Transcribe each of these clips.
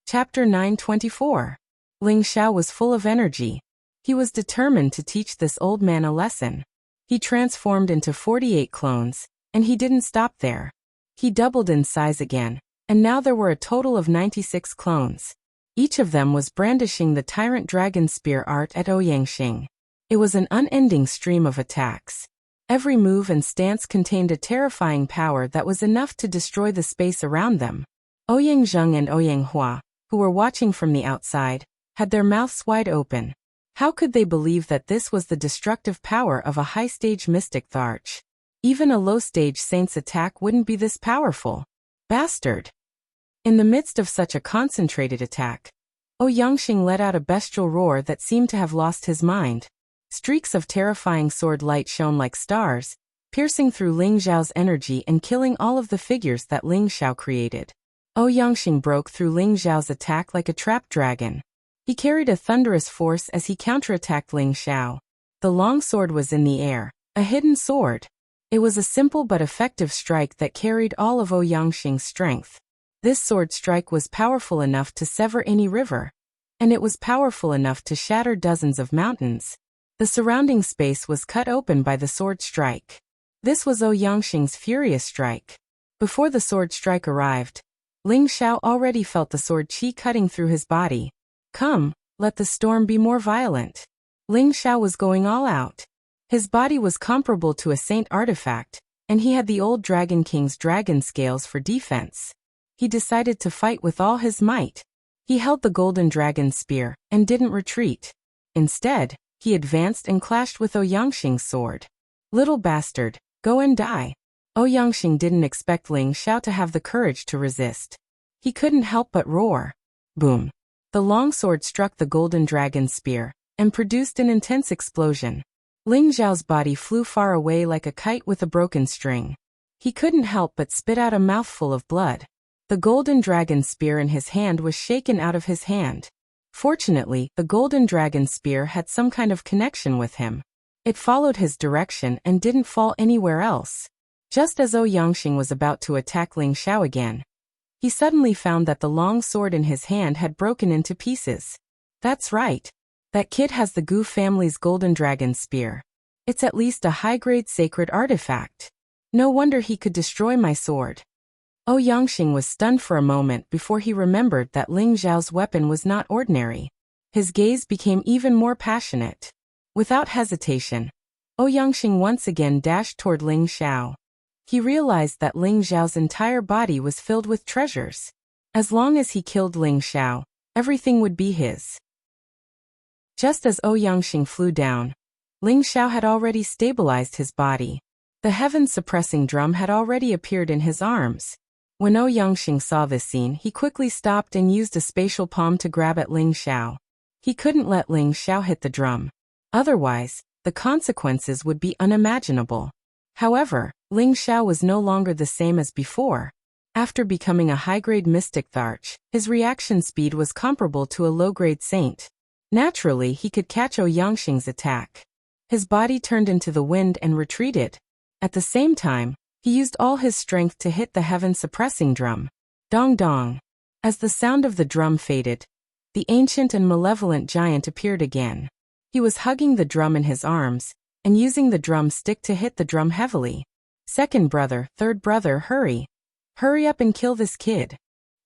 Chapter 924. Ling Xiao was full of energy. He was determined to teach this old man a lesson. He transformed into 48 clones, and he didn't stop there. He doubled in size again, and now there were a total of 96 clones. Each of them was brandishing the Tyrant Dragon Spear art at Ouyangxing. It was an unending stream of attacks. Every move and stance contained a terrifying power that was enough to destroy the space around them. Ouyangzheng and Ouyanghua, who were watching from the outside, had their mouths wide open. How could they believe that this was the destructive power of a high-stage mystic Tharch? Even a low-stage saint's attack wouldn't be this powerful. Bastard! In the midst of such a concentrated attack, Ouyangxing let out a bestial roar that seemed to have lost his mind. Streaks of terrifying sword light shone like stars, piercing through Ling Xiao's energy and killing all of the figures that Ling Xiao created. Ouyangxing broke through Ling Xiao's attack like a trapped dragon. He carried a thunderous force as he counterattacked Ling Xiao. The long sword was in the air, a hidden sword. It was a simple but effective strike that carried all of Ouyangxing's strength. This sword strike was powerful enough to sever any river, and it was powerful enough to shatter dozens of mountains. The surrounding space was cut open by the sword strike. This was Ouyangxing's furious strike. Before the sword strike arrived, Ling Xiao already felt the sword chi cutting through his body. Come, let the storm be more violent. Ling Xiao was going all out. His body was comparable to a saint artifact, and he had the old Dragon King's dragon scales for defense. He decided to fight with all his might. He held the golden dragon spear and didn't retreat. Instead, he advanced and clashed with Ouyangxing's sword. Little bastard, go and die. Ouyangxing didn't expect Ling Xiao to have the courage to resist. He couldn't help but roar. Boom. The long sword struck the golden dragon spear and produced an intense explosion. Ling Xiao's body flew far away like a kite with a broken string. He couldn't help but spit out a mouthful of blood. The golden dragon spear in his hand was shaken out of his hand. Fortunately, the golden dragon spear had some kind of connection with him. It followed his direction and didn't fall anywhere else. Just as Ouyangxing was about to attack Ling Xiao again, he suddenly found that the long sword in his hand had broken into pieces. That's right. That kid has the Gu family's golden dragon spear. It's at least a high-grade sacred artifact. No wonder he could destroy my sword. Ouyangxing was stunned for a moment before he remembered that Ling Xiao's weapon was not ordinary. His gaze became even more passionate. Without hesitation, Ouyangxing once again dashed toward Ling Xiao. He realized that Ling Xiao's entire body was filled with treasures. As long as he killed Ling Xiao, everything would be his. Just as Ouyangxing flew down, Ling Xiao had already stabilized his body. The heaven-suppressing drum had already appeared in his arms. When Ouyangxing saw this scene, he quickly stopped and used a spatial palm to grab at Ling Xiao. He couldn't let Ling Xiao hit the drum. Otherwise, the consequences would be unimaginable. However, Ling Xiao was no longer the same as before. After becoming a high-grade mystic Tharch, his reaction speed was comparable to a low-grade saint. Naturally, he could catch Ouyangxing's attack. His body turned into the wind and retreated. At the same time, he used all his strength to hit the heaven-suppressing drum. Dong dong. As the sound of the drum faded, the ancient and malevolent giant appeared again. He was hugging the drum in his arms, and using the drum stick to hit the drum heavily. Second brother, third brother, hurry. Hurry up and kill this kid.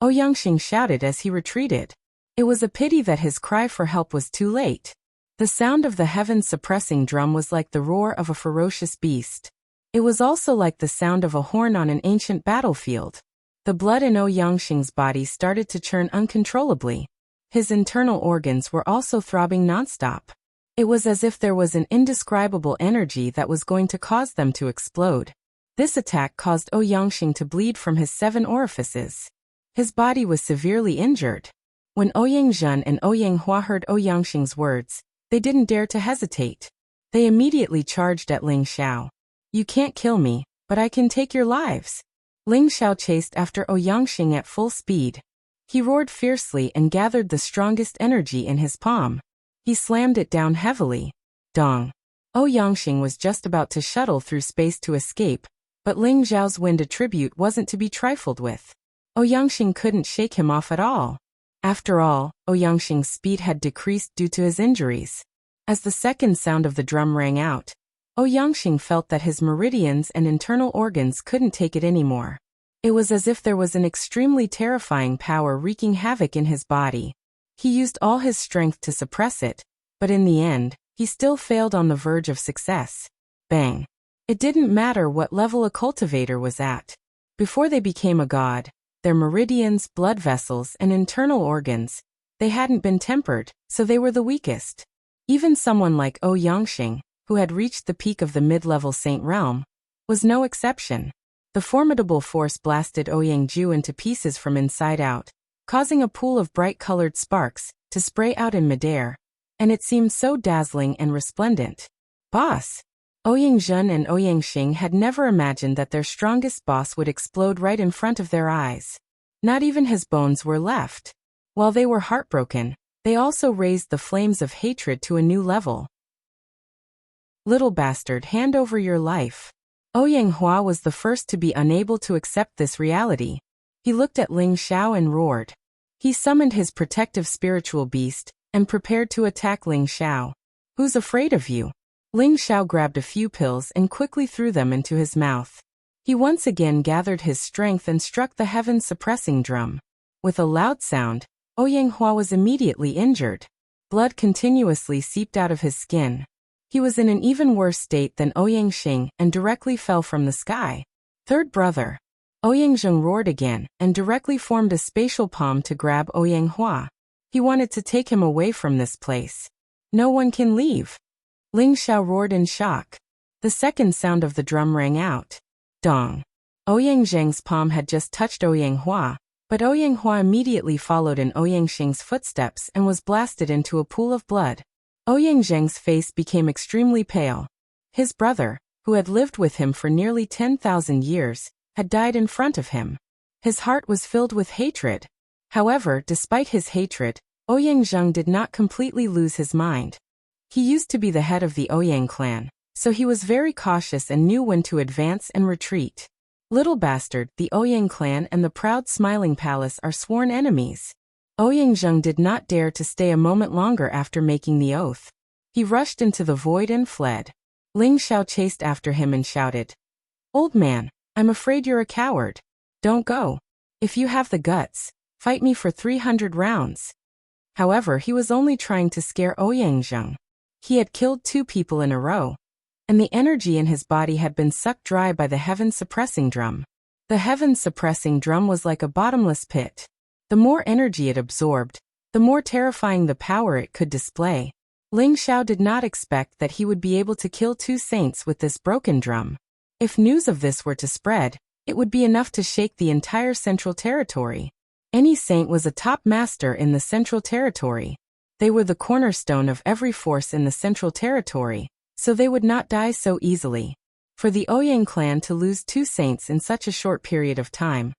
Ouyangxing shouted as he retreated. It was a pity that his cry for help was too late. The sound of the heaven-suppressing drum was like the roar of a ferocious beast. It was also like the sound of a horn on an ancient battlefield. The blood in Ouyangxing's body started to churn uncontrollably. His internal organs were also throbbing nonstop. It was as if there was an indescribable energy that was going to cause them to explode. This attack caused Ouyangxing to bleed from his 7 orifices. His body was severely injured. When Ouyangzhen and Ouyanghua heard Ouyangxing's words, they didn't dare to hesitate. They immediately charged at Ling Xiao. You can't kill me, but I can take your lives. Ling Xiao chased after Ouyangxing at full speed. He roared fiercely and gathered the strongest energy in his palm. He slammed it down heavily. Dong. Ouyangxing was just about to shuttle through space to escape, but Ling Xiao's wind attribute wasn't to be trifled with. Ouyangxing couldn't shake him off at all. After all, Ouyangxing's speed had decreased due to his injuries. As the second sound of the drum rang out, Ouyangxing felt that his meridians and internal organs couldn't take it anymore. It was as if there was an extremely terrifying power wreaking havoc in his body. He used all his strength to suppress it, but in the end, he still failed on the verge of success. Bang! It didn't matter what level a cultivator was at. Before they became a god, their meridians, blood vessels, and internal organs, they hadn't been tempered, so they were the weakest. Even someone like Ouyangxing, who had reached the peak of the mid-level saint realm, was no exception. The formidable force blasted Ouyangju into pieces from inside out, causing a pool of bright-colored sparks to spray out in midair, and it seemed so dazzling and resplendent. Boss! Ouyangzhen and Ouyangxing had never imagined that their strongest boss would explode right in front of their eyes. Not even his bones were left. While they were heartbroken, they also raised the flames of hatred to a new level. Little bastard, hand over your life. Ouyanghua was the first to be unable to accept this reality. He looked at Ling Xiao and roared. He summoned his protective spiritual beast and prepared to attack Ling Xiao. Who's afraid of you? Ling Xiao grabbed a few pills and quickly threw them into his mouth. He once again gathered his strength and struck the heaven-suppressing drum. With a loud sound, Ouyanghua was immediately injured. Blood continuously seeped out of his skin. He was in an even worse state than Ouyangxing and directly fell from the sky. Third brother. Ouyangzheng roared again and directly formed a spatial palm to grab Ouyanghua. He wanted to take him away from this place. No one can leave. Ling Xiao roared in shock. The second sound of the drum rang out. Dong. Ouyangzheng's palm had just touched Ouyanghua, but Ouyanghua immediately followed in Ouyangxing's footsteps and was blasted into a pool of blood. Ouyangzheng's face became extremely pale. His brother, who had lived with him for nearly 10,000 years, had died in front of him. His heart was filled with hatred. However, despite his hatred, Ouyangzheng did not completely lose his mind. He used to be the head of the Ouyang clan, so he was very cautious and knew when to advance and retreat. Little bastard, the Ouyang clan and the proud smiling palace are sworn enemies. Ouyangzheng did not dare to stay a moment longer after making the oath. He rushed into the void and fled. Ling Xiao chased after him and shouted, "Old man, I'm afraid you're a coward. Don't go. If you have the guts, fight me for 300 rounds." However, he was only trying to scare Ouyangzheng. He had killed 2 people in a row, and the energy in his body had been sucked dry by the heaven-suppressing drum. The heaven-suppressing drum was like a bottomless pit. The more energy it absorbed, the more terrifying the power it could display. Ling Xiao did not expect that he would be able to kill 2 saints with this broken drum. If news of this were to spread, it would be enough to shake the entire Central Territory. Any saint was a top master in the Central Territory. They were the cornerstone of every force in the Central Territory, so they would not die so easily. For the Ouyang clan to lose 2 saints in such a short period of time,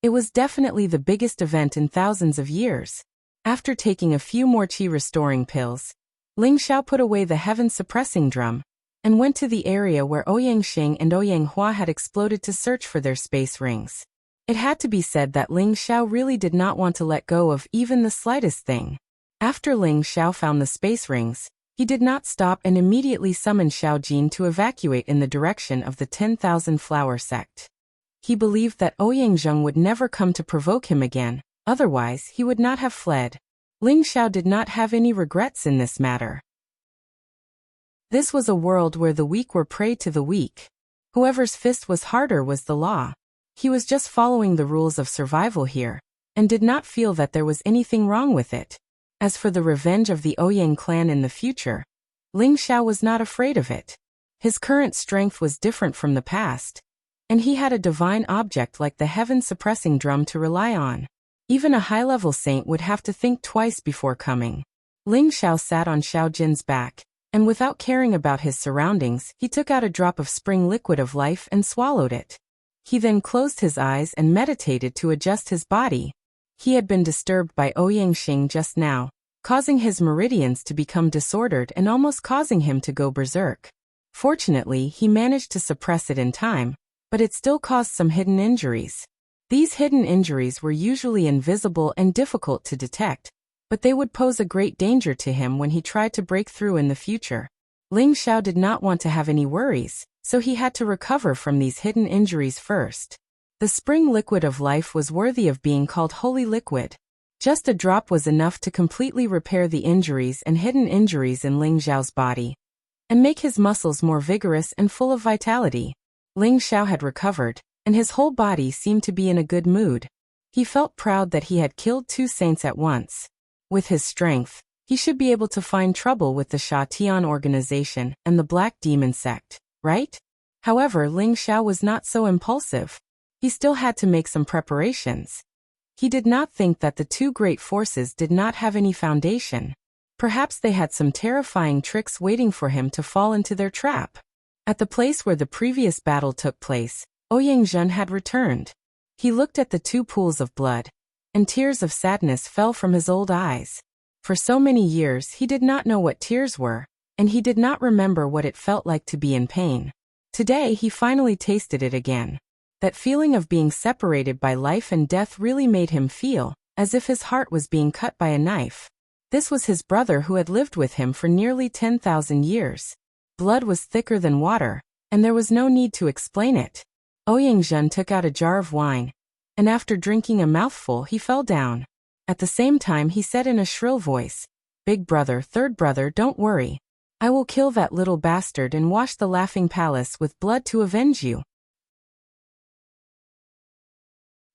it was definitely the biggest event in thousands of years. After taking a few more qi-restoring pills, Ling Xiao put away the heaven-suppressing drum and went to the area where Ouyangxing and Ouyanghua had exploded to search for their space rings. It had to be said that Ling Xiao really did not want to let go of even the slightest thing. After Ling Xiao found the space rings, he did not stop and immediately summoned Xiao Jin to evacuate in the direction of the 10,000 Flower sect. He believed that Ouyangzheng would never come to provoke him again, otherwise he would not have fled. Ling Xiao did not have any regrets in this matter. This was a world where the weak were prey to the weak. Whoever's fist was harder was the law. He was just following the rules of survival here, and did not feel that there was anything wrong with it. As for the revenge of the Ouyang clan in the future, Ling Xiao was not afraid of it. His current strength was different from the past, and he had a divine object like the heaven-suppressing drum to rely on. Even a high-level saint would have to think twice before coming. Ling Xiao sat on Xiao Jin's back, and without caring about his surroundings, he took out a drop of spring liquid of life and swallowed it. He then closed his eyes and meditated to adjust his body. He had been disturbed by Ouyangxing just now, causing his meridians to become disordered and almost causing him to go berserk. Fortunately, he managed to suppress it in time, but it still caused some hidden injuries. These hidden injuries were usually invisible and difficult to detect, but they would pose a great danger to him when he tried to break through in the future. Ling Xiao did not want to have any worries, so he had to recover from these hidden injuries first. The spring liquid of life was worthy of being called holy liquid. Just a drop was enough to completely repair the injuries and hidden injuries in Ling Xiao's body, and make his muscles more vigorous and full of vitality. Ling Xiao had recovered, and his whole body seemed to be in a good mood. He felt proud that he had killed 2 saints at once. With his strength, he should be able to find trouble with the Sha Tian organization and the Black Demon sect, right? However, Ling Xiao was not so impulsive. He still had to make some preparations. He did not think that the 2 great forces did not have any foundation. Perhaps they had some terrifying tricks waiting for him to fall into their trap. At the place where the previous battle took place, Ouyang Zhen had returned. He looked at the 2 pools of blood, and tears of sadness fell from his old eyes. For so many years he did not know what tears were, and he did not remember what it felt like to be in pain. Today he finally tasted it again. That feeling of being separated by life and death really made him feel as if his heart was being cut by a knife. This was his brother who had lived with him for nearly 10,000 years. Blood was thicker than water, and there was no need to explain it. Ouyang Zhen took out a jar of wine, and after drinking a mouthful he fell down. At the same time he said in a shrill voice, "Big brother, third brother, don't worry. I will kill that little bastard and wash the Laughing Palace with blood to avenge you."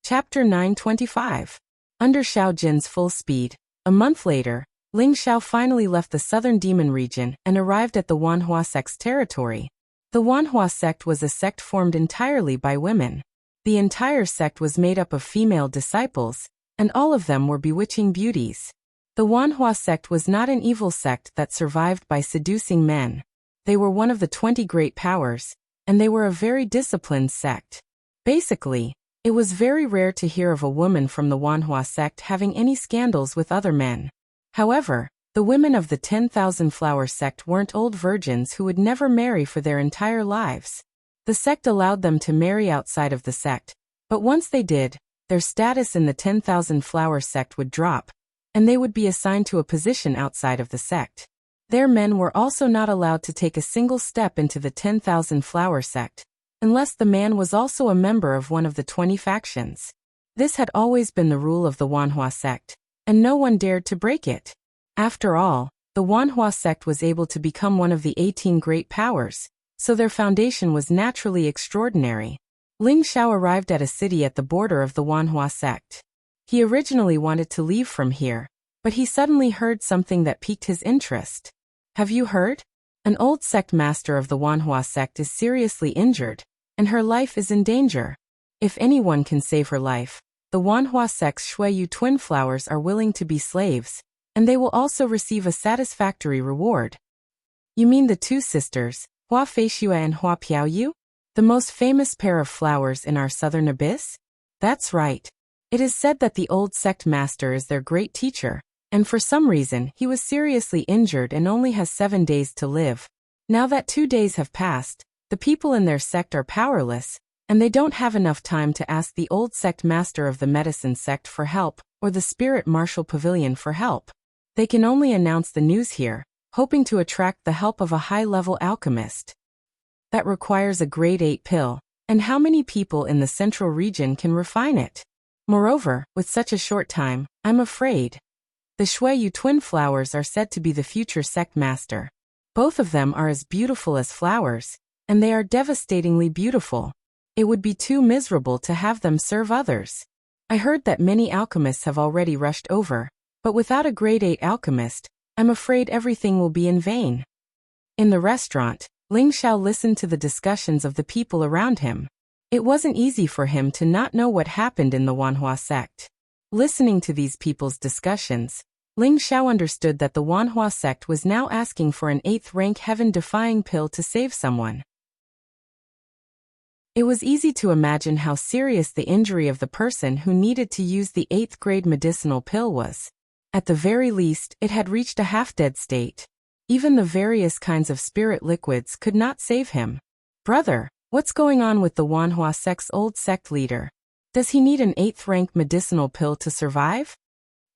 Chapter 925. Under Xiao Jin's full speed. A month later, Ling Xiao finally left the southern demon region and arrived at the Wanhua sect's territory. The Wanhua sect was a sect formed entirely by women. The entire sect was made up of female disciples, and all of them were bewitching beauties. The Wanhua sect was not an evil sect that survived by seducing men. They were one of the 20 great powers, and they were a very disciplined sect. Basically, it was very rare to hear of a woman from the Wanhua sect having any scandals with other men. However, the women of the 10,000 Flower sect weren't old virgins who would never marry for their entire lives. The sect allowed them to marry outside of the sect, but once they did, their status in the 10,000 Flower sect would drop, and they would be assigned to a position outside of the sect. Their men were also not allowed to take a single step into the 10,000 Flower sect, unless the man was also a member of one of the 20 factions. This had always been the rule of the Wanhua sect, and no one dared to break it. After all, the Wanhua sect was able to become one of the 18 great powers, so their foundation was naturally extraordinary. Ling Xiao arrived at a city at the border of the Wanhua sect. He originally wanted to leave from here, but he suddenly heard something that piqued his interest. Have you heard? An old sect master of the Wanhua sect is seriously injured, and her life is in danger. If anyone can save her life, the Wanhua sect's Shuiyu twin flowers are willing to be slaves, and they will also receive a satisfactory reward. You mean the 2 sisters, Hua Feishue and Hua Piaoyu? The most famous pair of flowers in our southern abyss? That's right. It is said that the old sect master is their great teacher, and for some reason he was seriously injured and only has 7 days to live. Now that 2 days have passed, the people in their sect are powerless, and they don't have enough time to ask the old sect master of the medicine sect for help, or the spirit marshal pavilion for help. They can only announce the news here, hoping to attract the help of a high-level alchemist. That requires a grade 8 pill, and how many people in the central region can refine it? Moreover, with such a short time, I'm afraid. The Shuiyu twin flowers are said to be the future sect master. Both of them are as beautiful as flowers, and they are devastatingly beautiful. It would be too miserable to have them serve others. I heard that many alchemists have already rushed over, but without a grade 8 alchemist, I'm afraid everything will be in vain. In the restaurant, Ling Xiao listened to the discussions of the people around him. It wasn't easy for him to not know what happened in the Wanhua sect. Listening to these people's discussions, Ling Xiao understood that the Wanhua sect was now asking for an 8th-rank heaven-defying pill to save someone. It was easy to imagine how serious the injury of the person who needed to use the 8th-grade medicinal pill was. At the very least, it had reached a half-dead state. Even the various kinds of spirit liquids could not save him. Brother, what's going on with the Wanhua sect's old sect leader? Does he need an 8th-rank medicinal pill to survive?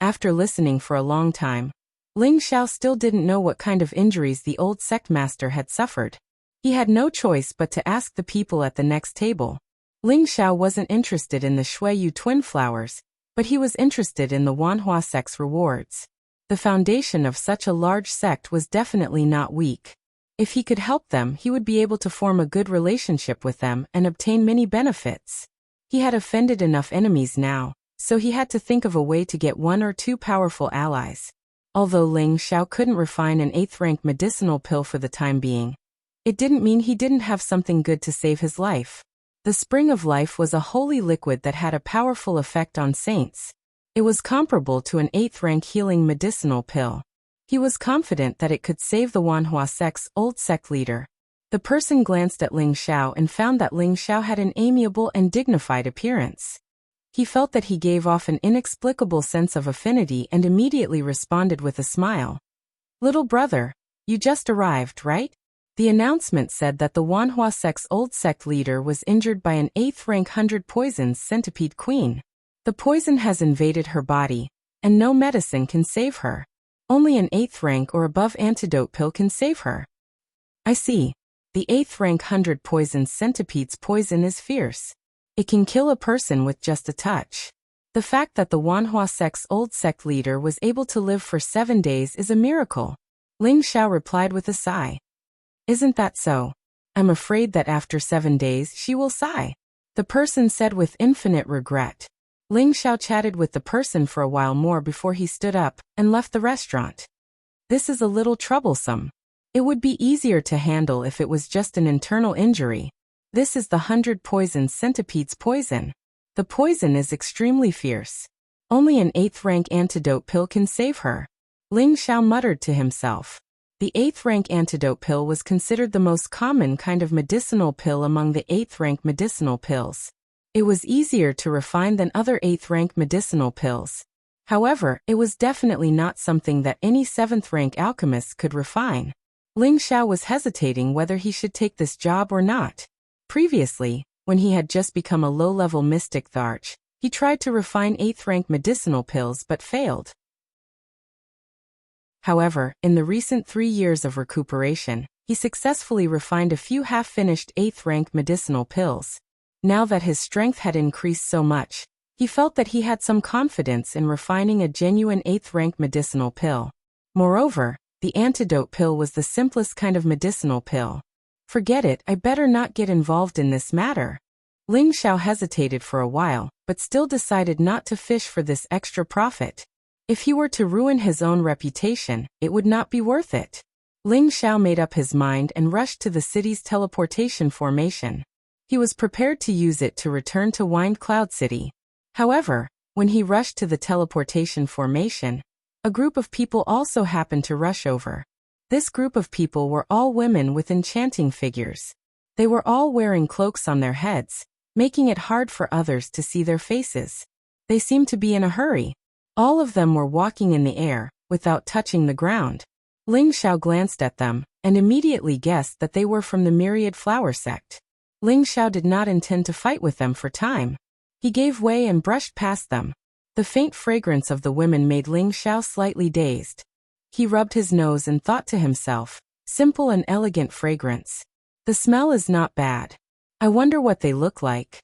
After listening for a long time, Ling Xiao still didn't know what kind of injuries the old sect master had suffered. He had no choice but to ask the people at the next table. Ling Xiao wasn't interested in the Shuiyu twin flowers, but he was interested in the Wanhua sect's rewards. The foundation of such a large sect was definitely not weak. If he could help them, he would be able to form a good relationship with them and obtain many benefits. He had offended enough enemies now, so he had to think of a way to get 1 or 2 powerful allies. Although Ling Xiao couldn't refine an 8th-rank medicinal pill for the time being, it didn't mean he didn't have something good to save his life. The Spring of Life was a holy liquid that had a powerful effect on saints. It was comparable to an 8th-rank healing medicinal pill. He was confident that it could save the Wanhua sect's old sect leader. The person glanced at Ling Xiao and found that Ling Xiao had an amiable and dignified appearance. He felt that he gave off an inexplicable sense of affinity and immediately responded with a smile. "Little brother, you just arrived, right?" The announcement said that the Wanhua sect's old sect leader was injured by an 8th-rank 100 poisons centipede queen. The poison has invaded her body, and no medicine can save her. Only an 8th-rank or above antidote pill can save her. I see. The 8th-rank 100 poison centipede's poison is fierce. It can kill a person with just a touch. The fact that the Wanhua sect's old sect leader was able to live for 7 days is a miracle. Ling Xiao replied with a sigh. Isn't that so? I'm afraid that after 7 days she will sigh. The person said with infinite regret. Ling Xiao chatted with the person for a while more before he stood up and left the restaurant. This is a little troublesome. It would be easier to handle if it was just an internal injury. This is the 100 poison centipede's poison. The poison is extremely fierce. Only an 8th-rank antidote pill can save her. Ling Xiao muttered to himself. The 8th-rank antidote pill was considered the most common kind of medicinal pill among the 8th-rank medicinal pills. It was easier to refine than other 8th-rank medicinal pills. However, it was definitely not something that any 7th-rank alchemist could refine. Ling Xiao was hesitating whether he should take this job or not. Previously, when he had just become a low-level mystic Tharch, he tried to refine 8th-rank medicinal pills but failed. However, in the recent 3 years of recuperation, he successfully refined a few half-finished 8th-rank medicinal pills. Now that his strength had increased so much, he felt that he had some confidence in refining a genuine 8th-rank medicinal pill. Moreover, the antidote pill was the simplest kind of medicinal pill. Forget it, I better not get involved in this matter. Ling Xiao hesitated for a while, but still decided not to fish for this extra profit. If he were to ruin his own reputation, it would not be worth it. Ling Xiao made up his mind and rushed to the city's teleportation formation. He was prepared to use it to return to Wind Cloud City. However, when he rushed to the teleportation formation, a group of people also happened to rush over. This group of people were all women with enchanting figures. They were all wearing cloaks on their heads, making it hard for others to see their faces. They seemed to be in a hurry. All of them were walking in the air, without touching the ground. Ling Xiao glanced at them, and immediately guessed that they were from the Myriad Flower Sect. Ling Xiao did not intend to fight with them for time. He gave way and brushed past them. The faint fragrance of the women made Ling Xiao slightly dazed. He rubbed his nose and thought to himself, simple and elegant fragrance. The smell is not bad. I wonder what they look like.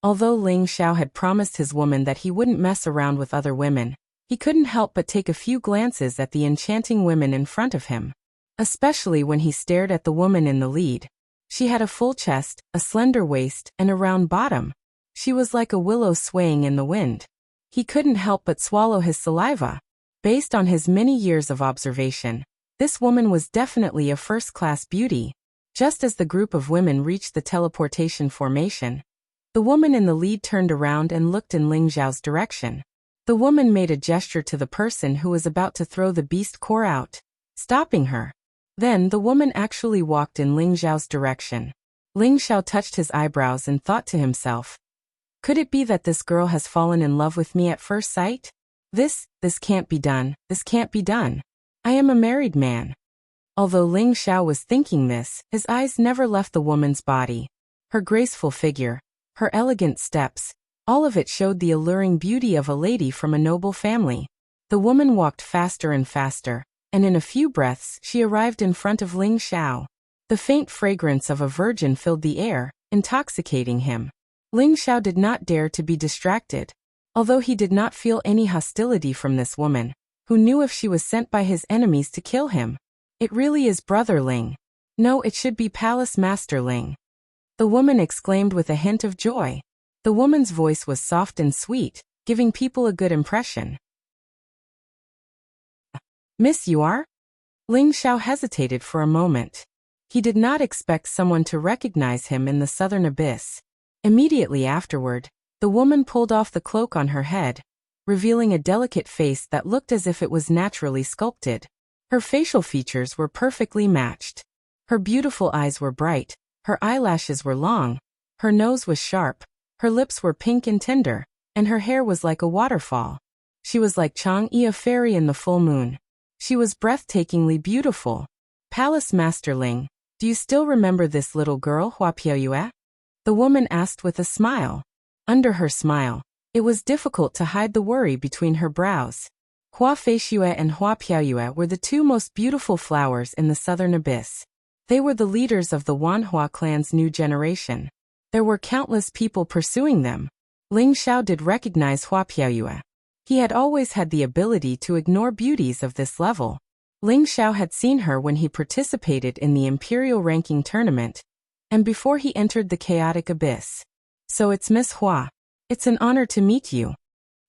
Although Ling Xiao had promised his woman that he wouldn't mess around with other women, he couldn't help but take a few glances at the enchanting women in front of him. Especially when he stared at the woman in the lead. She had a full chest, a slender waist, and a round bottom. She was like a willow swaying in the wind. He couldn't help but swallow his saliva. Based on his many years of observation, this woman was definitely a first-class beauty. Just as the group of women reached the teleportation formation, the woman in the lead turned around and looked in Ling Xiao's direction. The woman made a gesture to the person who was about to throw the beast core out, stopping her. Then the woman actually walked in Ling Xiao's direction. Ling Xiao touched his eyebrows and thought to himself, could it be that this girl has fallen in love with me at first sight? This can't be done, this can't be done. I am a married man. Although Ling Xiao was thinking this, his eyes never left the woman's body. Her graceful figure, her elegant steps, All of it showed the alluring beauty of a lady from a noble family. The woman walked faster and faster, and in a few breaths she arrived in front of Ling Xiao. The faint fragrance of a virgin filled the air, intoxicating him. Ling Xiao did not dare to be distracted, although he did not feel any hostility from this woman, who knew if she was sent by his enemies to kill him. It really is Brother Ling. No, it should be Palace Master Ling. The woman exclaimed with a hint of joy. The woman's voice was soft and sweet, giving people a good impression. Miss, you are? Ling Xiao hesitated for a moment. He did not expect someone to recognize him in the southern abyss. Immediately afterward, the woman pulled off the cloak on her head, revealing a delicate face that looked as if it was naturally sculpted. Her facial features were perfectly matched. Her beautiful eyes were bright, her eyelashes were long, her nose was sharp, her lips were pink and tender, and her hair was like a waterfall. She was like Chang'e, a fairy in the full moon. She was breathtakingly beautiful. Palace Master Ling, do you still remember this little girl, Hua Piaoyue? The woman asked with a smile. Under her smile, it was difficult to hide the worry between her brows. Hua Feishue and Hua Piaoyue were the two most beautiful flowers in the southern abyss. They were the leaders of the Wanhua clan's new generation. There were countless people pursuing them. Ling Xiao did recognize Hua Piaoyue. He had always had the ability to ignore beauties of this level. Ling Xiao had seen her when he participated in the Imperial Ranking Tournament, and before he entered the Chaotic Abyss. So it's Miss Hua. It's an honor to meet you.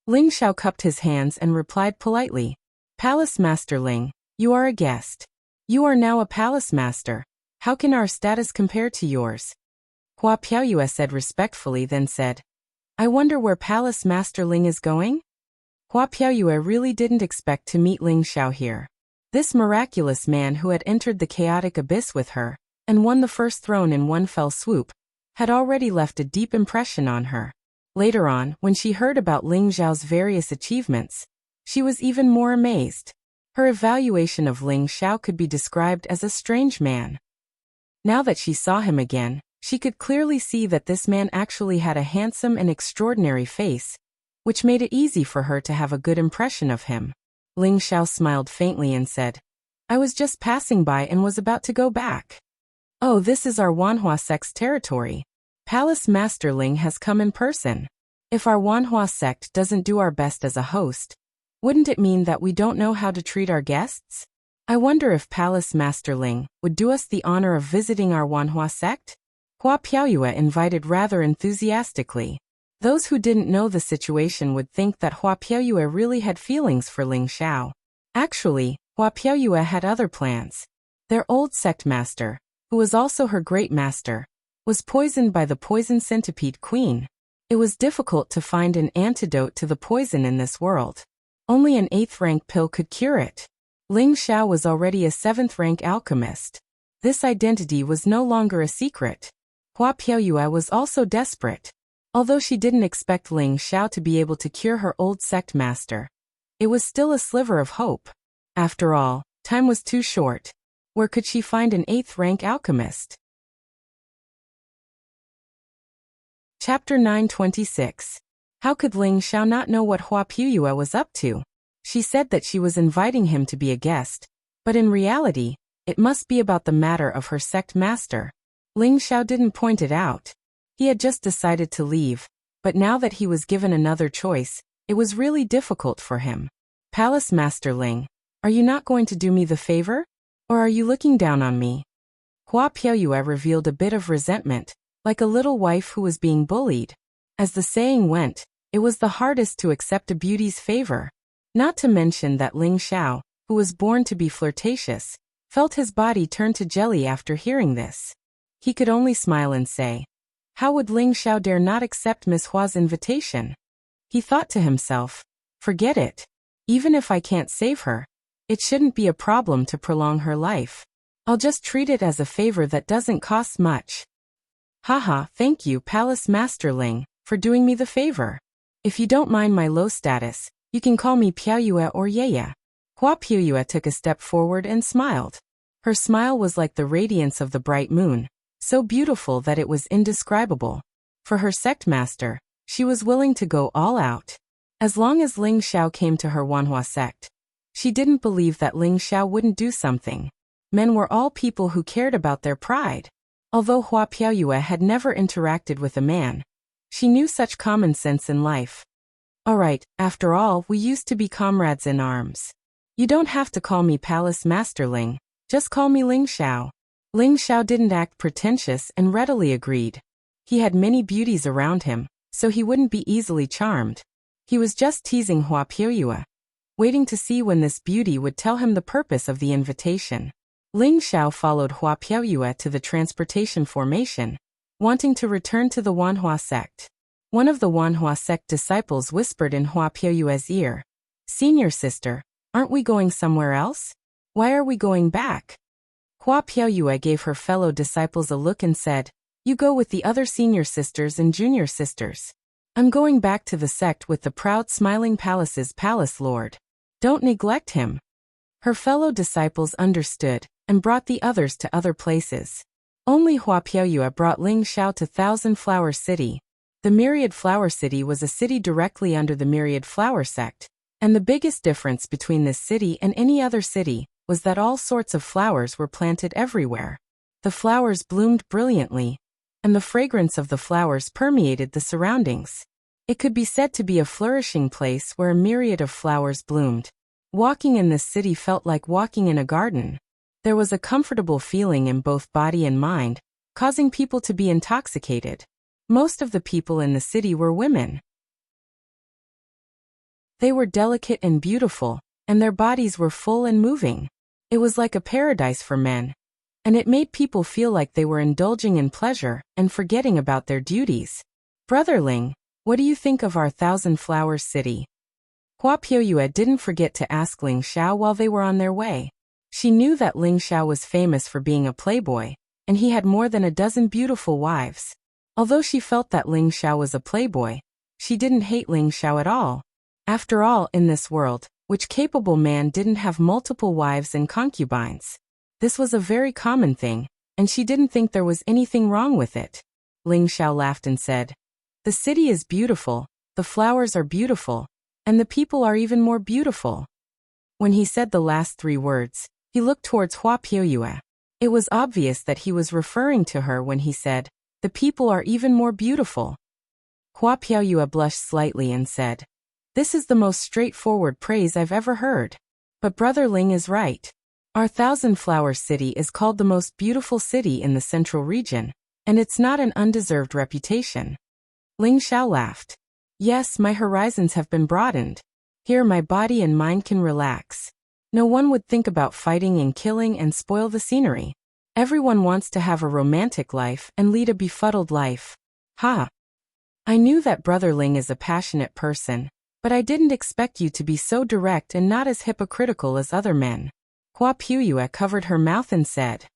Ling Xiao cupped his hands and replied politely. Palace Master Ling, you are a guest. You are now a Palace Master. How can our status compare to yours? Hua Piaoyue said respectfully, then said, I wonder where Palace Master Ling is going? Hua Piaoyue really didn't expect to meet Ling Xiao here. This miraculous man who had entered the chaotic abyss with her, and won the first throne in one fell swoop, had already left a deep impression on her. Later on, when she heard about Ling Xiao's various achievements, she was even more amazed. Her evaluation of Ling Xiao could be described as a strange man. Now that she saw him again, she could clearly see that this man actually had a handsome and extraordinary face, which made it easy for her to have a good impression of him. Ling Xiao smiled faintly and said, I was just passing by and was about to go back. Oh, this is our Wanhua sect's territory. Palace Master Ling has come in person. If our Wanhua sect doesn't do our best as a host, wouldn't it mean that we don't know how to treat our guests? I wonder if Palace Master Ling would do us the honor of visiting our Wanhua sect? Hua Piaoyue invited rather enthusiastically. Those who didn't know the situation would think that Hua Piaoyue really had feelings for Ling Xiao. Actually, Hua Piaoyue had other plans. Their old sect master, who was also her great master, was poisoned by the poison centipede queen. It was difficult to find an antidote to the poison in this world. Only an 8th rank pill could cure it. Ling Xiao was already a 7th rank alchemist. This identity was no longer a secret. Hua Piaoyue was also desperate. Although she didn't expect Ling Xiao to be able to cure her old sect master, it was still a sliver of hope. After all, time was too short. Where could she find an 8th rank alchemist? Chapter 926. How could Ling Xiao not know what Hua Piaoyue was up to? She said that she was inviting him to be a guest, but in reality, it must be about the matter of her sect master. Ling Xiao didn't point it out. He had just decided to leave, but now that he was given another choice, it was really difficult for him. Palace Master Ling, are you not going to do me the favor? Or are you looking down on me? Hua Piaoyue revealed a bit of resentment, like a little wife who was being bullied. As the saying went, it was the hardest to accept a beauty's favor. Not to mention that Ling Xiao, who was born to be flirtatious, felt his body turn to jelly after hearing this. He could only smile and say, how would Ling Xiao dare not accept Miss Hua's invitation? He thought to himself, forget it. Even if I can't save her, it shouldn't be a problem to prolong her life. I'll just treat it as a favor that doesn't cost much. Haha, thank you, Palace Master Ling, for doing me the favor. If you don't mind my low status, you can call me Piaoyue or Yeye. Hua Piaoyue took a step forward and smiled. Her smile was like the radiance of the bright moon, so beautiful that it was indescribable. For her sect master, She was willing to go all out. As long as Ling Xiao came to her Wanhua sect, she didn't believe that Ling Xiao wouldn't do something. Men were all people who cared about their pride. Although Hua Piaoyue had never interacted with a man, she knew such common sense in life. Alright, after all, we used to be comrades in arms. You don't have to call me Palace Master Ling, just call me Ling Xiao. Ling Xiao didn't act pretentious and readily agreed. He had many beauties around him, so he wouldn't be easily charmed. He was just teasing Hua Piaoyue, waiting to see when this beauty would tell him the purpose of the invitation. Ling Xiao followed Hua Piaoyue to the transportation formation, wanting to return to the Wanhua sect. One of the Wanhua sect disciples whispered in Hua Piaoyue's ear, "Senior sister, aren't we going somewhere else? Why are we going back?" Hua Piaoyue gave her fellow disciples a look and said, "You go with the other senior sisters and junior sisters. I'm going back to the sect with the proud smiling palace's palace lord. Don't neglect him." Her fellow disciples understood and brought the others to other places. Only Hua Piaoyue brought Ling Xiao to Thousand Flower City. The Myriad Flower City was a city directly under the Myriad Flower sect, and the biggest difference between this city and any other city was that all sorts of flowers were planted everywhere. The flowers bloomed brilliantly, and the fragrance of the flowers permeated the surroundings. It could be said to be a flourishing place where a myriad of flowers bloomed. Walking in this city felt like walking in a garden. There was a comfortable feeling in both body and mind, causing people to be intoxicated. Most of the people in the city were women. They were delicate and beautiful, and their bodies were full and moving. It was like a paradise for men, and it made people feel like they were indulging in pleasure and forgetting about their duties. "Brother Ling, what do you think of our Thousand Flowers city?" Hua Piaoyue didn't forget to ask Ling Xiao while they were on their way. She knew that Ling Xiao was famous for being a playboy, and he had more than a dozen beautiful wives. Although she felt that Ling Xiao was a playboy, she didn't hate Ling Xiao at all. After all, in this world, which capable man didn't have multiple wives and concubines? This was a very common thing, and she didn't think there was anything wrong with it. Ling Xiao laughed and said, "The city is beautiful, the flowers are beautiful, and the people are even more beautiful." When he said the last three words, he looked towards Hua Piaoyue. It was obvious that he was referring to her when he said, "The people are even more beautiful." Hua Piaoyue blushed slightly and said, "This is the most straightforward praise I've ever heard. But Brother Ling is right. Our Thousand Flower City is called the most beautiful city in the central region, and it's not an undeserved reputation." Ling Xiao laughed. "Yes, my horizons have been broadened. Here my body and mind can relax. No one would think about fighting and killing and spoil the scenery. Everyone wants to have a romantic life and lead a befuddled life. Ha! I knew that Brother Ling is a passionate person, but I didn't expect you to be so direct and not as hypocritical as other men." Hua Piaoyue covered her mouth and said,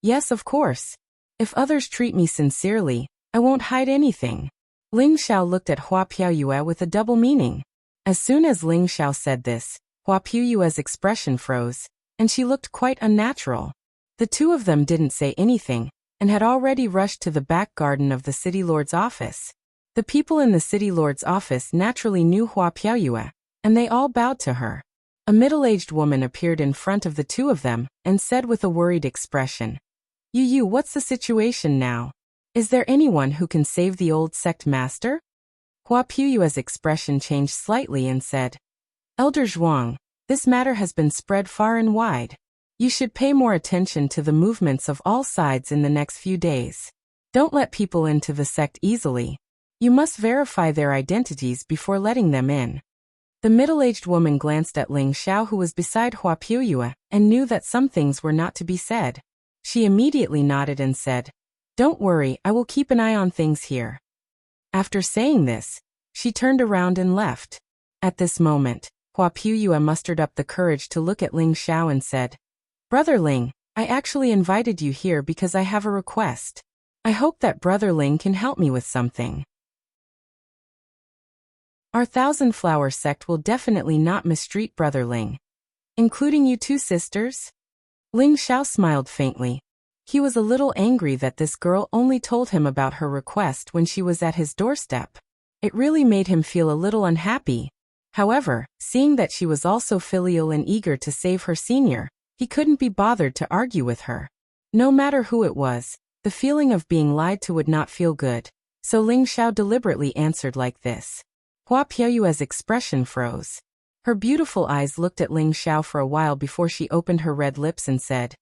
"Yes, of course. If others treat me sincerely, I won't hide anything." Ling Xiao looked at Hua Piaoyue with a double meaning. As soon as Ling Xiao said this, Hua Piaoyue's expression froze, and she looked quite unnatural. The two of them didn't say anything, and had already rushed to the back garden of the city lord's office. The people in the city lord's office naturally knew Hua Piaoyue, and they all bowed to her. A middle-aged woman appeared in front of the two of them and said with a worried expression, "You, what's the situation now? Is there anyone who can save the old sect master?" Hua Piaoyue's expression changed slightly and said, "Elder Zhuang, this matter has been spread far and wide. You should pay more attention to the movements of all sides in the next few days. Don't let people into the sect easily. You must verify their identities before letting them in." The middle-aged woman glanced at Ling Xiao, who was beside Hua Piaoyue, and knew that some things were not to be said. She immediately nodded and said, "Don't worry, I will keep an eye on things here." After saying this, she turned around and left. At this moment, Hua Piaoyue mustered up the courage to look at Ling Xiao and said, "Brother Ling, I actually invited you here because I have a request. I hope that Brother Ling can help me with something. Our Thousand Flower sect will definitely not mistreat Brother Ling. Including you two sisters?" Ling Xiao smiled faintly. He was a little angry that this girl only told him about her request when she was at his doorstep. It really made him feel a little unhappy. However, seeing that she was also filial and eager to save her senior, he couldn't be bothered to argue with her. No matter who it was, the feeling of being lied to would not feel good, so Ling Xiao deliberately answered like this. Hua Piaoyue's expression froze. Her beautiful eyes looked at Ling Xiao for a while before she opened her red lips and said,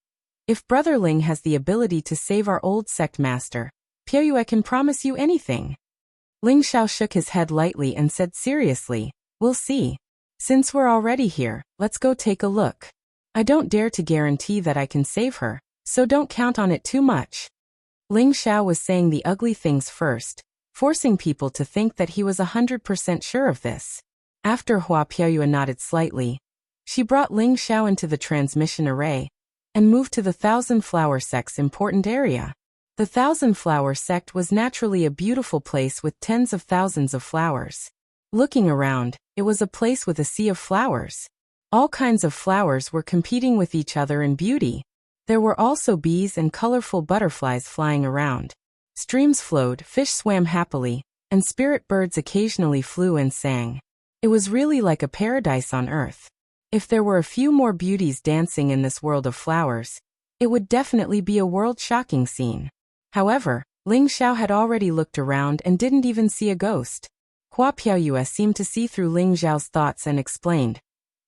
"If Brother Ling has the ability to save our old sect master, Piaoyue can promise you anything." Ling Xiao shook his head lightly and said seriously, "We'll see. Since we're already here, let's go take a look. I don't dare to guarantee that I can save her, so don't count on it too much." Ling Xiao was saying the ugly things first, forcing people to think that he was 100% sure of this. After Hua Piaoyue nodded slightly, she brought Ling Xiao into the transmission array and moved to the Thousand Flower Sect's important area. The Thousand Flower Sect was naturally a beautiful place with tens of thousands of flowers. Looking around, it was a place with a sea of flowers. All kinds of flowers were competing with each other in beauty. There were also bees and colorful butterflies flying around. Streams flowed, fish swam happily, and spirit birds occasionally flew and sang. It was really like a paradise on earth. If there were a few more beauties dancing in this world of flowers, it would definitely be a world-shocking scene. However, Ling Xiao had already looked around and didn't even see a ghost. Hua Piaoyue seemed to see through Ling Xiao's thoughts and explained,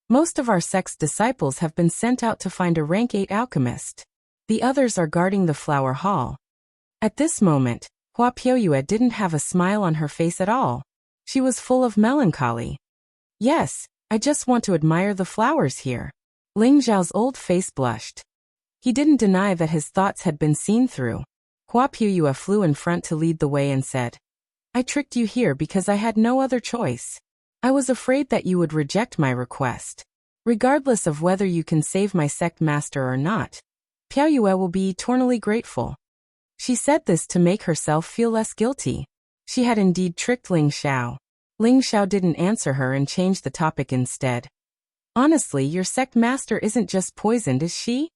"Most of our sect's disciples have been sent out to find a rank 8 alchemist. The others are guarding the flower hall." At this moment, Hua Piaoyue didn't have a smile on her face at all. She was full of melancholy. "Yes, I just want to admire the flowers here." Ling Xiao's old face blushed. He didn't deny that his thoughts had been seen through. Hua Piaoyue flew in front to lead the way and said, "I tricked you here because I had no other choice. I was afraid that you would reject my request. Regardless of whether you can save my sect master or not, Piaoyue will be eternally grateful." She said this to make herself feel less guilty. She had indeed tricked Ling Xiao. Ling Xiao didn't answer her and changed the topic instead. "Honestly, your sect master isn't just poisoned, is she?"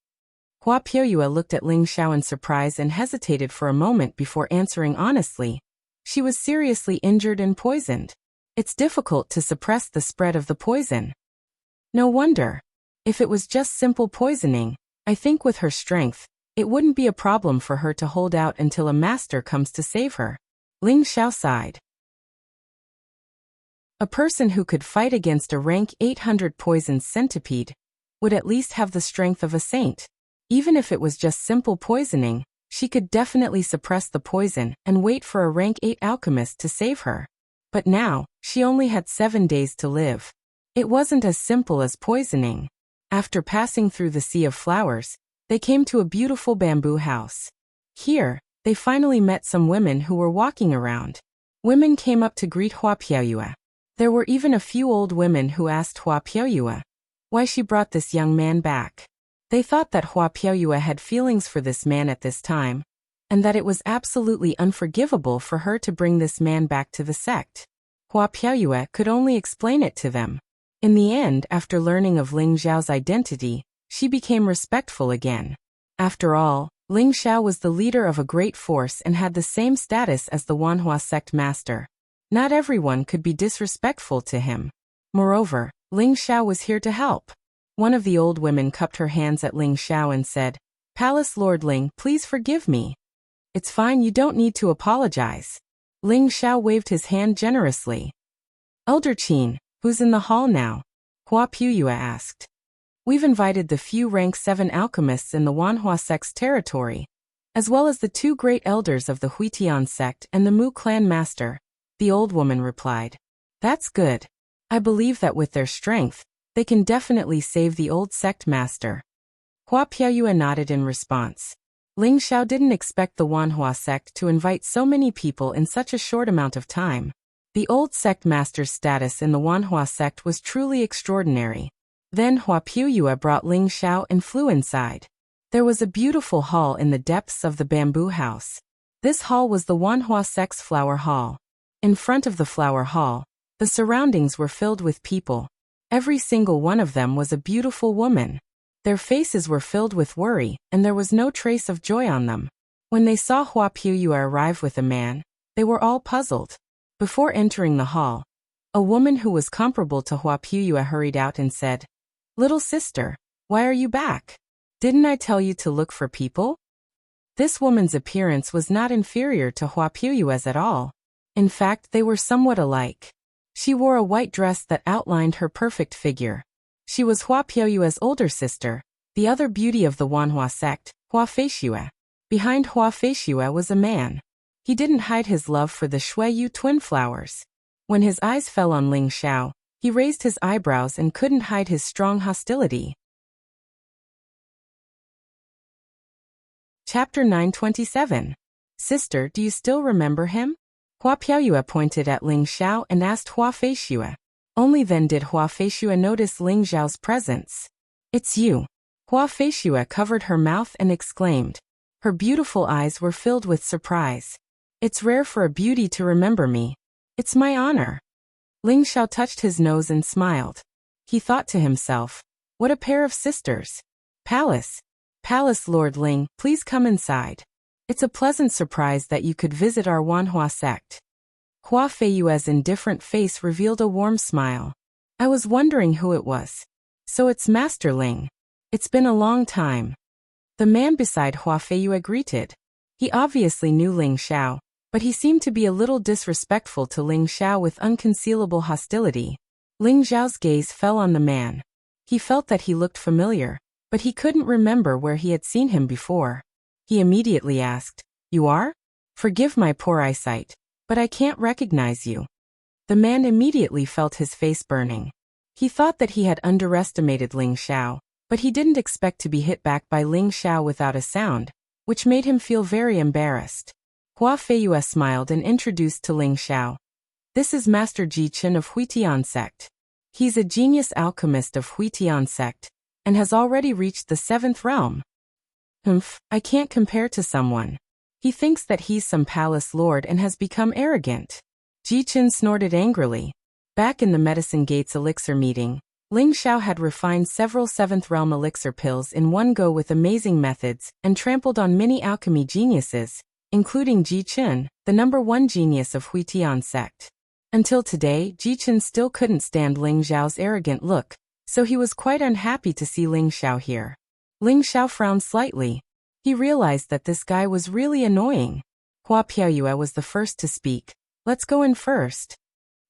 Hua Piaoyue looked at Ling Xiao in surprise and hesitated for a moment before answering honestly. She was seriously injured and poisoned. It's difficult to suppress the spread of the poison. No wonder. If it was just simple poisoning, I think with her strength, it wouldn't be a problem for her to hold out until a master comes to save her. Ling Xiao sighed. A person who could fight against a rank 800 poisoned centipede would at least have the strength of a saint. Even if it was just simple poisoning, she could definitely suppress the poison and wait for a rank 8 alchemist to save her. But now, she only had 7 days to live. It wasn't as simple as poisoning. After passing through the sea of flowers, they came to a beautiful bamboo house. Here, they finally met some women who were walking around. Women came up to greet Hua Piaoyue. There were even a few old women who asked Hua Piaoyue why she brought this young man back. They thought that Hua Piaoyue had feelings for this man at this time, and that it was absolutely unforgivable for her to bring this man back to the sect. Hua Piaoyue could only explain it to them. In the end, after learning of Ling Xiao's identity, she became respectful again. After all, Ling Xiao was the leader of a great force and had the same status as the Wanhua sect master. Not everyone could be disrespectful to him. Moreover, Ling Xiao was here to help. One of the old women cupped her hands at Ling Xiao and said, "Palace Lord Ling, please forgive me." "It's fine, you don't need to apologize." Ling Xiao waved his hand generously. "Elder Qin, who's in the hall now?" Hua Piaoyue asked. "We've invited the few rank 7 alchemists in the Wanhua sect's territory, as well as the 2 great elders of the Huitian sect and the Mu clan master," the old woman replied. "That's good. I believe that with their strength, they can definitely save the old sect master." Hua Piaoyue nodded in response. Ling Xiao didn't expect the Wanhua sect to invite so many people in such a short amount of time. The old sect master's status in the Wanhua sect was truly extraordinary. Then Hua Piaoyue brought Ling Xiao and flew inside. There was a beautiful hall in the depths of the bamboo house. This hall was the Wanhua sect's flower hall. In front of the flower hall, the surroundings were filled with people. Every single one of them was a beautiful woman. Their faces were filled with worry, and there was no trace of joy on them. When they saw Hua Piaoyue arrive with a man, they were all puzzled. Before entering the hall, a woman who was comparable to Hua Puya hurried out and said, "Little sister, why are you back? Didn't I tell you to look for people?" This woman's appearance was not inferior to Hua Puyu's at all. In fact, they were somewhat alike. She wore a white dress that outlined her perfect figure. She was Hua Puyu's older sister, the other beauty of the Wanhua sect, Hua Feishue. Behind Hua Feishue was a man. He didn't hide his love for the Shuiyu twin flowers. When his eyes fell on Ling Xiao, he raised his eyebrows and couldn't hide his strong hostility. Chapter 927. Sister, do you still remember him? Hua Piaoyue pointed at Ling Xiao and asked Hua Feishue. Only then did Hua Feishue notice Ling Xiao's presence. "It's you." Hua Feishue covered her mouth and exclaimed. Her beautiful eyes were filled with surprise. "It's rare for a beauty to remember me. It's my honor." Ling Xiao touched his nose and smiled. He thought to himself, what a pair of sisters. Palace, Lord Ling, please come inside. It's a pleasant surprise that you could visit our Wanhua sect. Hua Feiyue's indifferent face revealed a warm smile. I was wondering who it was. So it's Master Ling. It's been a long time. The man beside Hua Feiyue greeted. He obviously knew Ling Xiao, but he seemed to be a little disrespectful to Ling Xiao with unconcealable hostility. Ling Xiao's gaze fell on the man. He felt that he looked familiar, but he couldn't remember where he had seen him before. He immediately asked, "You are? Forgive my poor eyesight, but I can't recognize you." The man immediately felt his face burning. He thought that he had underestimated Ling Xiao, but he didn't expect to be hit back by Ling Xiao without a sound, which made him feel very embarrassed. Hua Feiyue smiled and introduced to Ling Xiao. "This is Master Ji Chen of Huitian sect. He's a genius alchemist of Huitian sect, and has already reached the 7th realm. I can't compare to someone. He thinks that he's some palace lord and has become arrogant." Ji Chen snorted angrily. Back in the Medicine Gates elixir meeting, Ling Xiao had refined several 7th realm elixir pills in one go with amazing methods and trampled on many alchemy geniuses, including Ji Chen, the #1 genius of Huitian sect. Until today, Ji Chen still couldn't stand Ling Xiao's arrogant look, so he was quite unhappy to see Ling Xiao here. Ling Xiao frowned slightly. He realized that this guy was really annoying. Hua Piaoyue was the first to speak. "Let's go in first."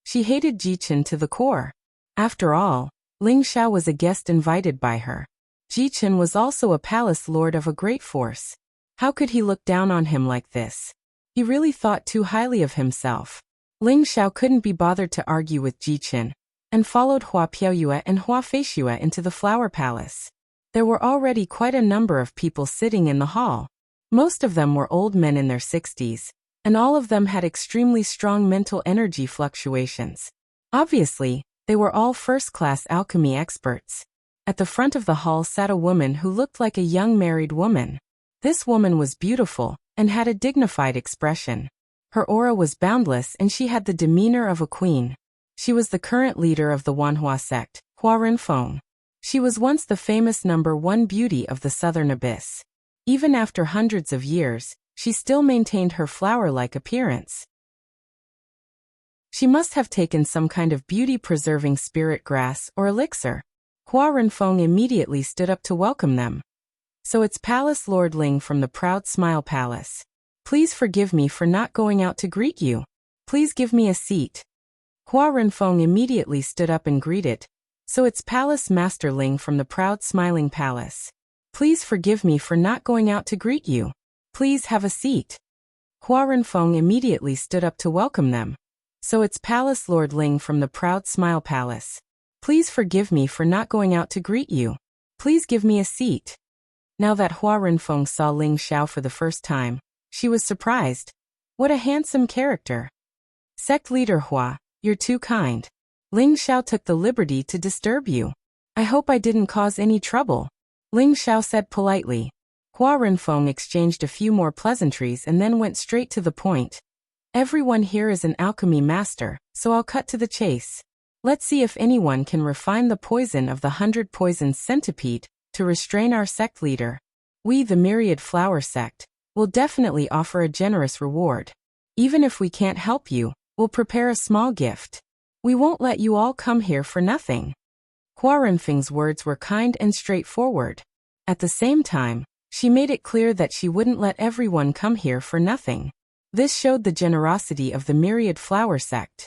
She hated Ji Chen to the core. After all, Ling Xiao was a guest invited by her. Ji Chen was also a palace lord of a great force. How could he look down on him like this? He really thought too highly of himself. Ling Xiao couldn't be bothered to argue with Ji Chen, and followed Hua Piaoyue and Hua Feishue into the flower palace. There were already quite a number of people sitting in the hall. Most of them were old men in their 60s, and all of them had extremely strong mental energy fluctuations. Obviously, they were all first-class alchemy experts. At the front of the hall sat a woman who looked like a young married woman. This woman was beautiful and had a dignified expression. Her aura was boundless and she had the demeanor of a queen. She was the current leader of the Wanhua sect, Hua Renfeng. She was once the famous #1 beauty of the southern abyss. Even after hundreds of years, she still maintained her flower-like appearance. She must have taken some kind of beauty-preserving spirit grass or elixir. Hua Renfeng immediately stood up to welcome them. "So it's Palace Lord Ling from the Proud Smile Palace. Please forgive me for not going out to greet you. Please give me a seat." Hua Renfeng immediately stood up and greeted. "So it's Palace Master Ling from the Proud Smiling Palace. Please forgive me for not going out to greet you. Please have a seat." Hua Renfeng immediately stood up to welcome them. "So it's Palace Lord Ling from the Proud Smile Palace. Please forgive me for not going out to greet you. Please give me a seat." Now that Hua Renfeng saw Ling Xiao for the first time, she was surprised. What a handsome character. "Sect leader Hua, you're too kind. Ling Xiao took the liberty to disturb you. I hope I didn't cause any trouble," Ling Xiao said politely. Hua Renfeng exchanged a few more pleasantries and then went straight to the point. "Everyone here is an alchemy master, so I'll cut to the chase. Let's see if anyone can refine the poison of the 100 poisons centipede to restrain our sect leader. We, the Myriad Flower Sect, will definitely offer a generous reward. Even if we can't help you, We'll prepare a small gift. We won't let you all come here for nothing. Hua Renfeng's words were kind and straightforward. At the same time, she made it clear that she wouldn't let everyone come here for nothing. This showed the generosity of the Myriad Flower sect.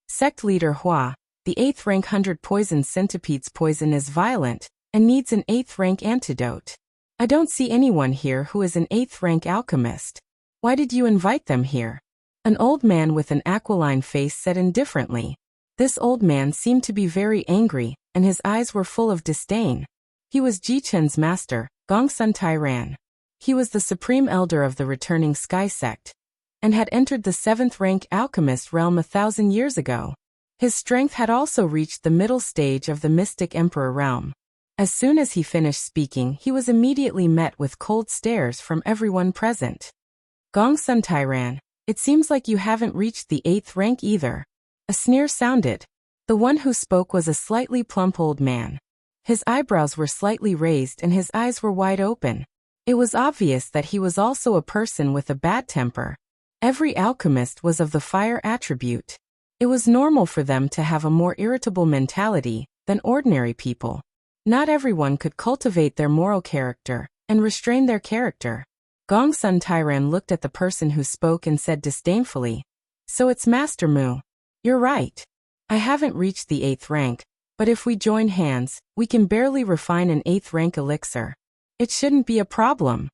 Sect leader Hua, the 8th rank 100 poison centipede's poison is violent and needs an 8th rank antidote. I don't see anyone here who is an 8th rank alchemist. Why did you invite them here? An old man with an aquiline face said indifferently. This old man seemed to be very angry, and his eyes were full of disdain. He was Ji Chen's master, Gongsun Tairan. He was the supreme elder of the returning sky sect, and had entered the 7th rank alchemist realm 1,000 years ago. His strength had also reached the middle stage of the mystic emperor realm. As soon as he finished speaking, he was immediately met with cold stares from everyone present. Gongsun Tairan, it seems like you haven't reached the 8th rank either. A sneer sounded. The one who spoke was a slightly plump old man. His eyebrows were slightly raised and his eyes were wide open. It was obvious that he was also a person with a bad temper. Every alchemist was of the fire attribute. It was normal for them to have a more irritable mentality than ordinary people. Not everyone could cultivate their moral character and restrain their character. Gongsun Tairan looked at the person who spoke and said disdainfully, "So it's Master Mu. You're right. I haven't reached the 8th rank, but if we join hands, we can barely refine an 8th rank elixir. It shouldn't be a problem."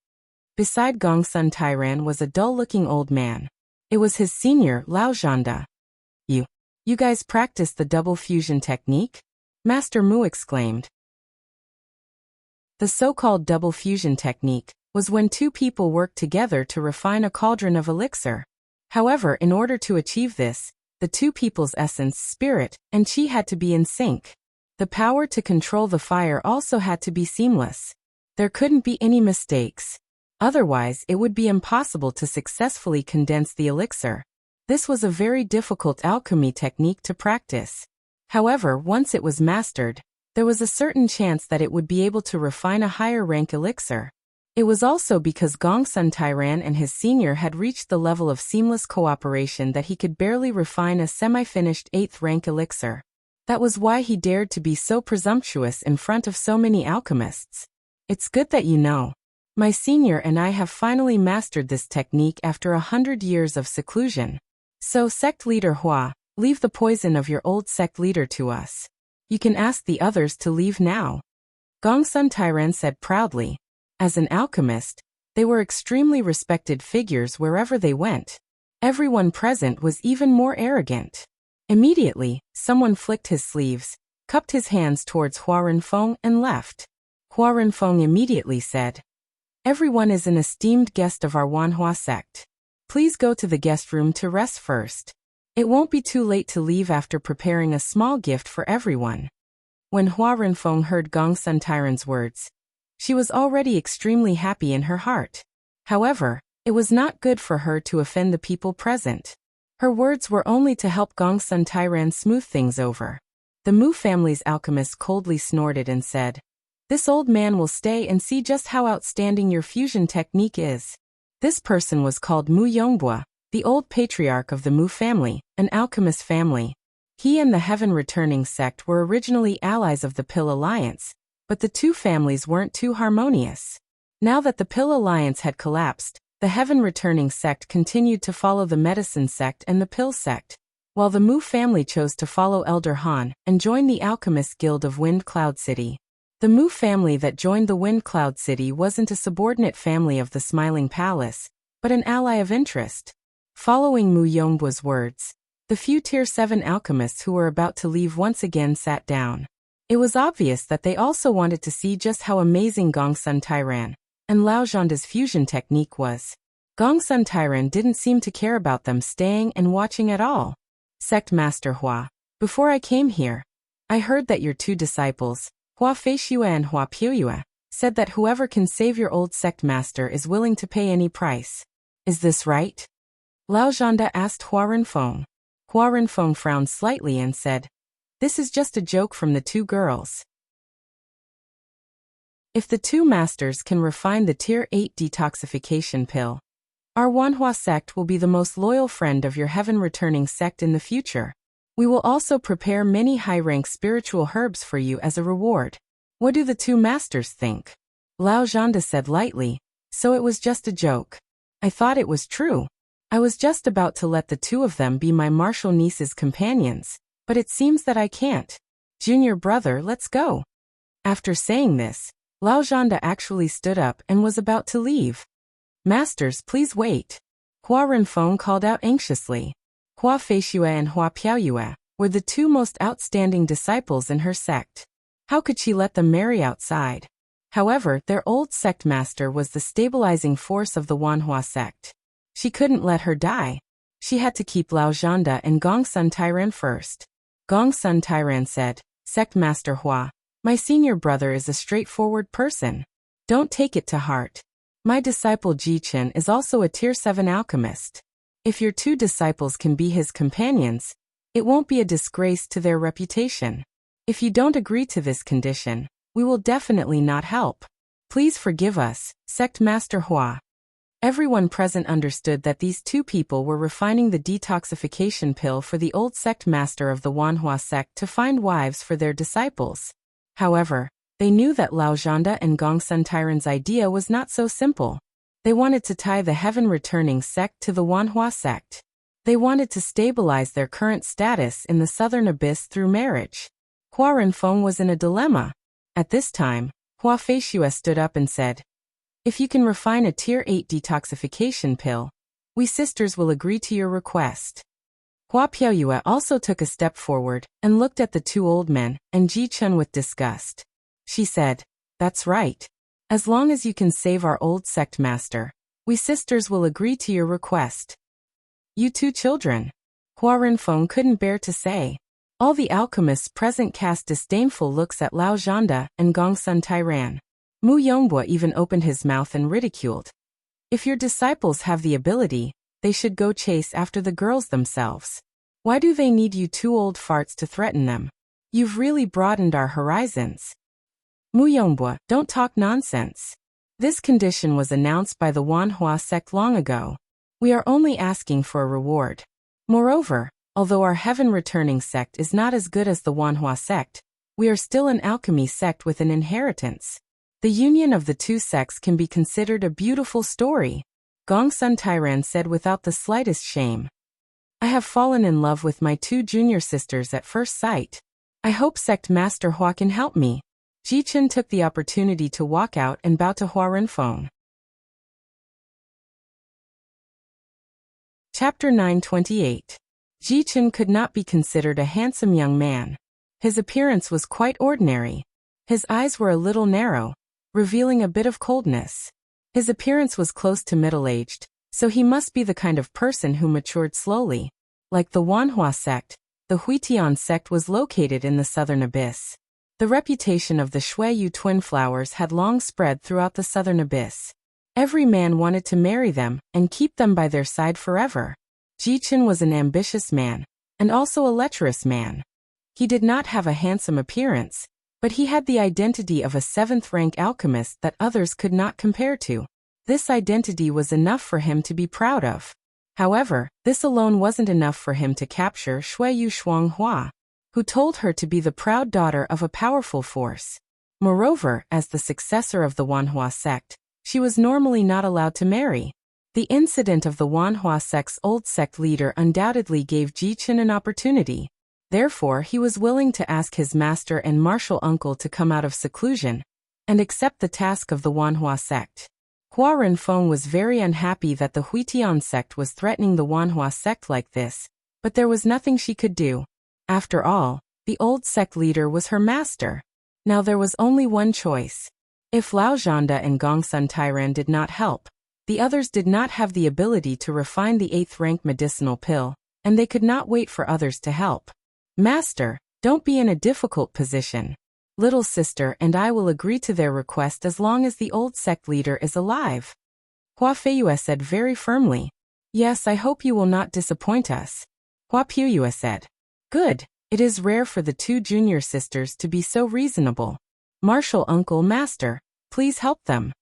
Beside Gongsun Tairan was a dull-looking old man. It was his senior, Lao Zhanda. You guys practice the double fusion technique?" Master Mu exclaimed. The so-called double fusion technique was when two people worked together to refine a cauldron of elixir. However, in order to achieve this, the two people's essence, spirit, and chi had to be in sync. The power to control the fire also had to be seamless. There couldn't be any mistakes. Otherwise, it would be impossible to successfully condense the elixir. This was a very difficult alchemy technique to practice. However, once it was mastered, there was a certain chance that it would be able to refine a higher rank elixir. It was also because Gongsun Tairan and his senior had reached the level of seamless cooperation that he could barely refine a semi-finished 8th rank elixir. That was why he dared to be so presumptuous in front of so many alchemists. It's good that you know. My senior and I have finally mastered this technique after 100 years of seclusion. So, sect leader Hua, leave the poison of your old sect leader to us. You can ask the others to leave now. Gongsun Tairan said proudly. As an alchemist, they were extremely respected figures wherever they went. Everyone present was even more arrogant. Immediately, someone flicked his sleeves, cupped his hands towards Hua Renfeng and left. Hua Renfeng immediately said, "Everyone is an esteemed guest of our Wanhua sect. Please go to the guest room to rest first. It won't be too late to leave after preparing a small gift for everyone." When Hua Renfeng heard Gongsun Tairan's words, she was already extremely happy in her heart. However, it was not good for her to offend the people present. Her words were only to help Gongsun Tairan smooth things over. The Mu family's alchemist coldly snorted and said, "This old man will stay and see just how outstanding your fusion technique is." This person was called Mu Yongbua, the old patriarch of the Mu family, an alchemist family. He and the Heaven Returning sect were originally allies of the Pill Alliance, but the two families weren't too harmonious. Now that the Pill Alliance had collapsed, the Heaven Returning sect continued to follow the Medicine sect and the Pill sect, while the Mu family chose to follow Elder Han and join the Alchemist Guild of Wind Cloud City. The Mu family that joined the Wind Cloud City wasn't a subordinate family of the Smiling Palace, but an ally of interest. Following Mu Yongbua's words, the few Tier 7 alchemists who were about to leave once again sat down. It was obvious that they also wanted to see just how amazing Gongsun Tairan and Lao Zhanda's fusion technique was. Gongsun Tairan didn't seem to care about them staying and watching at all. Sect Master Hua, before I came here, I heard that your two disciples, Hua Feishue and Hua Pueyue, said that whoever can save your old sect master is willing to pay any price. Is this right? Lao Zhanda asked Hua Renfeng. Hua Renfeng frowned slightly and said, "This is just a joke from the two girls. If the two masters can refine the Tier 8 detoxification pill, Our Wanhua sect will be the most loyal friend of your heaven-returning sect in the future. We will also prepare many high-rank spiritual herbs for you as a reward. What do the two masters think? Lao Zhanda said lightly, so it was just a joke. I thought it was true. I was just about to let the two of them be my martial niece's companions, but it seems that I can't. Junior brother, let's go. After saying this, Lao Zhanda actually stood up and was about to leave. Masters, please wait. Hua Renfeng called out anxiously. Hua Feishue and Hua Piaoyue were the two most outstanding disciples in her sect. How could she let them marry outside? However, their old sect master was the stabilizing force of the Wanhua sect. She couldn't let her die. She had to keep Lao Zhanda and Gongsun Tairan first. Gongsun Tairan said, Sect Master Hua, my senior brother is a straightforward person. Don't take it to heart. My disciple Jichen is also a Tier 7 alchemist. If your two disciples can be his companions, it won't be a disgrace to their reputation. If you don't agree to this condition, we will definitely not help. Please forgive us, Sect Master Hua. Everyone present understood that these two people were refining the detoxification pill for the old sect master of the Wanhua sect to find wives for their disciples. However, they knew that Lao Zhanda and Gongsun Tairan's idea was not so simple. They wanted to tie the heaven-returning sect to the Wanhua sect. They wanted to stabilize their current status in the southern abyss through marriage. Hua Renfeng was in a dilemma. At this time, Hua Feishue stood up and said, If you can refine a Tier 8 detoxification pill, we sisters will agree to your request. Hua Piaoyue also took a step forward and looked at the two old men and Ji Chun with disgust. She said, That's right. As long as you can save our old sect master, we sisters will agree to your request. You two children. Hua Renfeng couldn't bear to say. All the alchemists present cast disdainful looks at Lao Zhanda and Gongsun Tairan. Mu Yonghua even opened his mouth and ridiculed. If your disciples have the ability, they should go chase after the girls themselves. Why do they need you two old farts to threaten them? You've really broadened our horizons. Mu Yonghua, don't talk nonsense. This condition was announced by the Wanhua sect long ago. We are only asking for a reward. Moreover, although our heaven-returning sect is not as good as the Wanhua sect, we are still an alchemy sect with an inheritance. The union of the two sects can be considered a beautiful story, Gongsun Tairan said without the slightest shame. I have fallen in love with my two junior sisters at first sight. I hope Sect Master Hua can help me. Jichen took the opportunity to walk out and bow to Hua Renfeng. Chapter 928. Jichen could not be considered a handsome young man. His appearance was quite ordinary. His eyes were a little narrow, revealing a bit of coldness. His appearance was close to middle-aged, so he must be the kind of person who matured slowly. Like the Wanhua sect, the Huitian sect was located in the southern abyss. The reputation of the Shuiyu twin flowers had long spread throughout the southern abyss. Every man wanted to marry them and keep them by their side forever. Jichen was an ambitious man, and also a lecherous man. He did not have a handsome appearance, but he had the identity of a 7th-rank alchemist that others could not compare to. This identity was enough for him to be proud of. However, this alone wasn't enough for him to capture Shuiyu Shuanghua, who told her to be the proud daughter of a powerful force. Moreover, as the successor of the Wanhua sect, she was normally not allowed to marry. The incident of the Wanhua sect's old sect leader undoubtedly gave Jichen an opportunity. Therefore, he was willing to ask his master and martial uncle to come out of seclusion and accept the task of the Wanhua sect. Hua Renfeng was very unhappy that the Huitian sect was threatening the Wanhua sect like this, but there was nothing she could do. After all, the old sect leader was her master. Now there was only one choice. If Lao Zhanda and Gongsun Tairan did not help, the others did not have the ability to refine the 8th-rank medicinal pill, and they could not wait for others to help. Master, don't be in a difficult position. Little sister and I will agree to their request as long as the old sect leader is alive. Hua Feiyue said very firmly. Yes, I hope you will not disappoint us. Hua Piaoyue said. Good, it is rare for the two junior sisters to be so reasonable. Martial uncle master, please help them.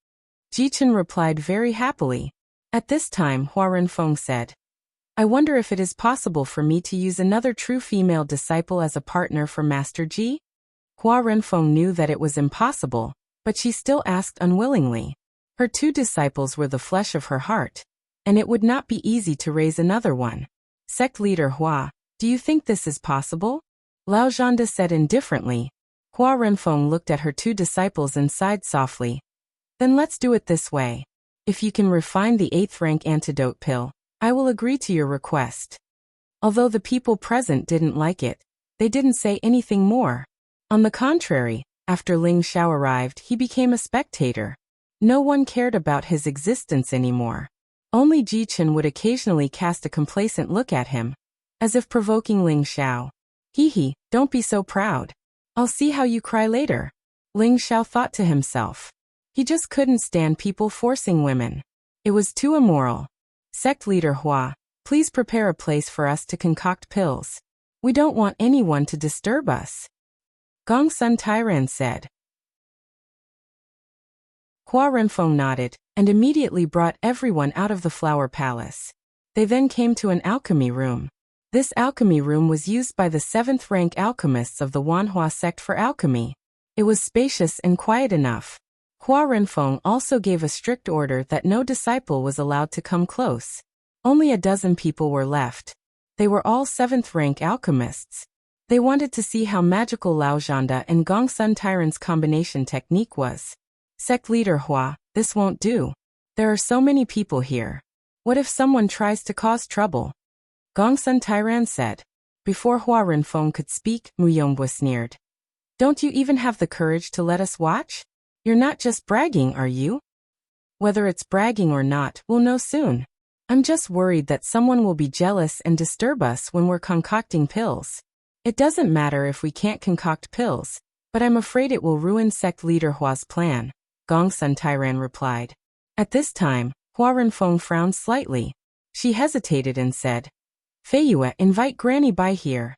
Jichen replied very happily. At this time, Hua Renfeng said, I wonder if it is possible for me to use another true female disciple as a partner for Master Ji? Hua Renfeng knew that it was impossible, but she still asked unwillingly. Her 2 disciples were the flesh of her heart, and it would not be easy to raise another one. Sect leader Hua, do you think this is possible? Lao Zhanda said indifferently. Hua Renfeng looked at her 2 disciples and sighed softly. Then let's do it this way. If you can refine the 8th rank antidote pill, I will agree to your request. Although the people present didn't like it, they didn't say anything more. On the contrary, after Ling Xiao arrived, he became a spectator. No one cared about his existence anymore. Only Ji Chen would occasionally cast a complacent look at him, as if provoking Ling Xiao. Hee, don't be so proud. I'll see how you cry later. Ling Xiao thought to himself. He just couldn't stand people forcing women. It was too immoral. Sect leader Hua, please prepare a place for us to concoct pills. We don't want anyone to disturb us. Gongsun Tairan said. Hua Renfeng nodded, and immediately brought everyone out of the flower palace. They then came to an alchemy room. This alchemy room was used by the 7th rank alchemists of the Wanhua sect for alchemy. It was spacious and quiet enough. Hua Renfeng also gave a strict order that no disciple was allowed to come close. Only a dozen people were left. They were all 7th rank alchemists. They wanted to see how magical Lao Zhanda and Gongsun Tairan's combination technique was. Sect leader Hua, this won't do. There are so many people here. What if someone tries to cause trouble? Gongsun Tairan said. Before Hua Renfeng could speak, Mu Yongbua sneered. Don't you even have the courage to let us watch? You're not just bragging, are you? Whether it's bragging or not, we'll know soon. I'm just worried that someone will be jealous and disturb us when we're concocting pills. It doesn't matter if we can't concoct pills, but I'm afraid it will ruin sect leader Hua's plan, Gongsun Tairan replied. At this time, Hua Renfeng frowned slightly. She hesitated and said, Feiyue, invite Granny Bai here.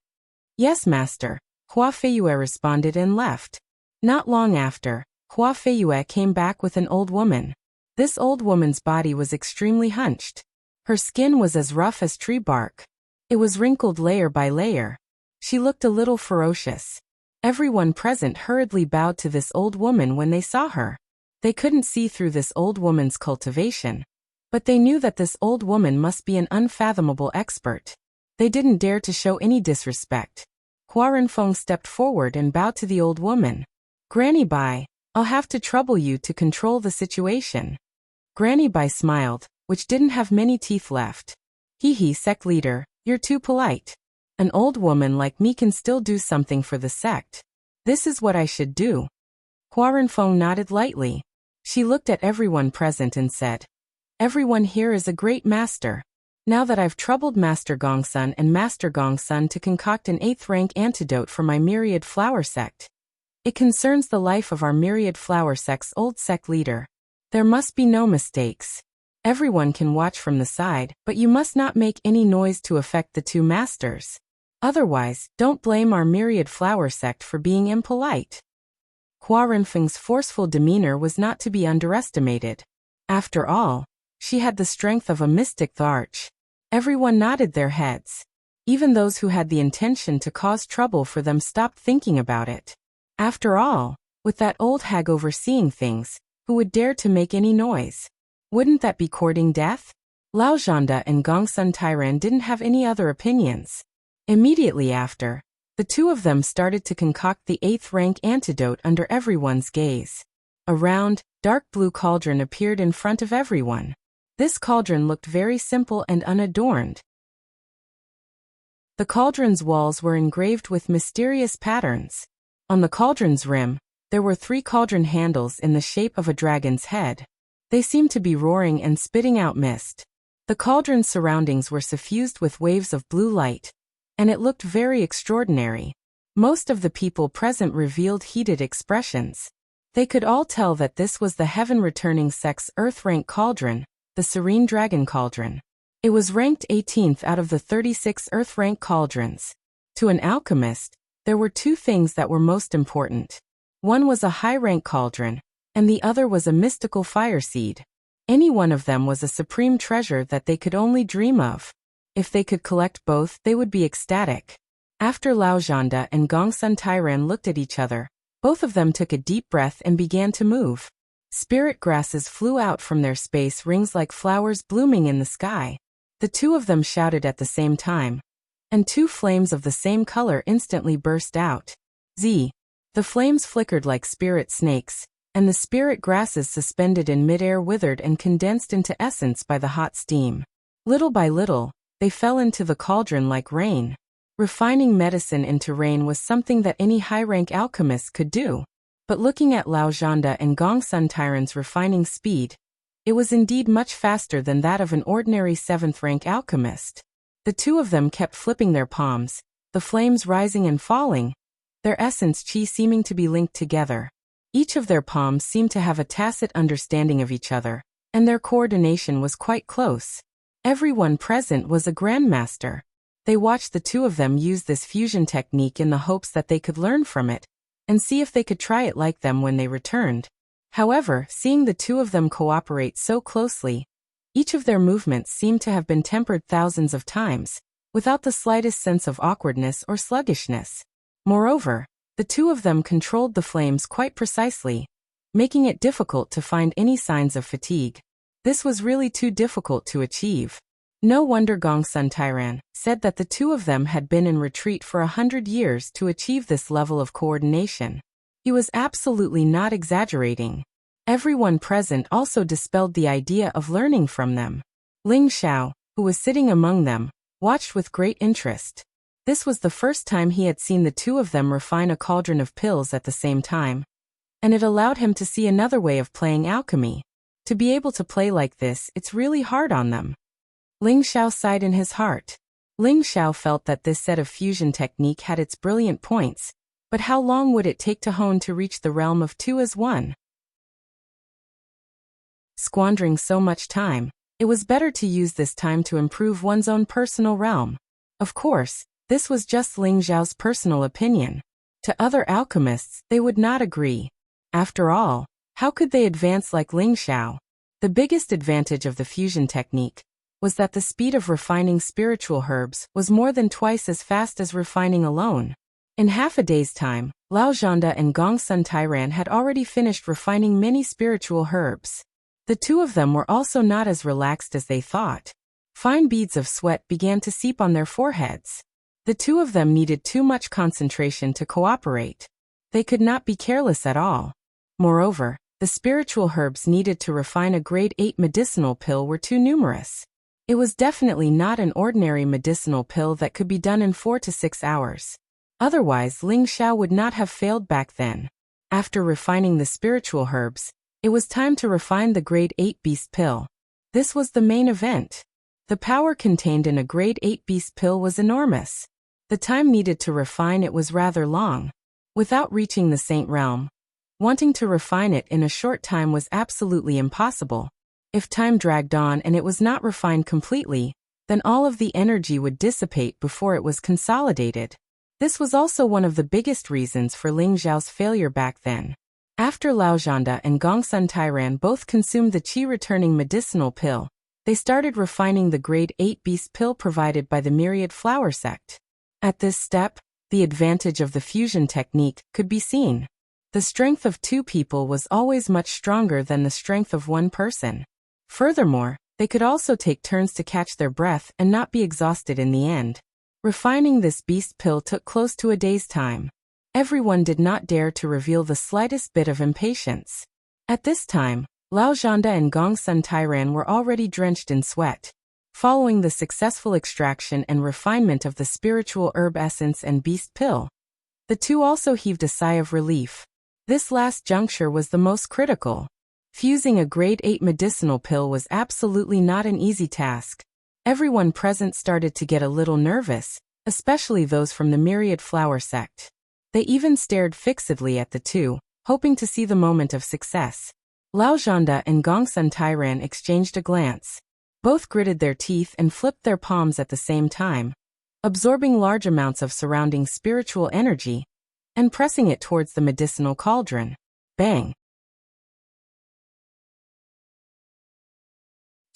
Yes, master, Hua Feiyue responded and left. Not long after, Hua Feiyue came back with an old woman. This old woman's body was extremely hunched. Her skin was as rough as tree bark. It was wrinkled layer by layer. She looked a little ferocious. Everyone present hurriedly bowed to this old woman when they saw her. They couldn't see through this old woman's cultivation, but they knew that this old woman must be an unfathomable expert. They didn't dare to show any disrespect. Hua Renfeng stepped forward and bowed to the old woman. Granny Bai, I'll have to trouble you to control the situation. Granny Bai smiled, which didn't have many teeth left. Hee, sect leader, you're too polite. An old woman like me can still do something for the sect. This is what I should do. Hua Renfeng nodded lightly. She looked at everyone present and said, Everyone here is a great master. Now that I've troubled Master Gongsun and Master Gongsun to concoct an 8th rank antidote for my myriad flower sect. It concerns the life of our myriad flower sect's old sect leader. There must be no mistakes. Everyone can watch from the side, but you must not make any noise to affect the 2 masters. Otherwise, don't blame our myriad flower sect for being impolite. Hua Renfeng's forceful demeanor was not to be underestimated. After all, she had the strength of a mystic arch. Everyone nodded their heads. Even those who had the intention to cause trouble for them stopped thinking about it. After all, with that old hag overseeing things, who would dare to make any noise? Wouldn't that be courting death? Lao Zhanda and Gongsun Tairan didn't have any other opinions. Immediately after, the 2 of them started to concoct the 8th rank antidote under everyone's gaze. A round, dark blue cauldron appeared in front of everyone. This cauldron looked very simple and unadorned. The cauldron's walls were engraved with mysterious patterns. On the cauldron's rim, there were 3 cauldron handles in the shape of a dragon's head. They seemed to be roaring and spitting out mist. The cauldron's surroundings were suffused with waves of blue light, and it looked very extraordinary. Most of the people present revealed heated expressions. They could all tell that this was the heaven-returning sect's earth-rank cauldron, the Serene Dragon Cauldron. It was ranked 18th out of the 36 earth-rank cauldrons. To an alchemist, there were 2 things that were most important. One was a high-rank cauldron, and the other was a mystical fire seed. Any one of them was a supreme treasure that they could only dream of. If they could collect both, they would be ecstatic. After Lao Zhanda and Gongsun Tairan looked at each other, both of them took a deep breath and began to move. Spirit grasses flew out from their space rings like flowers blooming in the sky. The two of them shouted at the same time, and two flames of the same color instantly burst out. Z. The flames flickered like spirit snakes, and the spirit grasses suspended in midair withered and condensed into essence by the hot steam. Little by little, they fell into the cauldron like rain. Refining medicine into rain was something that any high-rank alchemist could do. But looking at Lao Zhanda and Gongsun Tairan's refining speed, it was indeed much faster than that of an ordinary 7th-rank alchemist. The two of them kept flipping their palms, the flames rising and falling, their essence chi seeming to be linked together. Each of their palms seemed to have a tacit understanding of each other, and their coordination was quite close. Everyone present was a grandmaster. They watched the two of them use this fusion technique in the hopes that they could learn from it, and see if they could try it like them when they returned. However, seeing the two of them cooperate so closely, each of their movements seemed to have been tempered thousands of times, without the slightest sense of awkwardness or sluggishness. Moreover, the two of them controlled the flames quite precisely, making it difficult to find any signs of fatigue. This was really too difficult to achieve. No wonder Gongsun Tairan said that the two of them had been in retreat for 100 years to achieve this level of coordination. He was absolutely not exaggerating. Everyone present also dispelled the idea of learning from them. Ling Xiao, who was sitting among them, watched with great interest. This was the first time he had seen the two of them refine a cauldron of pills at the same time, and it allowed him to see another way of playing alchemy. To be able to play like this, it's really hard on them. Ling Xiao sighed in his heart. Ling Xiao felt that this set of fusion technique had its brilliant points, but how long would it take to hone to reach the realm of 2 as 1? Squandering so much time, it was better to use this time to improve one's own personal realm. Of course, this was just Ling Xiao's personal opinion. To other alchemists, they would not agree. After all, how could they advance like Ling Xiao? The biggest advantage of the fusion technique was that the speed of refining spiritual herbs was more than twice as fast as refining alone. In half a day's time, Lao Zhanda and Gongsun Tairan had already finished refining many spiritual herbs. The two of them were also not as relaxed as they thought. Fine beads of sweat began to seep on their foreheads. The two of them needed too much concentration to cooperate. They could not be careless at all. Moreover, the spiritual herbs needed to refine a grade 8 medicinal pill were too numerous. It was definitely not an ordinary medicinal pill that could be done in 4 to 6 hours. Otherwise, Ling Xiao would not have failed back then. After refining the spiritual herbs, it was time to refine the grade 8 beast pill. This was the main event. The power contained in a grade 8 beast pill was enormous. The time needed to refine it was rather long. Without reaching the Saint Realm, wanting to refine it in a short time was absolutely impossible. If time dragged on and it was not refined completely, then all of the energy would dissipate before it was consolidated. This was also one of the biggest reasons for Ling Xiao's failure back then. After Lao Zhanda and Gongsun Tairan both consumed the qi-returning medicinal pill, they started refining the grade 8 beast pill provided by the myriad flower sect. At this step, the advantage of the fusion technique could be seen. The strength of 2 people was always much stronger than the strength of 1 person. Furthermore, they could also take turns to catch their breath and not be exhausted in the end. Refining this beast pill took close to a day's time. Everyone did not dare to reveal the slightest bit of impatience. At this time, Lao Zhanda and Gongsun Tairan were already drenched in sweat. Following the successful extraction and refinement of the spiritual herb essence and beast pill, the two also heaved a sigh of relief. This last juncture was the most critical. Fusing a grade 8 medicinal pill was absolutely not an easy task. Everyone present started to get a little nervous, especially those from the myriad flower sect. They even stared fixedly at the two, hoping to see the moment of success. Lao Zhanda and Gongsun Tairan exchanged a glance. Both gritted their teeth and flipped their palms at the same time, absorbing large amounts of surrounding spiritual energy and pressing it towards the medicinal cauldron. Bang!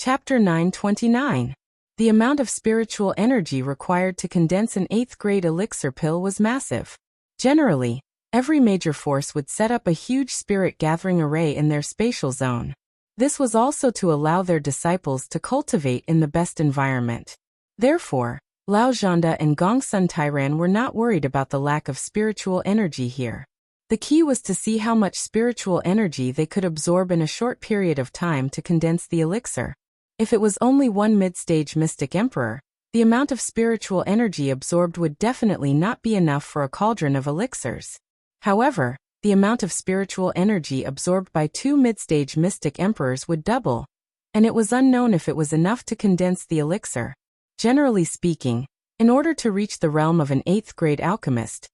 Chapter 929. The amount of spiritual energy required to condense an 8th grade elixir pill was massive. Generally, every major force would set up a huge spirit gathering array in their spatial zone. This was also to allow their disciples to cultivate in the best environment. Therefore, Lao Zhanda and Gongsun Tairan were not worried about the lack of spiritual energy here. The key was to see how much spiritual energy they could absorb in a short period of time to condense the elixir. If it was only one mid-stage mystic emperor, the amount of spiritual energy absorbed would definitely not be enough for a cauldron of elixirs. However, the amount of spiritual energy absorbed by 2 mid-stage mystic emperors would double, and it was unknown if it was enough to condense the elixir. Generally speaking, in order to reach the realm of an 8th grade alchemist,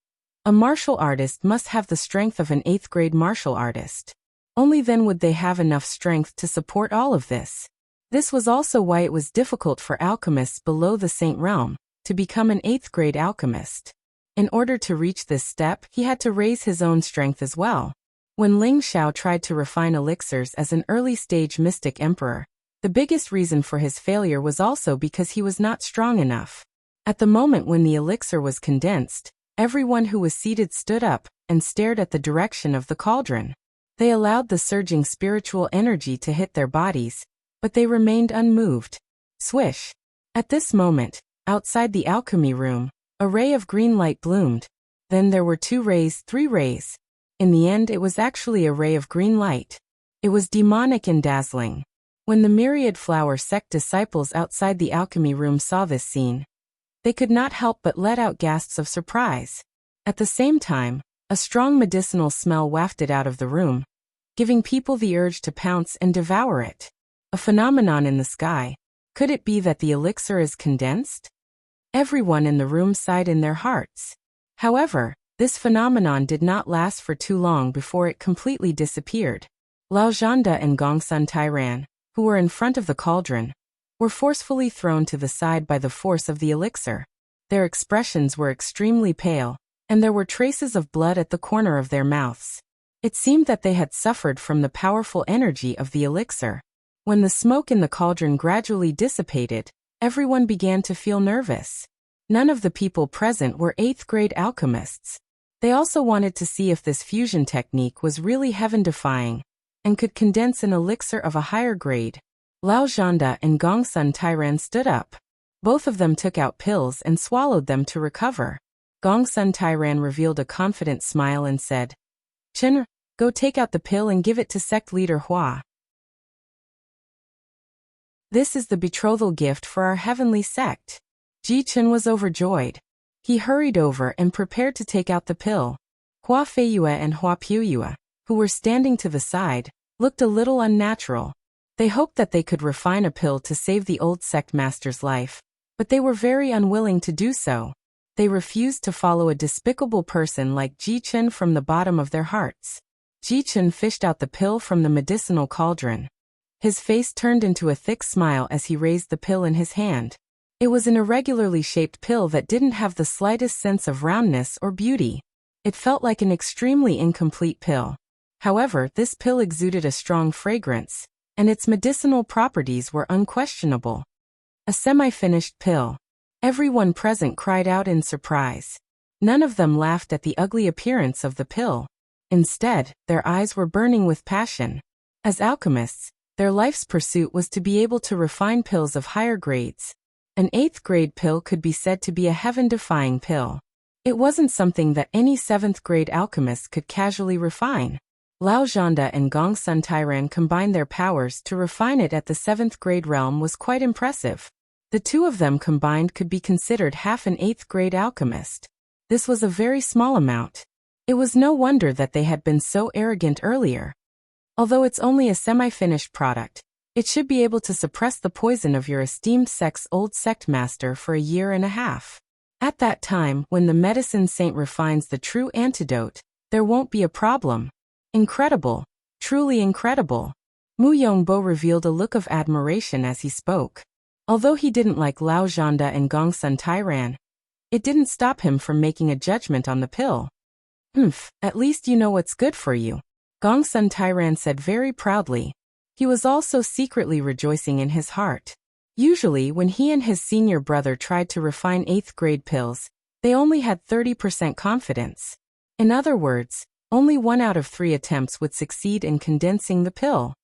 a martial artist must have the strength of an 8th grade martial artist. Only then would they have enough strength to support all of this. This was also why it was difficult for alchemists below the Saint realm to become an 8th grade alchemist. In order to reach this step, he had to raise his own strength as well. When Ling Xiao tried to refine elixirs as an early-stage mystic emperor, the biggest reason for his failure was also because he was not strong enough. At the moment when the elixir was condensed, everyone who was seated stood up and stared at the direction of the cauldron. They allowed the surging spiritual energy to hit their bodies, but they remained unmoved. Swish! At this moment, outside the alchemy room, a ray of green light bloomed. Then there were 2 rays, 3 rays. In the end, it was actually a ray of green light. It was demonic and dazzling. When the myriad flower sect disciples outside the alchemy room saw this scene, they could not help but let out gasps of surprise. At the same time, a strong medicinal smell wafted out of the room, giving people the urge to pounce and devour it. A phenomenon in the sky. Could it be that the elixir is condensed? Everyone in the room sighed in their hearts. However, this phenomenon did not last for too long before it completely disappeared. Lao Zhanda and Gongsun Tairan, who were in front of the cauldron, were forcefully thrown to the side by the force of the elixir. Their expressions were extremely pale, and there were traces of blood at the corner of their mouths. It seemed that they had suffered from the powerful energy of the elixir. When the smoke in the cauldron gradually dissipated, everyone began to feel nervous. None of the people present were 8th grade alchemists. They also wanted to see if this fusion technique was really heaven-defying and could condense an elixir of a higher grade. Lao Zhanda and Gongsun Tairan stood up. Both of them took out pills and swallowed them to recover. Gongsun Tairan revealed a confident smile and said, "Chen, go take out the pill and give it to sect leader Hua. This is the betrothal gift for our heavenly sect." Ji Chen was overjoyed. He hurried over and prepared to take out the pill. Hua Feiyue and Hua Puyue, who were standing to the side, looked a little unnatural. They hoped that they could refine a pill to save the old sect master's life, but they were very unwilling to do so. They refused to follow a despicable person like Ji Chen from the bottom of their hearts. Ji Chen fished out the pill from the medicinal cauldron. His face turned into a thick smile as he raised the pill in his hand. It was an irregularly shaped pill that didn't have the slightest sense of roundness or beauty. It felt like an extremely incomplete pill. However, this pill exuded a strong fragrance, and its medicinal properties were unquestionable. A semi-finished pill. Everyone present cried out in surprise. None of them laughed at the ugly appearance of the pill. Instead, their eyes were burning with passion. As alchemists, their life's pursuit was to be able to refine pills of higher grades. An 8th grade pill could be said to be a heaven-defying pill. It wasn't something that any 7th grade alchemist could casually refine. Lao Zhanda and Gongsun Tairan combined their powers to refine it at the 7th grade realm was quite impressive. The 2 of them combined could be considered half an 8th grade alchemist. This was a very small amount. It was no wonder that they had been so arrogant earlier. Although it's only a semi-finished product, it should be able to suppress the poison of your esteemed sect's old sect master for a year and a half. At that time, when the medicine saint refines the true antidote, there won't be a problem. Incredible. Truly incredible. Mu Yongbo revealed a look of admiration as he spoke. Although he didn't like Lao Zhanda and Gongsun Tairan, it didn't stop him from making a judgment on the pill. At least you know what's good for you," Gongsun Tairan said very proudly. He was also secretly rejoicing in his heart. Usually, when he and his senior brother tried to refine 8th grade pills, they only had 30% confidence. In other words, only 1 out of 3 attempts would succeed in condensing the pill.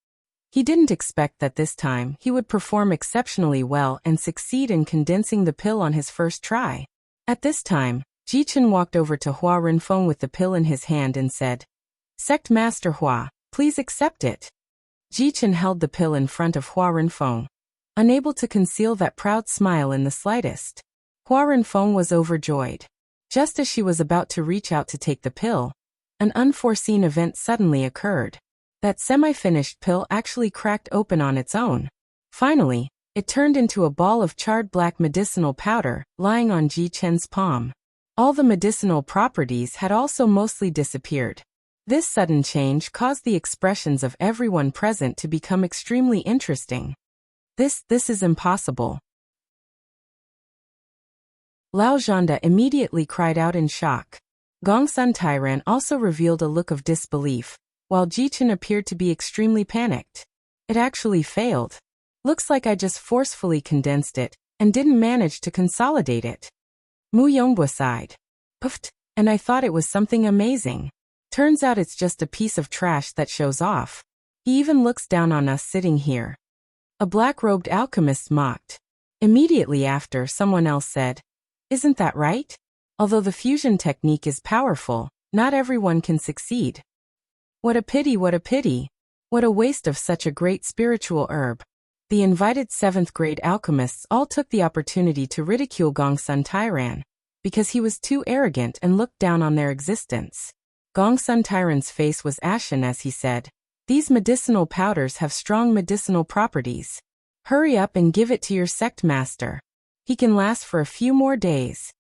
He didn't expect that this time he would perform exceptionally well and succeed in condensing the pill on his first try. At this time, Jichen walked over to Hua Renfeng with the pill in his hand and said, "Sect Master Hua, please accept it." Jichen held the pill in front of Hua Renfeng, unable to conceal that proud smile in the slightest. Hua Renfeng was overjoyed. Just as she was about to reach out to take the pill, an unforeseen event suddenly occurred. That semi-finished pill actually cracked open on its own. Finally, it turned into a ball of charred black medicinal powder lying on Ji Chen's palm. All the medicinal properties had also mostly disappeared. This sudden change caused the expressions of everyone present to become extremely interesting. This is impossible. Lao Zhanda immediately cried out in shock. Gongsun Tairan also revealed a look of disbelief, while Jichen appeared to be extremely panicked. It actually failed. Looks like I just forcefully condensed it, and didn't manage to consolidate it. Mu Yongbua sighed. Puffed, and I thought it was something amazing. Turns out it's just a piece of trash that shows off. He even looks down on us sitting here. A black-robed alchemist mocked. Immediately after, someone else said, "Isn't that right? Although the fusion technique is powerful, not everyone can succeed. What a pity, what a pity. What a waste of such a great spiritual herb." The invited 7th grade alchemists all took the opportunity to ridicule Gongsun Tairan, because he was too arrogant and looked down on their existence. Gongsun Tairan's face was ashen as he said, "These medicinal powders have strong medicinal properties. Hurry up and give it to your sect master. He can last for a few more days."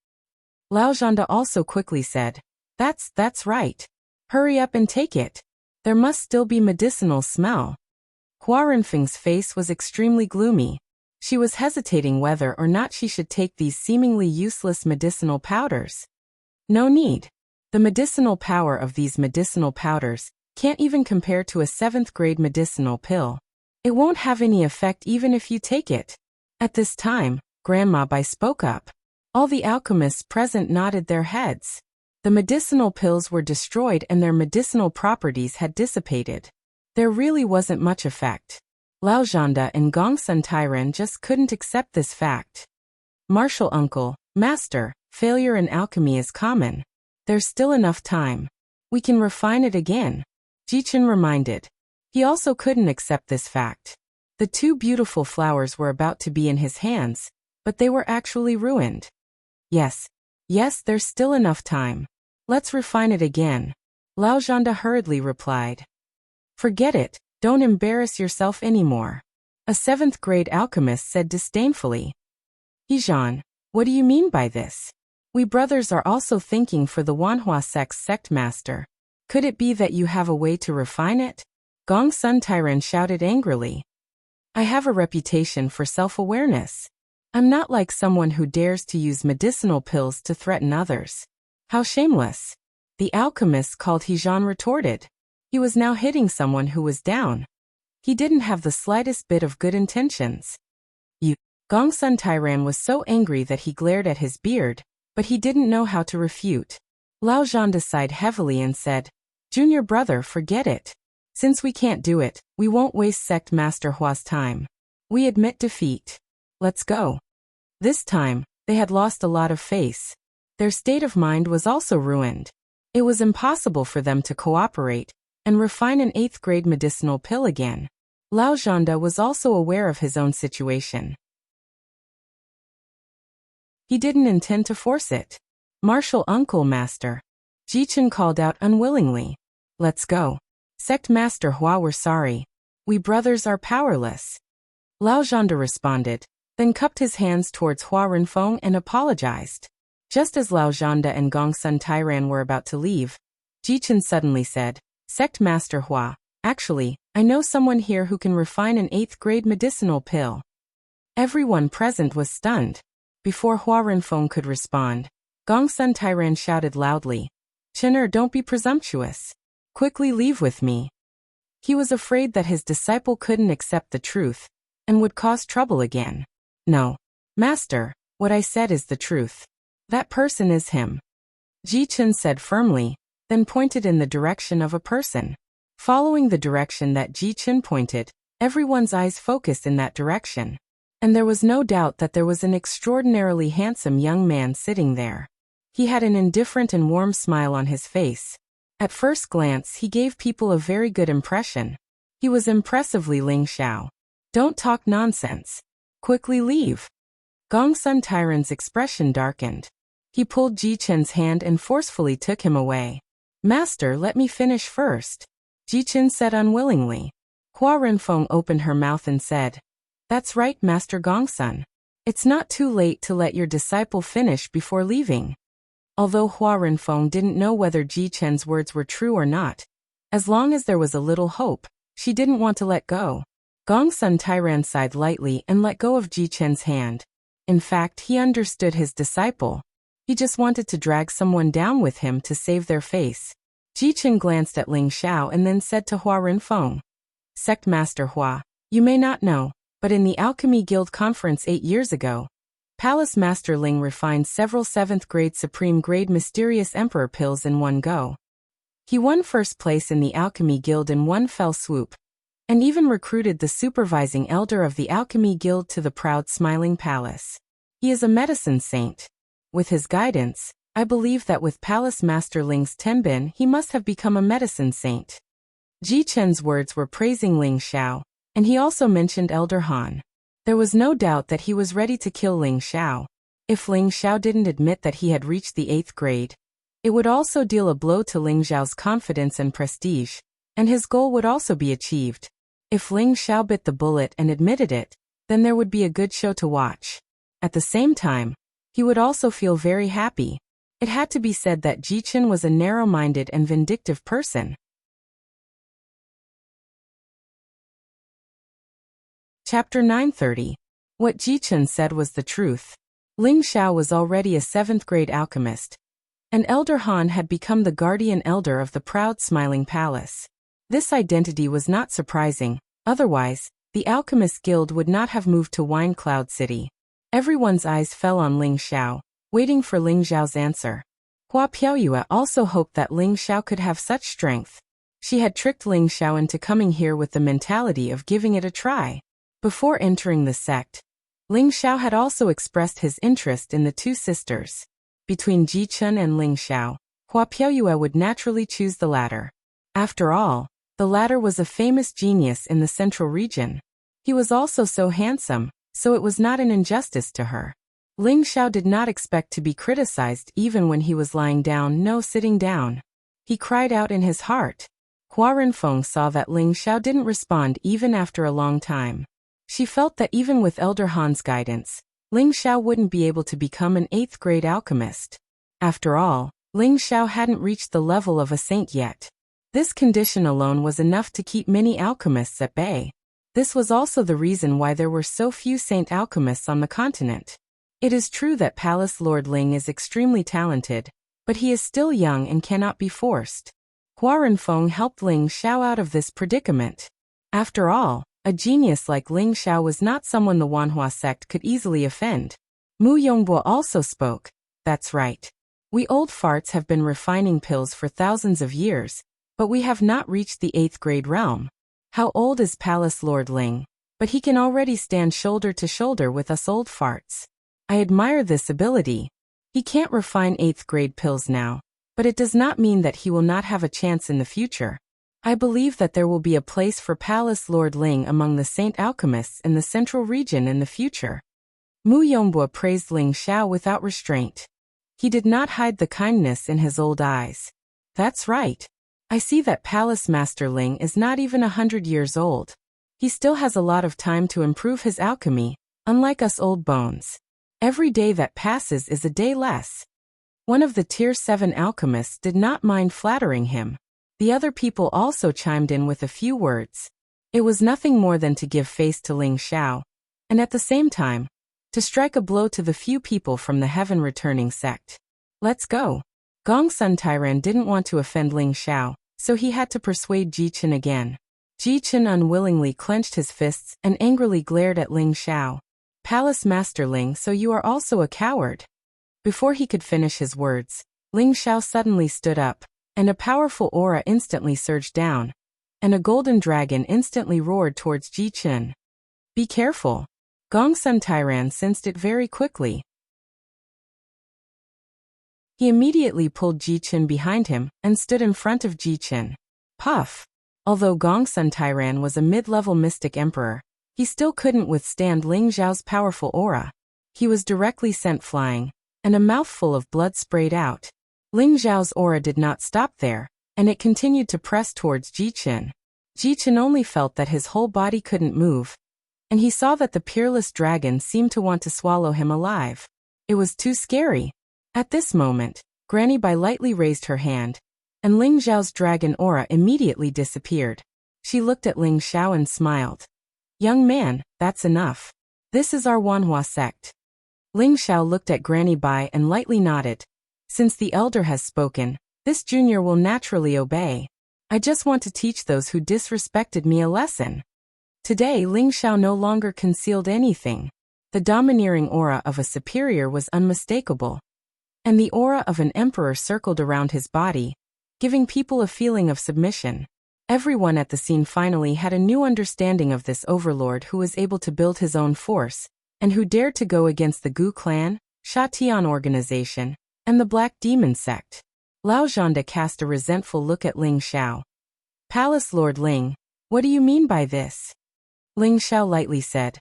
Lao Zhanda also quickly said, That's right. Hurry up and take it. There must still be medicinal smell." Hua Renfeng's face was extremely gloomy. She was hesitating whether or not she should take these seemingly useless medicinal powders. No need. The medicinal power of these medicinal powders can't even compare to a 7th grade medicinal pill. It won't have any effect even if you take it. At this time, Grandma Bai spoke up. All the alchemists present nodded their heads. The medicinal pills were destroyed and their medicinal properties had dissipated. There really wasn't much effect. Lao Zhanda and Gongsun Tairan just couldn't accept this fact. "Martial uncle, master, failure in alchemy is common. There's still enough time. We can refine it again," Jichen reminded. He also couldn't accept this fact. The 2 beautiful flowers were about to be in his hands, but they were actually ruined. Yes, there's still enough time. Let's refine it again," Lao Zhanda hurriedly replied. "Forget it, don't embarrass yourself anymore," a 7th grade alchemist said disdainfully. "Hejan, what do you mean by this? We brothers are also thinking for the Wanhua sect's sect master. Could it be that you have a way to refine it?" Gongsun Tairan shouted angrily. "I have a reputation for self-awareness. I'm not like someone who dares to use medicinal pills to threaten others. How shameless," the alchemist called Hejan retorted. He was now hitting someone who was down. He didn't have the slightest bit of good intentions. Gongsun Tairan was so angry that he glared at his beard, but he didn't know how to refute. Lao Zhanda sighed heavily and said, "Junior brother, forget it. Since we can't do it, we won't waste Sect Master Hua's time. We admit defeat. Let's go." This time, they had lost a lot of face. Their state of mind was also ruined. It was impossible for them to cooperate and refine an 8th grade medicinal pill again. Lao Zhanda was also aware of his own situation. He didn't intend to force it. "Martial uncle, master," Jichen called out unwillingly. "Let's go. Sect Master Hua, we're sorry. We brothers are powerless." Lao Zhanda responded, then cupped his hands towards Hua Renfeng and apologized. Just as Lao Zhanda and Gongsun Tairan were about to leave, Jichen suddenly said, "Sect Master Hua, actually, I know someone here who can refine an 8th grade medicinal pill." Everyone present was stunned. Before Hua Renfeng could respond, Gongsun Tairan shouted loudly, "Chener, don't be presumptuous. Quickly leave with me." He was afraid that his disciple couldn't accept the truth and would cause trouble again. No, Master, what I said is the truth. That person is him. Ji Chen said firmly, then pointed in the direction of a person. Following the direction that Ji Chen pointed, everyone's eyes focused in that direction. And there was no doubt that there was an extraordinarily handsome young man sitting there. He had an indifferent and warm smile on his face. At first glance, he gave people a very good impression. He was impressively Ling Xiao. Don't talk nonsense. Quickly leave. Gongsun Tairan's expression darkened. He pulled Ji Chen's hand and forcefully took him away. Master, let me finish first. Ji Chen said unwillingly. Hua Renfeng opened her mouth and said, That's right, Master Gongsun. It's not too late to let your disciple finish before leaving. Although Hua Renfeng didn't know whether Ji Chen's words were true or not, as long as there was a little hope, she didn't want to let go. Gongsun Tairan sighed lightly and let go of Ji Chen's hand. In fact, he understood his disciple. He just wanted to drag someone down with him to save their face. Ji Chen glanced at Ling Xiao and then said to Hua Renfeng, Sect Master Hua, you may not know, but in the Alchemy Guild conference 8 years ago, Palace Master Ling refined several 7th grade Supreme grade Mysterious Emperor pills in one go. He won first place in the Alchemy Guild in one fell swoop, and even recruited the supervising elder of the Alchemy Guild to the proud Smiling Palace. He is a medicine saint. With his guidance, I believe that with Palace Master Ling's tenbin he must have become a medicine saint. Ji Chen's words were praising Ling Xiao, and he also mentioned Elder Han. There was no doubt that he was ready to kill Ling Xiao. If Ling Xiao didn't admit that he had reached the 8th grade, it would also deal a blow to Ling Xiao's confidence and prestige, and his goal would also be achieved. If Ling Xiao bit the bullet and admitted it, then there would be a good show to watch. At the same time, he would also feel very happy. It had to be said that Ji Chen was a narrow-minded and vindictive person. Chapter 930. What Ji Chen said was the truth. Ling Xiao was already a 7th grade alchemist, and Elder Han had become the guardian elder of the proud Smiling Palace. This identity was not surprising, otherwise, the Alchemist Guild would not have moved to Wine Cloud City. Everyone's eyes fell on Ling Xiao, waiting for Ling Xiao's answer. Hua Piaoyue also hoped that Ling Xiao could have such strength. She had tricked Ling Xiao into coming here with the mentality of giving it a try. Before entering the sect, Ling Xiao had also expressed his interest in the two sisters. Between Ji Chen and Ling Xiao, Hua Piaoyue would naturally choose the latter. After all, the latter was a famous genius in the central region. He was also so handsome, so it was not an injustice to her. Ling Xiao did not expect to be criticized even when he was lying down, no sitting down. He cried out in his heart. Hua Renfeng saw that Ling Xiao didn't respond even after a long time. She felt that even with Elder Han's guidance, Ling Xiao wouldn't be able to become an 8th grade alchemist. After all, Ling Xiao hadn't reached the level of a saint yet. This condition alone was enough to keep many alchemists at bay. This was also the reason why there were so few saint alchemists on the continent. It is true that Palace Lord Ling is extremely talented, but he is still young and cannot be forced. Hua Renfeng helped Ling Xiao out of this predicament. After all, a genius like Ling Xiao was not someone the Wanhua sect could easily offend. Mu Yongbo also spoke. That's right. We old farts have been refining pills for thousands of years, but we have not reached the 8th grade realm. How old is Palace Lord Ling? But he can already stand shoulder to shoulder with us old farts. I admire this ability. He can't refine 8th grade pills now, but it does not mean that he will not have a chance in the future. I believe that there will be a place for Palace Lord Ling among the saint alchemists in the central region in the future. Mu Yongbo praised Ling Xiao without restraint. He did not hide the kindness in his old eyes. That's right. I see that Palace Master Ling is not even 100 years old. He still has a lot of time to improve his alchemy, unlike us old bones. Every day that passes is a day less. One of the Tier 7 alchemists did not mind flattering him. The other people also chimed in with a few words. It was nothing more than to give face to Ling Xiao, and at the same time, to strike a blow to the few people from the heaven returning sect. Let's go. Gongsun Tairan didn't want to offend Ling Xiao, so he had to persuade Ji Chen again. Ji Chen unwillingly clenched his fists and angrily glared at Ling Xiao. Palace Master Ling, so you are also a coward? Before he could finish his words, Ling Xiao suddenly stood up, and a powerful aura instantly surged down, and a golden dragon instantly roared towards Ji Chen. Be careful. Gongsun Tairan sensed it very quickly. He immediately pulled Ji Chen behind him and stood in front of Ji Chen. Puff! Although Gongsun Tairan was a mid-level mystic emperor, he still couldn't withstand Ling Xiao's powerful aura. He was directly sent flying, and a mouthful of blood sprayed out. Ling Xiao's aura did not stop there, and it continued to press towards Ji Chen. Ji Chen only felt that his whole body couldn't move, and he saw that the peerless dragon seemed to want to swallow him alive. It was too scary. At this moment, Granny Bai lightly raised her hand, and Ling Xiao's dragon aura immediately disappeared. She looked at Ling Xiao and smiled. Young man, that's enough. This is our Wanhua sect. Ling Xiao looked at Granny Bai and lightly nodded. Since the elder has spoken, this junior will naturally obey. I just want to teach those who disrespected me a lesson. Today Ling Xiao no longer concealed anything. The domineering aura of a superior was unmistakable, and the aura of an emperor circled around his body, giving people a feeling of submission. Everyone at the scene finally had a new understanding of this overlord who was able to build his own force, and who dared to go against the Gu clan, Sha Tian organization, and the Black Demon sect. Lao Zhanda cast a resentful look at Ling Xiao. Palace Lord Ling, what do you mean by this? Ling Xiao lightly said.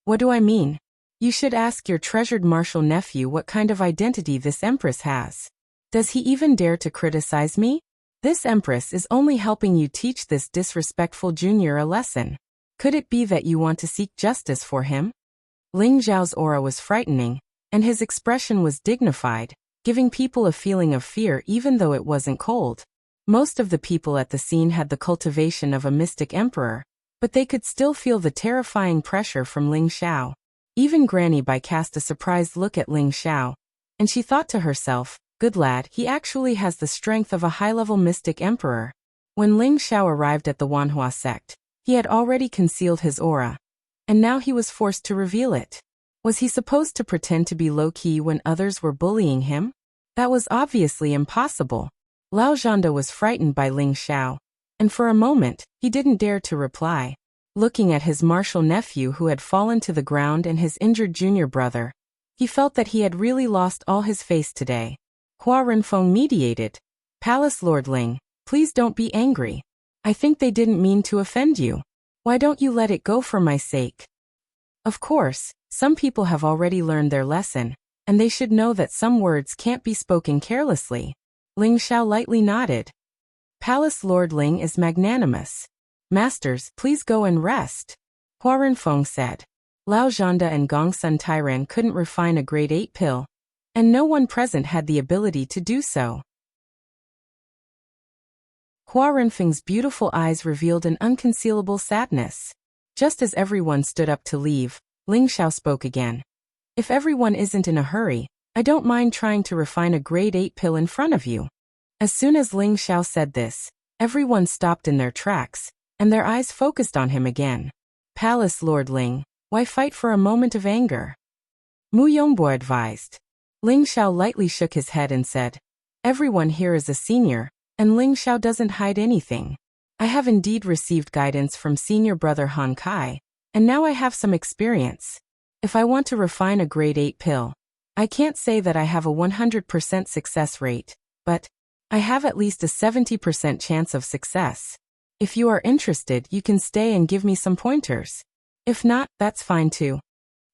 What do I mean? You should ask your treasured martial nephew what kind of identity this empress has. Does he even dare to criticize me? This empress is only helping you teach this disrespectful junior a lesson. Could it be that you want to seek justice for him? Ling Xiao's aura was frightening, and his expression was dignified, giving people a feeling of fear even though it wasn't cold. Most of the people at the scene had the cultivation of a mystic emperor, but they could still feel the terrifying pressure from Ling Xiao. Even Granny Bai cast a surprised look at Ling Xiao, and she thought to herself, good lad, he actually has the strength of a high-level mystic emperor. When Ling Xiao arrived at the Wanhua sect, he had already concealed his aura, and now he was forced to reveal it. Was he supposed to pretend to be low-key when others were bullying him? That was obviously impossible. Lao Zhanda was frightened by Ling Xiao, and for a moment, he didn't dare to reply. Looking at his martial nephew who had fallen to the ground and his injured junior brother, he felt that he had really lost all his face today. Hua Renfeng mediated. Palace Lord Ling, please don't be angry. I think they didn't mean to offend you. Why don't you let it go for my sake? Of course, some people have already learned their lesson, and they should know that some words can't be spoken carelessly. Ling Xiao lightly nodded. Palace Lord Ling is magnanimous. Masters, please go and rest. Hua Renfeng said. Lao Zhanda and Gongsun Tairan couldn't refine a grade 8 pill, and no one present had the ability to do so. Hua Renfeng's beautiful eyes revealed an unconcealable sadness. Just as everyone stood up to leave, Ling Xiao spoke again. If everyone isn't in a hurry, I don't mind trying to refine a grade 8 pill in front of you. As soon as Ling Xiao said this, everyone stopped in their tracks, and their eyes focused on him again. Palace Lord Ling, why fight for a moment of anger? Mu Yongbo advised. Ling Xiao lightly shook his head and said, everyone here is a senior, and Ling Xiao doesn't hide anything. I have indeed received guidance from senior brother Han Kai, and now I have some experience. If I want to refine a grade 8 pill, I can't say that I have a 100% success rate, but I have at least a 70% chance of success. If you are interested, you can stay and give me some pointers. If not, that's fine too.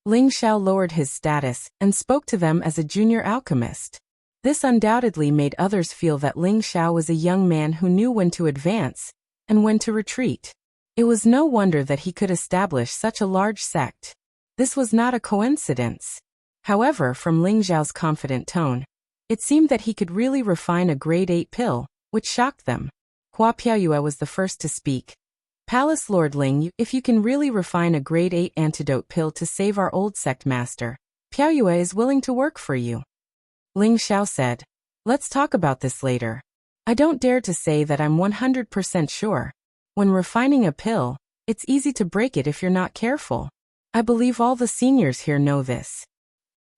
Ling Xiao lowered his status and spoke to them as a junior alchemist. This undoubtedly made others feel that Ling Xiao was a young man who knew when to advance and when to retreat. It was no wonder that he could establish such a large sect. This was not a coincidence. However, from Ling Xiao's confident tone, it seemed that he could really refine a grade 8 pill, which shocked them. Hua Piaoyue was the first to speak. Palace Lord Ling, if you can really refine a grade 8 antidote pill to save our old sect master, Piaoyue is willing to work for you. Ling Xiao said, let's talk about this later. I don't dare to say that I'm 100% sure. When refining a pill, it's easy to break it if you're not careful. I believe all the seniors here know this.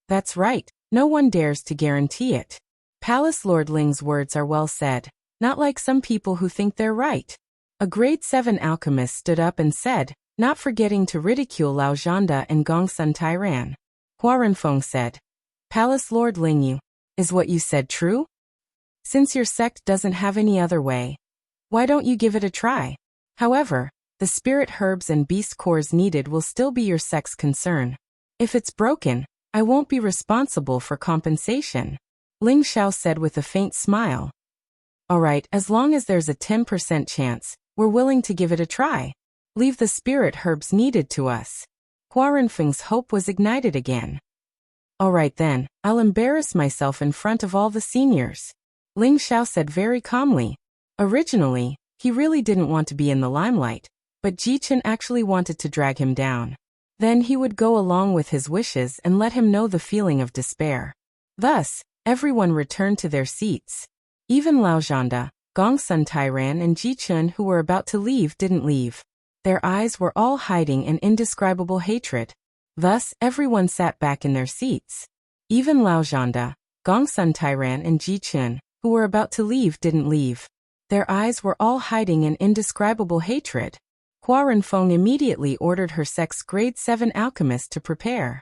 That's right, no one dares to guarantee it. Palace Lord Ling's words are well said, not like some people who think they're right. A grade 7 alchemist stood up and said, not forgetting to ridicule Lao Zhanda and Gongsun Tairan. Hua Renfeng said, Palace Lord Ling, is what you said true? Since your sect doesn't have any other way, why don't you give it a try? However, the spirit herbs and beast cores needed will still be your sect's concern. If it's broken, I won't be responsible for compensation. Ling Xiao said with a faint smile. Alright, as long as there's a 10% chance, we're willing to give it a try. Leave the spirit herbs needed to us. Hua Renfeng's hope was ignited again. Alright then, I'll embarrass myself in front of all the seniors. Ling Xiao said very calmly. Originally, he really didn't want to be in the limelight, but Ji Chen actually wanted to drag him down. Then he would go along with his wishes and let him know the feeling of despair. Thus, everyone returned to their seats. Even Lao Zhanda, Gongsun Tairan and Ji Chen who were about to leave didn't leave. Their eyes were all hiding an indescribable hatred. Thus, everyone sat back in their seats. Even Lao Zhanda, Gongsun Tairan and Ji Chen, who were about to leave didn't leave. Their eyes were all hiding an indescribable hatred. Hua Renfeng immediately ordered her sect's grade 7 alchemist to prepare.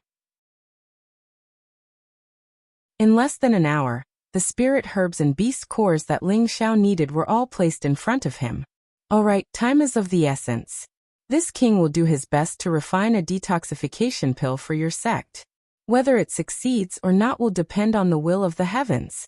In less than an hour, the spirit herbs and beast cores that Ling Xiao needed were all placed in front of him. Alright, time is of the essence. This king will do his best to refine a detoxification pill for your sect. Whether it succeeds or not will depend on the will of the heavens.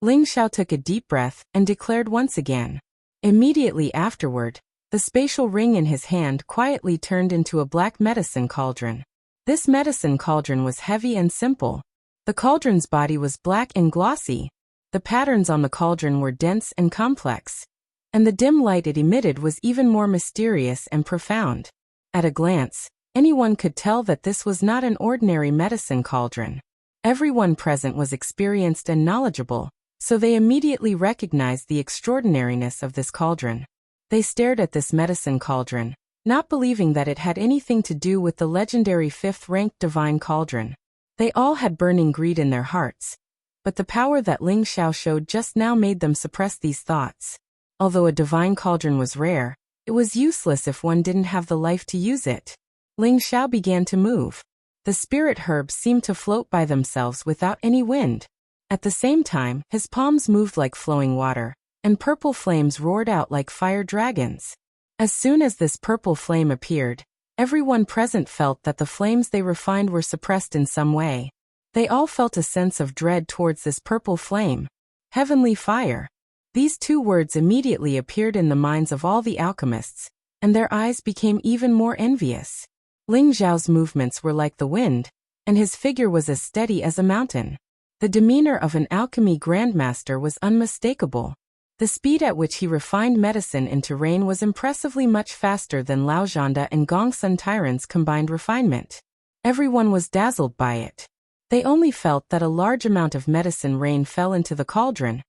Ling Xiao took a deep breath and declared once again. Immediately afterward, the spatial ring in his hand quietly turned into a black medicine cauldron. This medicine cauldron was heavy and simple. The cauldron's body was black and glossy. The patterns on the cauldron were dense and complex. And the dim light it emitted was even more mysterious and profound. At a glance, anyone could tell that this was not an ordinary medicine cauldron. Everyone present was experienced and knowledgeable, so they immediately recognized the extraordinariness of this cauldron. They stared at this medicine cauldron, not believing that it had anything to do with the legendary 5th-ranked divine cauldron. They all had burning greed in their hearts, but the power that Ling Xiao showed just now made them suppress these thoughts. Although a divine cauldron was rare, it was useless if one didn't have the life to use it. Ling Xiao began to move. The spirit herbs seemed to float by themselves without any wind. At the same time, his palms moved like flowing water, and purple flames roared out like fire dragons. As soon as this purple flame appeared, everyone present felt that the flames they refined were suppressed in some way. They all felt a sense of dread towards this purple flame. Heavenly fire. These two words immediately appeared in the minds of all the alchemists, and their eyes became even more envious. Ling Xiao's movements were like the wind, and his figure was as steady as a mountain. The demeanor of an alchemy grandmaster was unmistakable. The speed at which he refined medicine into rain was impressively much faster than Lao Zhanda and Gongsun Tairan's combined refinement. Everyone was dazzled by it. They only felt that a large amount of medicine rain fell into the cauldron,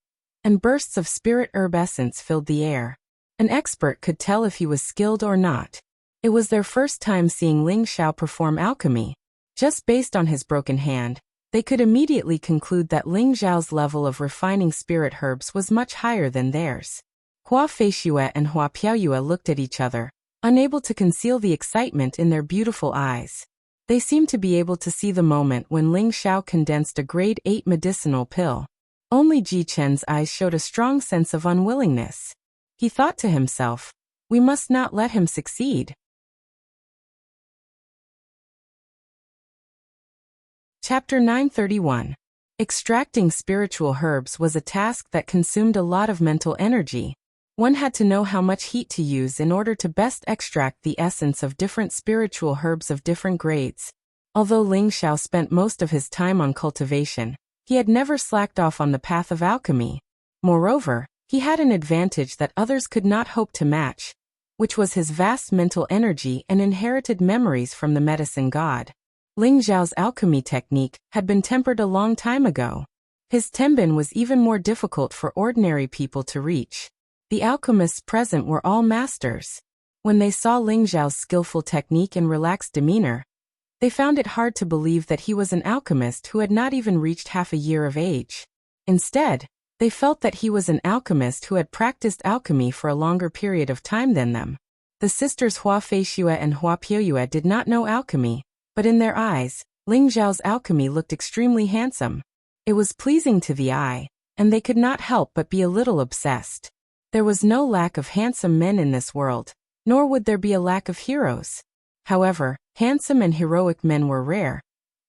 and bursts of spirit herb essence filled the air. An expert could tell if he was skilled or not. It was their first time seeing Ling Xiao perform alchemy. Just based on his broken hand, they could immediately conclude that Ling Xiao's level of refining spirit herbs was much higher than theirs. Hua Feishue and Hua Piaoyue looked at each other, unable to conceal the excitement in their beautiful eyes. They seemed to be able to see the moment when Ling Xiao condensed a grade 8 medicinal pill. Only Ji Chen's eyes showed a strong sense of unwillingness. He thought to himself, we must not let him succeed. Chapter 931. Extracting spiritual herbs was a task that consumed a lot of mental energy. One had to know how much heat to use in order to best extract the essence of different spiritual herbs of different grades. Although Ling Xiao spent most of his time on cultivation, he had never slacked off on the path of alchemy. Moreover, he had an advantage that others could not hope to match, which was his vast mental energy and inherited memories from the medicine god. Ling Xiao's alchemy technique had been tempered a long time ago. His tenbin was even more difficult for ordinary people to reach. The alchemists present were all masters. When they saw Ling Xiao's skillful technique and relaxed demeanor, they found it hard to believe that he was an alchemist who had not even reached half a year of age. Instead, they felt that he was an alchemist who had practiced alchemy for a longer period of time than them. The sisters Hua Feixue and Hua Piuyue did not know alchemy, but in their eyes, Ling Xiao's alchemy looked extremely handsome. It was pleasing to the eye, and they could not help but be a little obsessed. There was no lack of handsome men in this world, nor would there be a lack of heroes. However, handsome and heroic men were rare,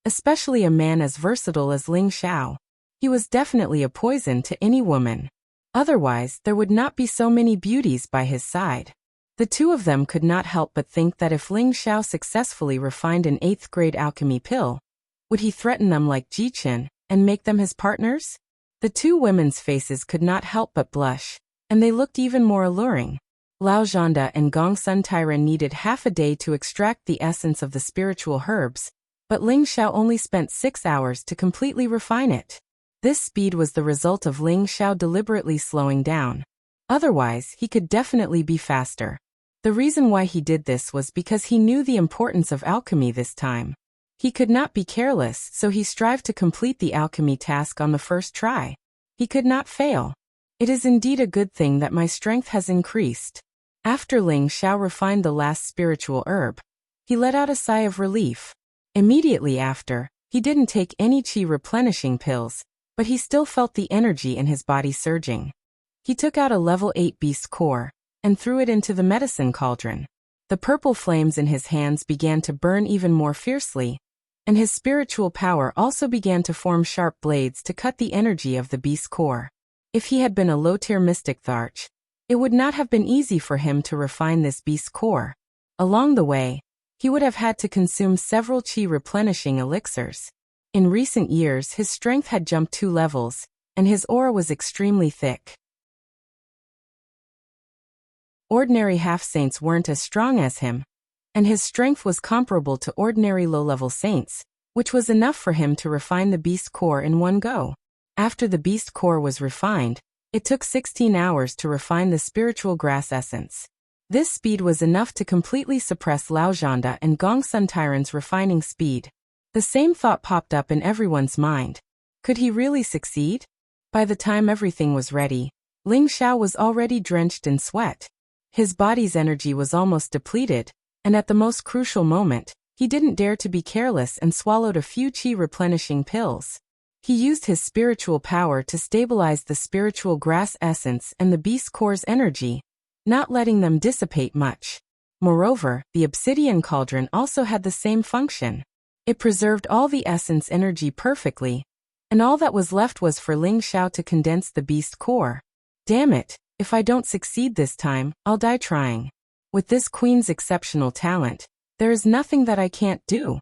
especially a man as versatile as Ling Xiao. He was definitely a poison to any woman. Otherwise, there would not be so many beauties by his side. The two of them could not help but think that if Ling Xiao successfully refined an 8th grade alchemy pill, would he threaten them like Jichen and make them his partners? The two women's faces could not help but blush, and they looked even more alluring. Lao Zhanda and Gong Sun Tairen needed half a day to extract the essence of the spiritual herbs, but Ling Xiao only spent 6 hours to completely refine it. This speed was the result of Ling Xiao deliberately slowing down. Otherwise, he could definitely be faster. The reason why he did this was because he knew the importance of alchemy this time. He could not be careless, so he strived to complete the alchemy task on the first try. He could not fail. It is indeed a good thing that my strength has increased. After Ling Xiao refined the last spiritual herb, he let out a sigh of relief. Immediately after, he didn't take any qi replenishing pills, but he still felt the energy in his body surging. He took out a level 8 beast core and threw it into the medicine cauldron. The purple flames in his hands began to burn even more fiercely, and his spiritual power also began to form sharp blades to cut the energy of the beast core. If he had been a low-tier mystic Tharch, it would not have been easy for him to refine this beast core. Along the way, he would have had to consume several qi replenishing elixirs. In recent years, his strength had jumped 2 levels, and his aura was extremely thick. Ordinary half-saints weren't as strong as him, and his strength was comparable to ordinary low-level saints, which was enough for him to refine the beast core in one go. After the beast core was refined, it took 16 hours to refine the spiritual grass essence. This speed was enough to completely suppress Lao Zhanda and Gong Sun Tairen's refining speed. The same thought popped up in everyone's mind. Could he really succeed? By the time everything was ready, Ling Xiao was already drenched in sweat. His body's energy was almost depleted, and at the most crucial moment, he didn't dare to be careless and swallowed a few qi replenishing pills. He used his spiritual power to stabilize the spiritual grass essence and the beast core's energy, not letting them dissipate much. Moreover, the obsidian cauldron also had the same function. It preserved all the essence energy perfectly, and all that was left was for Ling Xiao to condense the beast core. Damn it, if I don't succeed this time, I'll die trying. With this queen's exceptional talent, there is nothing that I can't do.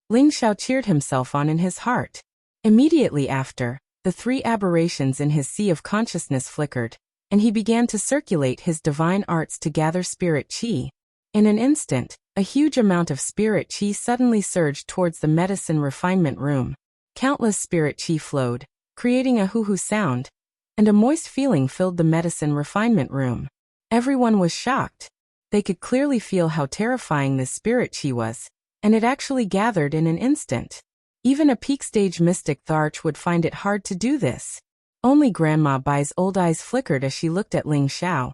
Ling Xiao cheered himself on in his heart. Immediately after, the 3 aberrations in his sea of consciousness flickered, and he began to circulate his divine arts to gather spirit qi. In an instant, a huge amount of spirit qi suddenly surged towards the medicine refinement room. Countless spirit qi flowed, creating a hoo-hoo sound, and a moist feeling filled the medicine refinement room. Everyone was shocked. They could clearly feel how terrifying this spirit qi was, and it actually gathered in an instant. Even a peak-stage mystic Tharch would find it hard to do this. Only Grandma Bai's old eyes flickered as she looked at Ling Xiao,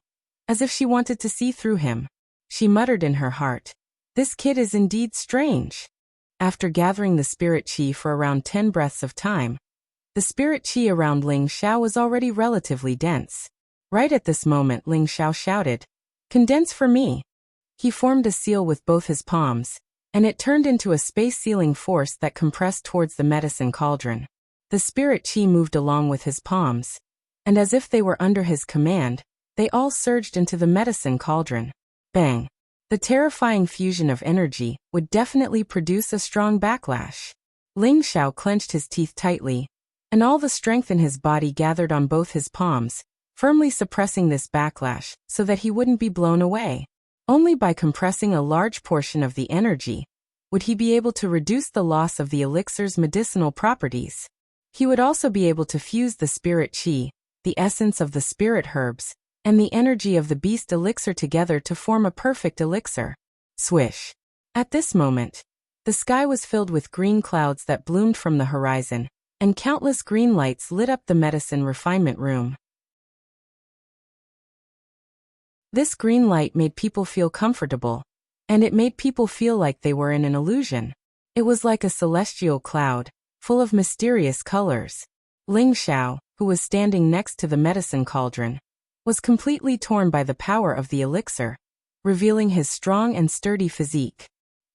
as if she wanted to see through him. She muttered in her heart, "This kid is indeed strange." After gathering the spirit qi for around 10 breaths of time, the spirit qi around Ling Xiao was already relatively dense. Right at this moment, Ling Xiao shouted, "Condense for me." He formed a seal with both his palms, and it turned into a space-sealing force that compressed towards the medicine cauldron. The spirit qi moved along with his palms, and as if they were under his command, they all surged into the medicine cauldron. Bang! The terrifying fusion of energy would definitely produce a strong backlash. Ling Xiao clenched his teeth tightly, and all the strength in his body gathered on both his palms, firmly suppressing this backlash so that he wouldn't be blown away. Only by compressing a large portion of the energy would he be able to reduce the loss of the elixir's medicinal properties. He would also be able to fuse the spirit qi, the essence of the spirit herbs, and the energy of the beast elixir together to form a perfect elixir. Swish. At this moment, the sky was filled with green clouds that bloomed from the horizon, and countless green lights lit up the medicine refinement room. This green light made people feel comfortable, and it made people feel like they were in an illusion. It was like a celestial cloud, full of mysterious colors. Ling Xiao, who was standing next to the medicine cauldron, was completely torn by the power of the elixir, revealing his strong and sturdy physique.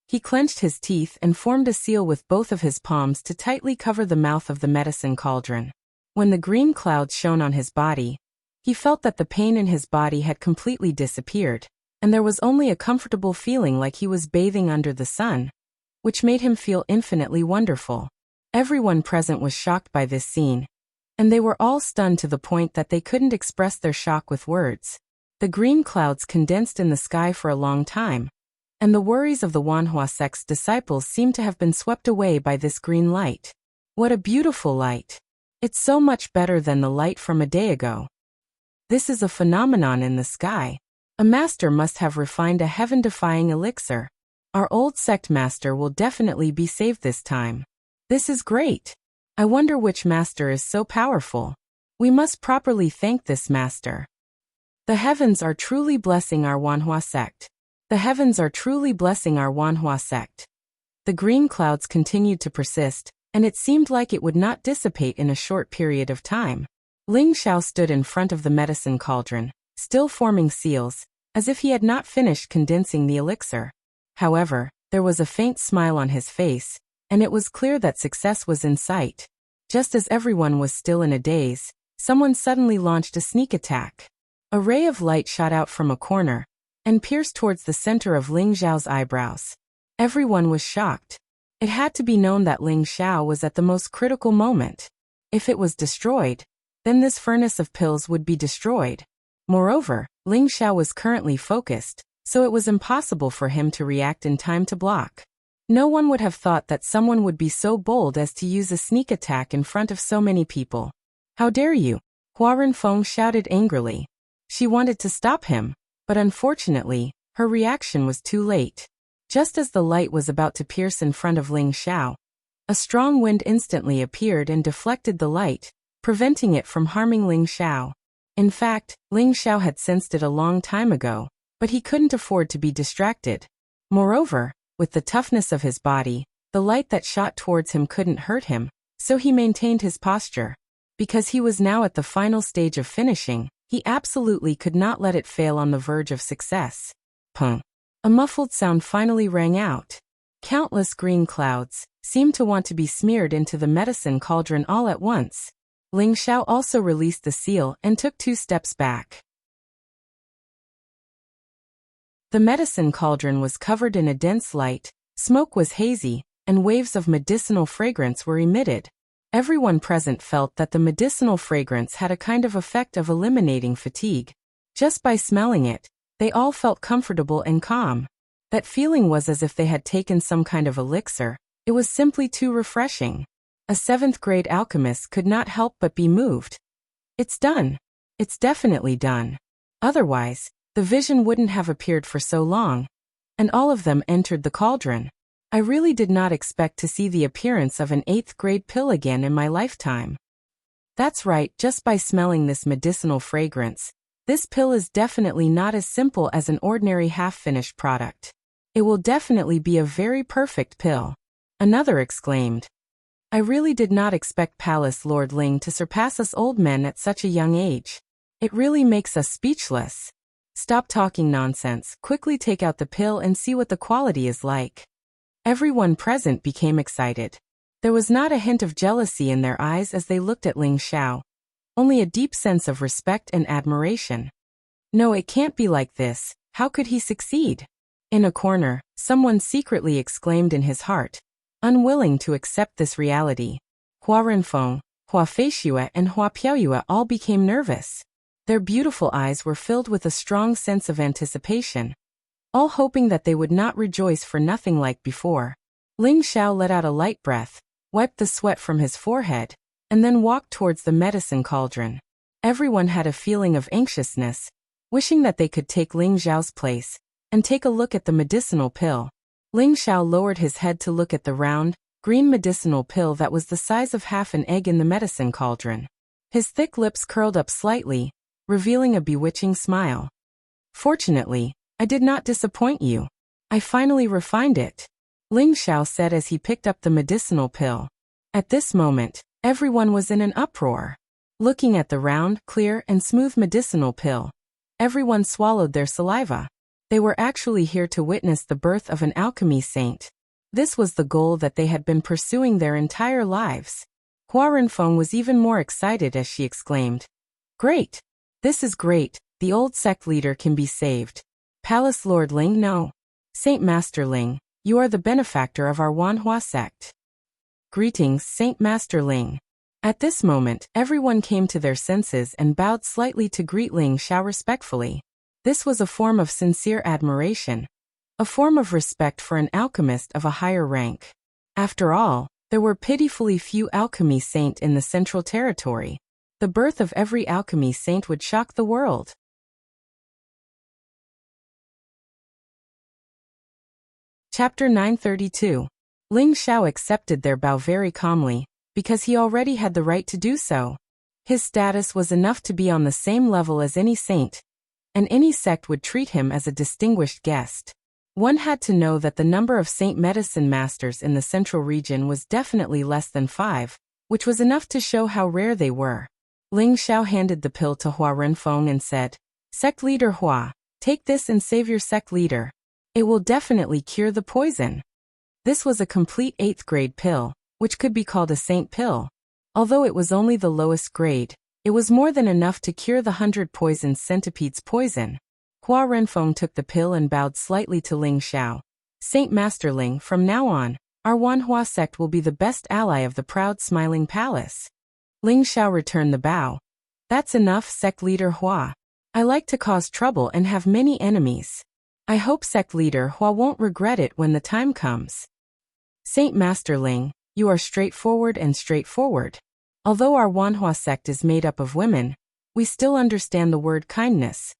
He clenched his teeth and formed a seal with both of his palms to tightly cover the mouth of the medicine cauldron. When the green clouds shone on his body, he felt that the pain in his body had completely disappeared, and there was only a comfortable feeling like he was bathing under the sun, which made him feel infinitely wonderful. Everyone present was shocked by this scene, and they were all stunned to the point that they couldn't express their shock with words. The green clouds condensed in the sky for a long time, and the worries of the Wanhua sect's disciples seemed to have been swept away by this green light. What a beautiful light! It's so much better than the light from a day ago. This is a phenomenon in the sky. A master must have refined a heaven-defying elixir. Our old sect master will definitely be saved this time. This is great. I wonder which master is so powerful. We must properly thank this master. The heavens are truly blessing our Wanhua sect. The heavens are truly blessing our Wanhua sect. The green clouds continued to persist, and it seemed like it would not dissipate in a short period of time. Ling Xiao stood in front of the medicine cauldron, still forming seals, as if he had not finished condensing the elixir. However, there was a faint smile on his face, and it was clear that success was in sight. Just as everyone was still in a daze, someone suddenly launched a sneak attack. A ray of light shot out from a corner, and pierced towards the center of Ling Xiao's eyebrows. Everyone was shocked. It had to be known that Ling Xiao was at the most critical moment. If it was destroyed, then this furnace of pills would be destroyed. Moreover, Ling Xiao was currently focused, so it was impossible for him to react in time to block. No one would have thought that someone would be so bold as to use a sneak attack in front of so many people. How dare you? Hua Renfeng shouted angrily. She wanted to stop him, but unfortunately, her reaction was too late. Just as the light was about to pierce in front of Ling Xiao, a strong wind instantly appeared and deflected the light, preventing it from harming Ling Xiao. In fact, Ling Xiao had sensed it a long time ago, but he couldn't afford to be distracted. Moreover, with the toughness of his body, the light that shot towards him couldn't hurt him, so he maintained his posture. Because he was now at the final stage of finishing, he absolutely could not let it fail on the verge of success. Pung. A muffled sound finally rang out. Countless green clouds seemed to want to be smeared into the medicine cauldron all at once. Ling Xiao also released the seal and took 2 steps back. The medicine cauldron was covered in a dense light, smoke was hazy, and waves of medicinal fragrance were emitted. Everyone present felt that the medicinal fragrance had a kind of effect of eliminating fatigue. Just by smelling it, they all felt comfortable and calm. That feeling was as if they had taken some kind of elixir. It was simply too refreshing. A 7th-grade alchemist could not help but be moved. It's done. It's definitely done. Otherwise, the vision wouldn't have appeared for so long. And all of them entered the cauldron. I really did not expect to see the appearance of an 8th-grade pill again in my lifetime. That's right, just by smelling this medicinal fragrance, this pill is definitely not as simple as an ordinary half-finished product. It will definitely be a very perfect pill. Another exclaimed. I really did not expect Palace Lord Ling to surpass us old men at such a young age. It really makes us speechless. Stop talking nonsense, quickly take out the pill and see what the quality is like. Everyone present became excited. There was not a hint of jealousy in their eyes as they looked at Ling Xiao, only a deep sense of respect and admiration. No, it can't be like this. How could he succeed? In a corner, someone secretly exclaimed in his heart, unwilling to accept this reality. Hua Renfeng, Hua Feishue and Hua Piaoyue all became nervous. Their beautiful eyes were filled with a strong sense of anticipation, all hoping that they would not rejoice for nothing like before. Ling Xiao let out a light breath, wiped the sweat from his forehead, and then walked towards the medicine cauldron. Everyone had a feeling of anxiousness, wishing that they could take Ling Xiao's place and take a look at the medicinal pill. Ling Xiao lowered his head to look at the round, green medicinal pill that was the size of half an egg in the medicine cauldron. His thick lips curled up slightly, revealing a bewitching smile. Fortunately, I did not disappoint you. I finally refined it, Ling Xiao said as he picked up the medicinal pill. At this moment, everyone was in an uproar. Looking at the round, clear, and smooth medicinal pill, everyone swallowed their saliva. They were actually here to witness the birth of an alchemy saint. This was the goal that they had been pursuing their entire lives. Hua Renfeng was even more excited as she exclaimed, "Great! This is great, the old sect leader can be saved. Palace Lord Ling, no. Saint Master Ling, you are the benefactor of our Wanhua sect." Greetings, Saint Master Ling. At this moment, everyone came to their senses and bowed slightly to greet Ling Xiao respectfully. This was a form of sincere admiration, a form of respect for an alchemist of a higher rank. After all, there were pitifully few alchemy saints in the Central Territory. The birth of every alchemy saint would shock the world. Chapter 932. Ling Xiao accepted their bow very calmly, because he already had the right to do so. His status was enough to be on the same level as any saint, and any sect would treat him as a distinguished guest. One had to know that the number of saint medicine masters in the central region was definitely less than 5, which was enough to show how rare they were. Ling Xiao handed the pill to Hua Renfeng and said, "Sect leader Hua, take this and save your sect leader. It will definitely cure the poison." This was a complete 8th grade pill, which could be called a saint pill. Although it was only the lowest grade, it was more than enough to cure the 100 poisoned centipedes' poison. Hua Renfeng took the pill and bowed slightly to Ling Xiao. "Saint Master Ling, from now on, our Wanhua sect will be the best ally of the proud smiling palace." Ling Xiao returned the bow. "That's enough, sect leader Hua. I like to cause trouble and have many enemies. I hope sect leader Hua won't regret it when the time comes." "Saint Master Ling, you are straightforward. Although our Wanhua sect is made up of women, we still understand the word kindness,"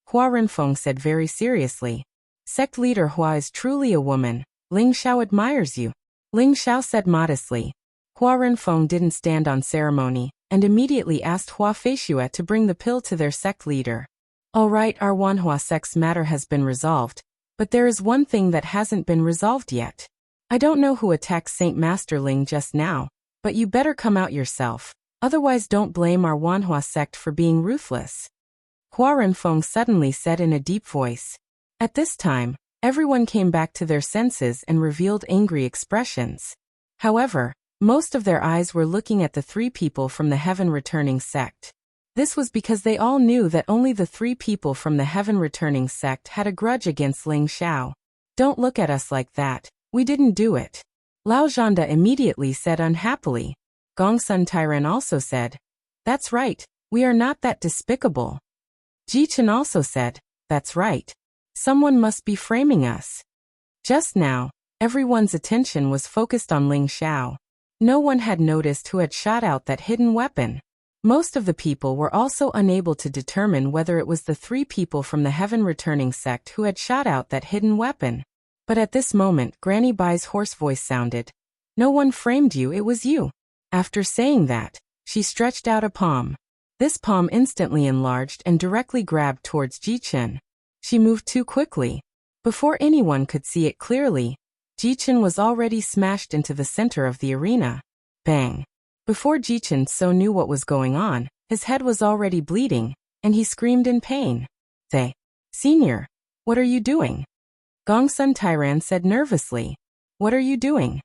Hua Renfeng said very seriously. "Sect leader Hua is truly a woman. Ling Xiao admires you," Ling Xiao said modestly. Hua Renfeng didn't stand on ceremony, and immediately asked Hua Feishue to bring the pill to their sect leader. "All right, our Wanhua sect's matter has been resolved, but there is one thing that hasn't been resolved yet. I don't know who attacked Saint Master Ling just now, but you better come out yourself, otherwise don't blame our Wanhua sect for being ruthless," Hua Renfeng suddenly said in a deep voice. At this time, everyone came back to their senses and revealed angry expressions. However, most of their eyes were looking at the 3 people from the Heaven Returning sect. This was because they all knew that only the 3 people from the Heaven Returning sect had a grudge against Ling Xiao. "Don't look at us like that. We didn't do it," Lao Zhanda immediately said unhappily. Gongsun Tairen also said, "That's right, we are not that despicable." Ji Chen also said, "That's right. Someone must be framing us." Just now, everyone's attention was focused on Ling Xiao. No one had noticed who had shot out that hidden weapon. Most of the people were also unable to determine whether it was the 3 people from the Heaven Returning sect who had shot out that hidden weapon. But at this moment, Granny Bai's hoarse voice sounded. "No one framed you, it was you." After saying that, she stretched out a palm. This palm instantly enlarged and directly grabbed towards Ji Chen. She moved too quickly. Before anyone could see it clearly, Ji Chen was already smashed into the center of the arena. Bang! Before Ji Chen so knew what was going on, his head was already bleeding, and he screamed in pain. Senior, what are you doing?" Gongsun Tairan said nervously. "What are you doing?"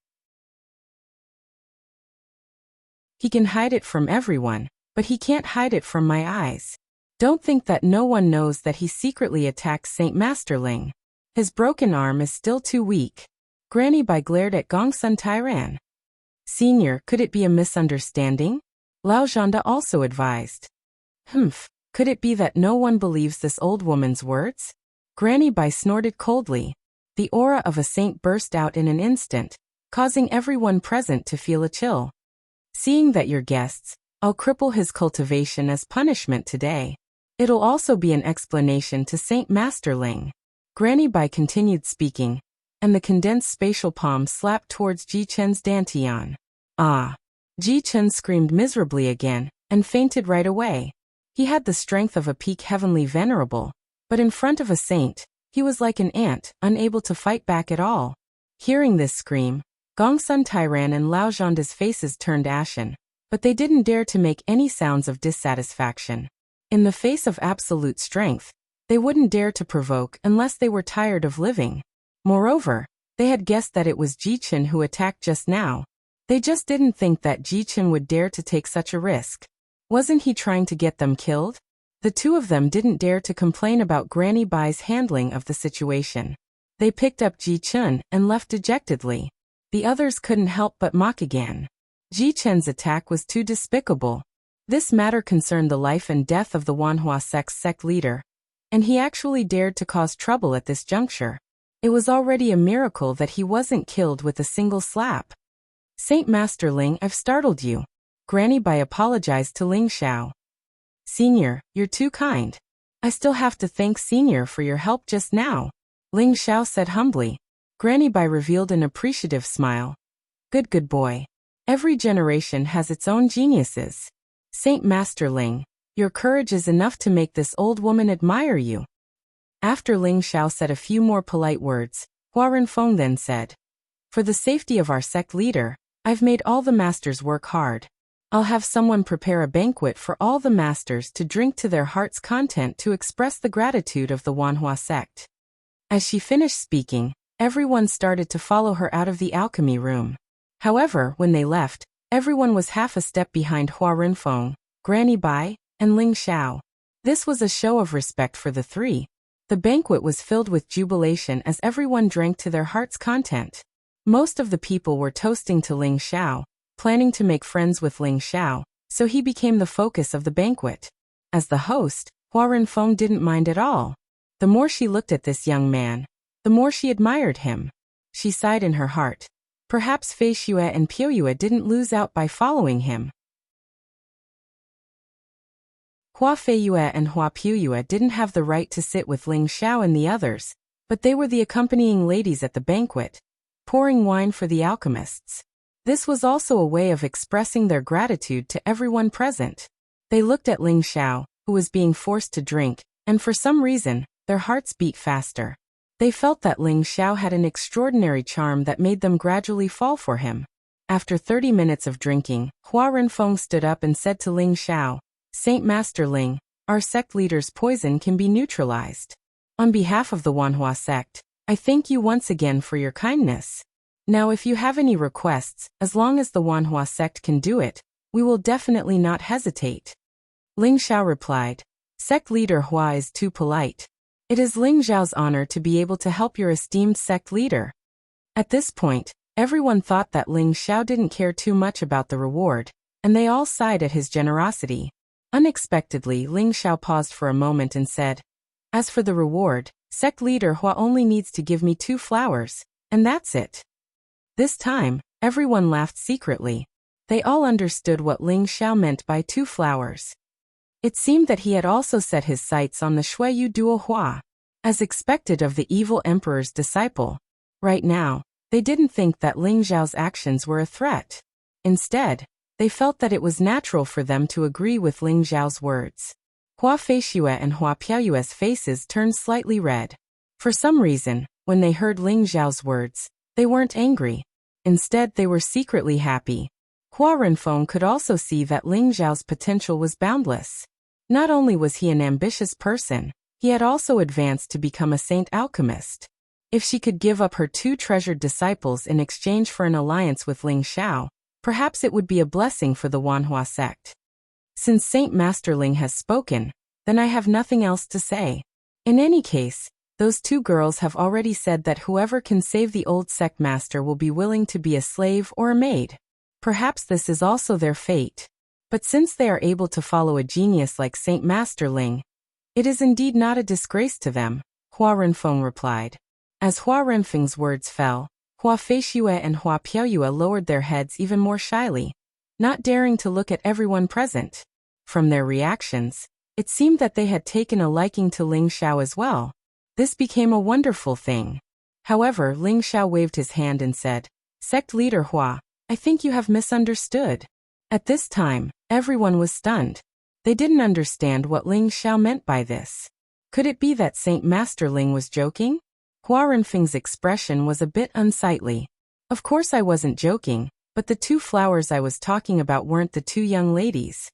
"He can hide it from everyone, but he can't hide it from my eyes. Don't think that no one knows that he secretly attacked Saint Master Ling. His broken arm is still too weak." Granny Bai glared at Gongsun Tairan. "Senior, could it be a misunderstanding?" Lao Zhanda also advised. Could it be that no one believes this old woman's words?" Granny Bai snorted coldly. The aura of a saint burst out in an instant, causing everyone present to feel a chill. "Seeing that you're guests, I'll cripple his cultivation as punishment today." It'll also be an explanation to Saint Master Ling. Granny Bai continued speaking, and the condensed spatial palm slapped towards Ji Chen's dantian. Ah! Ji Chen screamed miserably again, and fainted right away. He had the strength of a peak heavenly venerable, but in front of a saint, he was like an ant, unable to fight back at all. Hearing this scream, Gongsun Tairan and Lao Zhanda's faces turned ashen, but they didn't dare to make any sounds of dissatisfaction. In the face of absolute strength, they wouldn't dare to provoke unless they were tired of living. Moreover, they had guessed that it was Ji Chen who attacked just now. They just didn't think that Ji Chen would dare to take such a risk. Wasn't he trying to get them killed? The two of them didn't dare to complain about Granny Bai's handling of the situation. They picked up Ji Chen and left dejectedly. The others couldn't help but mock again. Ji Chen's attack was too despicable. This matter concerned the life and death of the Wanhua sect's sect leader, and he actually dared to cause trouble at this juncture. It was already a miracle that he wasn't killed with a single slap. Saint Master Ling, I've startled you. Granny Bai apologized to Ling Xiao. Senior, you're too kind. I still have to thank Senior for your help just now, Ling Xiao said humbly. Granny Bai revealed an appreciative smile. Good boy. Every generation has its own geniuses. Saint Master Ling, your courage is enough to make this old woman admire you. After Ling Xiao said a few more polite words, Hua Renfeng then said, for the safety of our sect leader, I've made all the masters work hard. I'll have someone prepare a banquet for all the masters to drink to their heart's content to express the gratitude of the Wanhua sect. As she finished speaking, everyone started to follow her out of the alchemy room. However, when they left, everyone was half a step behind Hua Renfeng, Granny Bai, and Ling Xiao. This was a show of respect for the three. The banquet was filled with jubilation as everyone drank to their heart's content. Most of the people were toasting to Ling Xiao, planning to make friends with Ling Xiao, so he became the focus of the banquet. As the host, Hua Renfeng didn't mind at all. The more she looked at this young man, the more she admired him. She sighed in her heart. Perhaps Fei Xue and Piu Yue didn't lose out by following him. Hua Fei Yue and Hua Piu Yue didn't have the right to sit with Ling Xiao and the others, but they were the accompanying ladies at the banquet, pouring wine for the alchemists. This was also a way of expressing their gratitude to everyone present. They looked at Ling Xiao, who was being forced to drink, and for some reason, their hearts beat faster. They felt that Ling Xiao had an extraordinary charm that made them gradually fall for him. After 30 minutes of drinking, Hua Renfeng stood up and said to Ling Xiao, Saint Master Ling, our sect leader's poison can be neutralized. On behalf of the Wanhua sect, I thank you once again for your kindness. Now if you have any requests, as long as the Wanhua sect can do it, we will definitely not hesitate. Ling Xiao replied, Sect leader Hua is too polite. It is Ling Xiao's honor to be able to help your esteemed sect leader. At this point, everyone thought that Ling Xiao didn't care too much about the reward, and they all sighed at his generosity. Unexpectedly, Ling Xiao paused for a moment and said, As for the reward, sect leader Hua only needs to give me 2 flowers, and that's it. This time, everyone laughed secretly. They all understood what Ling Xiao meant by 2 flowers. It seemed that he had also set his sights on the Shuiyu Duo Hua, as expected of the evil emperor's disciple. Right now, they didn't think that Ling Xiao's actions were a threat. Instead, they felt that it was natural for them to agree with Ling Xiao's words. Hua Feixue and Hua Piaoyue's faces turned slightly red. For some reason, when they heard Ling Xiao's words, they weren't angry. Instead, they were secretly happy. Hua Renfeng could also see that Ling Xiao's potential was boundless. Not only was he an ambitious person, he had also advanced to become a saint alchemist. If she could give up her 2 treasured disciples in exchange for an alliance with Ling Xiao, perhaps it would be a blessing for the Wanhua sect. Since Saint Master Ling has spoken, then I have nothing else to say. In any case, those 2 girls have already said that whoever can save the old sect master will be willing to be a slave or a maid. Perhaps this is also their fate. But since they are able to follow a genius like Saint Master Ling, it is indeed not a disgrace to them, Hua Renfeng replied. As Hua Renfeng's words fell, Hua Feixue and Hua Piaoyue lowered their heads even more shyly, not daring to look at everyone present. From their reactions, It seemed that they had taken a liking to Ling Xiao as well. This became a wonderful thing. However, Ling Xiao waved his hand and said, "Sect leader Hua, I think you have misunderstood." At this time, everyone was stunned. They didn't understand what Ling Xiao meant by this. Could it be that Saint Master Ling was joking? Hua Renfeng's expression was a bit unsightly. Of course I wasn't joking, but the two flowers I was talking about weren't the two young ladies.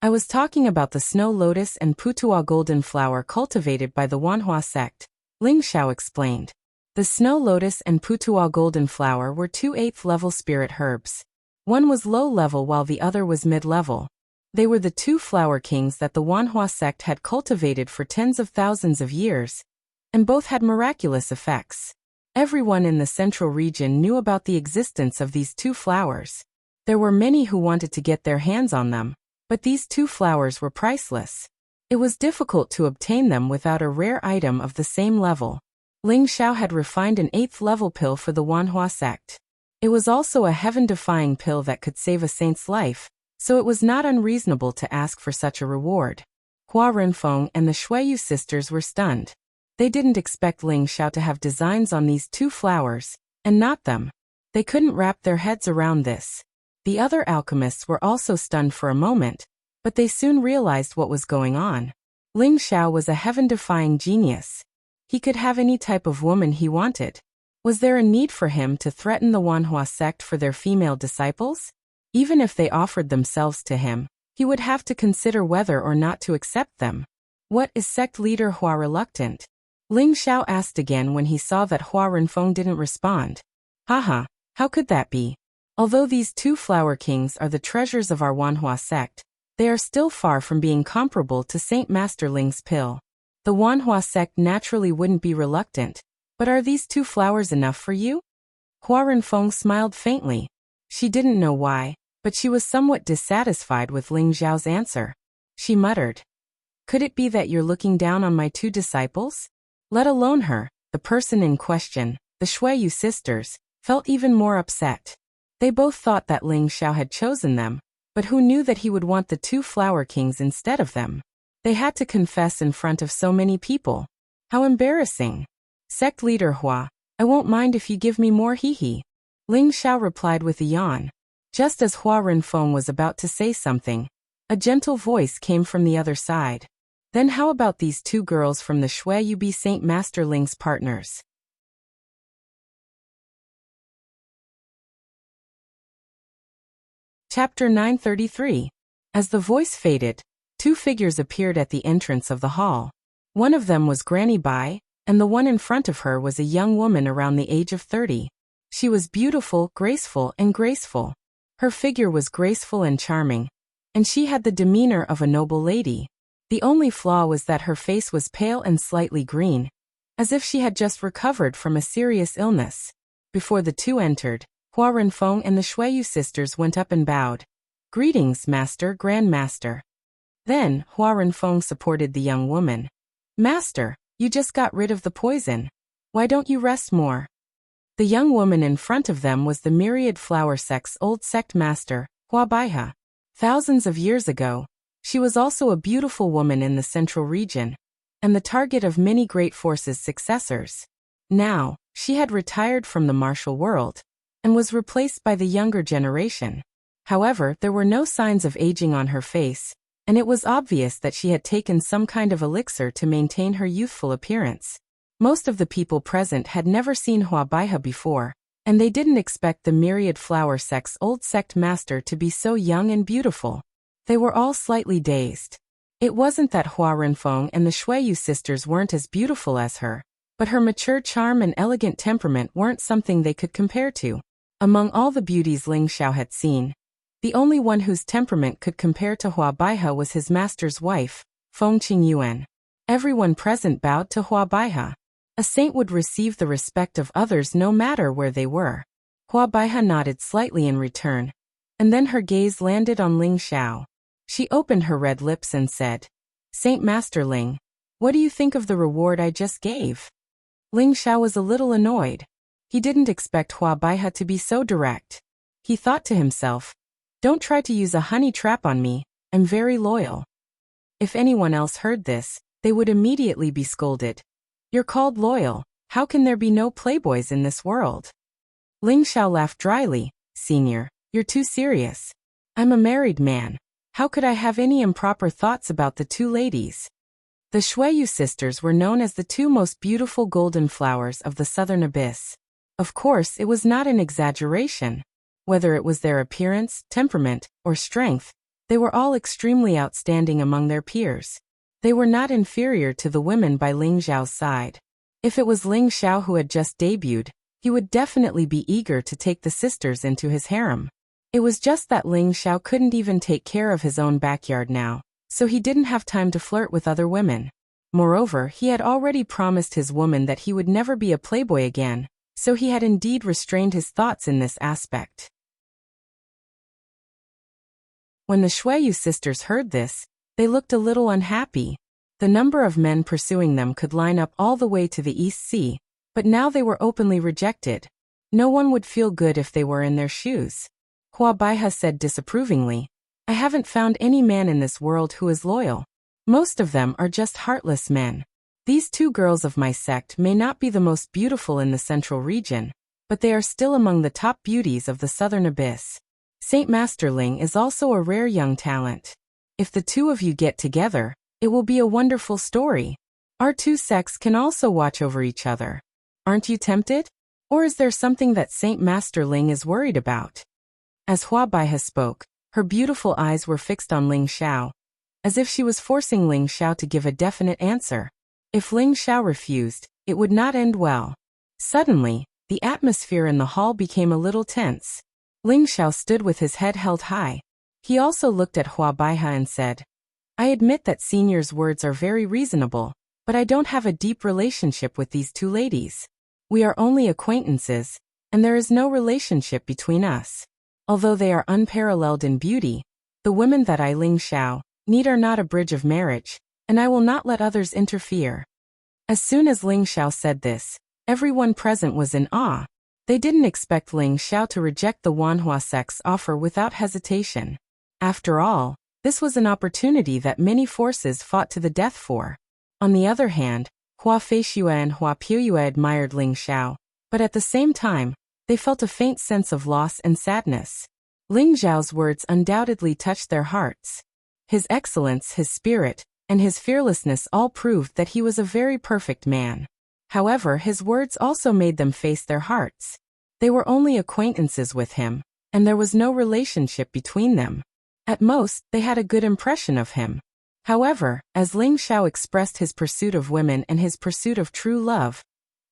I was talking about the snow lotus and putua golden flower cultivated by the Wanhua sect, Ling Xiao explained. The snow lotus and putua golden flower were two 8th level spirit herbs. One was low level while the other was mid-level. They were the two flower kings that the Wanhua sect had cultivated for tens of thousands of years, and both had miraculous effects. Everyone in the central region knew about the existence of these two flowers. There were many who wanted to get their hands on them, but these two flowers were priceless. It was difficult to obtain them without a rare item of the same level. Ling Xiao had refined an 8th level pill for the Wanhua sect. It was also a heaven-defying pill that could save a saint's life, so it was not unreasonable to ask for such a reward. Hua Renfeng and the Shuiyu sisters were stunned. They didn't expect Ling Xiao to have designs on these two flowers, and not them. They couldn't wrap their heads around this. The other alchemists were also stunned for a moment, but they soon realized what was going on. Ling Xiao was a heaven-defying genius. He could have any type of woman he wanted. Was there a need for him to threaten the Wanhua sect for their female disciples? Even if they offered themselves to him, he would have to consider whether or not to accept them. What is sect leader Hua reluctant? Ling Xiao asked again when he saw that Hua Renfeng didn't respond. Haha, how could that be? Although these two flower kings are the treasures of our Wanhua sect, they are still far from being comparable to Saint Master Ling's pill. The Wanhua sect naturally wouldn't be reluctant, but are these two flowers enough for you? Hua Renfeng smiled faintly. She didn't know why, but she was somewhat dissatisfied with Ling Xiao's answer. She muttered, "Could it be that you're looking down on my two disciples?" Let alone her, the person in question, the Shuiyu sisters, felt even more upset. They both thought that Ling Xiao had chosen them, but who knew that he would want the two flower kings instead of them? They had to confess in front of so many people. How embarrassing. Sect leader Hua, I won't mind if you give me more hee-hee. Ling Xiao replied with a yawn. Just as Hua Renfeng was about to say something, a gentle voice came from the other side. Then how about these two girls from the Shuiyu be Saint Master Ling's partners? Chapter 933. As the voice faded, two figures appeared at the entrance of the hall. One of them was Granny Bai, and the one in front of her was a young woman around the age of 30. She was beautiful, graceful. Her figure was graceful and charming, and she had the demeanor of a noble lady. The only flaw was that her face was pale and slightly green, as if she had just recovered from a serious illness. Before the two entered, Hua Renfeng and the Shuiyu sisters went up and bowed. Greetings, Master, Grand Master. Then, Hua Renfeng supported the young woman. Master, you just got rid of the poison. Why don't you rest more? The young woman in front of them was the Myriad Flower Sect's old sect master, Hua Baihe. Thousands of years ago, she was also a beautiful woman in the central region, and the target of many great forces' successors. Now, she had retired from the martial world, and was replaced by the younger generation. However, there were no signs of aging on her face, and it was obvious that she had taken some kind of elixir to maintain her youthful appearance. Most of the people present had never seen Hua Baihe before, and they didn't expect the Myriad Flower Sect's old sect master to be so young and beautiful. They were all slightly dazed. It wasn't that Hua Renfeng and the Shuiyu sisters weren't as beautiful as her, but her mature charm and elegant temperament weren't something they could compare to. Among all the beauties Ling Xiao had seen, the only one whose temperament could compare to Hua Baihe was his master's wife, Feng Qingyuan. Everyone present bowed to Hua Baihe. A saint would receive the respect of others no matter where they were. Hua Baihe nodded slightly in return, and then her gaze landed on Ling Xiao. She opened her red lips and said, Saint Master Ling, what do you think of the reward I just gave? Ling Xiao was a little annoyed. He didn't expect Hua Baihe to be so direct. He thought to himself, don't try to use a honey trap on me, am very loyal. If anyone else heard this, they would immediately be scolded. You're called loyal, how can there be no playboys in this world? Ling Xiao laughed dryly. Senior, you're too serious. I'm a married man. How could I have any improper thoughts about the two ladies? The Shuiyu sisters were known as the two most beautiful golden flowers of the southern abyss. Of course, it was not an exaggeration. Whether it was their appearance, temperament, or strength, they were all extremely outstanding among their peers. They were not inferior to the women by Ling Xiao's side. If it was Ling Xiao who had just debuted, he would definitely be eager to take the sisters into his harem. It was just that Ling Xiao couldn't even take care of his own backyard now, so he didn't have time to flirt with other women. Moreover, he had already promised his woman that he would never be a playboy again, so he had indeed restrained his thoughts in this aspect. When the Shuiyu sisters heard this, they looked a little unhappy. The number of men pursuing them could line up all the way to the East Sea, but now they were openly rejected. No one would feel good if they were in their shoes. Hua Baihe said disapprovingly, I haven't found any man in this world who is loyal. Most of them are just heartless men. These two girls of my sect may not be the most beautiful in the central region, but they are still among the top beauties of the southern abyss. Saint Masterling is also a rare young talent. If the two of you get together, it will be a wonderful story. Our two sects can also watch over each other. Aren't you tempted? Or is there something that Saint Masterling is worried about? As Hua Baihe spoke, her beautiful eyes were fixed on Ling Xiao, as if she was forcing Ling Xiao to give a definite answer. If Ling Xiao refused, it would not end well. Suddenly, the atmosphere in the hall became a little tense. Ling Xiao stood with his head held high. He also looked at Hua Baihe and said, I admit that Senior's words are very reasonable, but I don't have a deep relationship with these two ladies. We are only acquaintances, and there is no relationship between us. Although they are unparalleled in beauty, the women that I, Ling Xiao, need are not a bridge of marriage, and I will not let others interfere. As soon as Ling Xiao said this, everyone present was in awe. They didn't expect Ling Xiao to reject the Wanhua sect's offer without hesitation. After all, this was an opportunity that many forces fought to the death for. On the other hand, Hua Feishue and Hua Puyue admired Ling Xiao, but at the same time, they felt a faint sense of loss and sadness. Ling Xiao's words undoubtedly touched their hearts. His excellence, his spirit, and his fearlessness all proved that he was a very perfect man. However, his words also made them face their hearts. They were only acquaintances with him, and there was no relationship between them. At most, they had a good impression of him. However, as Ling Xiao expressed his pursuit of women and his pursuit of true love,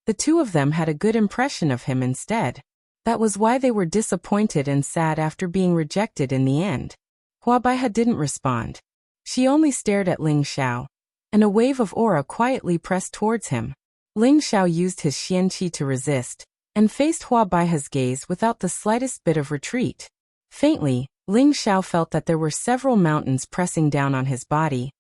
the two of them had a good impression of him instead. That was why they were disappointed and sad after being rejected in the end. Hua Baihe didn't respond. She only stared at Ling Xiao, and a wave of aura quietly pressed towards him. Ling Xiao used his xianqi to resist, and faced Hua Baihe's gaze without the slightest bit of retreat. Faintly, Ling Xiao felt that there were several mountains pressing down on his body,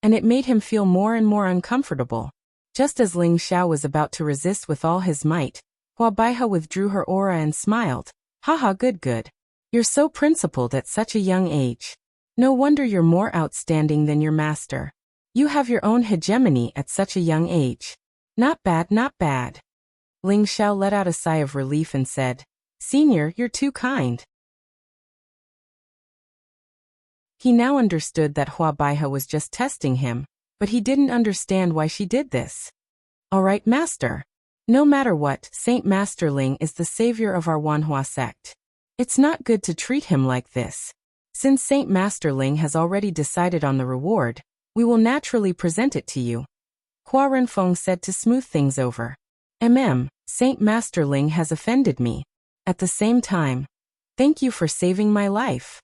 and it made him feel more and more uncomfortable. Just as Ling Xiao was about to resist with all his might, Hua Baihe withdrew her aura and smiled. Haha, good. You're so principled at such a young age. No wonder you're more outstanding than your master. You have your own hegemony at such a young age. Not bad. Ling Xiao let out a sigh of relief and said, Senior, you're too kind. He now understood that Hua Baihe was just testing him, but he didn't understand why she did this. All right, master. No matter what, Saint Masterling is the savior of our Wanhua sect. It's not good to treat him like this. Since Saint Masterling has already decided on the reward, we will naturally present it to you. Hua Renfeng said to smooth things over. Saint Masterling has offended me. At the same time, thank you for saving my life.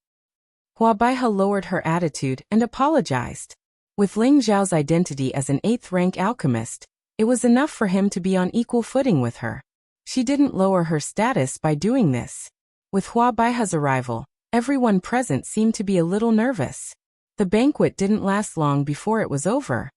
Hua Baihe lowered her attitude and apologized. With Ling Xiao's identity as an 8th-rank alchemist, it was enough for him to be on equal footing with her. She didn't lower her status by doing this. With Hua Baihe's arrival, everyone present seemed to be a little nervous. The banquet didn't last long before it was over.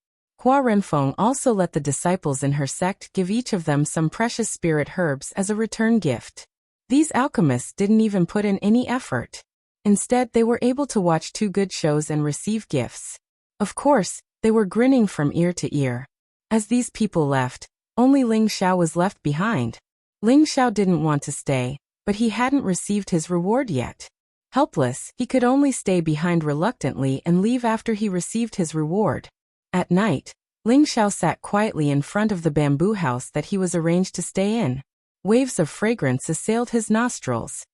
Hua Renfeng also let the disciples in her sect give each of them some precious spirit herbs as a return gift. These alchemists didn't even put in any effort. Instead, they were able to watch two good shows and receive gifts. Of course, they were grinning from ear to ear. As these people left, only Ling Xiao was left behind. Ling Xiao didn't want to stay, but he hadn't received his reward yet. Helpless, he could only stay behind reluctantly and leave after he received his reward. At night, Ling Xiao sat quietly in front of the bamboo house that he was arranged to stay in. Waves of fragrance assailed his nostrils.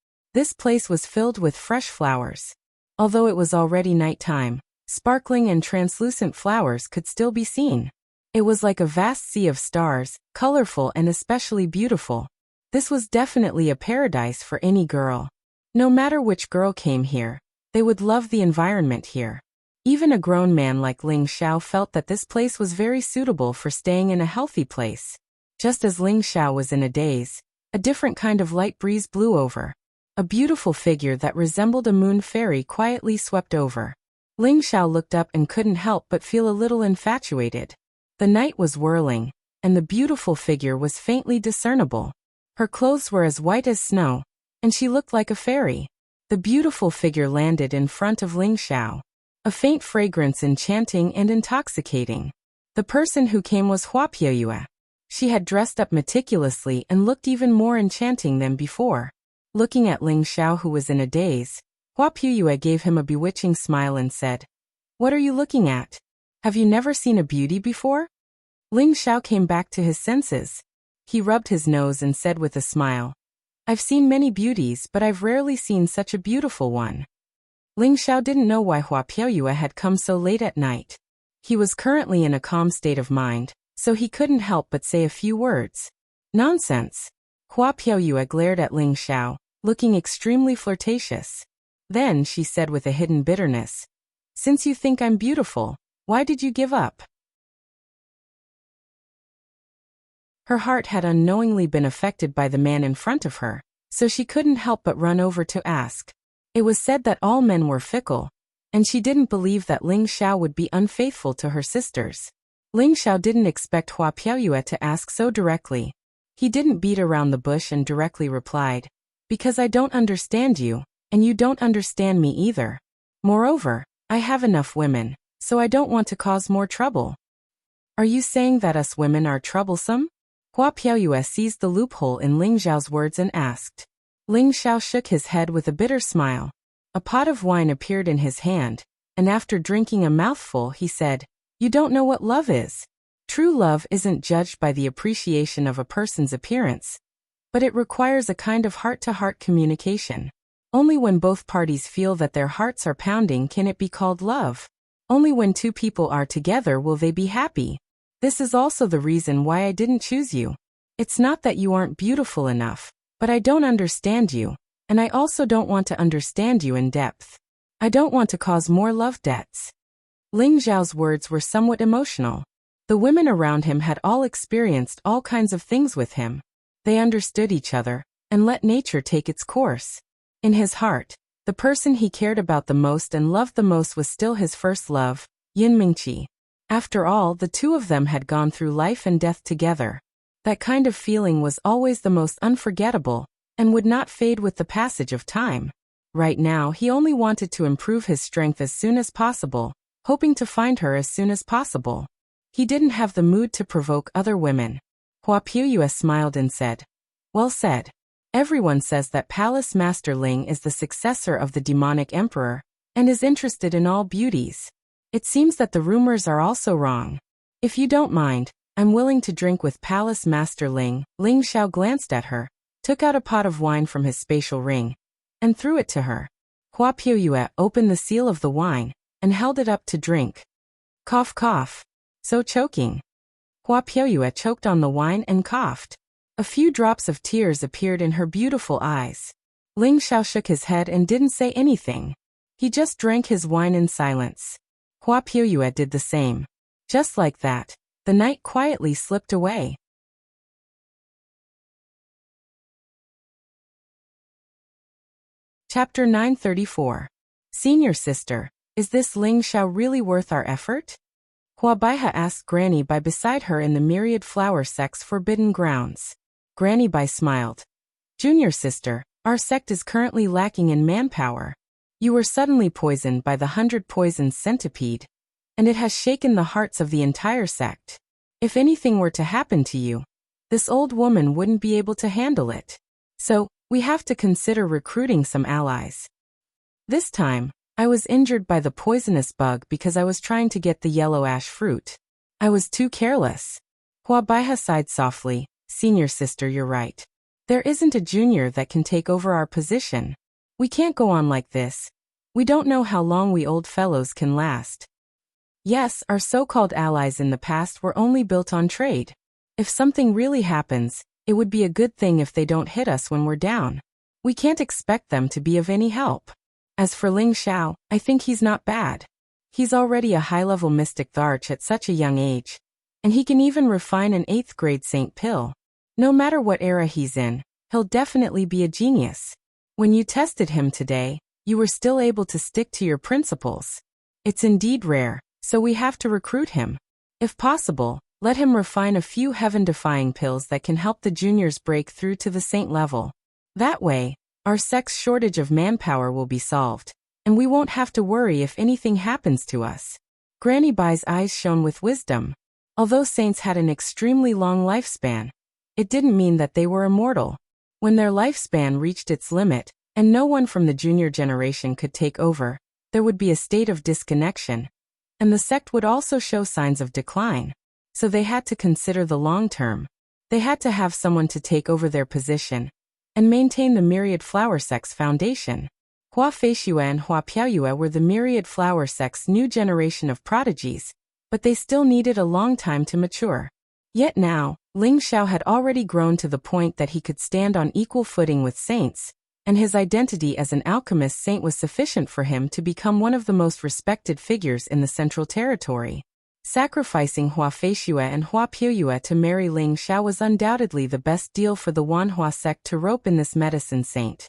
This place was filled with fresh flowers. Although it was already nighttime, sparkling and translucent flowers could still be seen. It was like a vast sea of stars, colorful and especially beautiful. This was definitely a paradise for any girl. No matter which girl came here, they would love the environment here. Even a grown man like Ling Xiao felt that this place was very suitable for staying in a healthy place. Just as Ling Xiao was in a daze, a different kind of light breeze blew over. A beautiful figure that resembled a moon fairy quietly swept over. Ling Xiao looked up and couldn't help but feel a little infatuated. The night was whirling, and the beautiful figure was faintly discernible. Her clothes were as white as snow, and she looked like a fairy. The beautiful figure landed in front of Ling Xiao. A faint fragrance enchanting and intoxicating. The person who came was Hua Piuyue. She had dressed up meticulously and looked even more enchanting than before. Looking at Ling Xiao, who was in a daze, Hua Piuyue gave him a bewitching smile and said, "What are you looking at? Have you never seen a beauty before?" Ling Xiao came back to his senses. He rubbed his nose and said with a smile, "I've seen many beauties, but I've rarely seen such a beautiful one." Ling Xiao didn't know why Hua Piuyue had come so late at night. He was currently in a calm state of mind, so he couldn't help but say a few words. "Nonsense." Hua Piuyue glared at Ling Xiao, looking extremely flirtatious. Then she said with a hidden bitterness, "Since you think I'm beautiful, why did you give up?" Her heart had unknowingly been affected by the man in front of her, so she couldn't help but run over to ask. It was said that all men were fickle, and she didn't believe that Ling Xiao would be unfaithful to her sisters. Ling Xiao didn't expect Hua Piuyue to ask so directly. He didn't beat around the bush and directly replied, "Because I don't understand you, and you don't understand me either. Moreover, I have enough women, so I don't want to cause more trouble." "Are you saying that us women are troublesome?" Hua Piuyue seized the loophole in Ling Xiao's words and asked. Ling Xiao shook his head with a bitter smile. A pot of wine appeared in his hand, and after drinking a mouthful he said, "You don't know what love is. True love isn't judged by the appreciation of a person's appearance, but it requires a kind of heart-to-heart communication. Only when both parties feel that their hearts are pounding can it be called love. Only when two people are together will they be happy. This is also the reason why I didn't choose you. It's not that you aren't beautiful enough, but I don't understand you, and I also don't want to understand you in depth. I don't want to cause more love debts." Ling Xiao's words were somewhat emotional. The women around him had all experienced all kinds of things with him. They understood each other, and let nature take its course. In his heart, the person he cared about the most and loved the most was still his first love, Yin Mingqi. After all, the two of them had gone through life and death together. That kind of feeling was always the most unforgettable, and would not fade with the passage of time. Right now he only wanted to improve his strength as soon as possible, hoping to find her as soon as possible. He didn't have the mood to provoke other women. Hua Piuyue smiled and said, "Well said. Everyone says that Palace Master Ling is the successor of the demonic emperor, and is interested in all beauties. It seems that the rumors are also wrong. If you don't mind, I'm willing to drink with Palace Master Ling." Ling Xiao glanced at her, took out a pot of wine from his spatial ring, and threw it to her. Hua Piuyue opened the seal of the wine, and held it up to drink. Cough cough. So choking. Hua Piuyue choked on the wine and coughed. A few drops of tears appeared in her beautiful eyes. Ling Xiao shook his head and didn't say anything. He just drank his wine in silence. Hua Piuyue did the same. Just like that, the night quietly slipped away. Chapter 934. Senior sister, is this Ling Xiao really worth our effort? Hua Baiha asked Granny Bai beside her in the myriad flower sect's forbidden grounds. Granny Bai smiled. "Junior sister, our sect is currently lacking in manpower. You were suddenly poisoned by the 100 poisons centipede, and it has shaken the hearts of the entire sect. If anything were to happen to you, this old woman wouldn't be able to handle it. So, we have to consider recruiting some allies. This time, I was injured by the poisonous bug because I was trying to get the yellow ash fruit. I was too careless. Huabaiha sighed softly. Senior sister, you're right. There isn't a junior that can take over our position. We can't go on like this. We don't know how long we old fellows can last. Yes, our so-called allies in the past were only built on trade. If something really happens, it would be a good thing if they don't hit us when we're down. We can't expect them to be of any help. As for Ling Xiao, I think he's not bad. He's already a high-level mystic Tharch at such a young age. And he can even refine an 8th grade Saint Pill. No matter what era he's in, he'll definitely be a genius. When you tested him today, you were still able to stick to your principles. It's indeed rare, so we have to recruit him. If possible, let him refine a few heaven-defying pills that can help the juniors break through to the saint level. That way, our sect's shortage of manpower will be solved, and we won't have to worry if anything happens to us. Granny Bai's eyes shone with wisdom. Although saints had an extremely long lifespan, it didn't mean that they were immortal. When their lifespan reached its limit, and no one from the junior generation could take over, there would be a state of disconnection, and the sect would also show signs of decline. So they had to consider the long term. They had to have someone to take over their position and maintain the Myriad Flower Sect's foundation. Hua Feishue and Hua Piaoyue were the Myriad Flower Sect's new generation of prodigies, but they still needed a long time to mature. Yet now, Ling Xiao had already grown to the point that he could stand on equal footing with saints, and his identity as an alchemist saint was sufficient for him to become one of the most respected figures in the Central Territory. Sacrificing Hua Feishue and Hua Piaoyue to marry Ling Xiao was undoubtedly the best deal for the Wanhua sect to rope in this medicine saint.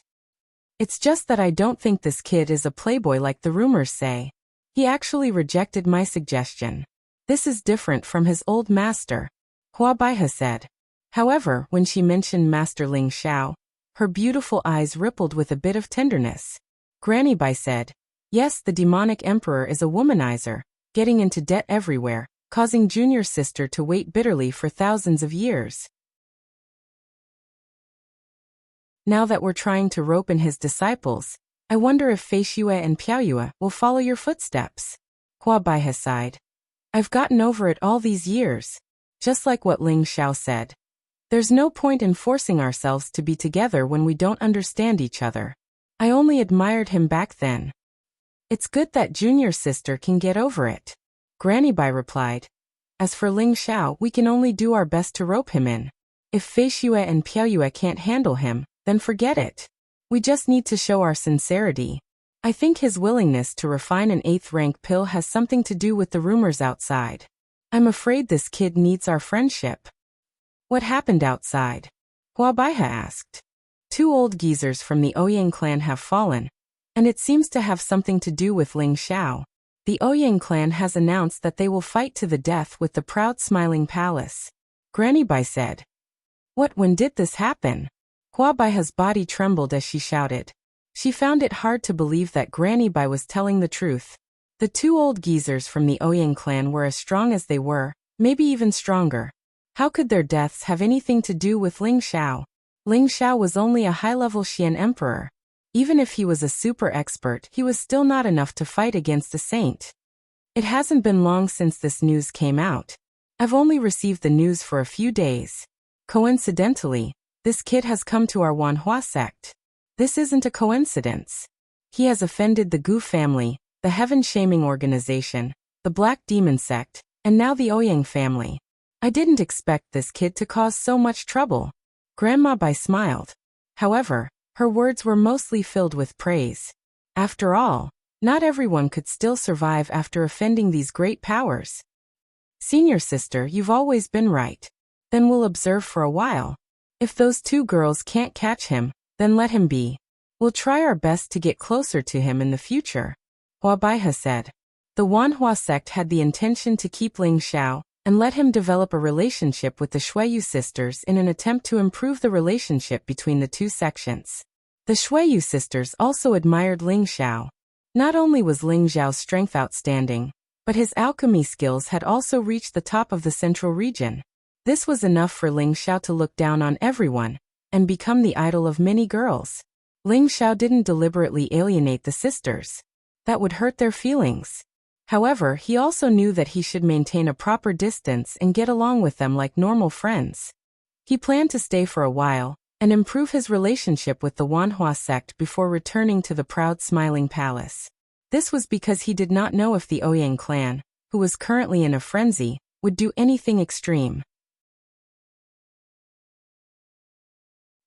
It's just that I don't think this kid is a playboy like the rumors say. He actually rejected my suggestion. This is different from his old master, Huabaiha said. However, when she mentioned Master Ling Xiao, her beautiful eyes rippled with a bit of tenderness. Granny Bai said, yes, the demonic emperor is a womanizer, getting into debt everywhere, causing junior sister to wait bitterly for thousands of years. Now that we're trying to rope in his disciples, I wonder if Feishue and Piaoyue will follow your footsteps. Huabaiha sighed. I've gotten over it all these years. Just like what Ling Xiao said. There's no point in forcing ourselves to be together when we don't understand each other. I only admired him back then. It's good that junior sister can get over it. Granny Bai replied. As for Ling Xiao, we can only do our best to rope him in. If Feishue and Piaoyue can't handle him, then forget it. We just need to show our sincerity. I think his willingness to refine an 8th rank pill has something to do with the rumors outside. I'm afraid this kid needs our friendship. What happened outside? Huabaiha asked. 2 old geezers from the Ouyang clan have fallen, and it seems to have something to do with Ling Xiao. The Ouyang clan has announced that they will fight to the death with the proud smiling palace. Granny Bai said. When did this happen? Huabaiha's body trembled as she shouted. She found it hard to believe that Granny Bai was telling the truth. The 2 old geezers from the Ouyang clan were as strong as they were, maybe even stronger. How could their deaths have anything to do with Ling Xiao? Ling Xiao was only a high-level Xian emperor. Even if he was a super expert, he was still not enough to fight against a saint. It hasn't been long since this news came out. I've only received the news for a few days. Coincidentally, this kid has come to our Wanhua sect. This isn't a coincidence. He has offended the Gu family, the heaven-shaming organization, the Black Demon sect, and now the Ouyang family. I didn't expect this kid to cause so much trouble. Grandma Bai smiled. However, her words were mostly filled with praise. After all, not everyone could still survive after offending these great powers. Senior sister, you've always been right. Then we'll observe for a while. If those 2 girls can't catch him, then let him be. We'll try our best to get closer to him in the future. Huabaiha said. The Wanhua sect had the intention to keep Ling Xiao and let him develop a relationship with the Shuiyu sisters in an attempt to improve the relationship between the 2 sections. The Shuiyu sisters also admired Ling Xiao. Not only was Ling Xiao's strength outstanding, but his alchemy skills had also reached the top of the central region. This was enough for Ling Xiao to look down on everyone and become the idol of many girls. Ling Xiao didn't deliberately alienate the sisters. That would hurt their feelings. However, he also knew that he should maintain a proper distance and get along with them like normal friends. He planned to stay for a while and improve his relationship with the Wanhua sect before returning to the proud smiling palace. This was because he did not know if the Ouyang clan, who was currently in a frenzy, would do anything extreme.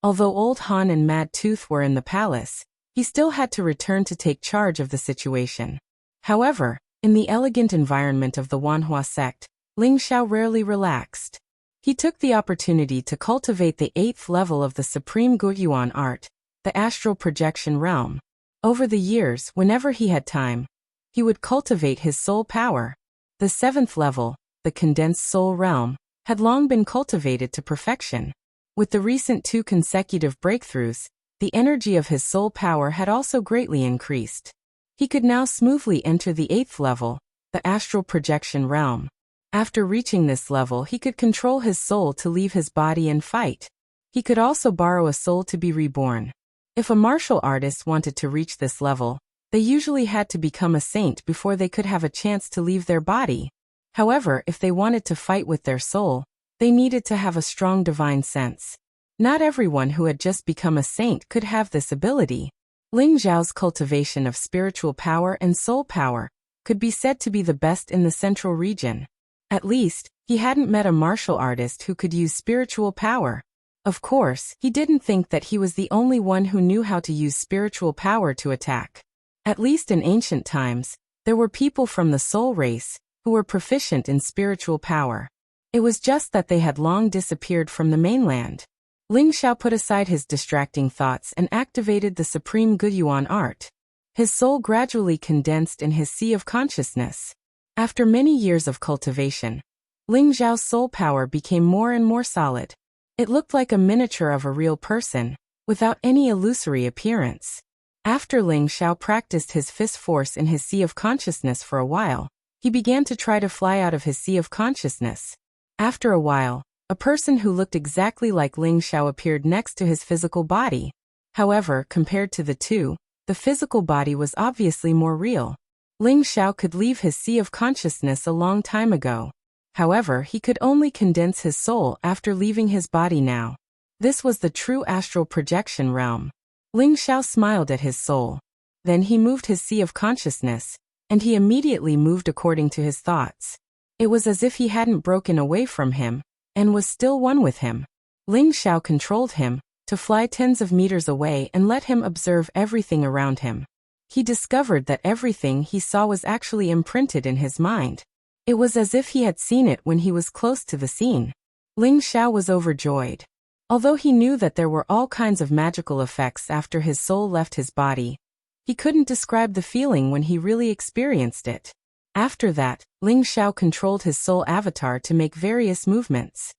Although Old Han and Mad Tooth were in the palace, he still had to return to take charge of the situation. However, in the elegant environment of the Wanhua sect, Ling Xiao rarely relaxed. He took the opportunity to cultivate the 8th level of the Supreme Guoyuan art, the astral projection realm. Over the years, whenever he had time, he would cultivate his soul power. The 7th level, the condensed soul realm, had long been cultivated to perfection. With the recent 2 consecutive breakthroughs, the energy of his soul power had also greatly increased. He could now smoothly enter the 8th level, the astral projection realm. After reaching this level, he could control his soul to leave his body and fight. He could also borrow a soul to be reborn. If a martial artist wanted to reach this level, they usually had to become a saint before they could have a chance to leave their body. However, if they wanted to fight with their soul, they needed to have a strong divine sense. Not everyone who had just become a saint could have this ability. Ling Xiao's cultivation of spiritual power and soul power could be said to be the best in the central region. At least, he hadn't met a martial artist who could use spiritual power. Of course, he didn't think that he was the only one who knew how to use spiritual power to attack. At least in ancient times, there were people from the soul race who were proficient in spiritual power. It was just that they had long disappeared from the mainland. Ling Xiao put aside his distracting thoughts and activated the Supreme Guoyuan art. His soul gradually condensed in his sea of consciousness. After many years of cultivation, Ling Xiao's soul power became more and more solid. It looked like a miniature of a real person, without any illusory appearance. After Ling Xiao practiced his fist force in his sea of consciousness for a while, he began to try to fly out of his sea of consciousness. After a while, a person who looked exactly like Ling Xiao appeared next to his physical body. However, compared to the two, the physical body was obviously more real. Ling Xiao could leave his sea of consciousness a long time ago. However, he could only condense his soul after leaving his body now. This was the true astral projection realm. Ling Xiao smiled at his soul. Then he moved his sea of consciousness, and he immediately moved according to his thoughts. It was as if he hadn't broken away from him, and was still one with him. Ling Xiao controlled him to fly tens of meters away and let him observe everything around him. He discovered that everything he saw was actually imprinted in his mind. It was as if he had seen it when he was close to the scene. Ling Xiao was overjoyed. Although he knew that there were all kinds of magical effects after his soul left his body, he couldn't describe the feeling when he really experienced it. After that, Ling Xiao controlled his soul avatar to make various movements.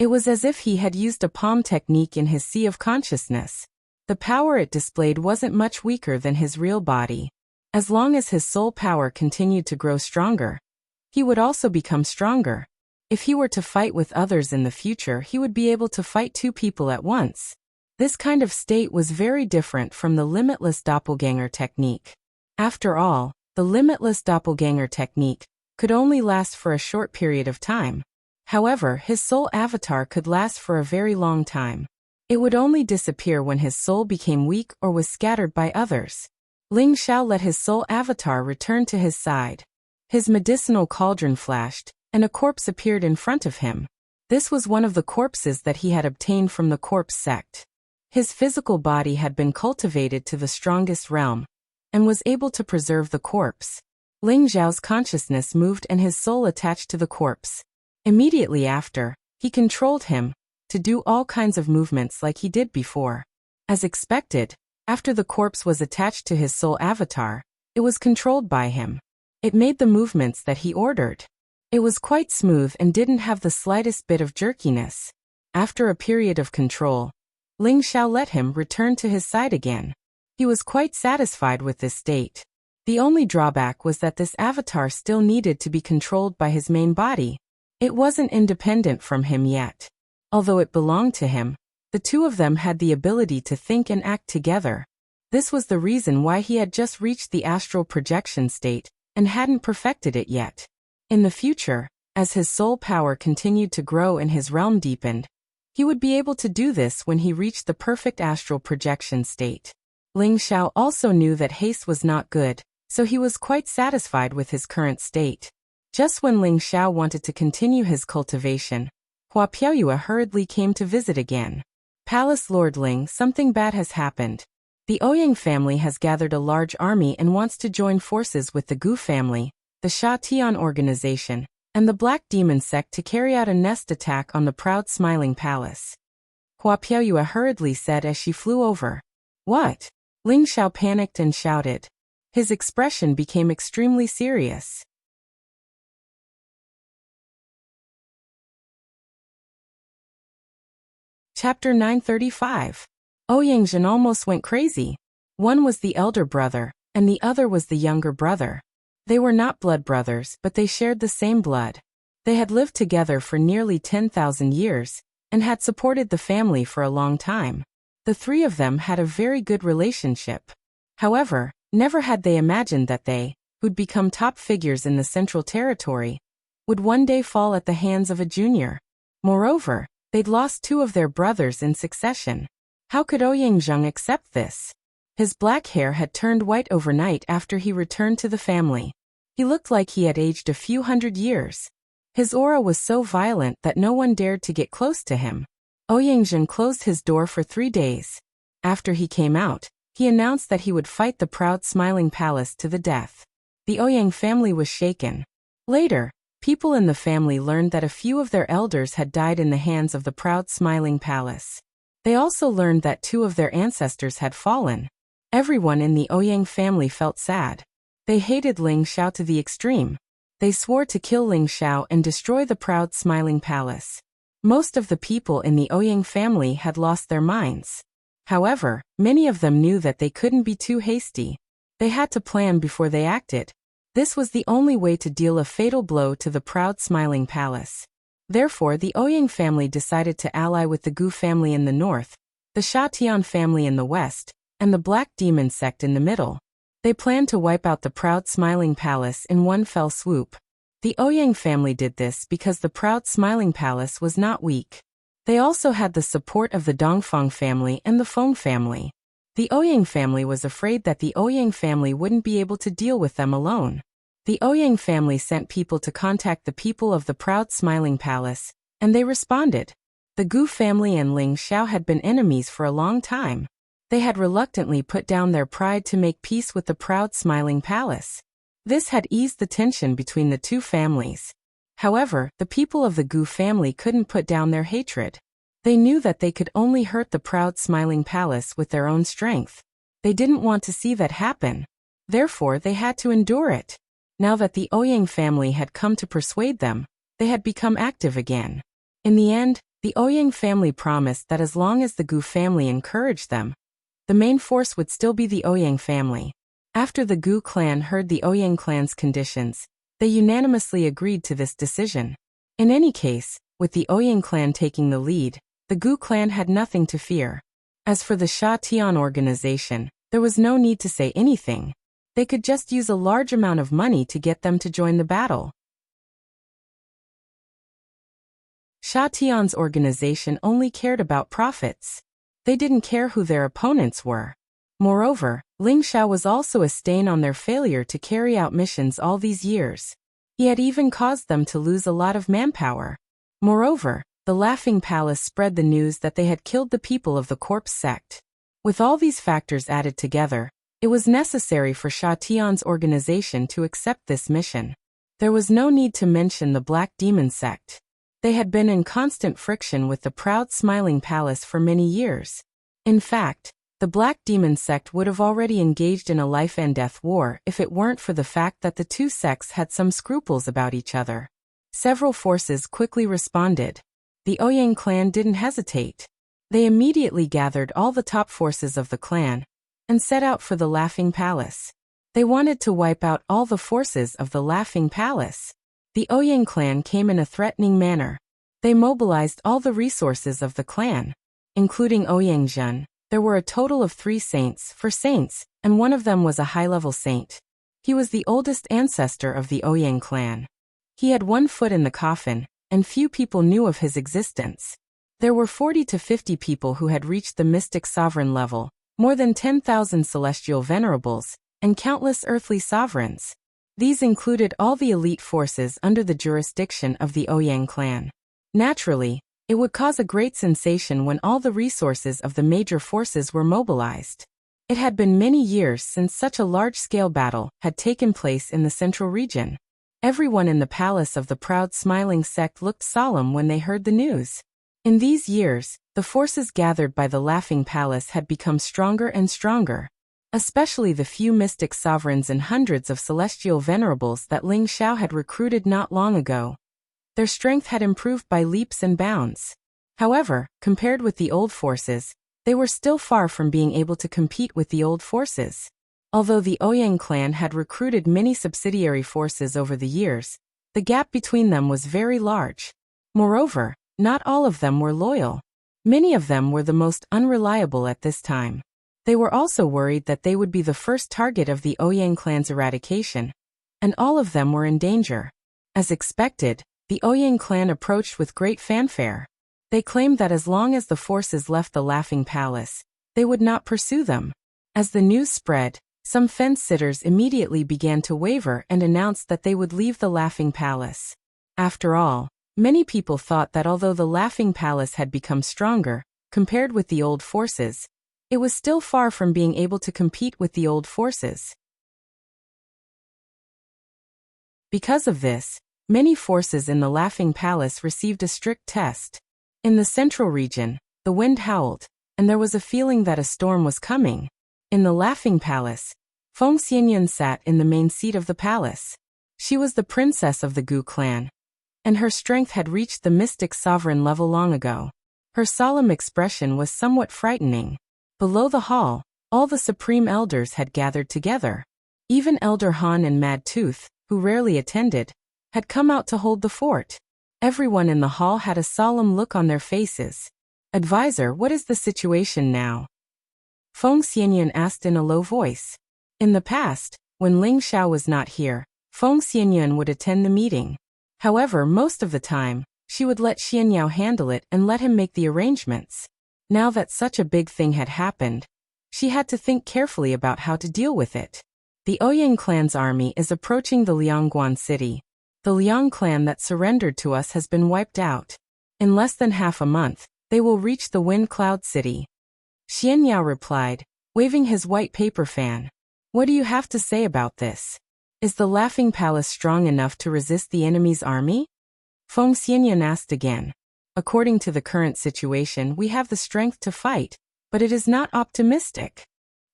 It was as if he had used a palm technique in his sea of consciousness. The power it displayed wasn't much weaker than his real body. As long as his soul power continued to grow stronger, he would also become stronger. If he were to fight with others in the future, he would be able to fight 2 people at once. This kind of state was very different from the limitless doppelganger technique. After all, the limitless doppelganger technique could only last for a short period of time. However, his soul avatar could last for a very long time. It would only disappear when his soul became weak or was scattered by others. Ling Xiao let his soul avatar return to his side. His medicinal cauldron flashed, and a corpse appeared in front of him. This was one of the corpses that he had obtained from the corpse sect. His physical body had been cultivated to the strongest realm, and was able to preserve the corpse. Ling Xiao's consciousness moved and his soul attached to the corpse. Immediately after, he controlled him to do all kinds of movements like he did before. As expected, after the corpse was attached to his soul avatar, it was controlled by him. It made the movements that he ordered. It was quite smooth and didn't have the slightest bit of jerkiness. After a period of control, Ling Xiao let him return to his side again. He was quite satisfied with this state. The only drawback was that this avatar still needed to be controlled by his main body. It wasn't independent from him yet. Although it belonged to him, the two of them had the ability to think and act together. This was the reason why he had just reached the astral projection state and hadn't perfected it yet. In the future, as his soul power continued to grow and his realm deepened, he would be able to do this when he reached the perfect astral projection state. Ling Xiao also knew that haste was not good, so he was quite satisfied with his current state. Just when Ling Xiao wanted to continue his cultivation, Hua Piaoyue hurriedly came to visit again. Palace Lord Ling, something bad has happened. The Ouyang family has gathered a large army and wants to join forces with the Gu family, the Sha Tian organization, and the Black Demon sect to carry out a nest attack on the proud smiling palace. Hua Piaoyue hurriedly said as she flew over. What? Ling Xiao panicked and shouted. His expression became extremely serious. Chapter 935. Ouyang Zhen almost went crazy. One was the elder brother, and the other was the younger brother. They were not blood brothers, but they shared the same blood. They had lived together for nearly 10,000 years, and had supported the family for a long time. The three of them had a very good relationship. However, never had they imagined that they, who'd become top figures in the Central Territory, would one day fall at the hands of a junior. Moreover, they'd lost two of their brothers in succession. How could Ouyang Zheng accept this? His black hair had turned white overnight after he returned to the family. He looked like he had aged a few hundred years. His aura was so violent that no one dared to get close to him. Ouyang Zhen closed his door for 3 days. After he came out, he announced that he would fight the proud smiling palace to the death. The Ouyang family was shaken. Later, people in the family learned that a few of their elders had died in the hands of the proud smiling palace. They also learned that 2 of their ancestors had fallen. Everyone in the Ouyang family felt sad. They hated Ling Xiao to the extreme. They swore to kill Ling Xiao and destroy the proud smiling palace. Most of the people in the Ouyang family had lost their minds. However, many of them knew that they couldn't be too hasty. They had to plan before they acted. This was the only way to deal a fatal blow to the proud smiling palace. Therefore, the Ouyang family decided to ally with the Gu family in the north, the Sha Tian family in the west, and the Black Demon sect in the middle. They planned to wipe out the proud smiling palace in one fell swoop. The Ouyang family did this because the proud smiling palace was not weak. They also had the support of the Dongfang family and the Feng family. The Ouyang family was afraid that the Ouyang family wouldn't be able to deal with them alone. The Ouyang family sent people to contact the people of the proud smiling palace, and they responded. The Gu family and Ling Xiao had been enemies for a long time. They had reluctantly put down their pride to make peace with the proud smiling palace. This had eased the tension between the two families. However, the people of the Gu family couldn't put down their hatred. They knew that they could only hurt the proud smiling palace with their own strength. They didn't want to see that happen. Therefore, they had to endure it. Now that the Ouyang family had come to persuade them, they had become active again. In the end, the Ouyang family promised that as long as the Gu family encouraged them, the main force would still be the Ouyang family. After the Gu clan heard the Ouyang clan's conditions, they unanimously agreed to this decision. In any case, with the Ouyang clan taking the lead, the Gu clan had nothing to fear. As for the Sha Tian organization, there was no need to say anything. They could just use a large amount of money to get them to join the battle. Sha Tian's organization only cared about profits. They didn't care who their opponents were. Moreover, Ling Xiao was also a stain on their failure to carry out missions all these years. He had even caused them to lose a lot of manpower. Moreover, the Laughing Palace spread the news that they had killed the people of the Corpse sect. With all these factors added together, it was necessary for Sha Tian's organization to accept this mission. There was no need to mention the Black Demon sect. They had been in constant friction with the proud smiling palace for many years. In fact, the Black Demon sect would have already engaged in a life and death war if it weren't for the fact that the two sects had some scruples about each other. Several forces quickly responded. The Ouyang clan didn't hesitate. They immediately gathered all the top forces of the clan and set out for the Laughing Palace. They wanted to wipe out all the forces of the Laughing Palace. The Ouyang clan came in a threatening manner. They mobilized all the resources of the clan, including Ouyang Jun. There were a total of 3 saints, and one of them was a high-level saint. He was the oldest ancestor of the Ouyang clan. He had 1 foot in the coffin, and few people knew of his existence. There were 40 to 50 people who had reached the mystic sovereign level, more than 10,000 celestial venerables, and countless earthly sovereigns. These included all the elite forces under the jurisdiction of the Ouyang clan. Naturally, it would cause a great sensation when all the resources of the major forces were mobilized. It had been many years since such a large-scale battle had taken place in the central region. Everyone in the palace of the proud smiling sect looked solemn when they heard the news. In these years, the forces gathered by the Laughing Palace had become stronger and stronger, especially the few mystic sovereigns and hundreds of celestial venerables that Ling Xiao had recruited not long ago. Their strength had improved by leaps and bounds. However, compared with the old forces, they were still far from being able to compete with the old forces. Although the Ouyang clan had recruited many subsidiary forces over the years, the gap between them was very large. Moreover, not all of them were loyal. Many of them were the most unreliable at this time. They were also worried that they would be the first target of the Ouyang clan's eradication, and all of them were in danger. As expected, the Ouyang clan approached with great fanfare. They claimed that as long as the forces left the Laughing Palace, they would not pursue them. As the news spread, some fence-sitters immediately began to waver and announced that they would leave the Laughing Palace. After all, many people thought that although the Laughing Palace had become stronger, compared with the old forces, it was still far from being able to compete with the old forces. Because of this, many forces in the Laughing Palace received a strict test. In the central region, the wind howled, and there was a feeling that a storm was coming. In the Laughing Palace, Feng Xianyun sat in the main seat of the palace. She was the princess of the Gu clan, and her strength had reached the mystic sovereign level long ago. Her solemn expression was somewhat frightening. Below the hall, all the supreme elders had gathered together. Even Elder Han and Mad Tooth, who rarely attended, had come out to hold the fort. Everyone in the hall had a solemn look on their faces. "Advisor, what is the situation now?" Feng Xianyun asked in a low voice. In the past, when Ling Xiao was not here, Feng Xianyun would attend the meeting. However, most of the time, she would let Xianyao handle it and let him make the arrangements. Now that such a big thing had happened, she had to think carefully about how to deal with it. The Ouyang clan's army is approaching the Liangguan city. The Liang clan that surrendered to us has been wiped out. In less than half a month, they will reach the Wind Cloud City. Xianyao replied, waving his white paper fan. What do you have to say about this? Is the Laughing Palace strong enough to resist the enemy's army? Feng Xianyun asked again. According to the current situation, we have the strength to fight, but it is not optimistic.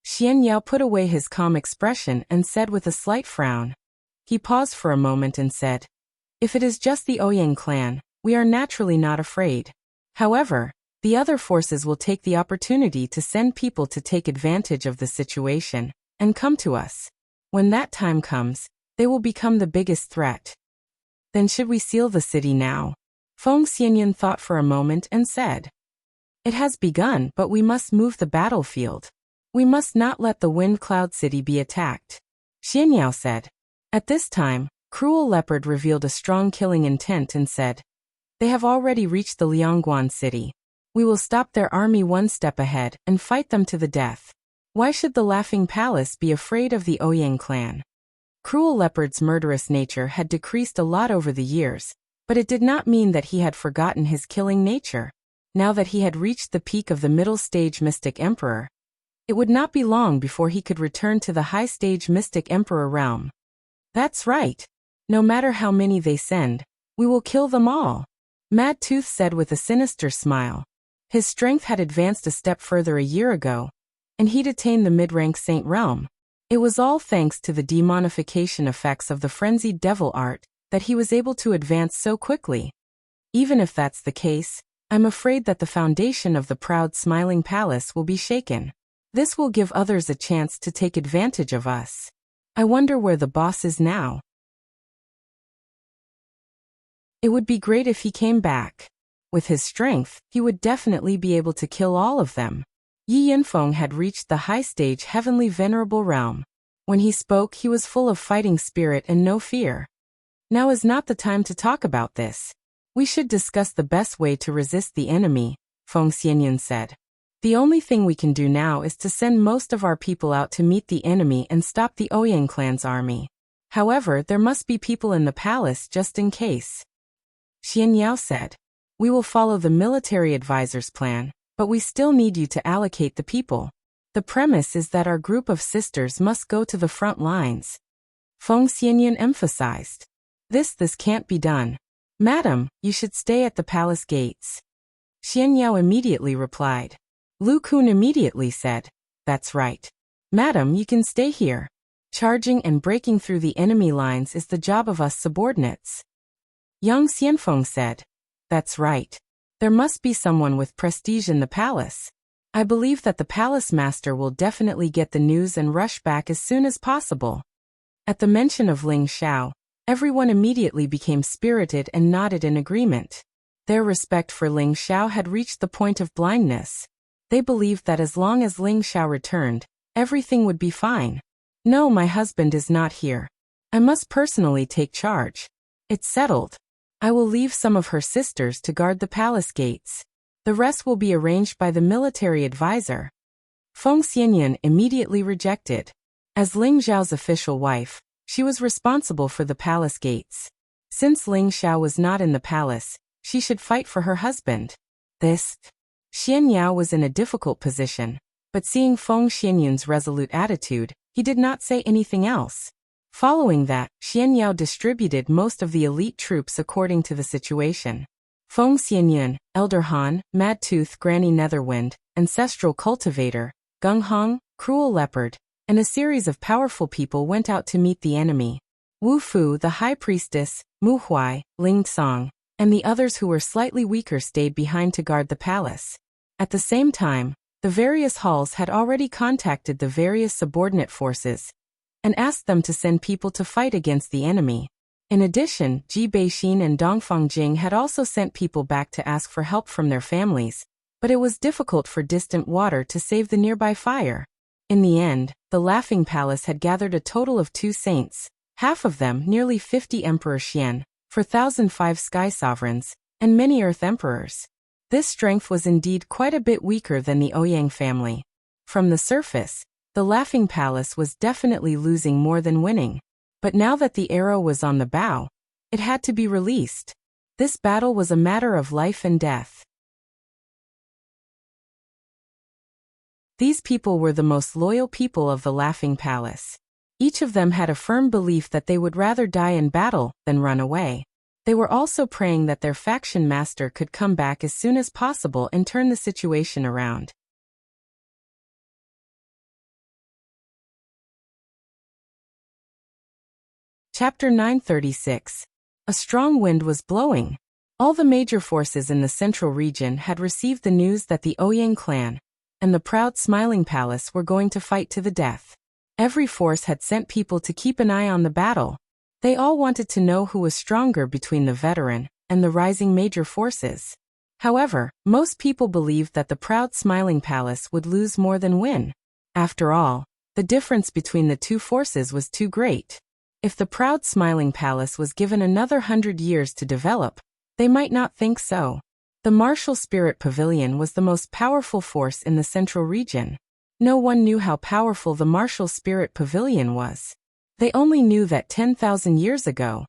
Xianyao put away his calm expression and said with a slight frown. He paused for a moment and said, if it is just the Ouyang clan, we are naturally not afraid. However, the other forces will take the opportunity to send people to take advantage of the situation and come to us. When that time comes, they will become the biggest threat. Then should we seal the city now? Feng Xianyun thought for a moment and said, it has begun, but we must move the battlefield. We must not let the Wind Cloud City be attacked. Xianyao said. At this time, Cruel Leopard revealed a strong killing intent and said, they have already reached the Liangguan city. We will stop their army one step ahead and fight them to the death. Why should the Laughing Palace be afraid of the Ouyang clan? Cruel Leopard's murderous nature had decreased a lot over the years, but it did not mean that he had forgotten his killing nature. Now that he had reached the peak of the middle stage Mystic Emperor, it would not be long before he could return to the high stage Mystic Emperor realm. That's right. No matter how many they send, we will kill them all, Mad Tooth said with a sinister smile. His strength had advanced a step further a year ago, and he'd attained the mid-rank saint realm. It was all thanks to the demonification effects of the frenzied devil art that he was able to advance so quickly. Even if that's the case, I'm afraid that the foundation of the proud smiling palace will be shaken. This will give others a chance to take advantage of us. I wonder where the boss is now. It would be great if he came back. With his strength, he would definitely be able to kill all of them. Yi Yinfeng had reached the high-stage heavenly venerable realm. When he spoke, he was full of fighting spirit and no fear. Now is not the time to talk about this. We should discuss the best way to resist the enemy, Feng Xianyun said. The only thing we can do now is to send most of our people out to meet the enemy and stop the Ouyang clan's army. However, there must be people in the palace just in case. Xian Yao said. We will follow the military advisor's plan, but we still need you to allocate the people. The premise is that our group of sisters must go to the front lines. Feng Xianyun emphasized. This can't be done. Madam, you should stay at the palace gates. Xian Yao immediately replied. Lu Kun immediately said, That's right. Madam, you can stay here. Charging and breaking through the enemy lines is the job of us subordinates. Yang Xianfeng said, That's right. There must be someone with prestige in the palace. I believe that the palace master will definitely get the news and rush back as soon as possible. At the mention of Ling Xiao, everyone immediately became spirited and nodded in agreement. Their respect for Ling Xiao had reached the point of blindness. They believed that as long as Ling Xiao returned, everything would be fine. No, my husband is not here. I must personally take charge. It's settled. I will leave some of her sisters to guard the palace gates. The rest will be arranged by the military advisor. Feng Xianyun immediately rejected. As Ling Xiao's official wife, she was responsible for the palace gates. Since Ling Xiao was not in the palace, she should fight for her husband. Xian Yao was in a difficult position, but seeing Feng Xianyun's resolute attitude, he did not say anything else. Following that, Xian Yao distributed most of the elite troops according to the situation. Feng Xianyun, Elder Han, Mad Tooth Granny Netherwind, Ancestral Cultivator, Gung Hong, Cruel Leopard, and a series of powerful people went out to meet the enemy. Wu Fu, the High Priestess, Mu Huai, Ling Tsong, and the others who were slightly weaker stayed behind to guard the palace. At the same time, the various halls had already contacted the various subordinate forces and asked them to send people to fight against the enemy. In addition, Ji Beixin and Dongfang Jing had also sent people back to ask for help from their families, but it was difficult for Distant Water to save the nearby fire. In the end, the Laughing Palace had gathered a total of 2 saints, half of them nearly 50 Emperor Xian, 4,005 Sky Sovereigns, and many Earth Emperors. This strength was indeed quite a bit weaker than the Ouyang family. From the surface, the Laughing Palace was definitely losing more than winning. But now that the arrow was on the bow, it had to be released. This battle was a matter of life and death. These people were the most loyal people of the Laughing Palace. Each of them had a firm belief that they would rather die in battle than run away. They were also praying that their faction master could come back as soon as possible and turn the situation around. Chapter 936. A strong wind was blowing. All the major forces in the central region had received the news that the Ouyang clan and the proud Smiling Palace were going to fight to the death. Every force had sent people to keep an eye on the battle. They all wanted to know who was stronger between the veteran and the rising major forces. However, most people believed that the proud Smiling Palace would lose more than win. After all, the difference between the two forces was too great. If the proud Smiling Palace was given another 100 years to develop, they might not think so. The Martial Spirit Pavilion was the most powerful force in the central region. No one knew how powerful the Martial Spirit Pavilion was. They only knew that 10,000 years ago,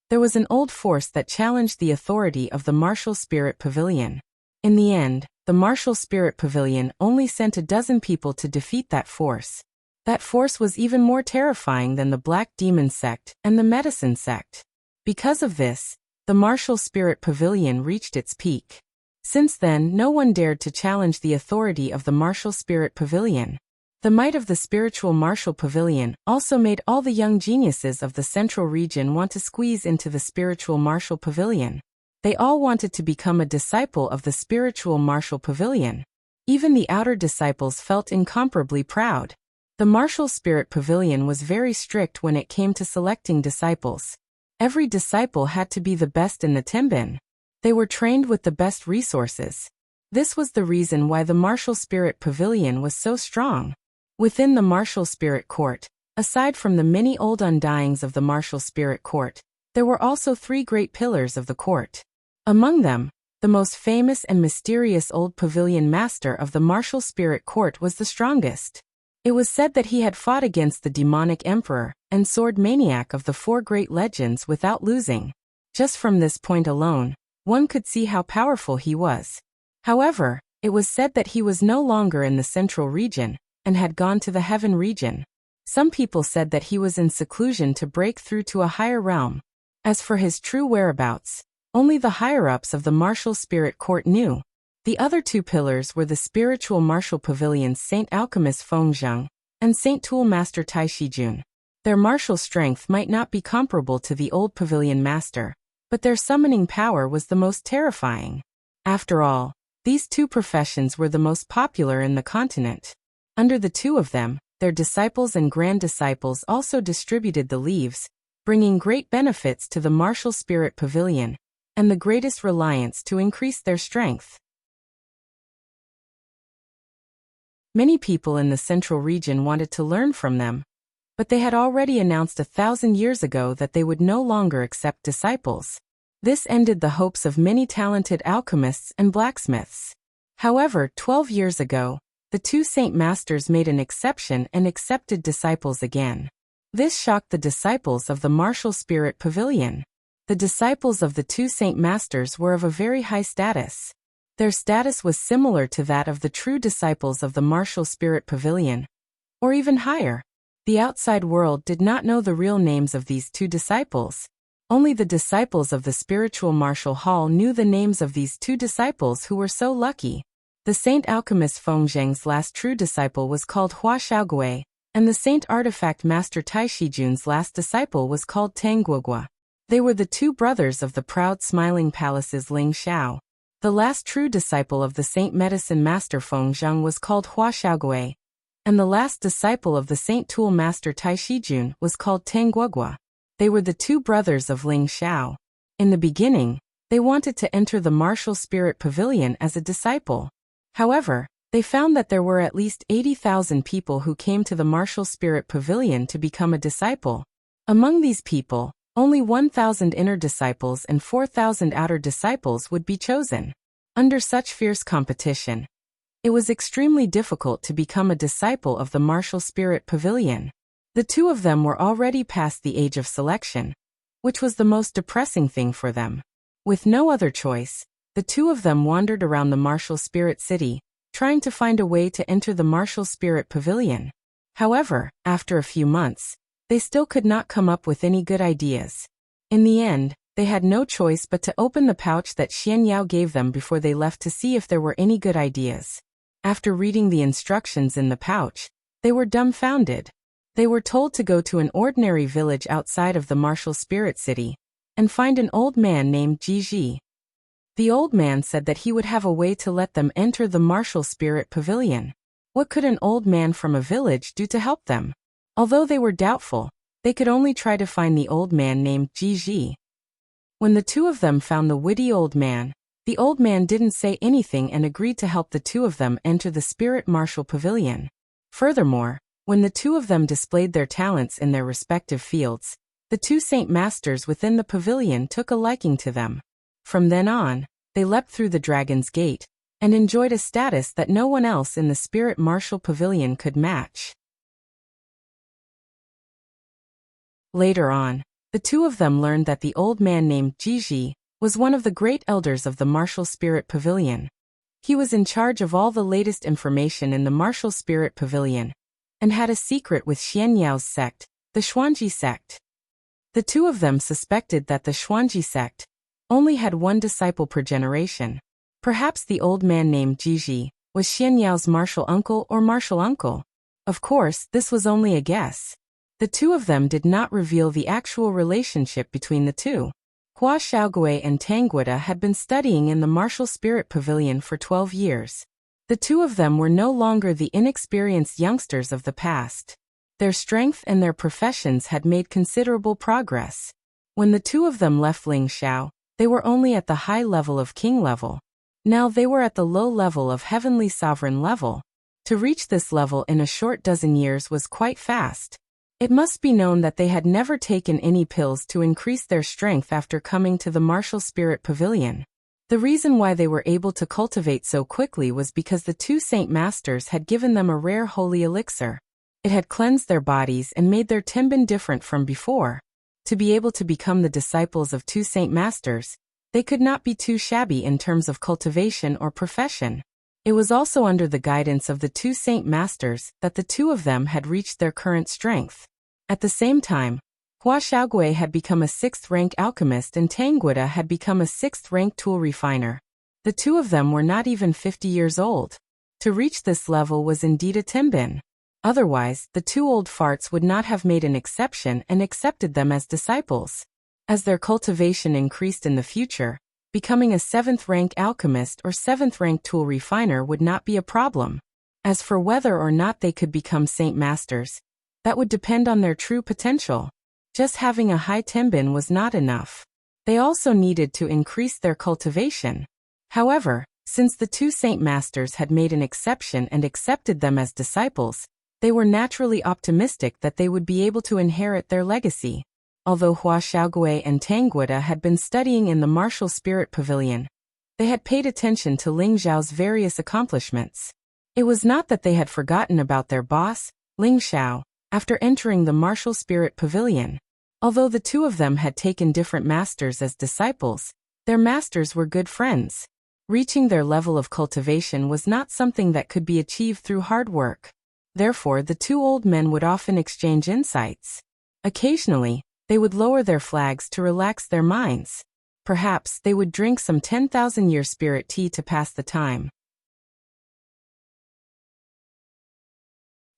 there was an old force that challenged the authority of the Martial Spirit Pavilion. In the end, the Martial Spirit Pavilion only sent a dozen people to defeat that force. That force was even more terrifying than the Black Demon Sect and the Medicine Sect. Because of this, the Martial Spirit Pavilion reached its peak. Since then, no one dared to challenge the authority of the Martial Spirit Pavilion. The might of the spiritual Martial Pavilion also made all the young geniuses of the central region want to squeeze into the spiritual Martial Pavilion. They all wanted to become a disciple of the spiritual martial pavilion. Even the outer disciples felt incomparably proud. The martial spirit pavilion was very strict when it came to selecting disciples. Every disciple had to be the best in the Timbin. They were trained with the best resources. This was the reason why the martial spirit pavilion was so strong. Within the martial spirit court, aside from the many old undyings of the martial spirit court, there were also 3 great pillars of the court. Among them, the most famous and mysterious old pavilion master of the martial spirit court was the strongest. It was said that he had fought against the demonic emperor and sword maniac of the 4 great legends without losing. Just from this point alone, one could see how powerful he was. However, it was said that he was no longer in the central region and had gone to the heaven region. Some people said that he was in seclusion to break through to a higher realm. As for his true whereabouts, only the higher-ups of the martial spirit court knew. The other 2 pillars were the spiritual martial pavilions Saint Alchemist Fengzheng and Saint Tool Master Taishijun. Their martial strength might not be comparable to the old pavilion master, but their summoning power was the most terrifying. After all, these 2 professions were the most popular in the continent. Under the 2 of them, their disciples and grand disciples also distributed the leaves, bringing great benefits to the martial spirit pavilion, and the greatest reliance to increase their strength. Many people in the central region wanted to learn from them, but they had already announced 1,000 years ago that they would no longer accept disciples. This ended the hopes of many talented alchemists and blacksmiths. However, 12 years ago, the 2 saint masters made an exception and accepted disciples again. This shocked the disciples of the martial spirit pavilion. The disciples of the 2 saint masters were of a very high status. Their status was similar to that of the true disciples of the martial spirit pavilion, or even higher. The outside world did not know the real names of these 2 disciples. Only the disciples of the spiritual martial hall knew the names of these 2 disciples who were so lucky. The Saint Alchemist Fengzheng's last true disciple was called Hua Xiaogui, and the Saint Artifact Master Taishijun's last disciple was called Tang Guogua. They were the 2 brothers of the proud smiling palace's Ling Xiao. The last true disciple of the Saint Medicine Master Fengzheng was called Hua Xiaogui, and the last disciple of the Saint Tool Master Taishijun was called Tang Guogua. They were the 2 brothers of Ling Xiao. In the beginning, they wanted to enter the martial spirit pavilion as a disciple. However, they found that there were at least 80,000 people who came to the martial spirit pavilion to become a disciple. Among these people, only 1,000 inner disciples and 4,000 outer disciples would be chosen. Under such fierce competition, it was extremely difficult to become a disciple of the martial spirit pavilion. The 2 of them were already past the age of selection, which was the most depressing thing for them. With no other choice, the 2 of them wandered around the martial spirit city, trying to find a way to enter the martial spirit pavilion. However, after a few months, they still could not come up with any good ideas. In the end, they had no choice but to open the pouch that Xian Yao gave them before they left to see if there were any good ideas. After reading the instructions in the pouch, they were dumbfounded. They were told to go to an ordinary village outside of the martial spirit city and find an old man named Jiji. The old man said that he would have a way to let them enter the martial spirit pavilion. What could an old man from a village do to help them? Although they were doubtful, they could only try to find the old man named Jiji. When the 2 of them found the witty old man, the old man didn't say anything and agreed to help the 2 of them enter the spirit martial pavilion. Furthermore, when the 2 of them displayed their talents in their respective fields, the 2 saint masters within the pavilion took a liking to them. From then on, they leapt through the dragon's gate and enjoyed a status that no one else in the spirit martial pavilion could match. Later on, the 2 of them learned that the old man named Jiji was one of the great elders of the martial spirit pavilion. He was in charge of all the latest information in the martial spirit pavilion, and had a secret with Xian Yao's sect, the Xuanji sect. The 2 of them suspected that the Xuanji sect only had 1 disciple per generation. Perhaps the old man named Jiji was Xian Yao's martial uncle or martial uncle. Of course, this was only a guess. The 2 of them did not reveal the actual relationship between the 2. Hua Xiaogui and Tangguida had been studying in the Martial Spirit Pavilion for 12 years. The two of them were no longer the inexperienced youngsters of the past. Their strength and their professions had made considerable progress. When the two of them left Lingxiao, they were only at the high level of king level. Now they were at the low level of heavenly sovereign level. To reach this level in a short dozen years was quite fast. It must be known that they had never taken any pills to increase their strength after coming to the Martial Spirit Pavilion. The reason why they were able to cultivate so quickly was because the two Saint Masters had given them a rare holy elixir. It had cleansed their bodies and made their tenbin different from before. To be able to become the disciples of two Saint Masters, they could not be too shabby in terms of cultivation or profession. It was also under the guidance of the two Saint Masters that the two of them had reached their current strength. At the same time, Hua Xiaogui had become a 6th-rank alchemist and Tangguida had become a 6th-rank tool refiner. The two of them were not even 50 years old. To reach this level was indeed a tenbin. Otherwise, the two old farts would not have made an exception and accepted them as disciples. As their cultivation increased in the future, becoming a 7th-rank alchemist or 7th-rank tool refiner would not be a problem. As for whether or not they could become Saint Masters, that would depend on their true potential. Just having a high tenbin was not enough. They also needed to increase their cultivation. However, since the two Saint Masters had made an exception and accepted them as disciples, they were naturally optimistic that they would be able to inherit their legacy. Although Hua Xiaogui and Tangguida had been studying in the Martial Spirit Pavilion, they had paid attention to Ling Xiao's various accomplishments. It was not that they had forgotten about their boss, Ling Xiao, after entering the Martial Spirit Pavilion. Although the two of them had taken different masters as disciples, their masters were good friends. Reaching their level of cultivation was not something that could be achieved through hard work. Therefore, the two old men would often exchange insights. Occasionally, they would lower their flags to relax their minds. Perhaps they would drink some 10,000-year spirit tea to pass the time.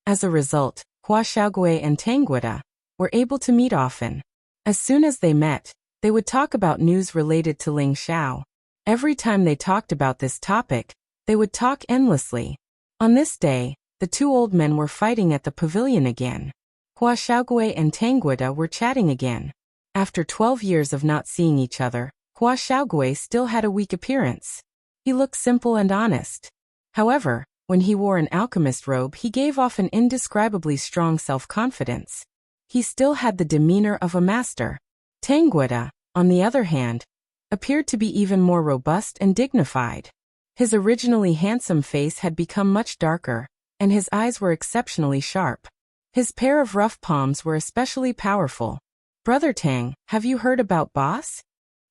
As a result, Hua Xiaogui and Tangguida were able to meet often. As soon as they met, they would talk about news related to Ling Xiao. Every time they talked about this topic, they would talk endlessly. On this day, the two old men were fighting at the pavilion again. Hua Xiaogui and Tangguida were chatting again. After 12 years of not seeing each other, Hua Xiaogui still had a weak appearance. He looked simple and honest. However, when he wore an alchemist robe, he gave off an indescribably strong self-confidence. He still had the demeanor of a master. Tangguida, on the other hand, appeared to be even more robust and dignified. His originally handsome face had become much darker, and his eyes were exceptionally sharp. His pair of rough palms were especially powerful. "Brother Tang, have you heard about boss?"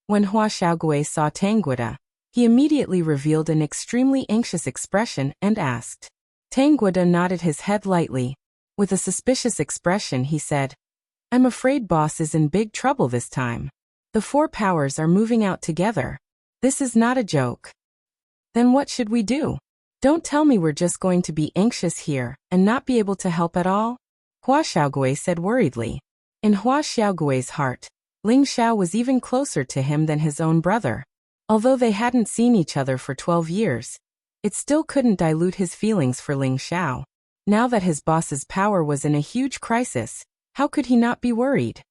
When Hua Xiaogui saw Tangguida, he immediately revealed an extremely anxious expression and asked. Tangguida nodded his head lightly. With a suspicious expression he said, "I'm afraid boss is in big trouble this time. The four powers are moving out together. This is not a joke." "Then what should we do? Don't tell me we're just going to be anxious here and not be able to help at all?" Hua Xiaogui said worriedly. In Hua Xiaogui's heart, Ling Xiao was even closer to him than his own brother. Although they hadn't seen each other for 12 years, it still couldn't dilute his feelings for Ling Xiao. Now that his boss's power was in a huge crisis, how could he not be worried?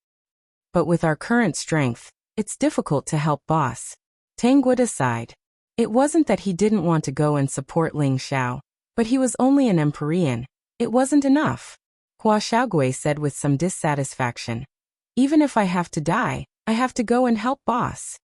"But with our current strength, it's difficult to help boss." Tangguida sighed. It wasn't that he didn't want to go and support Ling Xiao, but he was only an Empyrean. It wasn't enough. Hua Xiaogui said with some dissatisfaction. "Even if I have to die, I have to go and help boss."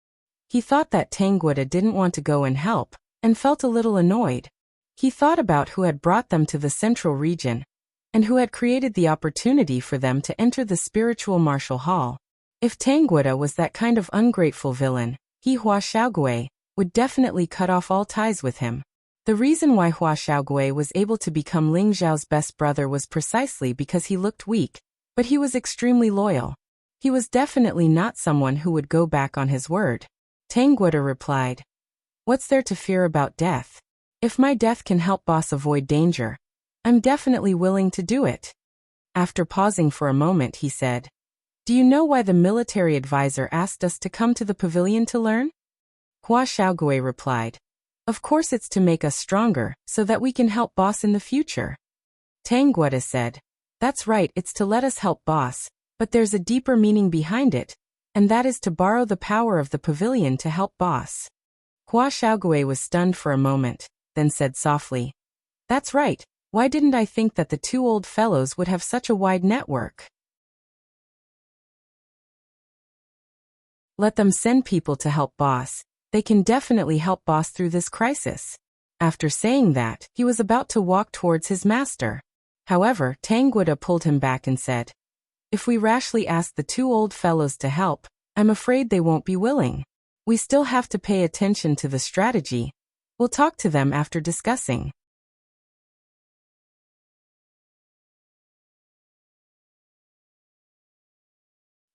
He thought that Tangguida didn't want to go and help, and felt a little annoyed. He thought about who had brought them to the central region, and who had created the opportunity for them to enter the spiritual martial hall. If Tangguida was that kind of ungrateful villain, he, Hua Xiaogui, would definitely cut off all ties with him. The reason why Hua Xiaogui was able to become Ling Xiao's best brother was precisely because he looked weak, but he was extremely loyal. He was definitely not someone who would go back on his word. Tangguida replied, "What's there to fear about death? If my death can help boss avoid danger, I'm definitely willing to do it." After pausing for a moment he said, Do you know why the military advisor asked us to come to the pavilion to learn? Hua Xiaogui replied. Of course it's to make us stronger, so that we can help boss in the future. Tang Guoda said. That's right, it's to let us help boss, but there's a deeper meaning behind it, and that is to borrow the power of the pavilion to help boss. Hua Xiaogui was stunned for a moment, then said softly. That's right, why didn't I think that the two old fellows would have such a wide network? Let them send people to help boss. They can definitely help boss through this crisis. After saying that, he was about to walk towards his master. However, Tang Guoda pulled him back and said, if we rashly ask the two old fellows to help, I'm afraid they won't be willing. We still have to pay attention to the strategy. We'll talk to them after discussing.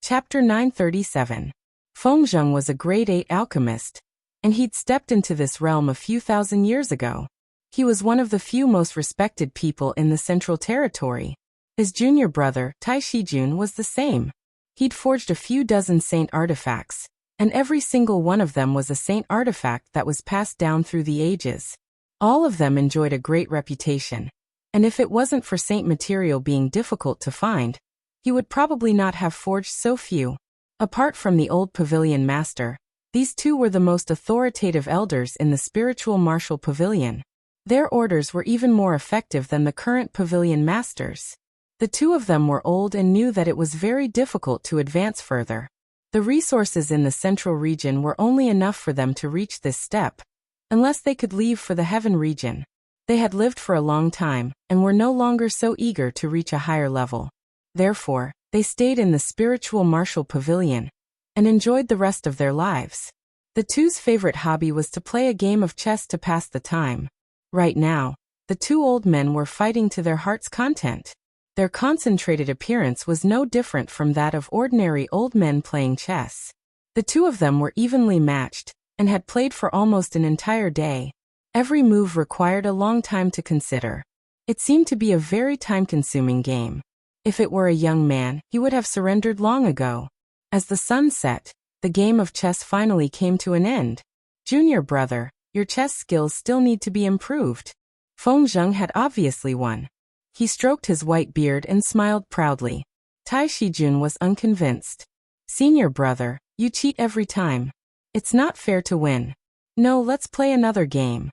Chapter 937. Feng Zheng was a grade 8 alchemist, and he'd stepped into this realm a few thousand years ago. He was one of the few most respected people in the Central Territory. His junior brother, Tai Shijun, was the same. He'd forged a few dozen saint artifacts, and every single one of them was a saint artifact that was passed down through the ages. All of them enjoyed a great reputation, and if it wasn't for saint material being difficult to find, he would probably not have forged so few. Apart from the old pavilion master, these two were the most authoritative elders in the spiritual martial pavilion. Their orders were even more effective than the current pavilion masters. The two of them were old and knew that it was very difficult to advance further. The resources in the central region were only enough for them to reach this step, unless they could leave for the heaven region. They had lived for a long time, and were no longer so eager to reach a higher level. Therefore, they stayed in the spiritual martial pavilion, and enjoyed the rest of their lives. The two's favorite hobby was to play a game of chess to pass the time. Right now, the two old men were fighting to their heart's content. Their concentrated appearance was no different from that of ordinary old men playing chess. The two of them were evenly matched, and had played for almost an entire day. Every move required a long time to consider. It seemed to be a very time-consuming game. If it were a young man, he would have surrendered long ago. As the sun set, the game of chess finally came to an end. Junior brother, your chess skills still need to be improved. Feng Zheng had obviously won. He stroked his white beard and smiled proudly. Tai Shijun was unconvinced. Senior brother, you cheat every time. It's not fair to win. No, let's play another game.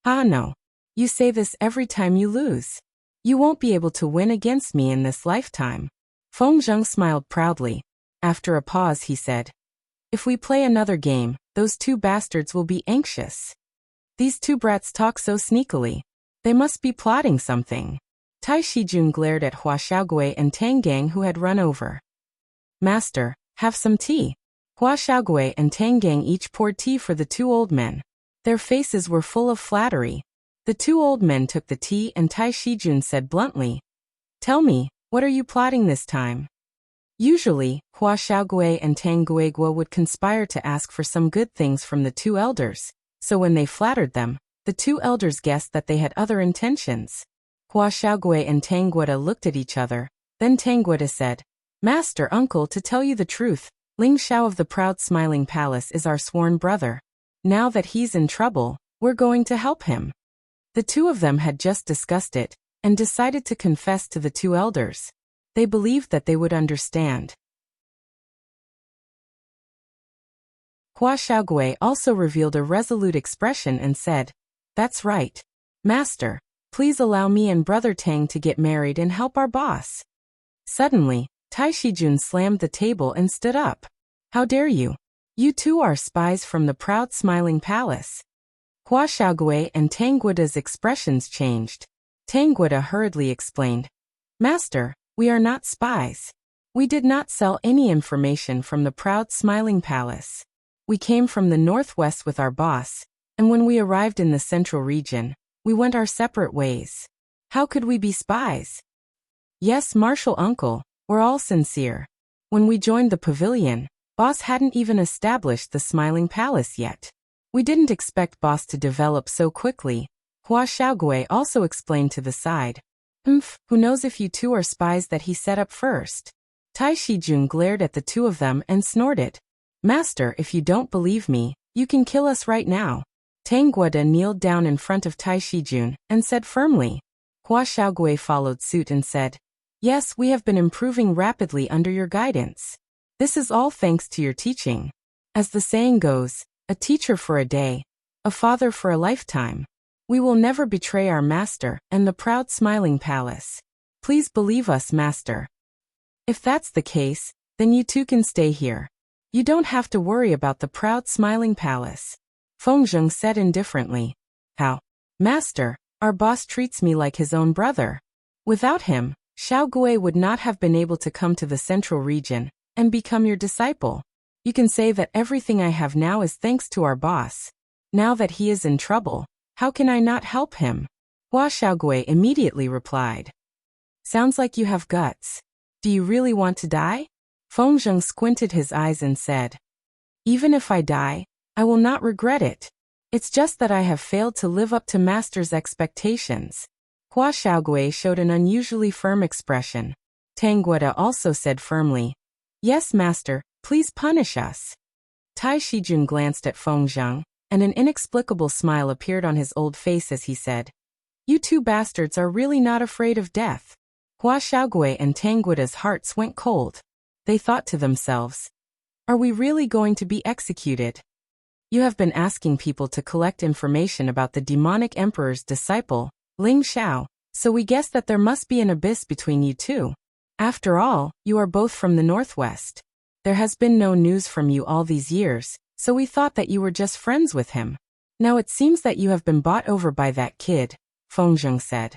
Ah no. You say this every time you lose. You won't be able to win against me in this lifetime. Feng Zheng smiled proudly. After a pause he said, if we play another game, those two bastards will be anxious. These two brats talk so sneakily. They must be plotting something. Tai Shijun glared at Hua Xiaogui and Tang Gang, who had run over. Master, have some tea. Hua Xiaogui and Tang Gang each poured tea for the two old men. Their faces were full of flattery. The two old men took the tea and Tai Shijun said bluntly, tell me, what are you plotting this time? Usually, Hua Xiaogui and Tang Guiguo would conspire to ask for some good things from the two elders, so when they flattered them, the two elders guessed that they had other intentions. Hua Xiaogui and Tang Guoda looked at each other, then Tang Guoda said, Master uncle, to tell you the truth, Ling Xiao of the proud smiling palace is our sworn brother. Now that he's in trouble, we're going to help him. The two of them had just discussed it, and decided to confess to the two elders. They believed that they would understand. Hua Xiaogui also revealed a resolute expression and said, that's right. Master, please allow me and Brother Tang to get married and help our boss. Suddenly, Tai Shijun slammed the table and stood up. How dare you? You two are spies from the proud smiling palace. Hua Xiaogui and Tang Guoda's expressions changed. Tang Guoda hurriedly explained, Master, we are not spies. We did not sell any information from the proud smiling palace. We came from the northwest with our boss, and when we arrived in the central region, we went our separate ways. How could we be spies? Yes, Marshal Uncle, we're all sincere. When we joined the pavilion, Boss hadn't even established the Smiling Palace yet. We didn't expect Boss to develop so quickly. Hua Xiaogui also explained to the side. Who knows if you two are spies that he set up first? Tai Shijun glared at the two of them and snorted. Master, if you don't believe me, you can kill us right now. Tang Guoda kneeled down in front of Tai Shijun and said firmly. Hua Xiaogui followed suit and said, yes, we have been improving rapidly under your guidance. This is all thanks to your teaching. As the saying goes, a teacher for a day, a father for a lifetime. We will never betray our master and the proud smiling palace. Please believe us, master. If that's the case, then you too can stay here. You don't have to worry about the proud smiling palace. Fengzheng said indifferently. How? Master, our boss treats me like his own brother. Without him, Xiaogui would not have been able to come to the central region and become your disciple. You can say that everything I have now is thanks to our boss. Now that he is in trouble, how can I not help him? Hua Xiaogui immediately replied. Sounds like you have guts. Do you really want to die? Fengzheng squinted his eyes and said. Even if I die, I will not regret it. It's just that I have failed to live up to master's expectations. Hua Xiaogui showed an unusually firm expression. Tang Guoda also said firmly. Yes, master, please punish us. Tai Shijun glanced at Fengzheng, and an inexplicable smile appeared on his old face as he said, you two bastards are really not afraid of death. Hua Xiaogui and Tang Guoda's hearts went cold. They thought to themselves, are we really going to be executed? You have been asking people to collect information about the demonic emperor's disciple, Ling Xiao, so we guess that there must be an abyss between you two. After all, you are both from the northwest. There has been no news from you all these years, so we thought that you were just friends with him. Now it seems that you have been bought over by that kid, Fengzheng said.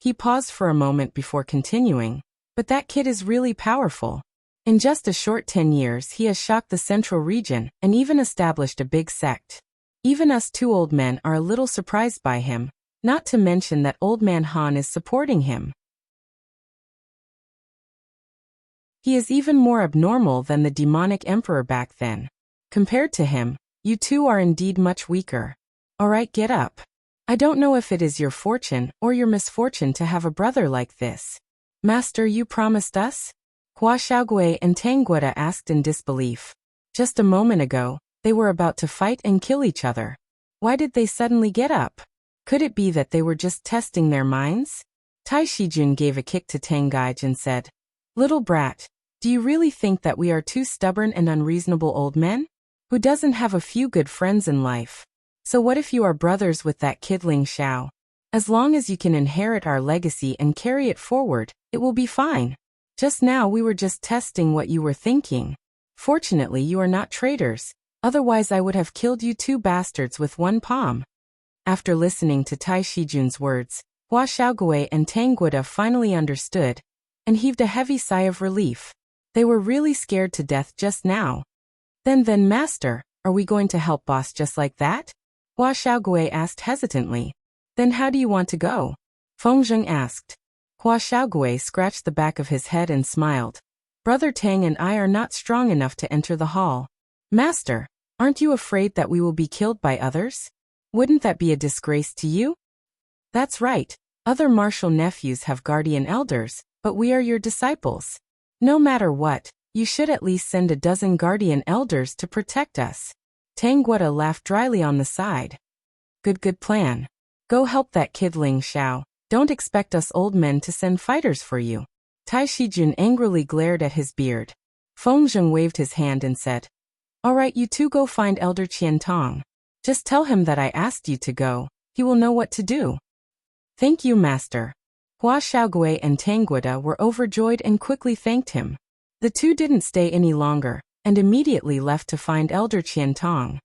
He paused for a moment before continuing, but that kid is really powerful. In just a short 10 years he has shocked the central region and even established a big sect. Even us two old men are a little surprised by him, not to mention that old man Han is supporting him. He is even more abnormal than the demonic emperor back then. Compared to him, you two are indeed much weaker. Alright, get up. I don't know if it is your fortune or your misfortune to have a brother like this. Master, you promised us? Hua Xiaogui and Tang Guoda asked in disbelief. Just a moment ago, they were about to fight and kill each other. Why did they suddenly get up? Could it be that they were just testing their minds? Tai Shijun gave a kick to Tang Gaij and said, Little brat, do you really think that we are two stubborn and unreasonable old men? Who doesn't have a few good friends in life? So what if you are brothers with that kid Ling Xiao? As long as you can inherit our legacy and carry it forward, it will be fine. Just now we were just testing what you were thinking. Fortunately you are not traitors, otherwise I would have killed you two bastards with one palm. After listening to Tai Shijun's words, Hua Xiaogui and Tang Guoda finally understood, and heaved a heavy sigh of relief. They were really scared to death just now. Then master, are we going to help boss just like that? Hua Xiaogui asked hesitantly. Then how do you want to go? Fengzheng asked. Hua Xiaogui scratched the back of his head and smiled. Brother Tang and I are not strong enough to enter the hall. Master, aren't you afraid that we will be killed by others? Wouldn't that be a disgrace to you? That's right. Other martial nephews have guardian elders, but we are your disciples. No matter what, you should at least send a dozen guardian elders to protect us. Tang Guoda laughed dryly on the side. Good plan. Go help that kid Ling Xiao. Don't expect us old men to send fighters for you. Tai Shijun angrily glared at his beard. Fengzheng waved his hand and said, Alright, you two go find Elder Qian Tong. Just tell him that I asked you to go. He will know what to do. Thank you, master. Hua Xiaogui and Tang Guoda were overjoyed and quickly thanked him. The two didn't stay any longer, and immediately left to find Elder Qian Tong.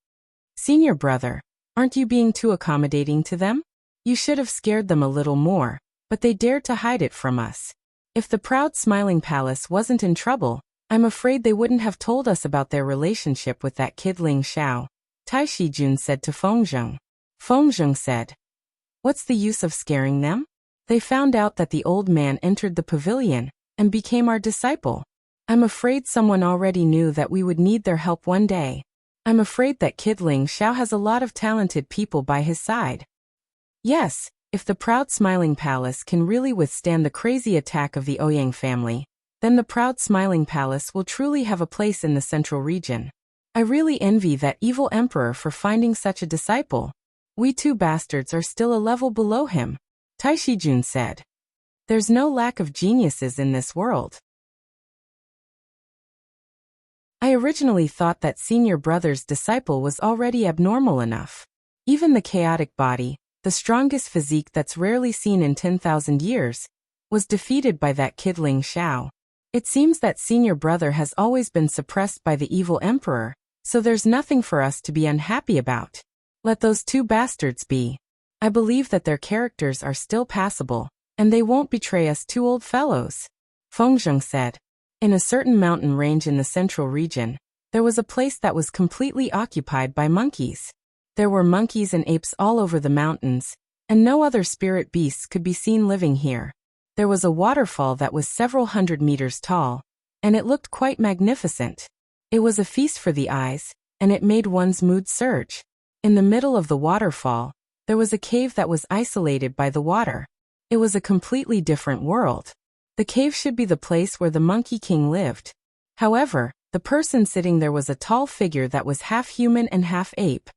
Senior brother, aren't you being too accommodating to them? You should have scared them a little more, but they dared to hide it from us. If the proud smiling palace wasn't in trouble, I'm afraid they wouldn't have told us about their relationship with that kid Ling Xiao, Tai Shijun said to Fengzheng. Fengzheng said, What's the use of scaring them? They found out that the old man entered the pavilion and became our disciple. I'm afraid someone already knew that we would need their help one day. I'm afraid that kid Ling Xiao has a lot of talented people by his side. Yes, if the proud smiling palace can really withstand the crazy attack of the Ouyang family, then the proud smiling palace will truly have a place in the central region. I really envy that evil emperor for finding such a disciple. We two bastards are still a level below him, Taishijun said. There's no lack of geniuses in this world. I originally thought that senior brother's disciple was already abnormal enough. Even the chaotic body, the strongest physique that's rarely seen in 10,000 years, was defeated by that kid Ling Xiao. It seems that senior brother has always been suppressed by the evil emperor, so there's nothing for us to be unhappy about. Let those two bastards be. I believe that their characters are still passable, and they won't betray us two old fellows, Fengzheng said. In a certain mountain range in the central region, there was a place that was completely occupied by monkeys. There were monkeys and apes all over the mountains, and no other spirit beasts could be seen living here. There was a waterfall that was several hundred meters tall, and it looked quite magnificent. It was a feast for the eyes, and it made one's mood surge. In the middle of the waterfall, there was a cave that was isolated by the water. It was a completely different world. The cave should be the place where the Monkey King lived. However, the person sitting there was a tall figure that was half human and half ape.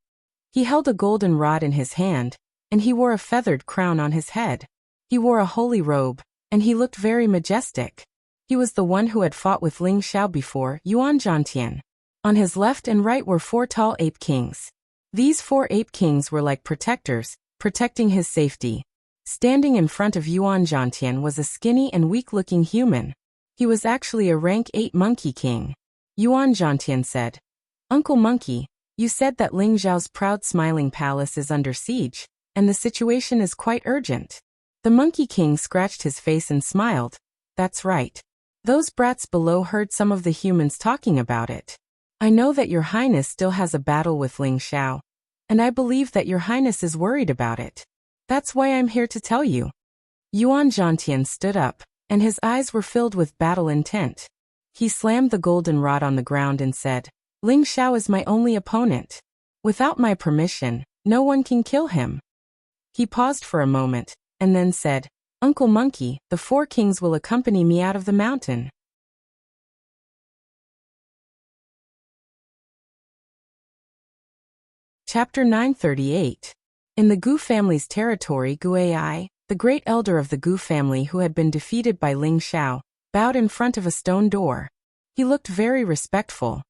He held a golden rod in his hand, and he wore a feathered crown on his head. He wore a holy robe, and he looked very majestic. He was the one who had fought with Ling Xiao before, Yuan Zhantian. On his left and right were 4 tall ape kings. These 4 ape kings were like protectors, protecting his safety. Standing in front of Yuan Zhantian was a skinny and weak-looking human. He was actually a rank 8 monkey king. Yuan Zhantian said, "Uncle Monkey, you said that Ling Xiao's proud smiling palace is under siege, and the situation is quite urgent." The Monkey King scratched his face and smiled. "That's right. Those brats below heard some of the humans talking about it. I know that Your Highness still has a battle with Ling Xiao, and I believe that Your Highness is worried about it. That's why I'm here to tell you." Yuan Zhantian stood up, and his eyes were filled with battle intent. He slammed the golden rod on the ground and said, "Ling Xiao is my only opponent. Without my permission, no one can kill him." He paused for a moment, and then said, "Uncle Monkey, the 4 kings will accompany me out of the mountain." Chapter 938. In the Gu family's territory, Guai, the great elder of the Gu family who had been defeated by Ling Xiao, bowed in front of a stone door. He looked very respectful.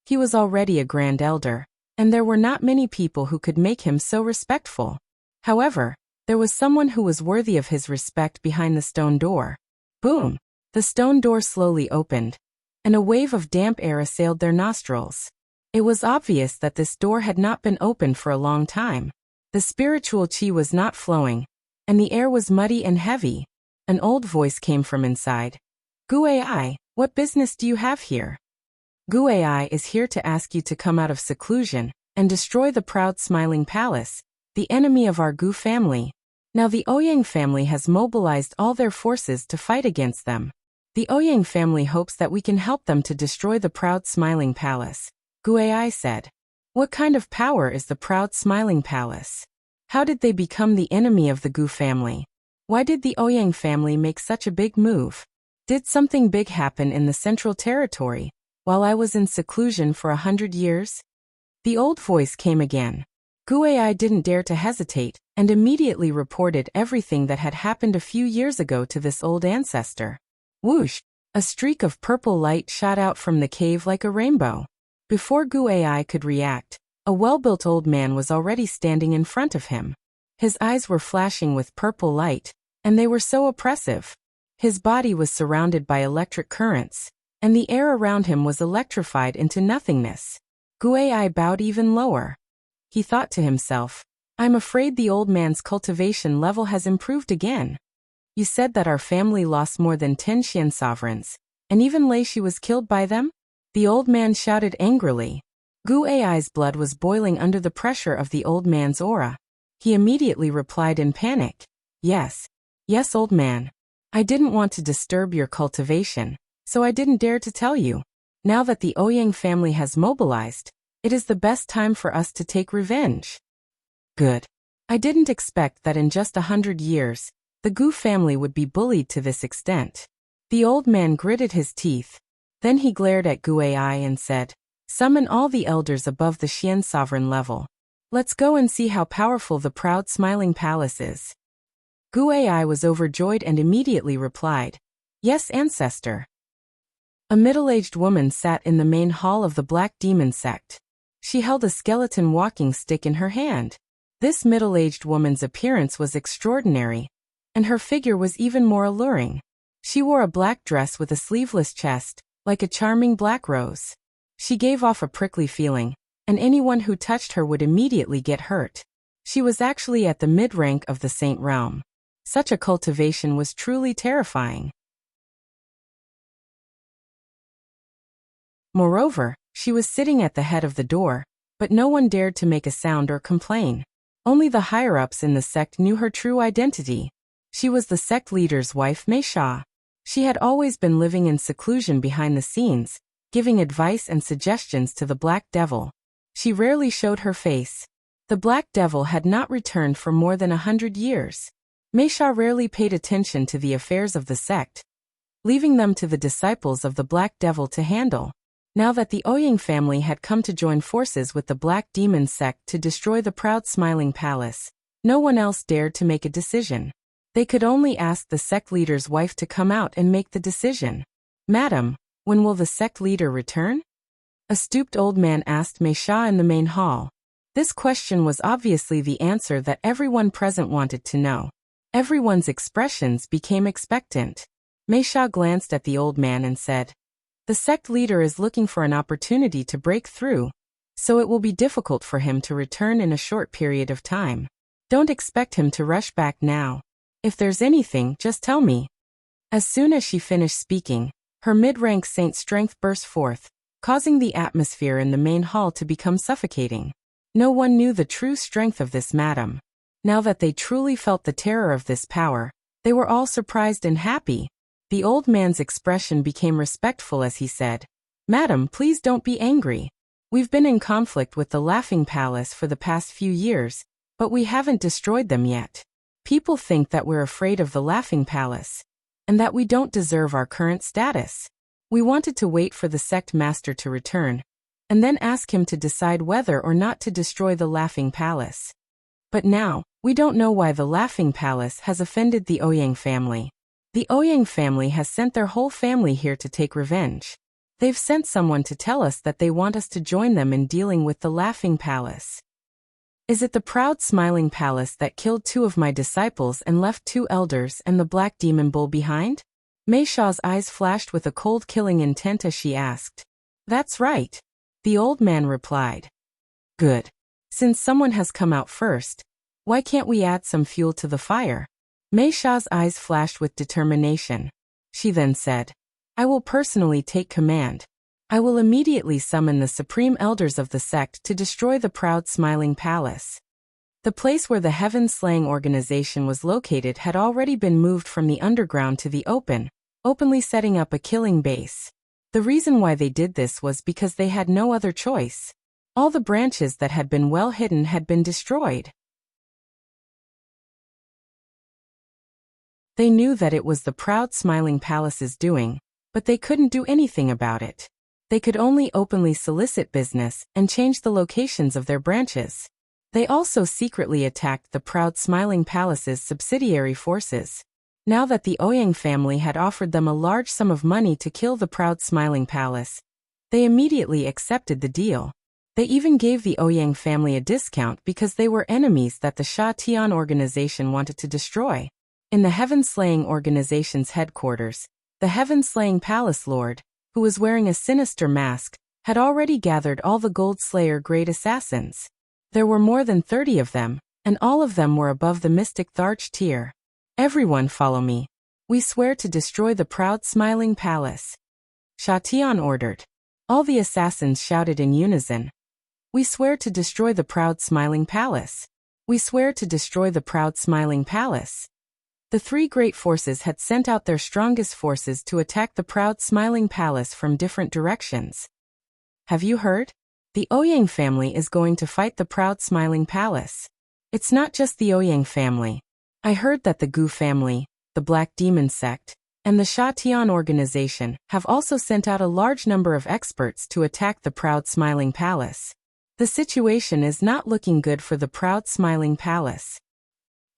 He was already a grand elder, and there were not many people who could make him so respectful. However, there was someone who was worthy of his respect behind the stone door. Boom! The stone door slowly opened, and a wave of damp air assailed their nostrils. It was obvious that this door had not been opened for a long time. The spiritual qi was not flowing, and the air was muddy and heavy. An old voice came from inside. "Guai, what business do you have here?" "Guai is here to ask you to come out of seclusion and destroy the proud smiling palace, the enemy of our Gu family. Now the Ouyang family has mobilized all their forces to fight against them. The Ouyang family hopes that we can help them to destroy the proud smiling palace," Guai said. "What kind of power is the proud smiling palace? How did they become the enemy of the Gu family? Why did the Ouyang family make such a big move? Did something big happen in the central territory, while I was in seclusion for 100 years? The old voice came again. Guai didn't dare to hesitate, and immediately reported everything that had happened a few years ago to this old ancestor. Whoosh! A streak of purple light shot out from the cave like a rainbow. Before Guai could react, a well-built old man was already standing in front of him. His eyes were flashing with purple light, and they were so oppressive. His body was surrounded by electric currents, and the air around him was electrified into nothingness. Guai bowed even lower. He thought to himself, "I'm afraid the old man's cultivation level has improved again. You said that our family lost more than 10 Xian sovereigns, and even Lei Shi was killed by them?" The old man shouted angrily. Guai's blood was boiling under the pressure of the old man's aura. He immediately replied in panic, Yes, old man. I didn't want to disturb your cultivation, so I didn't dare to tell you. Now that the Ouyang family has mobilized, it is the best time for us to take revenge." Good. I didn't expect that in just 100 years, the Gu family would be bullied to this extent. The old man gritted his teeth. Then he glared at Guai and said, "Summon all the elders above the Xian sovereign level. Let's go and see how powerful the proud smiling palace is." Guai was overjoyed and immediately replied, "Yes, ancestor." A middle-aged woman sat in the main hall of the Black Demon sect. She held a skeleton walking stick in her hand. This middle-aged woman's appearance was extraordinary, and her figure was even more alluring. She wore a black dress with a sleeveless chest, like a charming black rose. She gave off a prickly feeling, and anyone who touched her would immediately get hurt. She was actually at the mid-rank of the saint realm. Such a cultivation was truly terrifying. Moreover, she was sitting at the head of the door, but no one dared to make a sound or complain. Only the higher-ups in the sect knew her true identity. She was the sect leader's wife, Mei Sha. She had always been living in seclusion behind the scenes, giving advice and suggestions to the Black Devil. She rarely showed her face. The Black Devil had not returned for more than 100 years. Mei Sha rarely paid attention to the affairs of the sect, leaving them to the disciples of the Black Devil to handle. Now that the Ouyang family had come to join forces with the Black Demon sect to destroy the proud smiling palace, no one else dared to make a decision. They could only ask the sect leader's wife to come out and make the decision. "Madam, when will the sect leader return?" A stooped old man asked Mei Sha in the main hall. This question was obviously the answer that everyone present wanted to know. Everyone's expressions became expectant. Mei Sha glanced at the old man and said, "The sect leader is looking for an opportunity to break through, so it will be difficult for him to return in a short period of time. Don't expect him to rush back now. If there's anything, just tell me." As soon as she finished speaking, her mid-rank saint strength burst forth, causing the atmosphere in the main hall to become suffocating. No one knew the true strength of this madam. Now that they truly felt the terror of this power, they were all surprised and happy. The old man's expression became respectful as he said, "Madam, please don't be angry. We've been in conflict with the Laughing Palace for the past few years, but we haven't destroyed them yet. People think that we're afraid of the Laughing Palace, and that we don't deserve our current status. We wanted to wait for the sect master to return, and then ask him to decide whether or not to destroy the Laughing Palace. But now, we don't know why the Laughing Palace has offended the Ouyang family. The Ouyang family has sent their whole family here to take revenge. They've sent someone to tell us that they want us to join them in dealing with the Laughing Palace. Is it the proud smiling palace that killed 2 of my disciples and left 2 elders and the black demon bull behind?" Mei Sha's eyes flashed with a cold killing intent as she asked. "That's right," the old man replied. "Good. Since someone has come out first, why can't we add some fuel to the fire?" Mei Sha's eyes flashed with determination. She then said, "I will personally take command. I will immediately summon the supreme elders of the sect to destroy the proud smiling palace." The place where the Heaven Slaying organization was located had already been moved from the underground to the openly setting up a killing base. The reason why they did this was because they had no other choice. All the branches that had been well hidden had been destroyed. They knew that it was the proud smiling palace's doing, but they couldn't do anything about it. They could only openly solicit business and change the locations of their branches. They also secretly attacked the proud smiling palace's subsidiary forces. Now that the Ouyang family had offered them a large sum of money to kill the proud smiling palace, they immediately accepted the deal. They even gave the Ouyang family a discount because they were enemies that the Sha Tian organization wanted to destroy. In the Heaven Slaying organization's headquarters, the Heaven Slaying Palace Lord, who was wearing a sinister mask, had already gathered all the Gold Slayer Great Assassins. There were more than 30 of them, and all of them were above the Mystic Tharch tier. "Everyone follow me. We swear to destroy the proud smiling palace," Sha Tian ordered. All the assassins shouted in unison. "We swear to destroy the proud smiling palace. We swear to destroy the proud smiling palace." The 3 great forces had sent out their strongest forces to attack the proud smiling palace from different directions. "Have you heard? The Ouyang family is going to fight the proud smiling palace. It's not just the Ouyang family. I heard that the Gu family, the Black Demon sect, and the Sha Tian organization have also sent out a large number of experts to attack the proud Smiling Palace. The situation is not looking good for the proud Smiling Palace.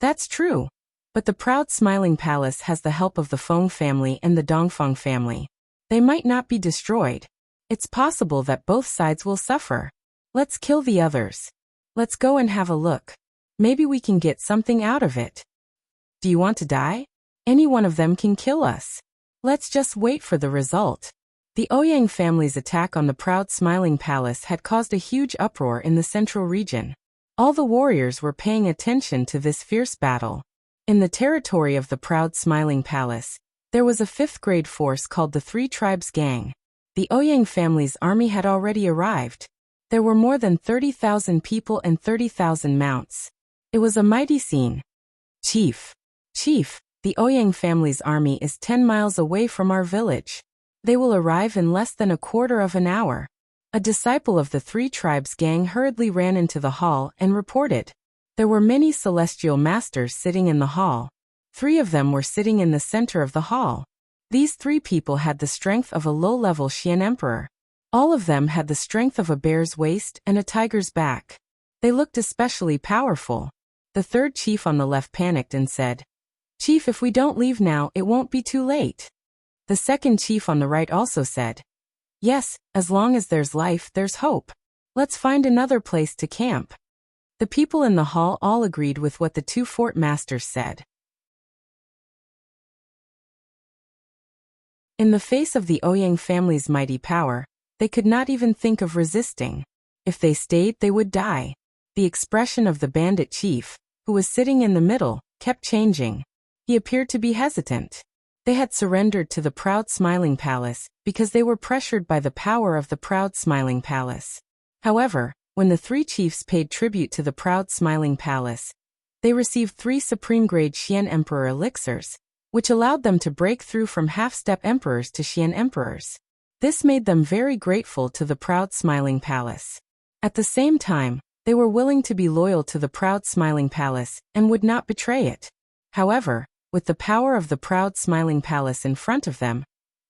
That's true. But the proud Smiling Palace has the help of the Feng family and the Dongfeng family. They might not be destroyed. It's possible that both sides will suffer. Let's kill the others. Let's go and have a look. Maybe we can get something out of it. Do you want to die? Any one of them can kill us. Let's just wait for the result. The Ouyang family's attack on the proud Smiling Palace had caused a huge uproar in the central region. All the warriors were paying attention to this fierce battle. In the territory of the proud Smiling Palace, there was a 5th grade force called the Three Tribes Gang. The Ouyang family's army had already arrived. There were more than 30,000 people and 30,000 mounts. It was a mighty scene. Chief, the Ouyang family's army is 10 miles away from our village. They will arrive in less than a quarter of an hour. A disciple of the Three Tribes Gang hurriedly ran into the hall and reported. There were many celestial masters sitting in the hall. 3 of them were sitting in the center of the hall. These 3 people had the strength of a low-level Xian emperor. All of them had the strength of a bear's waist and a tiger's back. They looked especially powerful. The 3rd chief on the left panicked and said, "Chief, if we don't leave now, it won't be too late." The 2nd chief on the right also said, "Yes, as long as there's life, there's hope. Let's find another place to camp." The people in the hall all agreed with what the 2 fort masters said. In the face of the Ouyang family's mighty power, they could not even think of resisting. If they stayed, they would die. The expression of the bandit chief, who was sitting in the middle, kept changing. He appeared to be hesitant. They had surrendered to the proud Smiling Palace because they were pressured by the power of the proud Smiling Palace. However, when the 3 chiefs paid tribute to the proud Smiling Palace, they received 3 supreme-grade Xian Emperor elixirs, which allowed them to break through from half-step emperors to Xian emperors. This made them very grateful to the proud Smiling Palace. At the same time, they were willing to be loyal to the proud Smiling Palace and would not betray it. However, with the power of the proud Smiling Palace in front of them,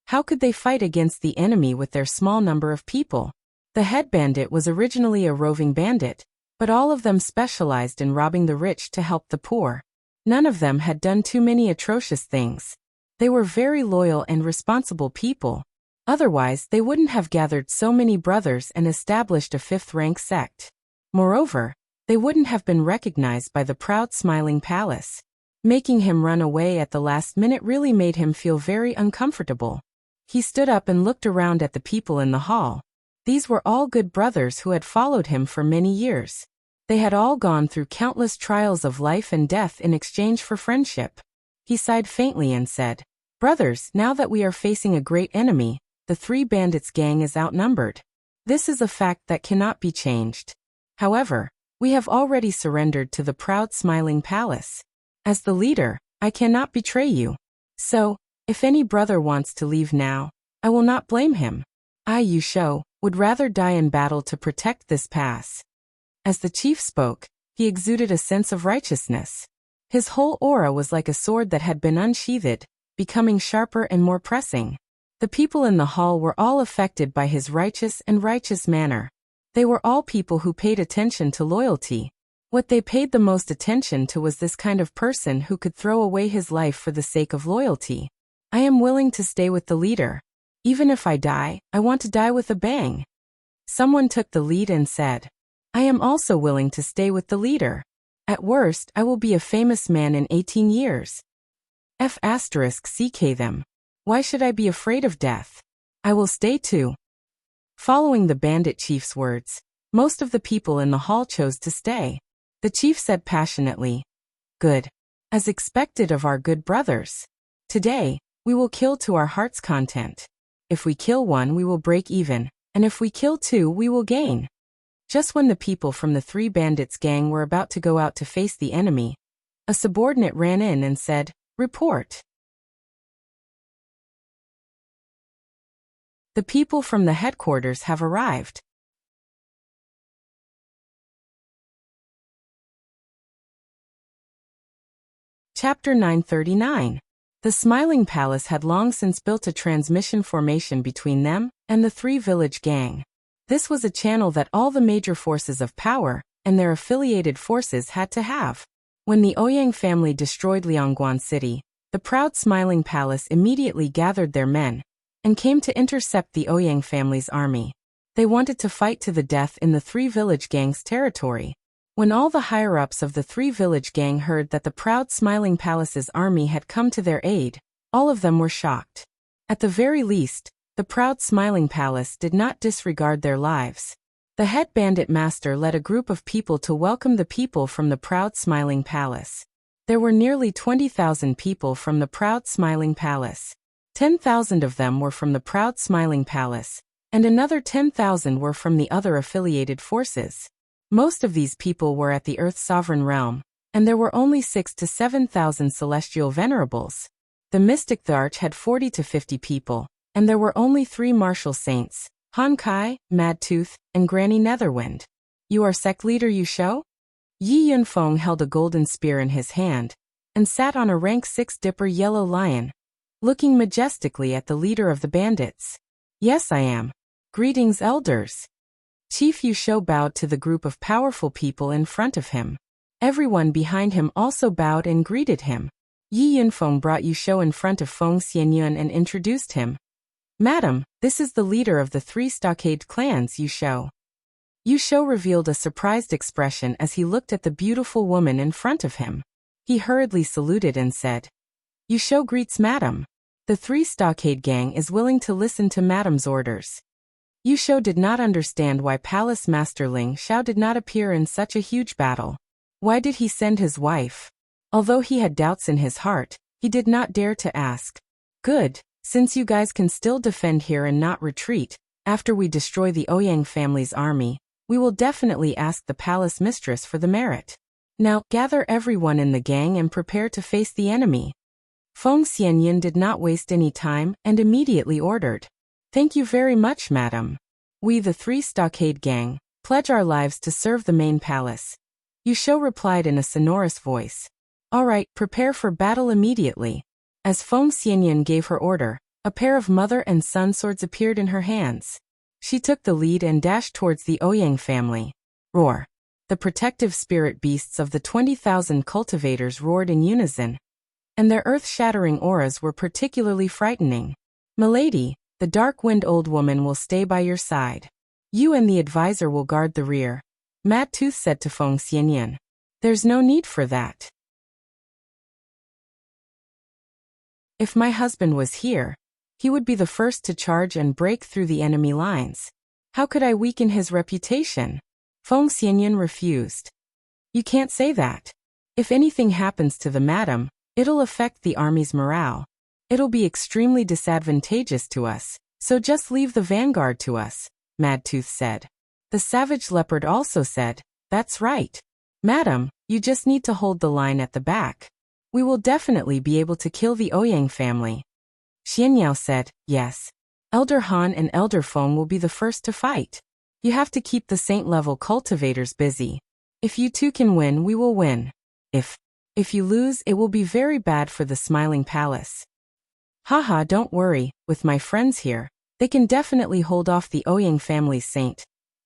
how could they fight against the enemy with their small number of people? The head bandit was originally a roving bandit, but all of them specialized in robbing the rich to help the poor. None of them had done too many atrocious things. They were very loyal and responsible people. Otherwise, they wouldn't have gathered so many brothers and established a 5th-rank sect. Moreover, they wouldn't have been recognized by the proud Smiling Palace. Making him run away at the last minute really made him feel very uncomfortable. He stood up and looked around at the people in the hall. These were all good brothers who had followed him for many years. They had all gone through countless trials of life and death in exchange for friendship. He sighed faintly and said, "Brothers, now that we are facing a great enemy, the 3 bandits' gang is outnumbered. This is a fact that cannot be changed. However, we have already surrendered to the proud Smiling Palace. As the leader, I cannot betray you. So, if any brother wants to leave now, I will not blame him. I, Yu Shou, would rather die in battle to protect this pass." As the chief spoke, he exuded a sense of righteousness. His whole aura was like a sword that had been unsheathed, becoming sharper and more pressing. The people in the hall were all affected by his righteous manner. They were all people who paid attention to loyalty. What they paid the most attention to was this kind of person who could throw away his life for the sake of loyalty. I am willing to stay with the leader. Even if I die, I want to die with a bang. Someone took the lead and said, I am also willing to stay with the leader. At worst, I will be a famous man in 18 years. CK them. Why should I be afraid of death? I will stay too. Following the bandit chief's words, most of the people in the hall chose to stay. The chief said passionately, Good. As expected of our good brothers. Today, we will kill to our heart's content. If we kill one, we will break even, and if we kill two, we will gain. Just when the people from the three bandits gang were about to go out to face the enemy, a subordinate ran in and said, Report. The people from the headquarters have arrived. Chapter 939. The Smiling Palace had long since built a transmission formation between them and the Three Village Gang. This was a channel that all the major forces of power and their affiliated forces had to have. When the Ouyang family destroyed Liangguan City, the proud Smiling Palace immediately gathered their men and came to intercept the Ouyang family's army. They wanted to fight to the death in the Three Village Gang's territory. When all the higher-ups of the Three Village Gang heard that the proud Smiling Palace's army had come to their aid, all of them were shocked. At the very least, the proud Smiling Palace did not disregard their lives. The head bandit master led a group of people to welcome the people from the proud Smiling Palace. There were nearly 20,000 people from the proud Smiling Palace. 10,000 of them were from the proud Smiling Palace, and another 10,000 were from the other affiliated forces. Most of these people were at the Earth's sovereign realm, and there were only 6,000 to 7,000 celestial venerables. The Mystic Arch had 40 to 50 people, and there were only 3 martial saints, Han Kai, Mad Tooth, and Granny Netherwind. You are sect leader Yu Shou? Yi Yunfeng held a golden spear in his hand, and sat on a rank 6 dipper yellow lion, looking majestically at the leader of the bandits. Yes, I am. Greetings, elders. Chief Yu Shou bowed to the group of powerful people in front of him. Everyone behind him also bowed and greeted him. Yi Yunfeng brought Yu Shou in front of Feng Xianyun and introduced him. Madam, this is the leader of the 3 stockade clans, Yu Shou. Yu Shou revealed a surprised expression as he looked at the beautiful woman in front of him. He hurriedly saluted and said, Yu Shou greets Madam. The 3 stockade gang is willing to listen to Madam's orders. Yu Shou did not understand why Palace Master Ling Xiao did not appear in such a huge battle. Why did he send his wife? Although he had doubts in his heart, he did not dare to ask. Good, since you guys can still defend here and not retreat, after we destroy the Ouyang family's army, we will definitely ask the palace mistress for the merit. Now, gather everyone in the gang and prepare to face the enemy. Feng Xianyun did not waste any time and immediately ordered. Thank you very much, madam. We, the 3 stockade gang, pledge our lives to serve the main palace. Yu Shou replied in a sonorous voice. All right, prepare for battle immediately. As Feng Xianyun gave her order, a pair of mother and son swords appeared in her hands. She took the lead and dashed towards the Ouyang family. Roar! The protective spirit beasts of the 20,000 cultivators roared in unison, and their earth-shattering auras were particularly frightening. Milady, the dark-wind old woman will stay by your side. You and the advisor will guard the rear. Mad Tooth said to Feng Xianyun. There's no need for that. If my husband was here, he would be the first to charge and break through the enemy lines. How could I weaken his reputation? Feng Xianyun refused. You can't say that. If anything happens to the madam, it'll affect the army's morale. It'll be extremely disadvantageous to us, so just leave the vanguard to us, Mad Tooth said. The savage leopard also said, That's right. Madam, you just need to hold the line at the back. We will definitely be able to kill the Ouyang family. Xianyao said, Yes. Elder Han and Elder Feng will be the first to fight. You have to keep the saint-level cultivators busy. If you two can win, we will win. If you lose, it will be very bad for the Smiling Palace. Haha, don't worry, with my friends here, they can definitely hold off the Ouyang family's saint.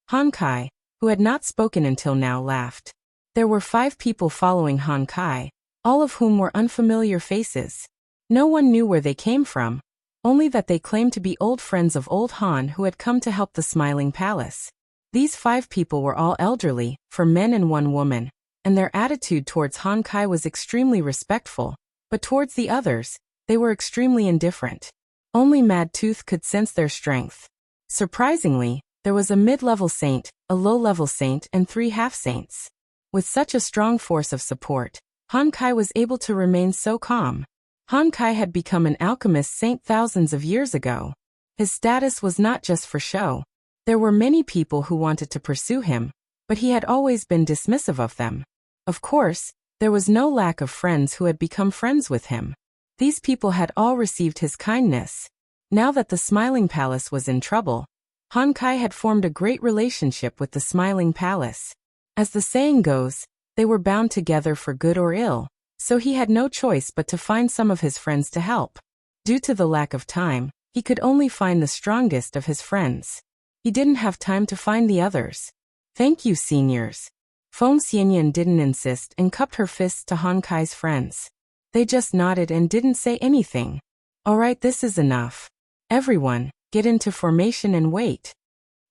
Han Kai, who had not spoken until now, laughed. There were 5 people following Han Kai, all of whom were unfamiliar faces. No one knew where they came from, only that they claimed to be old friends of old Han who had come to help the Smiling Palace. These 5 people were all elderly, 4 men and 1 woman, and their attitude towards Han Kai was extremely respectful, but towards the others, they were extremely indifferent. Only Mad Tooth could sense their strength. Surprisingly, there was a mid-level saint, a low-level saint, and 3 half-saints. With such a strong force of support, Han Kai was able to remain so calm. Han Kai had become an alchemist saint thousands of years ago. His status was not just for show. There were many people who wanted to pursue him, but he had always been dismissive of them. Of course, there was no lack of friends who had become friends with him. These people had all received his kindness. Now that the Smiling Palace was in trouble, Han Kai had formed a great relationship with the Smiling Palace. As the saying goes, they were bound together for good or ill, So he had no choice but to find some of his friends to help. Due to the lack of time, he could only find the strongest of his friends. He didn't have time to find the others. Thank you, seniors. Feng Xianyan didn't insist and cupped her fists to Han Kai's friends. They just nodded and didn't say anything. Alright, this is enough. Everyone, get into formation and wait.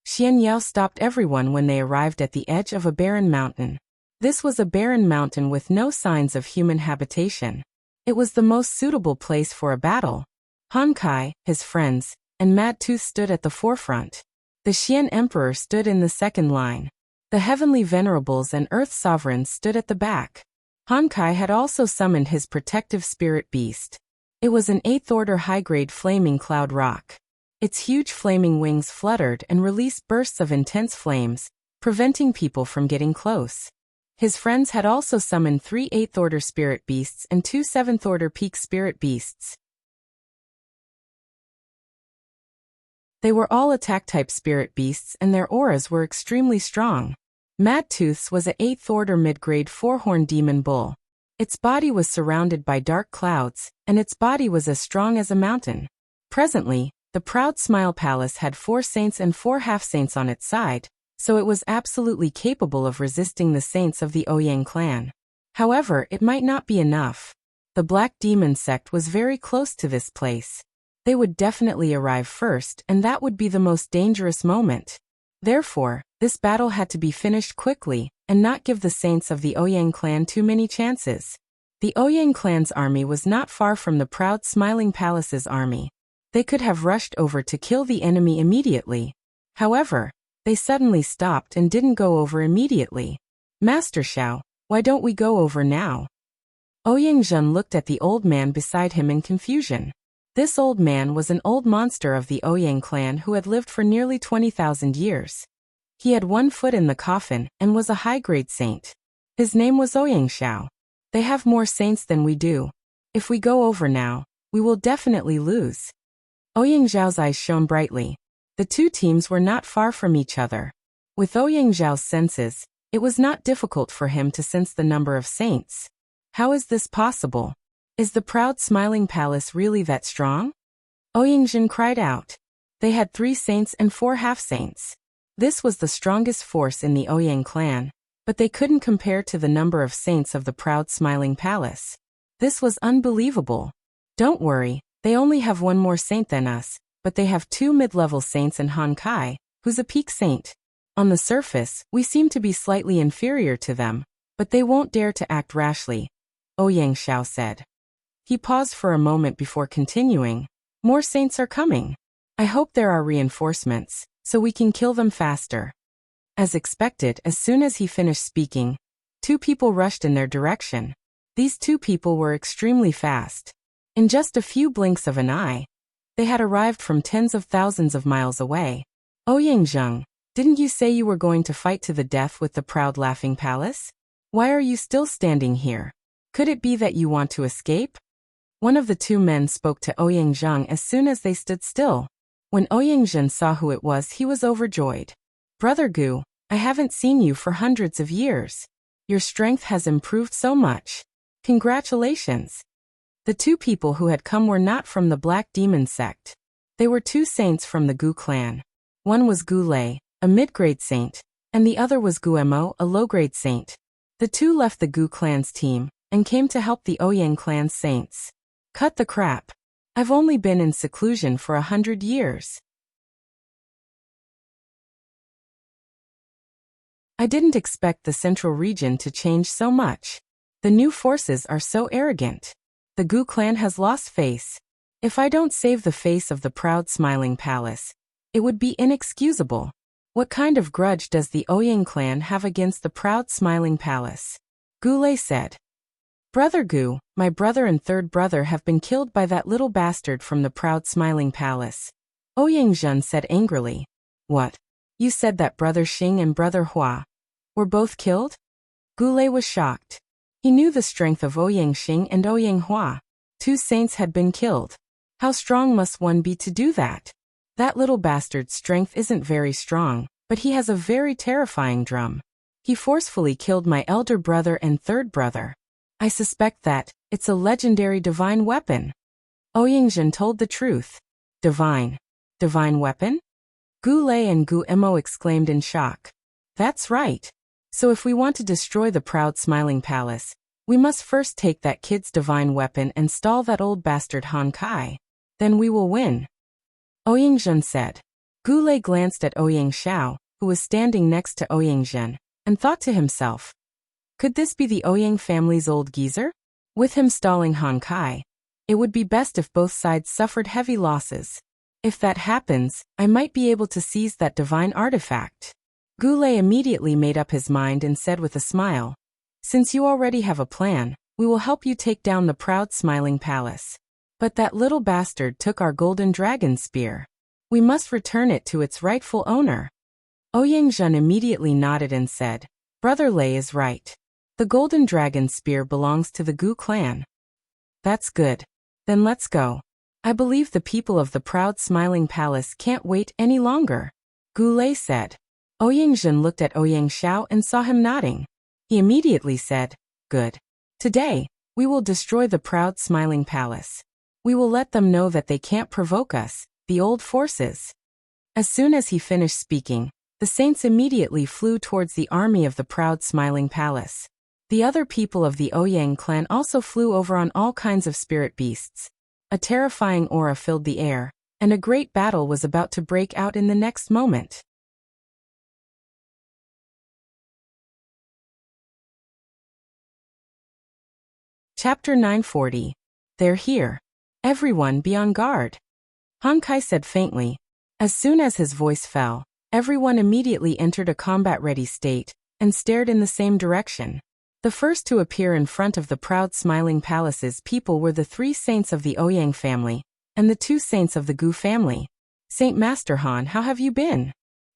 Xian Yao stopped everyone when they arrived at the edge of a barren mountain. This was a barren mountain with no signs of human habitation. It was the most suitable place for a battle. Han Kai, his friends, and Mad Tooth stood at the forefront. The Xian Emperor stood in the second line. The Heavenly Venerables and Earth Sovereigns stood at the back. Han Kai had also summoned his protective spirit beast. It was an 8th-order high-grade flaming cloud rock. Its huge flaming wings fluttered and released bursts of intense flames, preventing people from getting close. His friends had also summoned 3 8th-order spirit beasts and 2 7th-order peak spirit beasts. They were all attack-type spirit beasts and their auras were extremely strong. Mad Tooth's was a 8th-order mid-grade 4-horned demon bull. Its body was surrounded by dark clouds, and its body was as strong as a mountain. Presently, the Proud Smile Palace had 4 saints and 4 half-saints on its side, so it was absolutely capable of resisting the saints of the Ouyang clan. However, it might not be enough. The Black Demon sect was very close to this place. They would definitely arrive first, and that would be the most dangerous moment. Therefore, this battle had to be finished quickly, and not give the saints of the Ouyang clan too many chances. The Ouyang clan's army was not far from the Proud Smiling Palace's army. They could have rushed over to kill the enemy immediately. However, they suddenly stopped and didn't go over immediately. Master Xiao, why don't we go over now? Ouyang Zhen looked at the old man beside him in confusion. This old man was an old monster of the Ouyang clan who had lived for nearly 20,000 years. He had 1 foot in the coffin and was a high-grade saint. His name was Ouyang Xiao. They have more saints than we do. If we go over now, we will definitely lose. Ouyang Zhao's eyes shone brightly. The two teams were not far from each other. With Ouyang Zhao's senses, it was not difficult for him to sense the number of saints. How is this possible? Is the Proud Smiling Palace really that strong? Ouyang Zhen cried out. They had 3 saints and 4 half-saints. This was the strongest force in the Ouyang clan, but they couldn't compare to the number of saints of the Proud Smiling Palace. This was unbelievable. Don't worry, they only have 1 more saint than us, but they have 2 mid-level saints and Han Kai, who's a peak saint. On the surface, we seem to be slightly inferior to them, but they won't dare to act rashly, Ouyang Xiao said. He paused for a moment before continuing. More saints are coming. I hope there are reinforcements, so we can kill them faster. As expected, as soon as he finished speaking, 2 people rushed in their direction. These 2 people were extremely fast. In just a few blinks of an eye, they had arrived from tens of thousands of miles away. Ouyang Zheng, didn't you say you were going to fight to the death with the Proud Laughing Palace? Why are you still standing here? Could it be that you want to escape? One of the 2 men spoke to Ouyang Zheng as soon as they stood still. When Ouyang Zhen saw who it was, he was overjoyed. Brother Gu, I haven't seen you for hundreds of years. Your strength has improved so much. Congratulations. The 2 people who had come were not from the Black Demon sect. They were 2 saints from the Gu clan. One was Gu Lei, a mid-grade saint, and the other was Gu Mo, a low-grade saint. The 2 left the Gu clan's team and came to help the Ouyang clan's saints. Cut the crap. I've only been in seclusion for 100 years. I didn't expect the central region to change so much. The new forces are so arrogant. The Gu clan has lost face. If I don't save the face of the Proud Smiling Palace, it would be inexcusable. What kind of grudge does the Ouyang clan have against the Proud Smiling Palace? Gu Lei said. Brother Gu, my brother and 3rd brother have been killed by that little bastard from the Proud Smiling Palace. Ouyang Zhen said angrily. What? You said that Brother Xing and Brother Hua were both killed? Gu Lei was shocked. He knew the strength of Ouyang Xing and Ouyang Hua. 2 saints had been killed. How strong must one be to do that? That little bastard's strength isn't very strong, but he has a very terrifying drum. He forcefully killed my elder brother and 3rd brother. I suspect that it's a legendary divine weapon. Ouyingjun told the truth. Divine weapon? Gu Lei and Gu Emo exclaimed in shock. That's right. So if we want to destroy the proud smiling palace, we must first take that kid's divine weapon and stall that old bastard Han Kai. Then we will win. Ouyingjun said. Gu Lei glanced at Ouyang Xiao, who was standing next to Ouyingjun, and thought to himself, could this be the Ouyang family's old geezer? With him stalling Han Kai, it would be best if both sides suffered heavy losses. If that happens, I might be able to seize that divine artifact. Gu Lei immediately made up his mind and said with a smile, since you already have a plan, we will help you take down the proud smiling palace. But that little bastard took our golden dragon spear. We must return it to its rightful owner. Ouyingjun immediately nodded and said, Brother Lei is right. The golden dragon spear belongs to the Gu clan. That's good. Then let's go. I believe the people of the proud smiling palace can't wait any longer. Gu Lei said. Ouyingjun looked at Ouyang Xiao and saw him nodding. He immediately said, good. Today, we will destroy the proud smiling palace. We will let them know that they can't provoke us, the old forces. As soon as he finished speaking, the saints immediately flew towards the army of the proud smiling palace. The other people of the Ouyang clan also flew over on all kinds of spirit beasts. A terrifying aura filled the air, and a great battle was about to break out in the next moment. Chapter 940. They're here. Everyone be on guard. Han Kai said faintly. As soon as his voice fell, everyone immediately entered a combat-ready state and stared in the same direction. The first to appear in front of the proud smiling palace's people were the 3 saints of the Ouyang family and the 2 saints of the Gu family. Saint Master Han, how have you been?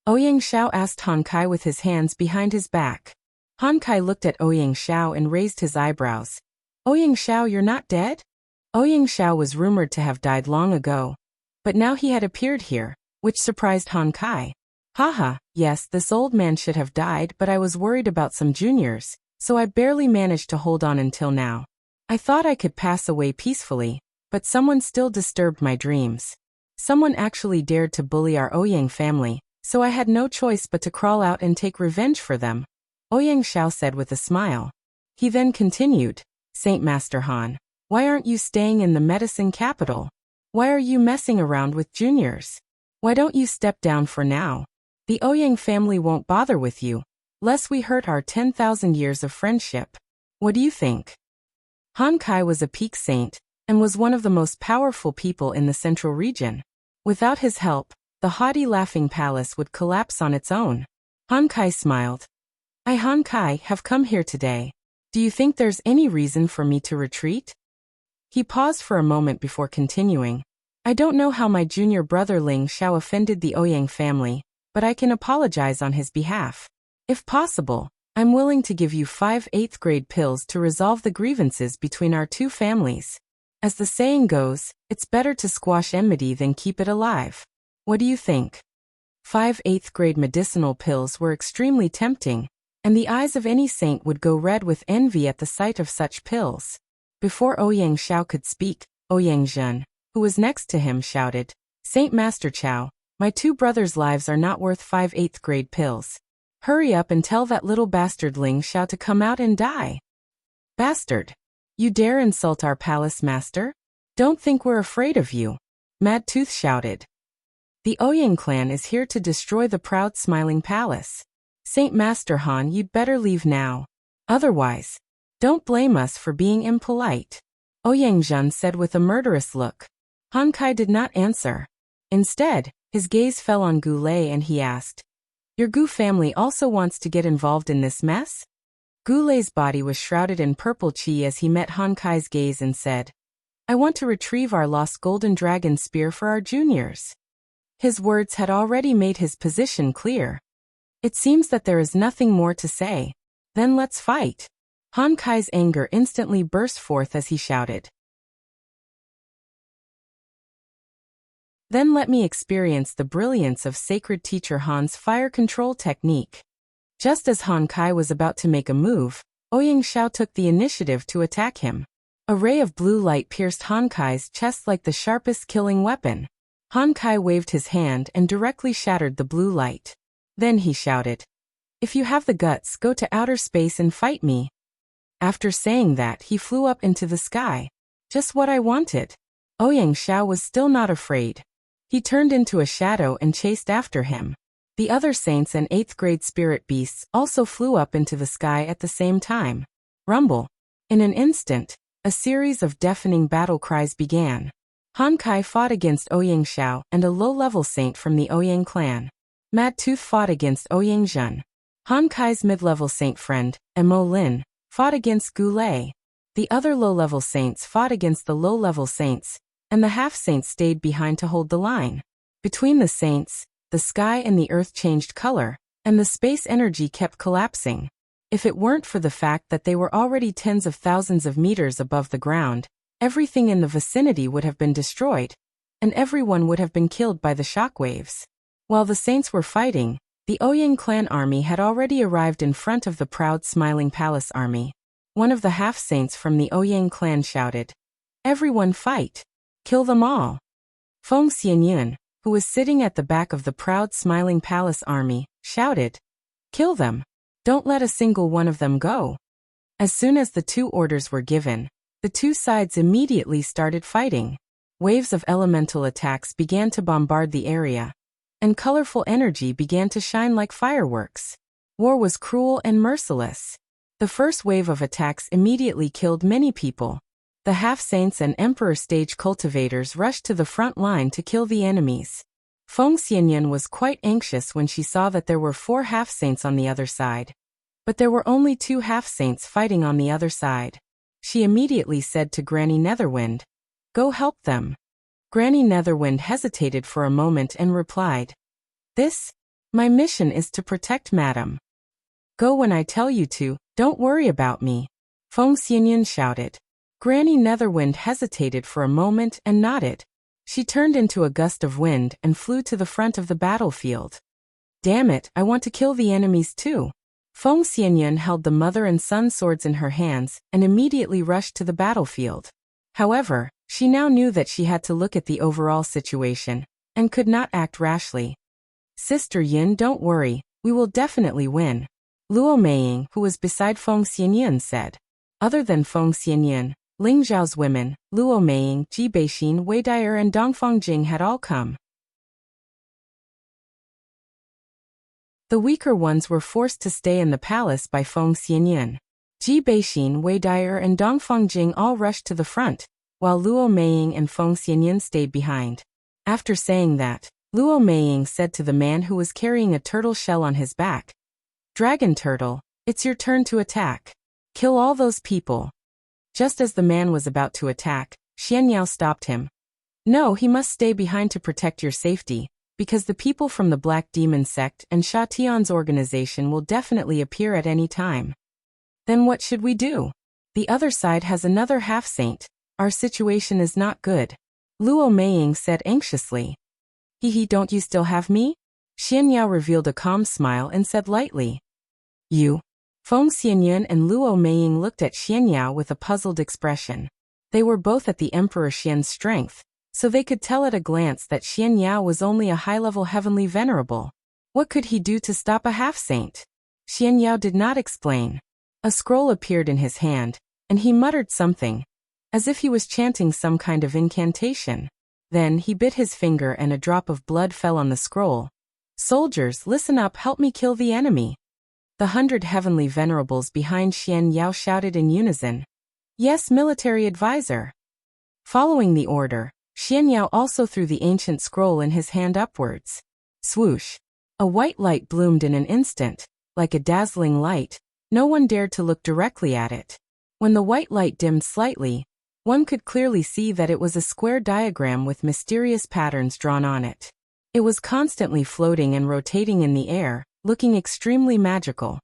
Ouyang Xiao asked Han Kai with his hands behind his back. Han Kai looked at Ouyang Xiao and raised his eyebrows. Ouyang Xiao, you're not dead? Ouyang Xiao was rumored to have died long ago, but now he had appeared here, which surprised Han Kai. Haha, yes, this old man should have died, but I was worried about some juniors, so I barely managed to hold on until now. I thought I could pass away peacefully, but someone still disturbed my dreams. Someone actually dared to bully our Ouyang family, so I had no choice but to crawl out and take revenge for them, Ouyang Xiao said with a smile. He then continued, Saint Master Han, why aren't you staying in the medicine capital? Why are you messing around with juniors? Why don't you step down for now? The Ouyang family won't bother with you, lest we hurt our 10,000 years of friendship. What do you think? Han Kai was a peak saint, and was one of the most powerful people in the central region. Without his help, the haughty laughing palace would collapse on its own. Han Kai smiled. I, Han Kai, have come here today. Do you think there's any reason for me to retreat? He paused for a moment before continuing. I don't know how my junior brother Ling Xiao offended the Ouyang family, but I can apologize on his behalf. If possible, I'm willing to give you 5 8th grade pills to resolve the grievances between our 2 families. As the saying goes, it's better to squash enmity than keep it alive. What do you think? 5 8th grade medicinal pills were extremely tempting, and the eyes of any saint would go red with envy at the sight of such pills. Before Ouyang Xiao could speak, Ouyingjun, who was next to him, shouted, Saint Master Chao, my 2 brothers' lives are not worth 5 8th grade pills. Hurry up and tell that little bastard Ling Xiao to come out and die. Bastard! You dare insult our palace master? Don't think we're afraid of you. Mad Tooth shouted. The Ouyang clan is here to destroy the proud smiling palace. Saint Master Han, you'd better leave now. Otherwise, don't blame us for being impolite. Ouyingjun said with a murderous look. Han Kai did not answer. Instead, his gaze fell on Gu Lei and he asked, Your Gu family also wants to get involved in this mess? Gu Lei's body was shrouded in purple chi as he met Han Kai's gaze and said, I want to retrieve our lost golden dragon spear for our juniors. His words had already made his position clear. It seems that there is nothing more to say. Then let's fight. Han Kai's anger instantly burst forth as he shouted. Then let me experience the brilliance of sacred teacher Han's fire control technique. Just as Han Kai was about to make a move, Ouyang Xiao took the initiative to attack him. A ray of blue light pierced Han Kai's chest like the sharpest killing weapon. Han Kai waved his hand and directly shattered the blue light. Then he shouted, "If you have the guts, go to outer space and fight me." After saying that, he flew up into the sky. Just what I wanted. Ouyang Xiao was still not afraid. He turned into a shadow and chased after him. The other saints and 8th grade spirit beasts also flew up into the sky at the same time. Rumble. In an instant, a series of deafening battle cries began. Han Kai fought against Ouyang Xiao and a low-level saint from the Ouyang clan. Mad Tooth fought against Ouyang Zhen. Han Kai's mid-level saint friend, Mo Lin, fought against Gu Lei. The other low-level saints fought against the low-level saints, and the half-saints stayed behind to hold the line. Between the saints, the sky and the earth changed color, and the space energy kept collapsing. If it weren't for the fact that they were already tens of thousands of meters above the ground, everything in the vicinity would have been destroyed, and everyone would have been killed by the shockwaves. While the saints were fighting, the Ouyang clan army had already arrived in front of the proud smiling palace army. One of the half-saints from the Ouyang clan shouted, "Everyone fight! Kill them all!" Feng Xianyun, who was sitting at the back of the proud smiling palace army, shouted, "Kill them! Don't let a single one of them go!" As soon as the two orders were given, the two sides immediately started fighting. Waves of elemental attacks began to bombard the area, and colorful energy began to shine like fireworks. War was cruel and merciless. The first wave of attacks immediately killed many people. The half-saints and emperor stage cultivators rushed to the front line to kill the enemies. Feng Xianyun was quite anxious when she saw that there were 4 half-saints on the other side. But there were only 2 half-saints fighting on the other side. She immediately said to Granny Netherwind, "Go help them." Granny Netherwind hesitated for a moment and replied, My mission is to protect Madam. Go when I tell you to, don't worry about me." Feng Xianyun shouted. Granny Netherwind hesitated for a moment and nodded. She turned into a gust of wind and flew to the front of the battlefield. "Damn it, I want to kill the enemies too." Feng Xianyun held the mother and son swords in her hands and immediately rushed to the battlefield. Luo she now knew that she had to look at the overall situation and could not act rashly. "Sister Yin, don't worry, we will definitely win," Luo Meiying, who was beside Feng Xianyun, said. Other than Feng Xianyun, Ling Zhao's women, Luo Meiying, Ji Beixin, Wei Dai'er and Dongfang Jing had all come. The weaker ones were forced to stay in the palace by Feng Xianyun. Ji Beixin, Wei Dai'er and Dongfang Jing all rushed to the front, while Luo Meiying and Feng Xianyun stayed behind. After saying that, Luo Meiying said to the man who was carrying a turtle shell on his back, "Dragon Turtle, it's your turn to attack. Kill all those people." Just as the man was about to attack, Xianyao stopped him. "No, he must stay behind to protect your safety, because the people from the Black Demon sect and Sha Tian's organization will definitely appear at any time." "Then what should we do? The other side has another half-saint. Our situation is not good," Luo Meiying said anxiously. "Hehe, don't you still have me?" Xianyao revealed a calm smile and said lightly. "You?" Feng Xianyun and Luo Meiying looked at Xianyao with a puzzled expression. They were both at the Emperor Xian's strength, so they could tell at a glance that Xianyao was only a high-level heavenly venerable. What could he do to stop a half-saint? Xianyao did not explain. A scroll appeared in his hand, and he muttered something, as if he was chanting some kind of incantation. Then he bit his finger and a drop of blood fell on the scroll. "Soldiers, listen up, help me kill the enemy." The 100 heavenly venerables behind Xianyao shouted in unison, "Yes, military advisor." Following the order, Xianyao also threw the ancient scroll in his hand upwards. Swoosh! A white light bloomed in an instant, like a dazzling light. No one dared to look directly at it. When the white light dimmed slightly, one could clearly see that it was a square diagram with mysterious patterns drawn on it. It was constantly floating and rotating in the air, looking extremely magical.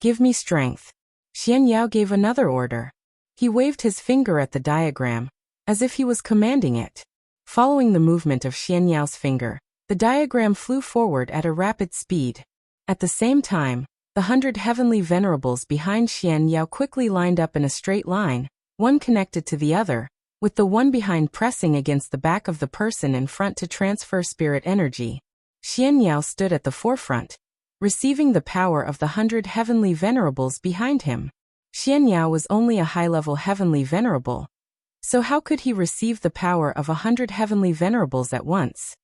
"Give me strength." Xianyao gave another order. He waved his finger at the diagram, as if he was commanding it. Following the movement of Xianyao's finger, the diagram flew forward at a rapid speed. At the same time, The 100 heavenly venerables behind Xian Yao quickly lined up in a straight line, one connected to the other, with the one behind pressing against the back of the person in front to transfer spirit energy. Xian Yao stood at the forefront, receiving the power of the 100 heavenly venerables behind him. Xian Yao was only a high-level heavenly venerable, so how could he receive the power of 100 heavenly venerables at once?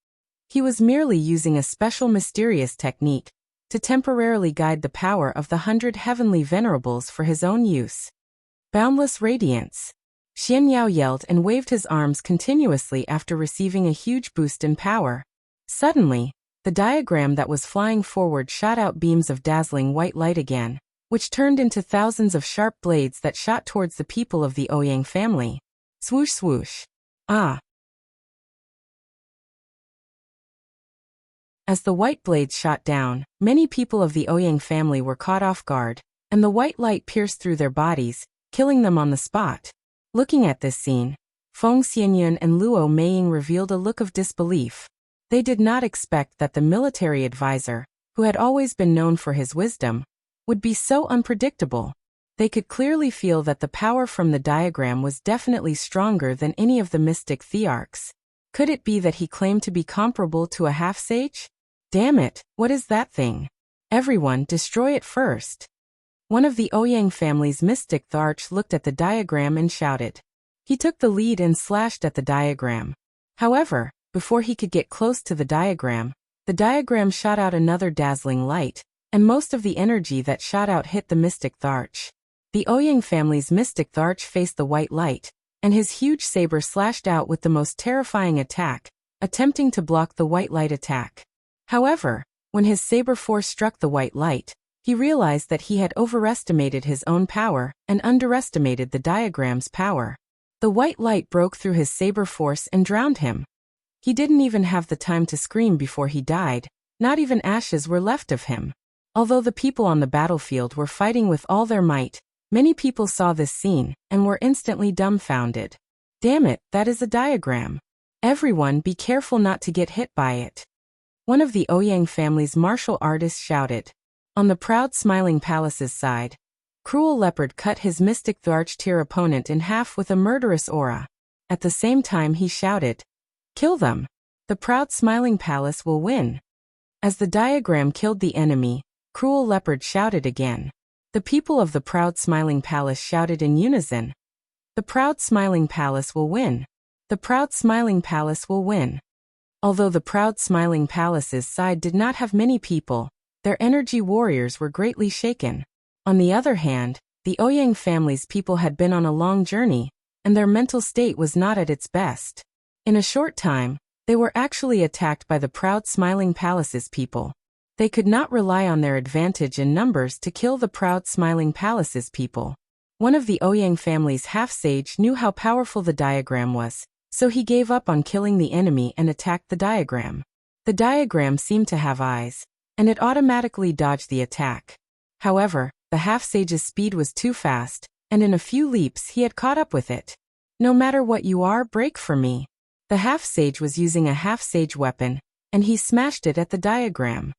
He was merely using a special mysterious technique to temporarily guide the power of the 100 heavenly venerables for his own use. Boundless radiance. Xian Yao yelled and waved his arms continuously after receiving a huge boost in power. Suddenly, the diagram that was flying forward shot out beams of dazzling white light again, which turned into thousands of sharp blades that shot towards the people of the Ouyang family. Swoosh swoosh. Ah! As the white blades shot down, many people of the Ouyang family were caught off guard, and the white light pierced through their bodies, killing them on the spot. Looking at this scene, Feng Xianyun and Luo Meiying revealed a look of disbelief. They did not expect that the military advisor, who had always been known for his wisdom, would be so unpredictable. They could clearly feel that the power from the diagram was definitely stronger than any of the mystic thearchs. Could it be that he claimed to be comparable to a half-sage? Damn it, what is that thing? Everyone, destroy it first. One of the Ouyang family's mystic thearch looked at the diagram and shouted. He took the lead and slashed at the diagram. However, before he could get close to the diagram shot out another dazzling light, and most of the energy that shot out hit the mystic thearch. The Ouyang family's mystic thearch faced the white light, and his huge saber slashed out with the most terrifying attack, attempting to block the white light attack. However, when his saber force struck the white light, he realized that he had overestimated his own power and underestimated the diagram's power. The white light broke through his saber force and drowned him. He didn't even have the time to scream before he died, not even ashes were left of him. Although the people on the battlefield were fighting with all their might, many people saw this scene and were instantly dumbfounded. Damn it, that is a diagram. Everyone be careful not to get hit by it. One of the Ouyang family's martial artists shouted. On the proud smiling palace's side, Cruel Leopard cut his mystic thearch-tier opponent in half with a murderous aura. At the same time he shouted, "Kill them! The proud smiling palace will win!" As the diagram killed the enemy, Cruel Leopard shouted again. The people of the proud smiling palace shouted in unison. The proud smiling palace will win! The proud smiling palace will win! Although the proud smiling palace's side did not have many people, their energy warriors were greatly shaken. On the other hand, the Ouyang family's people had been on a long journey, and their mental state was not at its best. In a short time, they were actually attacked by the proud smiling palace's people. They could not rely on their advantage in numbers to kill the proud smiling palace's people. One of the Ouyang family's half-sage knew how powerful the diagram was, so he gave up on killing the enemy and attacked the diagram. The diagram seemed to have eyes, and it automatically dodged the attack. However, the half-sage's speed was too fast, and in a few leaps he had caught up with it. No matter what you are, break for me. The half-sage was using a half-sage weapon, and he smashed it at the diagram.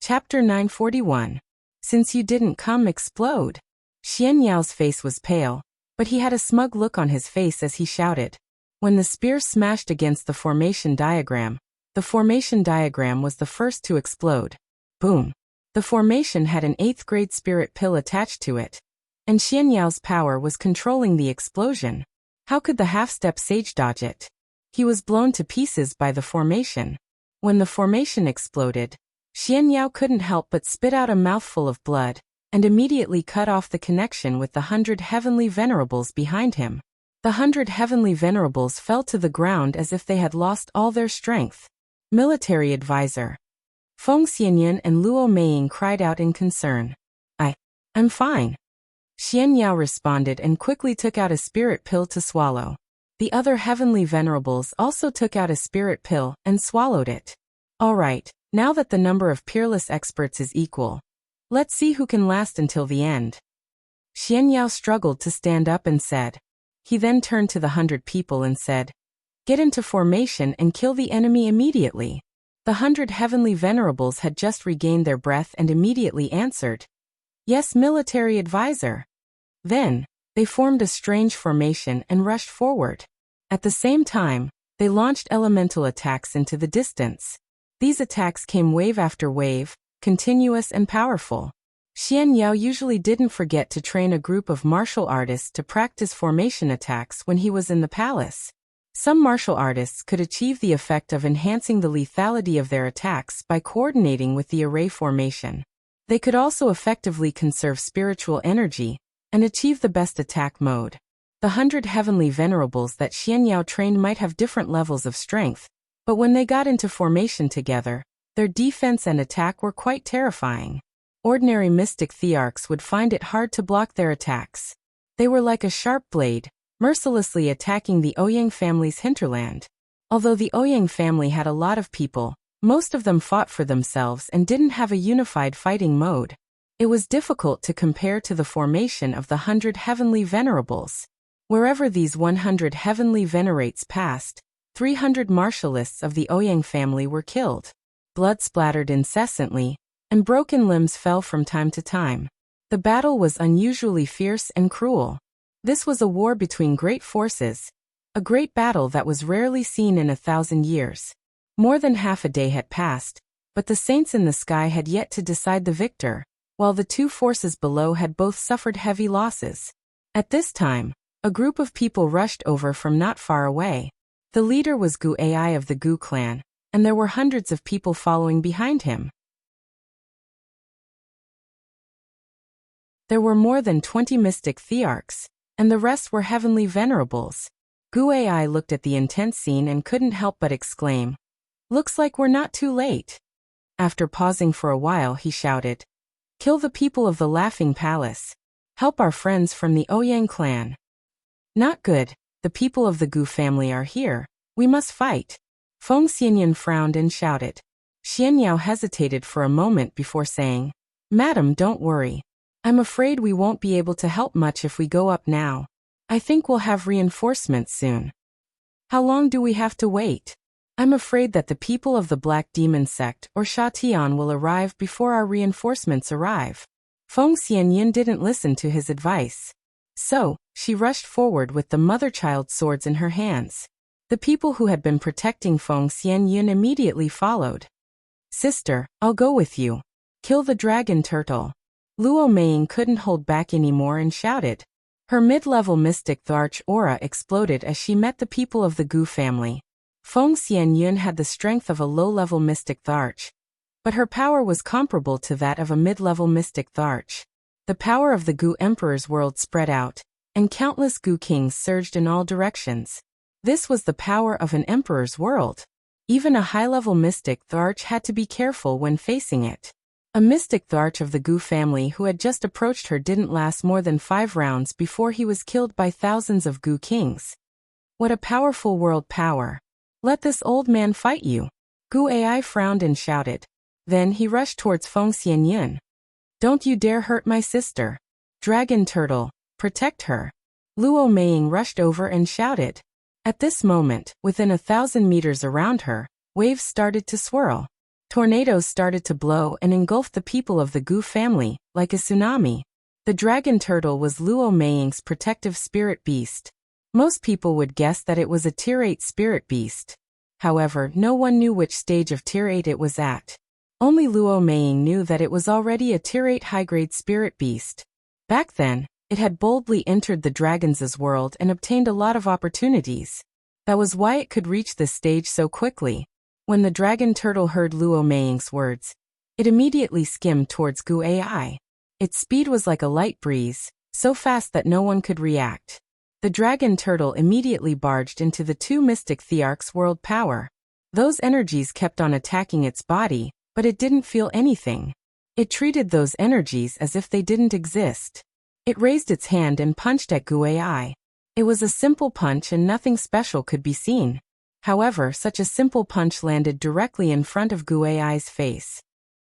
Chapter 941. Since you didn't come, explode. Xian Yao's face was pale, but he had a smug look on his face as he shouted. When the spear smashed against the formation diagram was the first to explode. Boom. The formation had an 8th grade spirit pill attached to it, and Xian Yao's power was controlling the explosion. How could the half-step sage dodge it? He was blown to pieces by the formation. When the formation exploded, Xian Yao couldn't help but spit out a mouthful of blood, and immediately cut off the connection with the 100 heavenly venerables behind him. The 100 heavenly venerables fell to the ground as if they had lost all their strength. Military advisor. Feng Xianyun and Luo Meiying cried out in concern. I'm fine. Xian Yao responded and quickly took out a spirit pill to swallow. The other heavenly venerables also took out a spirit pill and swallowed it. All right, now that the number of peerless experts is equal, let's see who can last until the end. Xian Yao struggled to stand up and said. He then turned to the 100 people and said, Get into formation and kill the enemy immediately. The 100 heavenly venerables had just regained their breath and immediately answered, "Yes, military advisor." Then, they formed a strange formation and rushed forward. At the same time, they launched elemental attacks into the distance. These attacks came wave after wave, continuous and powerful. Xian Yao usually didn't forget to train a group of martial artists to practice formation attacks when he was in the palace. Some martial artists could achieve the effect of enhancing the lethality of their attacks by coordinating with the array formation. They could also effectively conserve spiritual energy and achieve the best attack mode. The 100 heavenly venerables that Xian Yao trained might have different levels of strength, but when they got into formation together, their defense and attack were quite terrifying. Ordinary mystic thearchs would find it hard to block their attacks. They were like a sharp blade, mercilessly attacking the Ouyang family's hinterland. Although the Ouyang family had a lot of people, most of them fought for themselves and didn't have a unified fighting mode. It was difficult to compare to the formation of the 100 heavenly venerables. Wherever these 100 heavenly venerates passed, 300 martialists of the Ouyang family were killed. Blood splattered incessantly, and broken limbs fell from time to time. The battle was unusually fierce and cruel. This was a war between great forces, a great battle that was rarely seen in 1,000 years. More than half a day had passed, but the saints in the sky had yet to decide the victor, while the two forces below had both suffered heavy losses. At this time, a group of people rushed over from not far away. The leader was Gu Ai of the Gu clan, and there were hundreds of people following behind him. There were more than 20 mystic thearchs, and the rest were heavenly venerables. Gu Ai looked at the intense scene and couldn't help but exclaim, "Looks like we're not too late." After pausing for a while, he shouted, "Kill the people of the Laughing Palace. Help our friends from the Ouyang clan." "Not good, the people of the Gu family are here, we must fight." Feng Xianyan frowned and shouted. Xian Yao hesitated for a moment before saying, "Madam, don't worry. I'm afraid we won't be able to help much if we go up now. I think we'll have reinforcements soon." "How long do we have to wait?" "I'm afraid that the people of the Black Demon Sect or Sha Tian will arrive before our reinforcements arrive." Feng Xianyan didn't listen to his advice. So, she rushed forward with the mother-child swords in her hands. The people who had been protecting Feng Xianyan immediately followed. "Sister, I'll go with you. Kill the dragon turtle." Luo Meiying couldn't hold back anymore and shouted. Her mid-level mystic Tharch aura exploded as she met the people of the Gu family. Feng Xianyun had the strength of a low-level mystic Tharch, but her power was comparable to that of a mid-level mystic Tharch. The power of the Gu Emperor's world spread out, and countless Gu kings surged in all directions. This was the power of an emperor's world. Even a high-level mystic Tharch had to be careful when facing it. A mystic Tharch of the Gu family who had just approached her didn't last more than 5 rounds before he was killed by thousands of Gu kings. What a powerful world power. "Let this old man fight you." Gu Ai frowned and shouted. Then he rushed towards Feng Xianyun. "Don't you dare hurt my sister. Dragon turtle, protect her." Luo Meiying rushed over and shouted. At this moment, within 1,000 meters around her, waves started to swirl. Tornadoes started to blow and engulfed the people of the Gu family, like a tsunami. The dragon turtle was Luo Meiying's protective spirit beast. Most people would guess that it was a Tier 8 spirit beast. However, no one knew which stage of Tier 8 it was at. Only Luo Meiying knew that it was already a Tier 8 high-grade spirit beast. Back then, it had boldly entered the dragons' world and obtained a lot of opportunities. That was why it could reach this stage so quickly. When the dragon turtle heard Luo Meiying's words, it immediately skimmed towards Gu Ai. Its speed was like a light breeze, so fast that no one could react. The dragon turtle immediately barged into the 2 mystic thearchs' world power. Those energies kept on attacking its body, but it didn't feel anything. It treated those energies as if they didn't exist. It raised its hand and punched at Gu Ai. It was a simple punch and nothing special could be seen. However, such a simple punch landed directly in front of Gu Ai's face.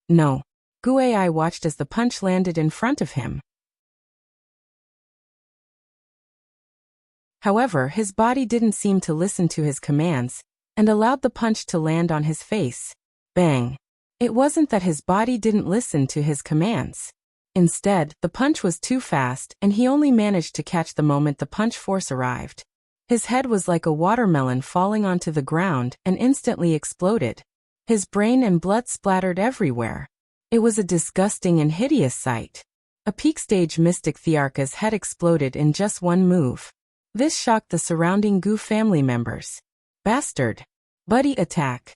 No. Gu Ai watched as the punch landed in front of him. However, his body didn't seem to listen to his commands, and allowed the punch to land on his face. Bang! It wasn't that his body didn't listen to his commands. Instead, the punch was too fast, and he only managed to catch the moment the punch force arrived. His head was like a watermelon falling onto the ground and instantly exploded. His brain and blood splattered everywhere. It was a disgusting and hideous sight. A peak stage mystic Thearka's head exploded in just one move. This shocked the surrounding Gu family members. Bastard! Buddy attack!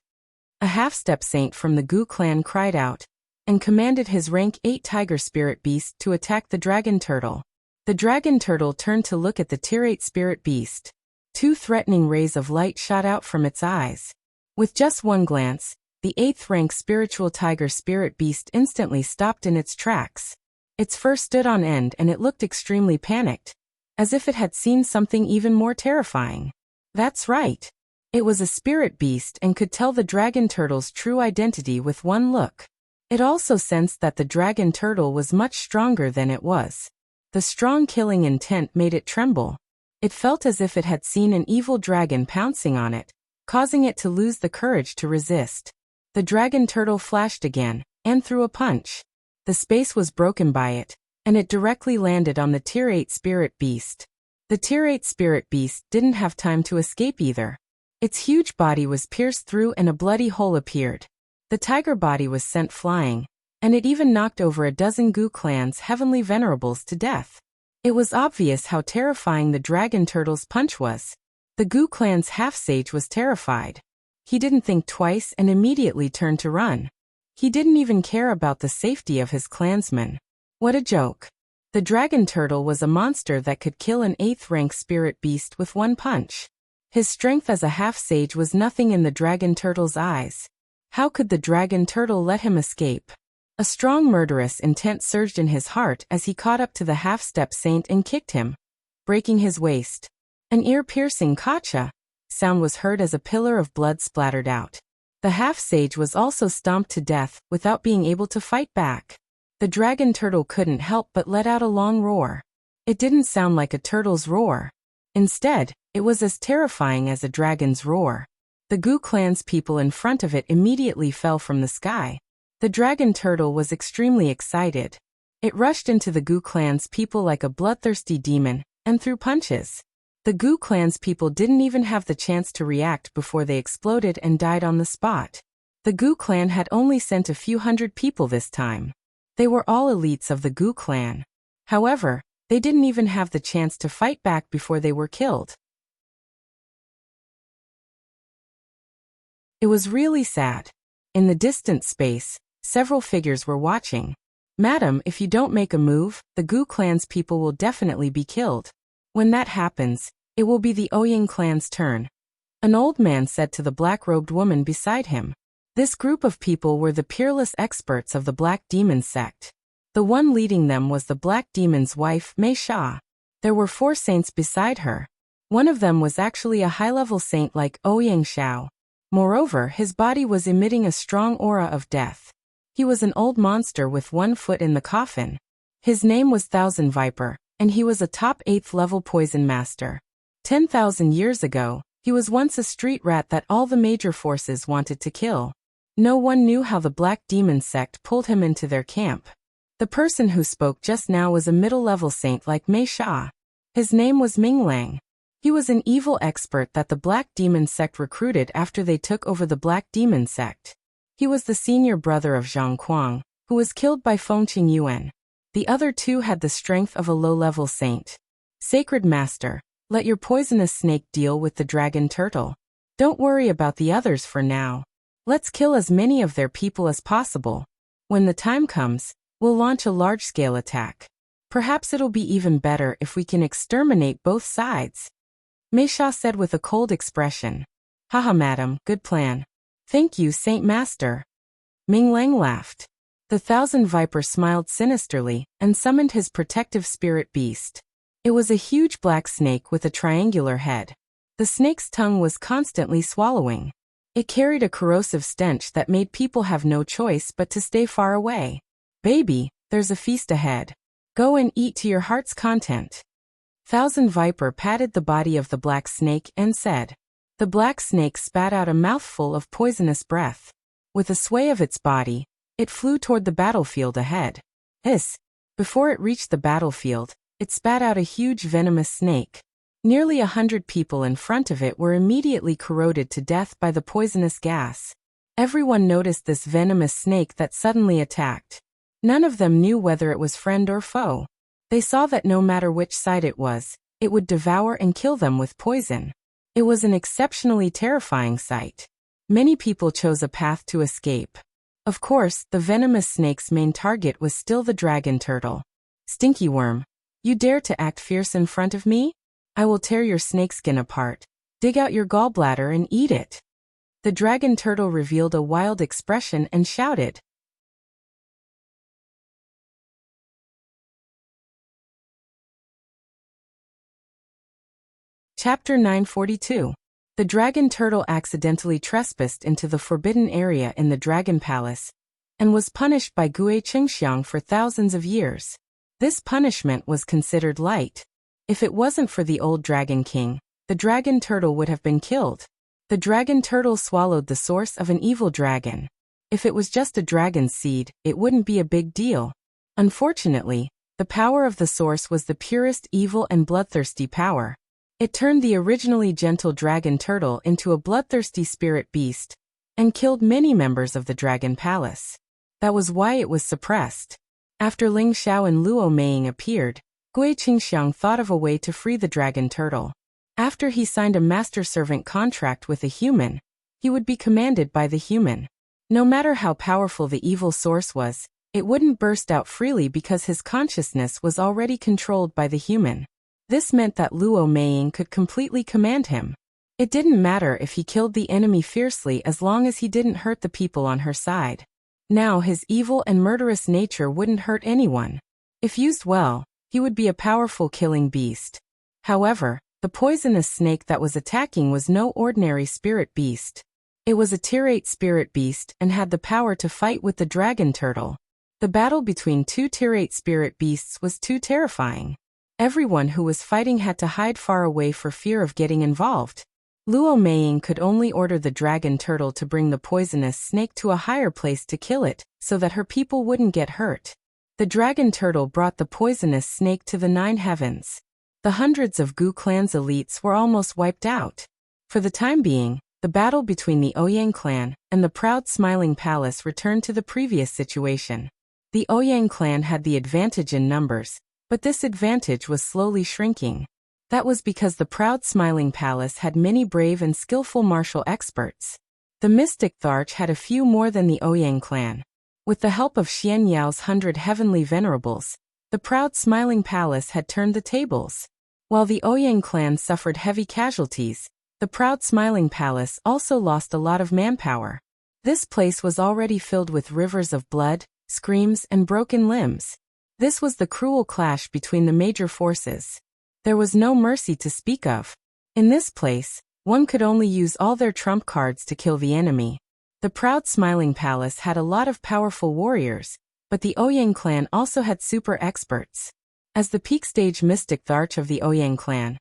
A half-step saint from the Gu clan cried out, and commanded his rank 8 tiger spirit beast to attack the dragon turtle. The dragon turtle turned to look at the tier 8 spirit beast. 2 threatening rays of light shot out from its eyes. With just one glance, the 8th rank spiritual tiger spirit beast instantly stopped in its tracks. Its fur stood on end and it looked extremely panicked, as if it had seen something even more terrifying. That's right. It was a spirit beast and could tell the dragon turtle's true identity with one look. It also sensed that the dragon turtle was much stronger than it was. The strong killing intent made it tremble. It felt as if it had seen an evil dragon pouncing on it, causing it to lose the courage to resist. The dragon turtle flashed again, and threw a punch. The space was broken by it, and it directly landed on the tier 8 spirit beast. The tier 8 spirit beast didn't have time to escape either. Its huge body was pierced through and a bloody hole appeared. The tiger body was sent flying, and it even knocked over a dozen Gu clan's heavenly venerables to death. It was obvious how terrifying the dragon turtle's punch was. The Gu clan's half-sage was terrified. He didn't think twice and immediately turned to run. He didn't even care about the safety of his clansmen. What a joke. The dragon turtle was a monster that could kill an 8th rank spirit beast with one punch. His strength as a half-sage was nothing in the dragon turtle's eyes. How could the dragon turtle let him escape? A strong murderous intent surged in his heart as he caught up to the half-step saint and kicked him, breaking his waist. An ear-piercing "Kacha" sound was heard as a pillar of blood splattered out. The half-sage was also stomped to death without being able to fight back. The dragon turtle couldn't help but let out a long roar. It didn't sound like a turtle's roar. Instead, it was as terrifying as a dragon's roar. The Gu clan's people in front of it immediately fell from the sky. The dragon turtle was extremely excited. It rushed into the Gu clan's people like a bloodthirsty demon, and threw punches. The Gu clan's people didn't even have the chance to react before they exploded and died on the spot. The Gu clan had only sent a few hundred people this time. They were all elites of the Gu clan. However, they didn't even have the chance to fight back before they were killed. It was really sad. In the distant space, several figures were watching. "Madam, if you don't make a move, the Gu clan's people will definitely be killed. When that happens, it will be the Ouyang clan's turn," an old man said to the black-robed woman beside him. This group of people were the peerless experts of the Black Demon sect. The one leading them was the Black Demon's wife, Mei Sha. There were 4 saints beside her. One of them was actually a high-level saint like Ouyang Shao. Moreover, his body was emitting a strong aura of death. He was an old monster with 1 foot in the coffin. His name was Thousand Viper, and he was a top 8th level poison master. 10,000 years ago, he was once a street rat that all the major forces wanted to kill. No one knew how the Black Demon sect pulled him into their camp. The person who spoke just now was a middle-level saint like Mei Sha. His name was Ming Lang. He was an evil expert that the Black Demon sect recruited after they took over the Black Demon sect. He was the senior brother of Zhang Kuang, who was killed by Fengqing Yuan. The other 2 had the strength of a low-level saint. "Sacred Master, let your poisonous snake deal with the dragon turtle. Don't worry about the others for now. Let's kill as many of their people as possible. When the time comes, we'll launch a large-scale attack. Perhaps it'll be even better if we can exterminate both sides," Mei Sha said with a cold expression. "Haha, madam, good plan. Thank you, Saint Master." Ming Lang laughed. The Thousand Viper smiled sinisterly and summoned his protective spirit beast. It was a huge black snake with a triangular head. The snake's tongue was constantly swallowing. It carried a corrosive stench that made people have no choice but to stay far away. "Baby, there's a feast ahead. Go and eat to your heart's content." Thousand Viper patted the body of the black snake and said. The black snake spat out a mouthful of poisonous breath. With a sway of its body, it flew toward the battlefield ahead. Hiss! Before it reached the battlefield, it spat out a huge venomous snake. Nearly 100 people in front of it were immediately corroded to death by the poisonous gas. Everyone noticed this venomous snake that suddenly attacked. None of them knew whether it was friend or foe. They saw that no matter which side it would devour and kill them with poison. It was an exceptionally terrifying sight. Many people chose a path to escape. Of course, the venomous snake's main target was still the dragon turtle. Stinky worm, you dare to act fierce in front of me? I will tear your snakeskin apart, dig out your gallbladder and eat it. The dragon turtle revealed a wild expression and shouted. Chapter 942. The dragon turtle accidentally trespassed into the forbidden area in the dragon palace and was punished by Gui Qingxiang for thousands of years. This punishment was considered light. If it wasn't for the old dragon king, the dragon turtle would have been killed. The dragon turtle swallowed the source of an evil dragon. If it was just a dragon's seed, it wouldn't be a big deal. Unfortunately, the power of the source was the purest evil and bloodthirsty power. It turned the originally gentle dragon turtle into a bloodthirsty spirit beast and killed many members of the dragon palace. That was why it was suppressed. After Ling Xiao and Luo Meiying appeared, Gui Qingxiang thought of a way to free the dragon turtle. After he signed a master-servant contract with a human, he would be commanded by the human. No matter how powerful the evil source was, it wouldn't burst out freely because his consciousness was already controlled by the human. This meant that Luo Meiying could completely command him. It didn't matter if he killed the enemy fiercely as long as he didn't hurt the people on her side. Now his evil and murderous nature wouldn't hurt anyone. If used well, he would be a powerful killing beast. However, the poisonous snake that was attacking was no ordinary spirit beast. It was a tirate spirit beast and had the power to fight with the dragon turtle. The battle between two tirate spirit beasts was too terrifying. Everyone who was fighting had to hide far away for fear of getting involved. Luo Meiying could only order the dragon turtle to bring the poisonous snake to a higher place to kill it, so that her people wouldn't get hurt. The dragon turtle brought the poisonous snake to the 9 heavens. The hundreds of Gu clan's elites were almost wiped out. For the time being, the battle between the Ouyang clan and the proud Smiling Palace returned to the previous situation. The Ouyang clan had the advantage in numbers, but this advantage was slowly shrinking. That was because the proud Smiling Palace had many brave and skillful martial experts. The Mystic Tharch had a few more than the Ouyang clan. With the help of Xian Yao's 100 heavenly venerables, the proud Smiling Palace had turned the tables. While the Ouyang clan suffered heavy casualties, the proud Smiling Palace also lost a lot of manpower. This place was already filled with rivers of blood, screams, and broken limbs. This was the cruel clash between the major forces. There was no mercy to speak of. In this place, one could only use all their trump cards to kill the enemy. The proud Smiling Palace had a lot of powerful warriors, but the Ouyang clan also had super experts. As the peak stage Mystic Tharch of the Ouyang clan,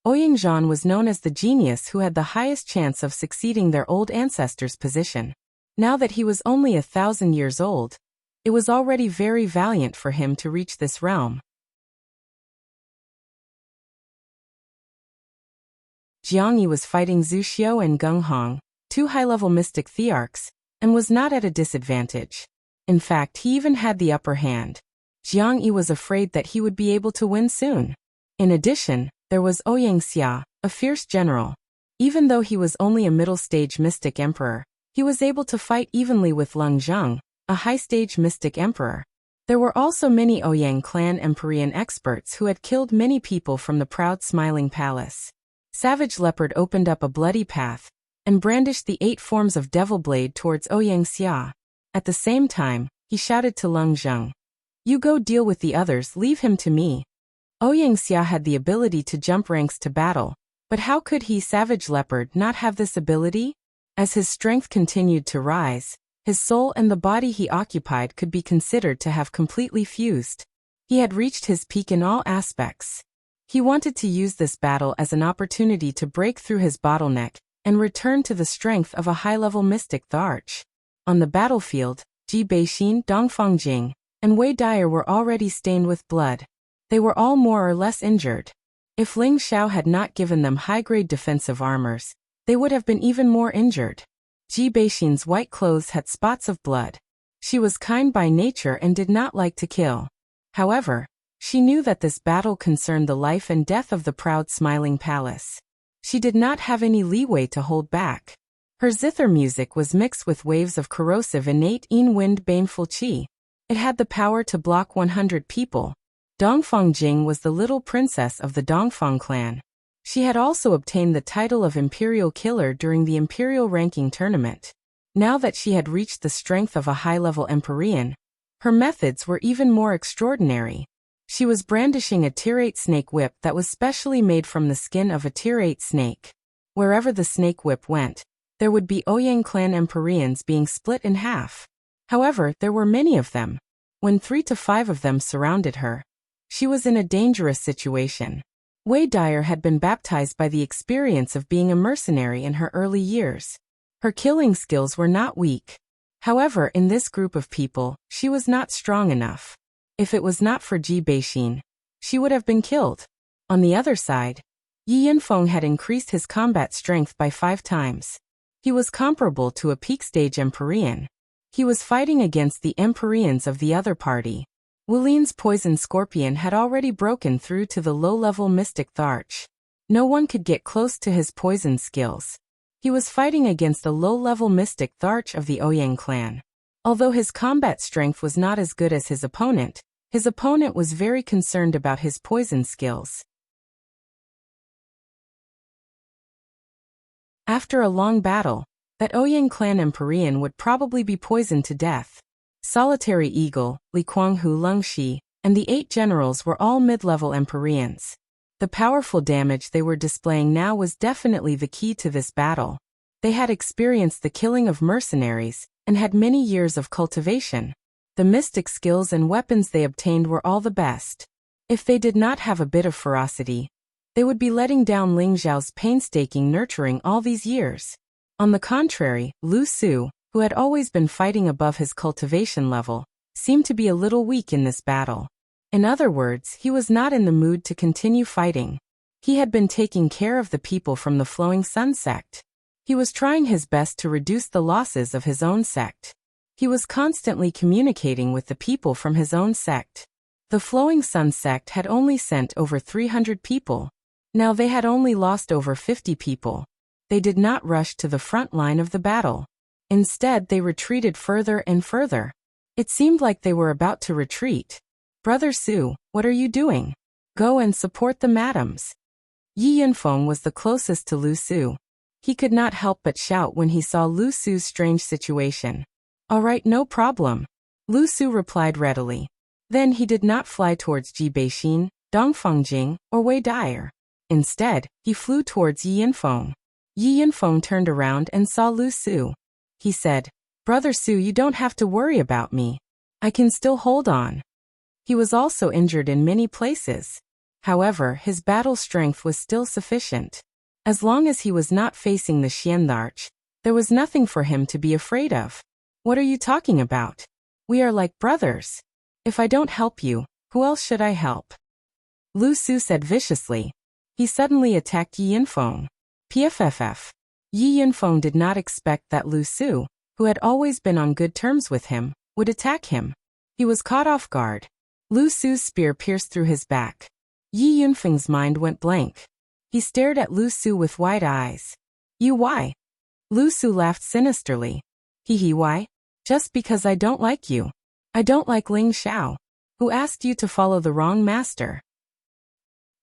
Ouyang Zhan was known as the genius who had the highest chance of succeeding their old ancestors' position. Now that he was only 1,000 years old, it was already very valiant for him to reach this realm. Jiang Yi was fighting Zhu Xiao and Geng Hong, 2 high-level mystic thearchs, and was not at a disadvantage. In fact, he even had the upper hand. Jiang Yi was afraid that he would be able to win soon. In addition, there was Ouyang Xia, a fierce general. Even though he was only a middle-stage mystic emperor, he was able to fight evenly with Leng Zheng, a high-stage mystic emperor. There were also many Ouyang clan Empyrean experts who had killed many people from the proud Smiling Palace. Savage Leopard opened up a bloody path and brandished the 8 forms of Devil Blade towards Ouyang Xia. At the same time, he shouted to Leng Zheng, "You go deal with the others, leave him to me." Ouyang Xia had the ability to jump ranks to battle, but how could he, Savage Leopard, not have this ability? As his strength continued to rise, his soul and the body he occupied could be considered to have completely fused. He had reached his peak in all aspects. He wanted to use this battle as an opportunity to break through his bottleneck and return to the strength of a high-level mystic Tharch. On the battlefield, Ji Beixin, Dongfang Jing, and Wei Dyer were already stained with blood. They were all more or less injured. If Ling Xiao had not given them high-grade defensive armors, they would have been even more injured. Ji Beixin's white clothes had spots of blood. She was kind by nature and did not like to kill. However, she knew that this battle concerned the life and death of the proud smiling palace. She did not have any leeway to hold back. Her zither music was mixed with waves of corrosive innate wind baneful qi. It had the power to block 100 people. Dongfang Jing was the little princess of the Dongfang clan. She had also obtained the title of Imperial Killer during the Imperial Ranking Tournament. Now that she had reached the strength of a high-level Empyrean, her methods were even more extraordinary. She was brandishing a tirate snake whip that was specially made from the skin of a tirate snake. Wherever the snake whip went, there would be Ouyang clan Empyreans being split in half. However, there were many of them. When 3 to 5 of them surrounded her, she was in a dangerous situation. Wei Dyer had been baptized by the experience of being a mercenary in her early years. Her killing skills were not weak. However, in this group of people, she was not strong enough. If it was not for Ji Beixin, she would have been killed. On the other side, Yi Yinfeng had increased his combat strength by 5 times. He was comparable to a peak-stage Empyrean. He was fighting against the Empyreans of the other party. Wulin's poison scorpion had already broken through to the low-level mystic Tharch. No one could get close to his poison skills. He was fighting against a low-level mystic Tharch of the Ouyang clan. Although his combat strength was not as good as his opponent was very concerned about his poison skills. After a long battle, that Ouyang clan Empyrean would probably be poisoned to death. Solitary Eagle, Li Kuanghu Lungxi, and the 8 generals were all mid-level Empyreans. The powerful damage they were displaying now was definitely the key to this battle. They had experienced the killing of mercenaries, and had many years of cultivation. The mystic skills and weapons they obtained were all the best. If they did not have a bit of ferocity, they would be letting down Ling Xiao's painstaking nurturing all these years. On the contrary, Lu Su, who had always been fighting above his cultivation level, seemed to be a little weak in this battle. In other words, he was not in the mood to continue fighting. He had been taking care of the people from the Flowing Sun sect. He was trying his best to reduce the losses of his own sect. He was constantly communicating with the people from his own sect. The Flowing Sun sect had only sent over 300 people. Now they had only lost over 50 people. They did not rush to the front line of the battle. Instead, they retreated further and further. It seemed like they were about to retreat. "Brother Su, what are you doing? Go and support the madams." Yi Yinfeng was the closest to Lu Su. He could not help but shout when he saw Lu Su's strange situation. "All right, no problem," Lu Su replied readily. Then he did not fly towards Ji Beixin, Dongfang Jing, or Wei Dyer. Instead, he flew towards Yi Yinfeng. Yi Yinfeng turned around and saw Lu Su. He said, "Brother Su, you don't have to worry about me. I can still hold on." He was also injured in many places. However, his battle strength was still sufficient. As long as he was not facing the Xiandarch, there was nothing for him to be afraid of. "What are you talking about? We are like brothers. If I don't help you, who else should I help?" Lu Su said viciously. He suddenly attacked Yi Yinfeng. PFFF. Yi Yinfeng did not expect that Lu Su, who had always been on good terms with him, would attack him. He was caught off guard. Lu Su's spear pierced through his back. Yi Yinfeng's mind went blank. He stared at Lu Su with wide eyes. "You why?" Lu Su laughed sinisterly. "Hee why? Just because I don't like you. I don't like Ling Xiao, who asked you to follow the wrong master."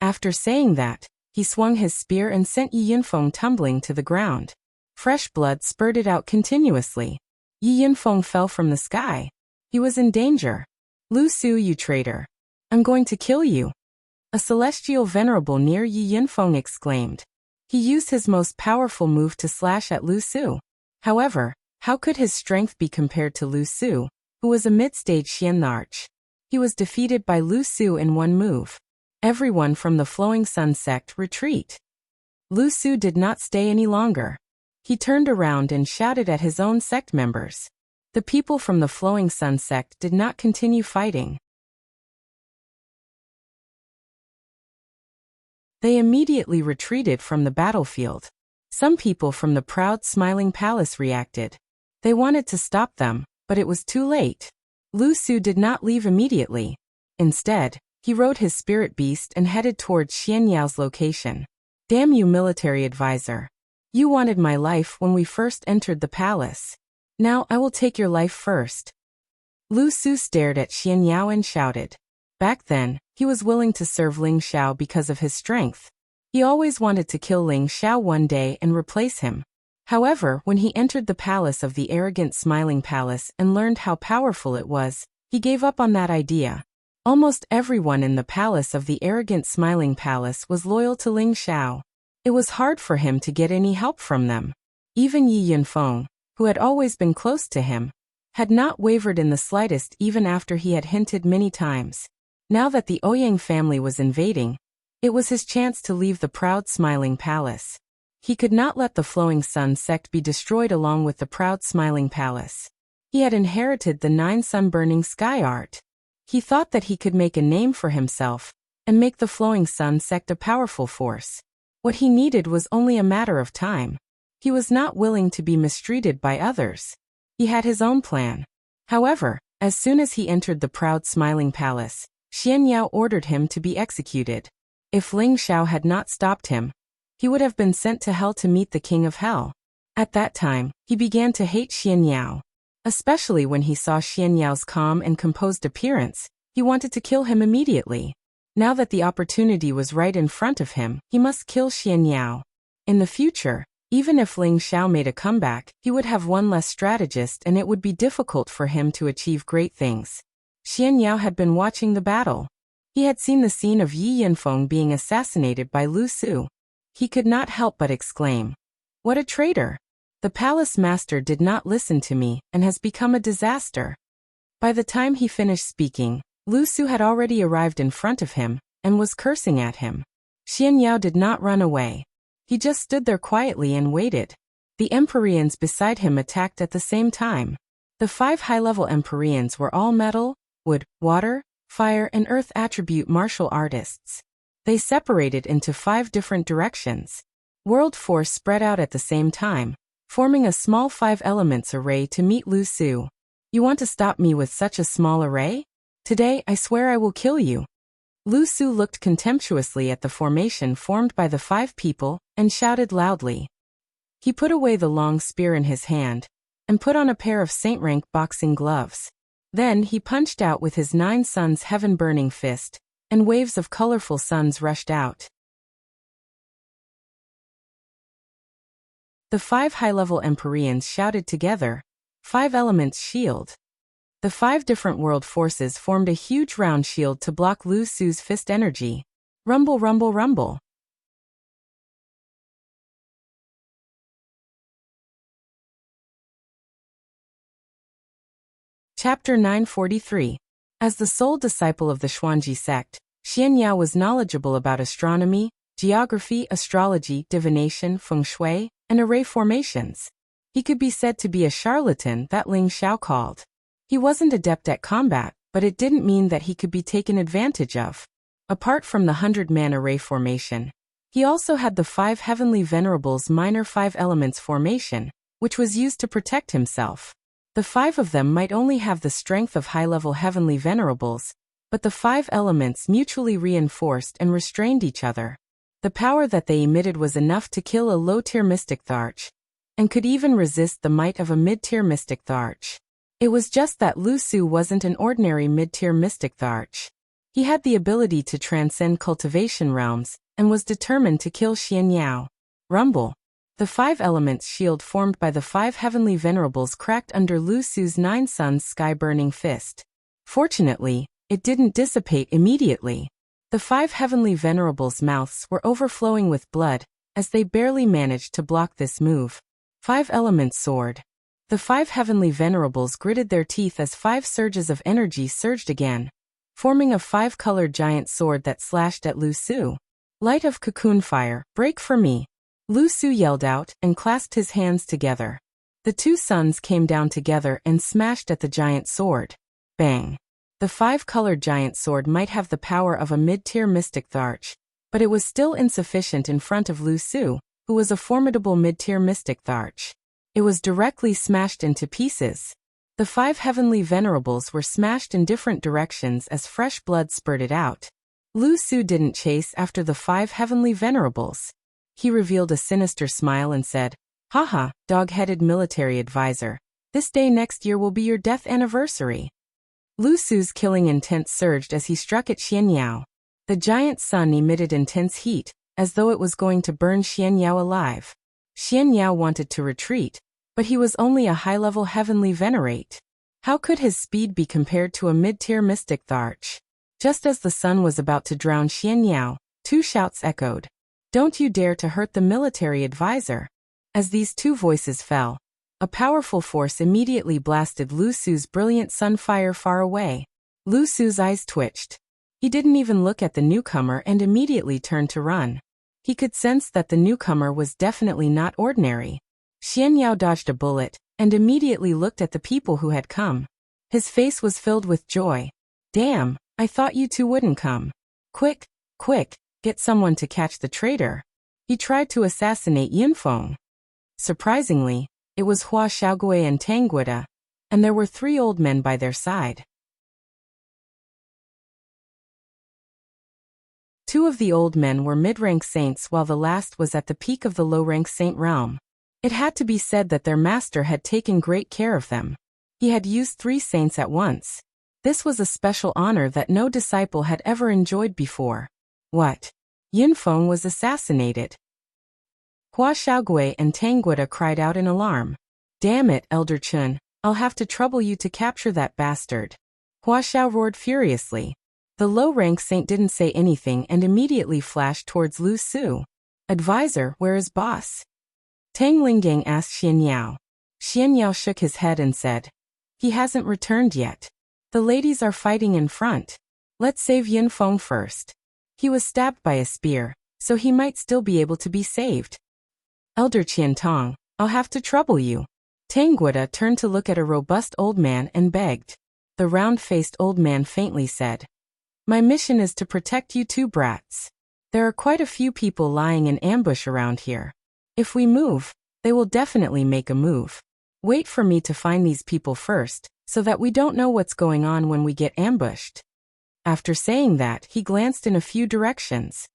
After saying that, he swung his spear and sent Yi Yinfeng tumbling to the ground. Fresh blood spurted out continuously. Yi Yinfeng fell from the sky. He was in danger. "Lu Su, you traitor. I'm going to kill you." A celestial venerable near Yi Yinfeng exclaimed. He used his most powerful move to slash at Lu Su. However, how could his strength be compared to Lu Su, who was a mid-stage Xianlarch? He was defeated by Lu Su in one move. Everyone from the Flowing Sun sect retreat. Lu Su did not stay any longer. He turned around and shouted at his own sect members. The people from the Flowing Sun sect did not continue fighting. They immediately retreated from the battlefield. Some people from the proud smiling palace reacted. They wanted to stop them, but it was too late. Lu Su did not leave immediately. Instead, he rode his spirit beast and headed towards Xian Yao's location. Damn you, military advisor. You wanted my life when we first entered the palace. Now I will take your life first. Lu Su stared at Xian Yao and shouted. Back then, he was willing to serve Ling Xiao because of his strength. He always wanted to kill Ling Xiao one day and replace him. However, when he entered the palace of the arrogant smiling palace and learned how powerful it was, he gave up on that idea. Almost everyone in the palace of the arrogant smiling palace was loyal to Ling Xiao. It was hard for him to get any help from them. Even Yi Yunfeng, who had always been close to him, had not wavered in the slightest even after he had hinted many times. Now that the Ouyang family was invading, it was his chance to leave the proud smiling palace. He could not let the Flowing Sun sect be destroyed along with the proud smiling palace. He had inherited the 9 sun-burning sky art. He thought that he could make a name for himself and make the Flowing Sun sect a powerful force. What he needed was only a matter of time. He was not willing to be mistreated by others. He had his own plan. However, as soon as he entered the proud smiling palace, Xian Yao ordered him to be executed. If Ling Xiao had not stopped him, he would have been sent to hell to meet the king of hell. At that time, he began to hate Xian Yao. Especially when he saw Xian Yao's calm and composed appearance, he wanted to kill him immediately. Now that the opportunity was right in front of him, he must kill Xian Yao. In the future, even if Ling Xiao made a comeback, he would have one less strategist and it would be difficult for him to achieve great things. Xian Yao had been watching the battle. He had seen the scene of Yi Yunfeng being assassinated by Lu Su. He could not help but exclaim, "What a traitor! The palace master did not listen to me and has become a disaster." By the time he finished speaking, Lu Su had already arrived in front of him and was cursing at him. Xian Yao did not run away. He just stood there quietly and waited. The Empyreans beside him attacked at the same time. The 5 high-level Empyreans were all metal, wood, water, fire and earth attribute martial artists. They separated into 5 different directions. World force spread out at the same time, forming a small 5 elements array to meet Lu Su. You want to stop me with such a small array? Today I swear I will kill you. Lu Su looked contemptuously at the formation formed by the 5 people and shouted loudly. He put away the long spear in his hand and put on a pair of saint-rank boxing gloves. Then he punched out with his 9 suns heaven-burning fist, and waves of colorful suns rushed out. The 5 high-level Empyreans shouted together, 5 elements shield. The 5 different world forces formed a huge round shield to block Lu Su's fist energy. Rumble, rumble, rumble. Chapter 943. As the sole disciple of the Xuanji sect, Xian Yao was knowledgeable about astronomy, geography, astrology, divination, feng shui, and array formations. He could be said to be a charlatan that Ling Xiao called. He wasn't adept at combat, but it didn't mean that he could be taken advantage of. Apart from the 100-man array formation, he also had the 5 heavenly venerables minor 5 elements formation, which was used to protect himself. The 5 of them might only have the strength of high-level heavenly venerables, but the 5 elements mutually reinforced and restrained each other. The power that they emitted was enough to kill a low-tier mystic Tharch, and could even resist the might of a mid-tier mystic Tharch. It was just that Lu Su wasn't an ordinary mid-tier mystic Tharch. He had the ability to transcend cultivation realms, and was determined to kill Xian Yao. Rumble. The 5 elements shield formed by the 5 heavenly venerables cracked under Lu Su's 9 suns sky-burning fist. Fortunately, it didn't dissipate immediately. The 5 heavenly venerables' mouths were overflowing with blood, as they barely managed to block this move. 5 elements sword. The 5 heavenly venerables gritted their teeth as 5 surges of energy surged again. forming a 5-colored giant sword that slashed at Lu Su. Light of cocoon fire, break for me! Lu Su yelled out and clasped his hands together. The two suns came down together and smashed at the giant sword. Bang! The 5-colored giant sword might have the power of a mid-tier mystic Tharch, but it was still insufficient in front of Lu Su, who was a formidable mid-tier mystic Tharch. It was directly smashed into pieces. The 5 heavenly venerables were smashed in different directions as fresh blood spurted out. Lu Su didn't chase after the 5 heavenly venerables. He revealed a sinister smile and said, "Haha, dog-headed military advisor. This day next year will be your death anniversary." Lu Su's killing intent surged as he struck at Xianyao. The giant sun emitted intense heat, as though it was going to burn Xianyao alive. Xianyao wanted to retreat, but he was only a high-level heavenly venerate. How could his speed be compared to a mid-tier mystic Tharch? Just as the sun was about to drown Xianyao, 2 shouts echoed. "Don't you dare to hurt the military advisor." As these 2 voices fell, a powerful force immediately blasted Lu Su's brilliant sunfire far away. Lu Su's eyes twitched. He didn't even look at the newcomer and immediately turned to run. He could sense that the newcomer was definitely not ordinary. Xianyao dodged a bullet and immediately looked at the people who had come. His face was filled with joy. "Damn, I thought you two wouldn't come. Quick, quick, get someone to catch the traitor." He tried to assassinate Yunfeng. Surprisingly, it was Hua Xiaogui and Tangguida, and there were 3 old men by their side. 2 of the old men were mid-rank saints while the last was at the peak of the low-rank saint realm. It had to be said that their master had taken great care of them. He had used 3 saints at once. This was a special honor that no disciple had ever enjoyed before. What? Yunfeng was assassinated. Hua Xiaogui and Tangguida cried out in alarm. "Damn it, Elder Chun, I'll have to trouble you to capture that bastard." Hua Xiao roared furiously. The low-rank saint didn't say anything and immediately flashed towards Lu Su. "Advisor, where is boss?" Tang Lingang asked Xianyao. Xianyao shook his head and said, "He hasn't returned yet. The ladies are fighting in front. Let's save Yunfeng first. He was stabbed by a spear, so he might still be able to be saved." "Elder Qiantong, I'll have to trouble you." Tangguida turned to look at a robust old man and begged. The round-faced old man faintly said, "My mission is to protect you 2 brats. There are quite a few people lying in ambush around here. If we move, they will definitely make a move. Wait for me to find these people first, so that we don't know what's going on when we get ambushed." After saying that, he glanced in a few directions.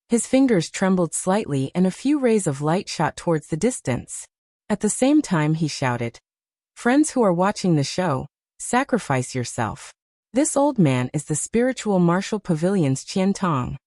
His fingers trembled slightly and a few rays of light shot towards the distance. At the same time he shouted, "Friends who are watching the show, sacrifice yourself. This old man is the spiritual martial pavilion's Qiantong."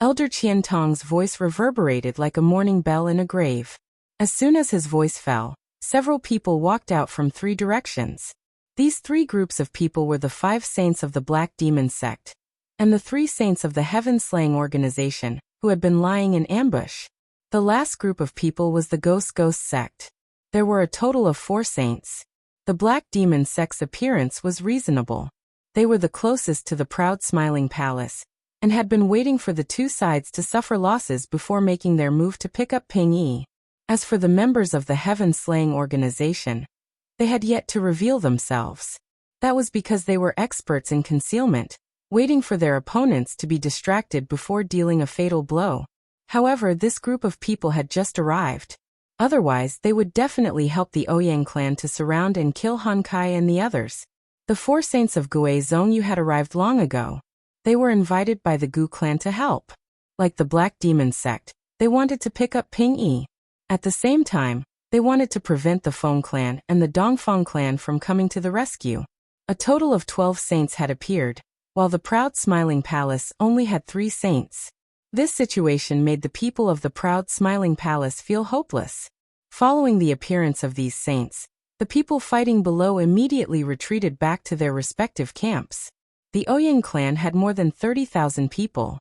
Elder Qiantong's voice reverberated like a morning bell in a grave. As soon as his voice fell, several people walked out from 3 directions. These 3 groups of people were the 5 saints of the Black Demon sect, and the 3 saints of the Heaven-Slaying organization, who had been lying in ambush. The last group of people was the Ghost sect. There were a total of 4 saints. The Black Demon sect's appearance was reasonable. They were the closest to the proud smiling palace, and had been waiting for the 2 sides to suffer losses before making their move to pick up Ping Yi. As for the members of the Heaven-Slaying organization, they had yet to reveal themselves. That was because they were experts in concealment, waiting for their opponents to be distracted before dealing a fatal blow. However, this group of people had just arrived. Otherwise, they would definitely help the Ouyang clan to surround and kill Han Kai and the others. The 4 saints of Gue Zhongyu had arrived long ago. They were invited by the Gu clan to help. Like the Black Demon sect, they wanted to pick up Ping Yi. At the same time, they wanted to prevent the Feng clan and the Dongfang clan from coming to the rescue. A total of 12 saints had appeared, while the proud smiling palace only had 3 saints. This situation made the people of the proud smiling palace feel hopeless. Following the appearance of these saints, the people fighting below immediately retreated back to their respective camps. The Ouyang clan had more than 30,000 people.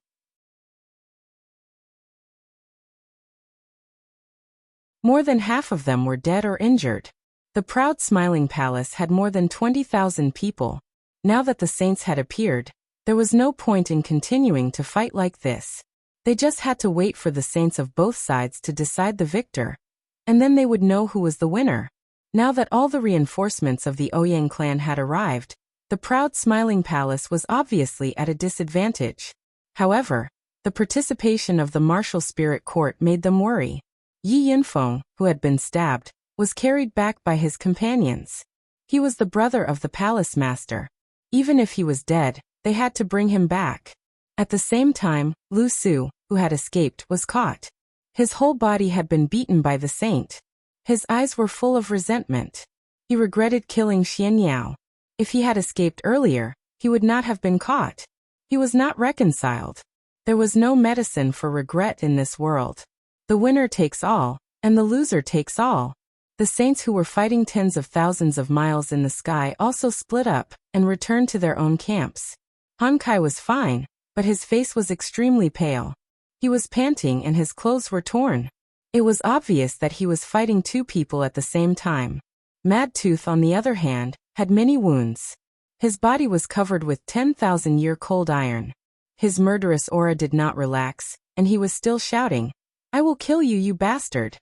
More than half of them were dead or injured. The proud smiling palace had more than 20,000 people. Now that the saints had appeared, There was no point in continuing to fight like this. They just had to wait for the saints of both sides to decide the victor, and then they would know who was the winner. Now that all the reinforcements of the Ouyang clan had arrived, the proud smiling palace was obviously at a disadvantage. However, the participation of the martial spirit court made them worry. Yi Yinfeng, who had been stabbed, was carried back by his companions. He was the brother of the palace master. Even if he was dead, they had to bring him back. At the same time, Lu Su, who had escaped, was caught. His whole body had been beaten by the saint. His eyes were full of resentment. He regretted killing Xian Yao. If he had escaped earlier, he would not have been caught. He was not reconciled. There was no medicine for regret in this world. The winner takes all, and the loser takes all. The saints who were fighting tens of thousands of miles in the sky also split up and returned to their own camps. Han Kai was fine, but his face was extremely pale. He was panting and his clothes were torn. It was obvious that he was fighting two people at the same time. Mad Tooth, on the other hand, had many wounds. His body was covered with 10,000-year cold iron. His murderous aura did not relax, and he was still shouting, "I will kill you, you bastard!"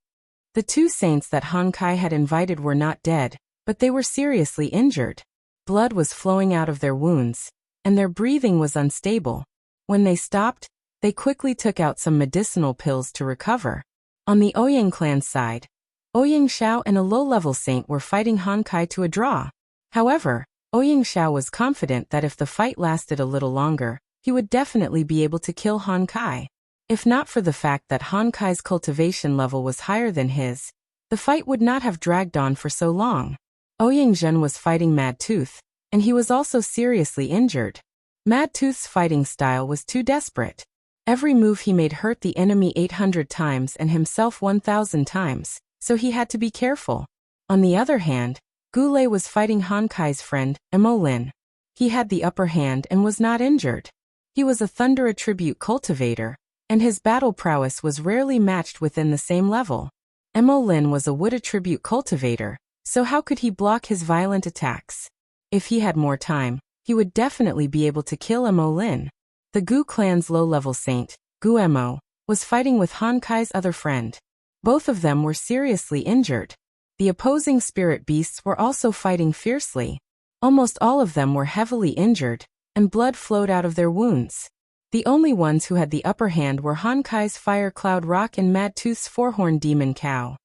The two saints that Han Kai had invited were not dead, but they were seriously injured. Blood was flowing out of their wounds, and their breathing was unstable. When they stopped, they quickly took out some medicinal pills to recover. On the Ouyang clan's side, Ouyang Xiao and a low-level saint were fighting Han Kai to a draw. However, Ouyang Xiao was confident that if the fight lasted a little longer, he would definitely be able to kill Han Kai. If not for the fact that Han Kai's cultivation level was higher than his, the fight would not have dragged on for so long. Ouyang Zhen was fighting Mad Tooth, and he was also seriously injured. Mad Tooth's fighting style was too desperate. Every move he made hurt the enemy 800 times and himself 1,000 times, so he had to be careful. On the other hand, Gulei was fighting Han Kai's friend, Emolin. He had the upper hand and was not injured. He was a Thunder Attribute cultivator, and his battle prowess was rarely matched within the same level. Emolin was a Wood Attribute cultivator, so how could he block his violent attacks? If he had more time, he would definitely be able to kill Emolin. The Gu clan's low-level saint, Gu Emo, was fighting with Han Kai's other friend. Both of them were seriously injured. The opposing spirit beasts were also fighting fiercely. Almost all of them were heavily injured, and blood flowed out of their wounds. The only ones who had the upper hand were Han Kai's Fire Cloud Rock and Mad Tooth's Four-Horned Demon Cow.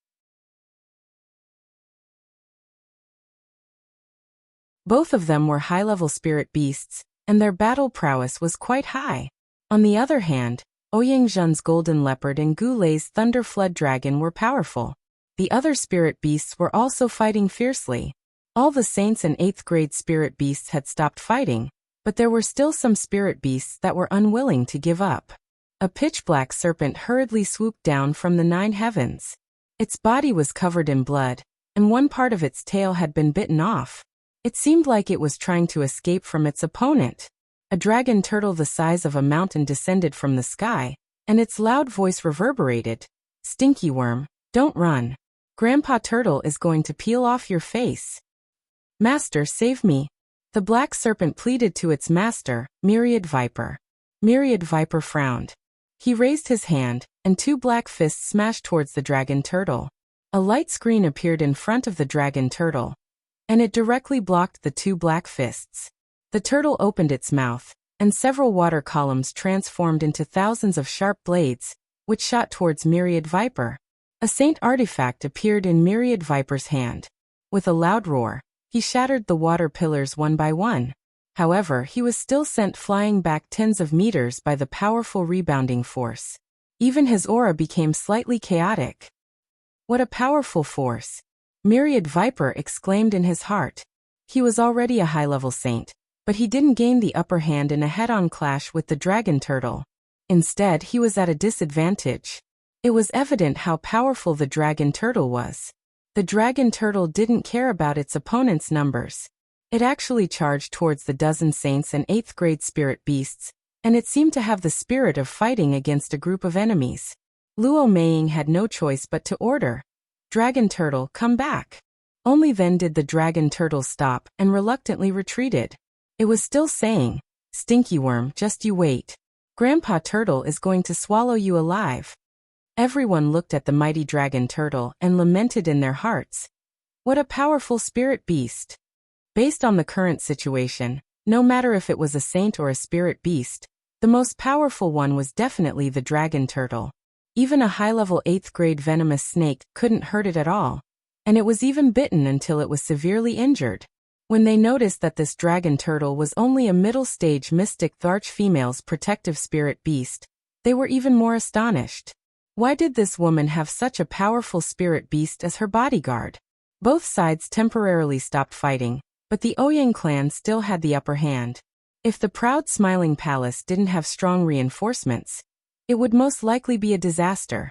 Both of them were high-level spirit beasts, and their battle prowess was quite high. On the other hand, Ouyang Zhen's Golden Leopard and Gulei's Thunder Flood Dragon were powerful. The other spirit beasts were also fighting fiercely. All the saints and 8th grade spirit beasts had stopped fighting, but there were still some spirit beasts that were unwilling to give up. A pitch-black serpent hurriedly swooped down from the 9 heavens. Its body was covered in blood, and one part of its tail had been bitten off. It seemed like it was trying to escape from its opponent. A dragon turtle the size of a mountain descended from the sky, and its loud voice reverberated. "Stinky worm, don't run. Grandpa Turtle is going to peel off your face. Master, save me." The black serpent pleaded to its master, Myriad Viper. Myriad Viper frowned. He raised his hand, and 2 black fists smashed towards the dragon turtle. A light screen appeared in front of the dragon turtle, and it directly blocked the 2 black fists. The turtle opened its mouth, and several water columns transformed into thousands of sharp blades, which shot towards Myriad Viper. A saint artifact appeared in Myriad Viper's hand. With a loud roar, he shattered the water pillars one by one. However, he was still sent flying back tens of meters by the powerful rebounding force. Even his aura became slightly chaotic. What a powerful force! Myriad Viper exclaimed in his heart. He was already a high-level saint, but he didn't gain the upper hand in a head-on clash with the dragon turtle. Instead, he was at a disadvantage. It was evident how powerful the dragon turtle was. The dragon turtle didn't care about its opponent's numbers. It actually charged towards the dozen saints and 8th grade spirit beasts, and it seemed to have the spirit of fighting against a group of enemies. Luo Meiying had no choice but to order, "Dragon turtle, come back." Only then did the dragon turtle stop and reluctantly retreated. It was still saying, Stinky worm, just you wait. Grandpa Turtle is going to swallow you alive. Everyone looked at the mighty dragon turtle and lamented in their hearts. What a powerful spirit beast. Based on the current situation, no matter if it was a saint or a spirit beast, the most powerful one was definitely the dragon turtle. Even a high-level 8th grade venomous snake couldn't hurt it at all. And it was even bitten until it was severely injured. When they noticed that this dragon turtle was only a middle-stage mystic Tharch female's protective spirit beast, they were even more astonished. Why did this woman have such a powerful spirit beast as her bodyguard? Both sides temporarily stopped fighting, but the Ouyang clan still had the upper hand. If the proud smiling palace didn't have strong reinforcements, it would most likely be a disaster.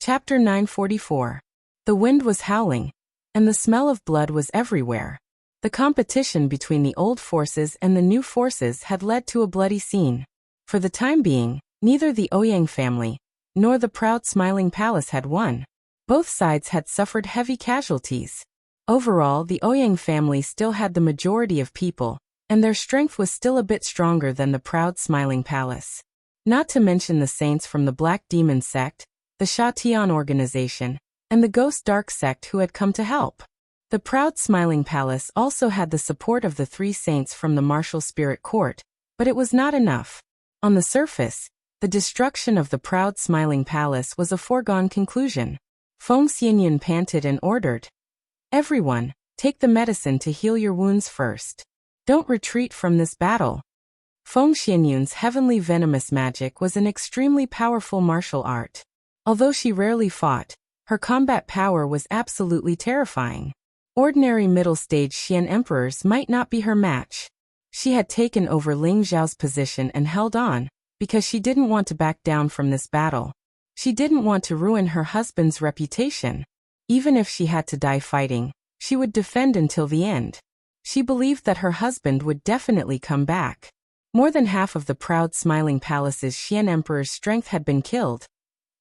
Chapter 944. The wind was howling, and the smell of blood was everywhere. The competition between the old forces and the new forces had led to a bloody scene. For the time being, neither the Ouyang family nor the proud smiling palace had won. Both sides had suffered heavy casualties. Overall, the Ouyang family still had the majority of people, and their strength was still a bit stronger than the proud smiling palace. Not to mention the saints from the Black Demon sect, the Sha Tian organization, and the Ghost Dark sect who had come to help. The proud smiling palace also had the support of the 3 saints from the martial spirit court, but it was not enough. On the surface, the destruction of the proud smiling palace was a foregone conclusion. Feng Xianyun panted and ordered, "Everyone, take the medicine to heal your wounds first. Don't retreat from this battle." Feng Xianyun's heavenly venomous magic was an extremely powerful martial art. Although she rarely fought, her combat power was absolutely terrifying. Ordinary middle-stage Xian emperors might not be her match. She had taken over Ling Zhao's position and held on, because she didn't want to back down from this battle. She didn't want to ruin her husband's reputation. Even if she had to die fighting, she would defend until the end. She believed that her husband would definitely come back. More than half of the proud smiling palace's Xian emperor's strength had been killed,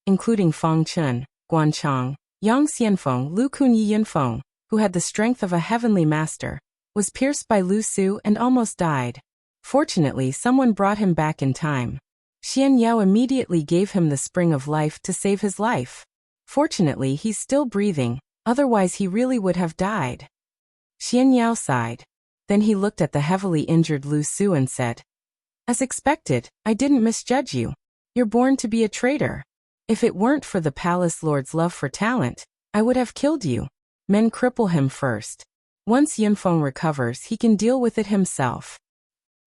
including Feng Chun, Guan Chang, Yang Xianfeng, Lu Kunyi Yunfeng, who had the strength of a heavenly master, was pierced by Lu Su and almost died. Fortunately, someone brought him back in time. Xian Yao immediately gave him the spring of life to save his life. Fortunately, he's still breathing, otherwise he really would have died. Xian Yao sighed. Then he looked at the heavily injured Lu Su and said, "As expected, I didn't misjudge you. You're born to be a traitor. If it weren't for the palace lord's love for talent, I would have killed you. Men cripple him first. Once Yunfeng recovers, he can deal with it himself."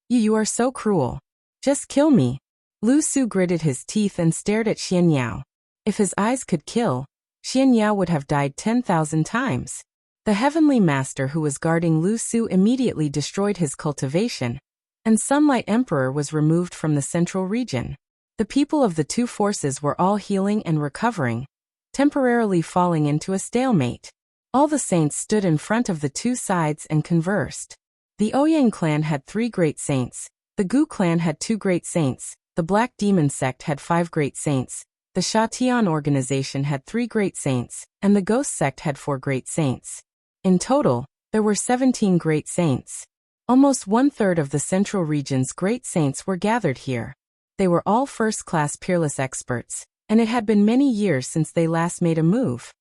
You are so cruel. Just kill me." Lu Su gritted his teeth and stared at Xian Yao. If his eyes could kill, Xian Yao would have died 10,000 times. The heavenly master who was guarding Lu Su immediately destroyed his cultivation, and Sunlight Emperor was removed from the central region. The people of the 2 forces were all healing and recovering, temporarily falling into a stalemate. All the saints stood in front of the 2 sides and conversed. The Ouyang clan had 3 great saints, the Gu clan had 2 great saints, the Black Demon sect had 5 great saints, the Sha Tian organization had 3 great saints, and the Ghost sect had 4 great saints. In total, there were 17 great saints. Almost 1/3 of the central region's great saints were gathered here. They were all first-class peerless experts, and it had been many years since they last made a move.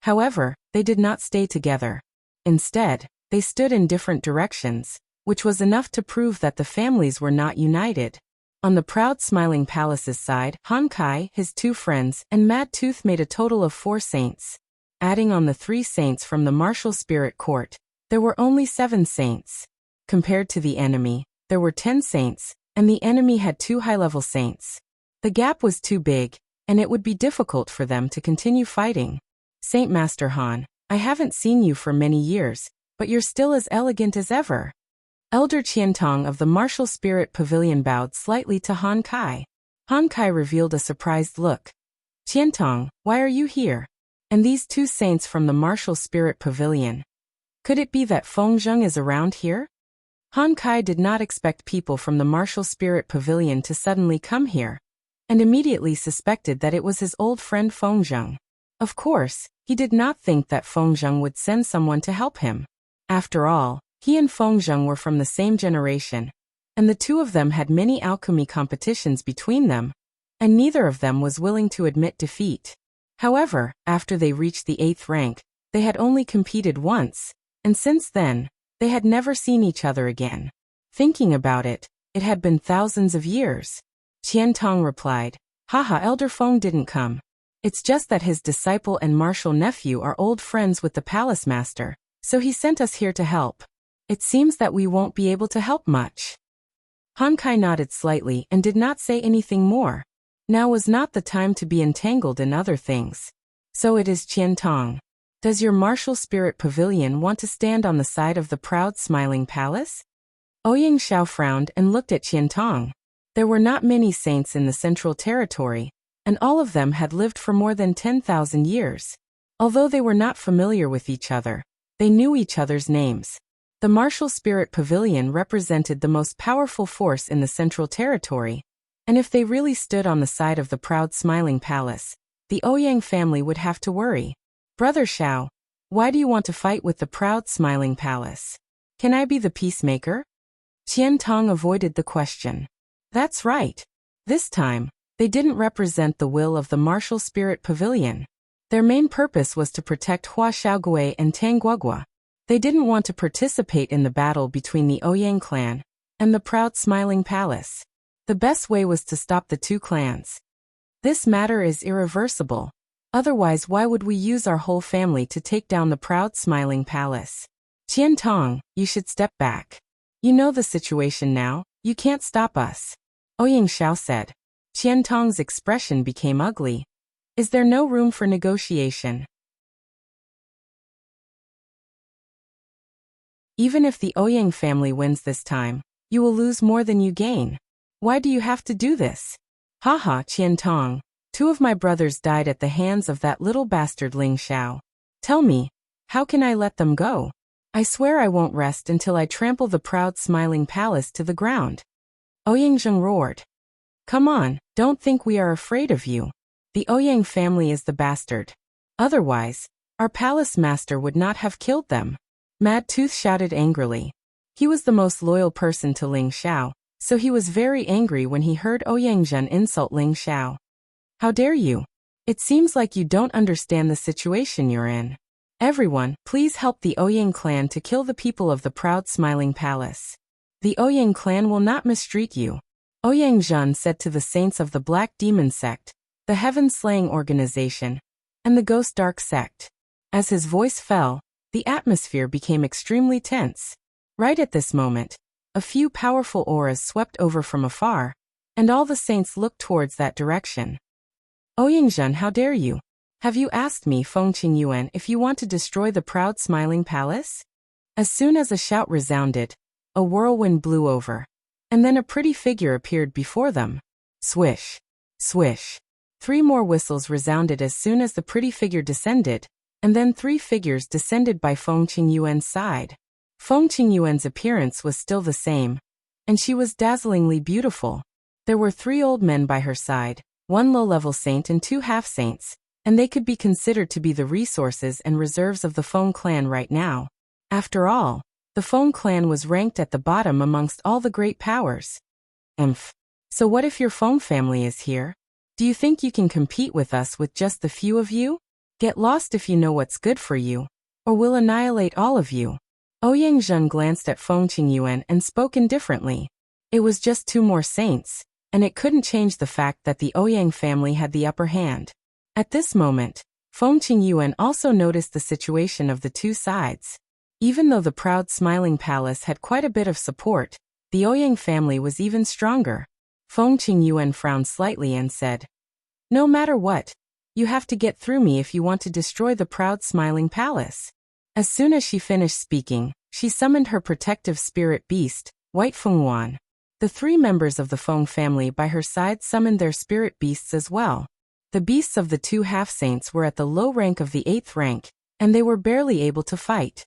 However, they did not stay together. Instead, they stood in different directions, which was enough to prove that the families were not united. On the proud smiling palace's side, Han Kai, his 2 friends, and Mad Tooth made a total of 4 saints. Adding on the 3 saints from the martial spirit court, there were only 7 saints. Compared to the enemy, there were 10 saints, and the enemy had 2 high-level saints. The gap was too big, and it would be difficult for them to continue fighting. "Saint Master Han, I haven't seen you for many years, but you're still as elegant as ever." Elder Qiantong of the Martial Spirit Pavilion bowed slightly to Han Kai. Han Kai revealed a surprised look. "Qiantong, why are you here? And these 2 saints from the Martial Spirit Pavilion? Could it be that Feng Zheng is around here?" Han Kai did not expect people from the Martial Spirit Pavilion to suddenly come here, and immediately suspected that it was his old friend Feng Zheng. Of course, he did not think that Feng Zheng would send someone to help him. After all, he and Feng Zheng were from the same generation, and the two of them had many alchemy competitions between them, and neither of them was willing to admit defeat. However, after they reached the 8th rank, they had only competed once, and since then, they had never seen each other again. Thinking about it, it had been thousands of years. Qian Tong replied, "Haha, Elder Feng didn't come. It's just that his disciple and martial nephew are old friends with the palace master, so he sent us here to help. It seems that we won't be able to help much." Han Kai nodded slightly and did not say anything more. Now was not the time to be entangled in other things. "So it is Qian Tong. Does your martial spirit pavilion want to stand on the side of the proud smiling palace?" Ouyang Xiao frowned and looked at Qian Tong. There were not many saints in the Central Territory, and all of them had lived for more than 10,000 years. Although they were not familiar with each other, they knew each other's names. The martial spirit pavilion represented the most powerful force in the Central Territory, and if they really stood on the side of the proud smiling palace, the Ouyang family would have to worry. "Brother Xiao, why do you want to fight with the proud smiling palace? Can I be the peacemaker?" Qian Tong avoided the question. That's right. This time, they didn't represent the will of the martial spirit pavilion. Their main purpose was to protect Hua Xiaogui and Tang Guogua. They didn't want to participate in the battle between the Ouyang clan and the proud smiling palace. The best way was to stop the two clans. This matter is irreversible. Otherwise, why would we use our whole family to take down the proud smiling palace? Qian Tong, you should step back. You know the situation now, you can't stop us. Ouyang Xiao said. Qian Tong's expression became ugly. Is there no room for negotiation? Even if the Ouyang family wins this time, you will lose more than you gain. Why do you have to do this? Haha, Qian Tong. 2 of my brothers died at the hands of that little bastard Ling Xiao. Tell me, how can I let them go? I swear I won't rest until I trample the proud smiling palace to the ground. Ouyang Zheng roared. Come on, don't think we are afraid of you. The Ouyang family is the bastard. Otherwise, our palace master would not have killed them. Mad Tooth shouted angrily. He was the most loyal person to Ling Xiao, so he was very angry when he heard Ouyang Zheng insult Ling Xiao. How dare you? It seems like you don't understand the situation you're in. Everyone, please help the Ouyang clan to kill the people of the proud smiling palace. The Ouyang clan will not mistreat you. Ouyang Zheng said to the saints of the Black Demon Sect, the Heaven Slaying Organization, and the Ghost Dark Sect. As his voice fell, the atmosphere became extremely tense. Right at this moment, a few powerful auras swept over from afar, and all the saints looked towards that direction. Ouyang Zheng, how dare you? Have you asked me, Feng Qingyuan, if you want to destroy the proud smiling palace? As soon as a shout resounded, a whirlwind blew over, and then a pretty figure appeared before them. Swish, swish. 3 more whistles resounded as soon as the pretty figure descended, and then 3 figures descended by Feng Qingyuan's side. Feng Qingyuan's appearance was still the same, and she was dazzlingly beautiful. There were 3 old men by her side, 1 low-level saint and 2 half-saints, and they could be considered to be the resources and reserves of the Feng clan right now. After all, the Feng clan was ranked at the bottom amongst all the great powers. So what if your Feng family is here? Do you think you can compete with us with just the few of you? Get lost if you know what's good for you, or we'll annihilate all of you. Ouyang Zheng glanced at Feng Qingyuan and spoke indifferently. It was just 2 more saints, and it couldn't change the fact that the Ouyang family had the upper hand. At this moment, Feng Qingyuan also noticed the situation of the 2 sides. Even though the proud smiling palace had quite a bit of support, the Ouyang family was even stronger. Feng Qingyuan frowned slightly and said, No matter what, you have to get through me if you want to destroy the proud smiling palace. As soon as she finished speaking, she summoned her protective spirit beast, White Fengwan. The 3 members of the Feng family by her side summoned their spirit beasts as well. The beasts of the 2 half-saints were at the low rank of the 8th rank, and they were barely able to fight.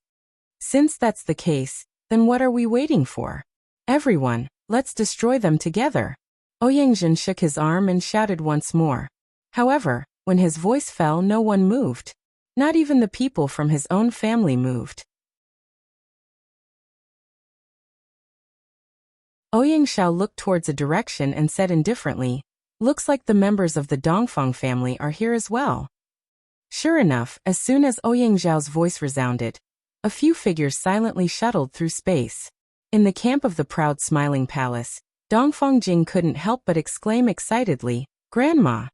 Since that's the case, then what are we waiting for? Everyone, let's destroy them together. Ouyang shook his arm and shouted once more. However, when his voice fell, no one moved. Not even the people from his own family moved. Ouyang looked towards a direction and said indifferently, "Looks like the members of the Dongfang family are here as well." Sure enough, as soon as Ouyang voice resounded, a few figures silently shuttled through space. In the camp of the proud smiling palace, Dongfang Jing couldn't help but exclaim excitedly, "Grandma!"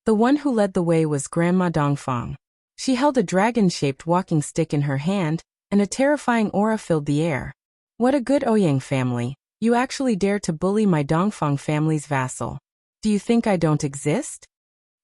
The one who led the way was Grandma Dongfang. She held a dragon-shaped walking stick in her hand, and a terrifying aura filled the air. "What a good Ouyang family! You actually dare to bully my Dongfang family's vassal. Do you think I don't exist?"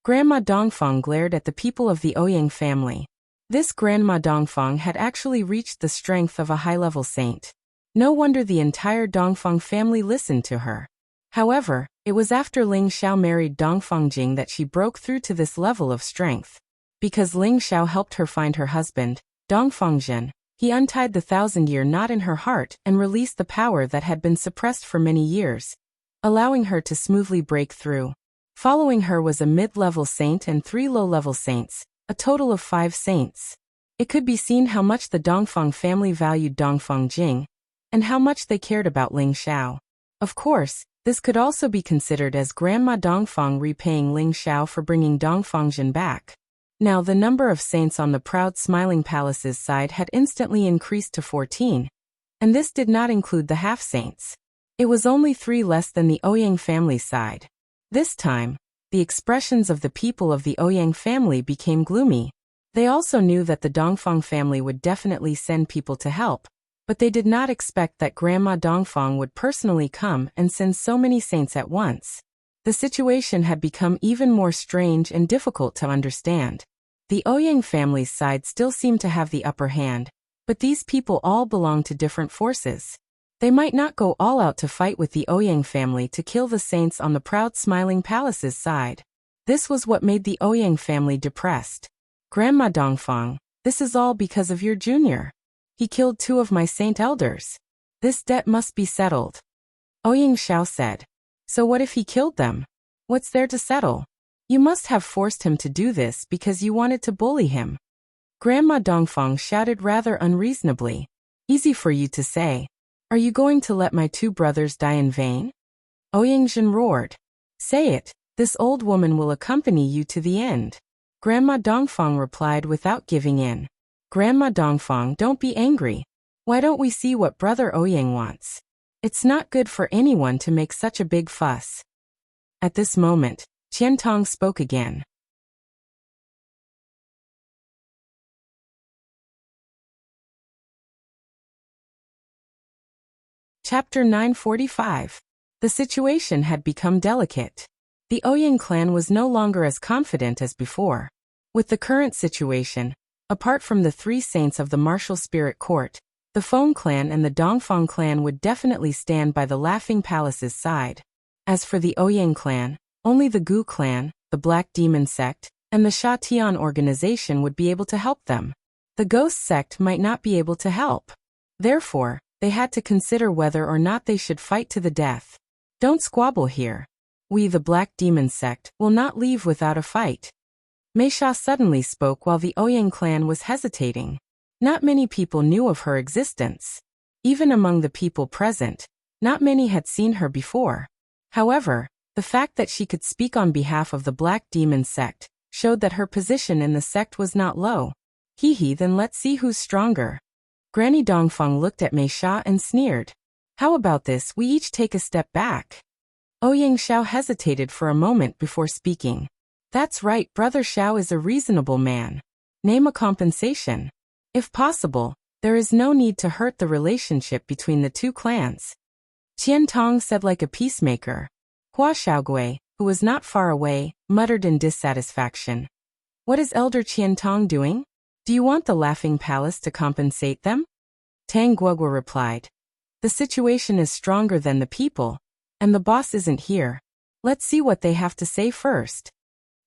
Grandma Dongfang glared at the people of the Ouyang family. This Grandma Dongfang had actually reached the strength of a high-level saint. No wonder the entire Dongfang family listened to her. However, it was after Ling Xiao married Dongfang Jing that she broke through to this level of strength. Because Ling Xiao helped her find her husband, Dongfang Jin, he untied the 1,000-year knot in her heart and released the power that had been suppressed for many years, allowing her to smoothly break through. Following her was a mid-level saint and 3 low-level saints, a total of 5 saints. It could be seen how much the Dongfang family valued Dongfang Jing, and how much they cared about Ling Xiao. Of course, this could also be considered as Grandma Dongfang repaying Ling Xiao for bringing Dongfang Jin back. Now the number of saints on the proud smiling palace's side had instantly increased to 14, and this did not include the half-saints. It was only 3 less than the Ouyang family side. This time, the expressions of the people of the Ouyang family became gloomy. They also knew that the Dongfang family would definitely send people to help, but they did not expect that Grandma Dongfang would personally come and send so many saints at once. The situation had become even more strange and difficult to understand. The Ouyang family's side still seemed to have the upper hand, but these people all belonged to different forces. They might not go all out to fight with the Ouyang family to kill the saints on the proud smiling palace's side. This was what made the Ouyang family depressed. "Grandma Dongfang, this is all because of your junior. He killed 2 of my saint elders. This debt must be settled." Ouyang said. "So what if he killed them? What's there to settle? You must have forced him to do this because you wanted to bully him." Grandma Dongfang shouted rather unreasonably. "Easy for you to say. Are you going to let my 2 brothers die in vain?" Ouyang roared. "Say it, this old woman will accompany you to the end." Grandma Dongfang replied without giving in. "Grandma Dongfang, don't be angry. Why don't we see what Brother Ouyang wants? It's not good for anyone to make such a big fuss." At this moment, Qiantong spoke again. Chapter 945. The situation had become delicate. The Ouyang clan was no longer as confident as before. With the current situation, apart from the 3 saints of the martial spirit court, the Feng clan and the Dongfang clan would definitely stand by the Laughing Palace's side. As for the Ouyang clan, only the Gu clan, the Black Demon sect, and the Sha Tian organization would be able to help them. The Ghost sect might not be able to help. Therefore, they had to consider whether or not they should fight to the death. "Don't squabble here. We, the Black Demon sect, will not leave without a fight." Mei Sha suddenly spoke while the Ouyang clan was hesitating. Not many people knew of her existence. Even among the people present, not many had seen her before. However, the fact that she could speak on behalf of the Black Demon sect showed that her position in the sect was not low. Then let's see who's stronger." Granny Dongfang looked at Mei Sha and sneered. "How about this, we each take a step back?" Ouyang hesitated for a moment before speaking. "That's right, Brother Xiao is a reasonable man. Name a compensation. If possible, there is no need to hurt the relationship between the 2 clans." Qiantong said like a peacemaker. Hua Xiaogui, who was not far away, muttered in dissatisfaction. "What is Elder Qiantong doing? Do you want the Laughing Palace to compensate them?" Tang Guogua replied. "The situation is stronger than the people, and the boss isn't here. Let's see what they have to say first."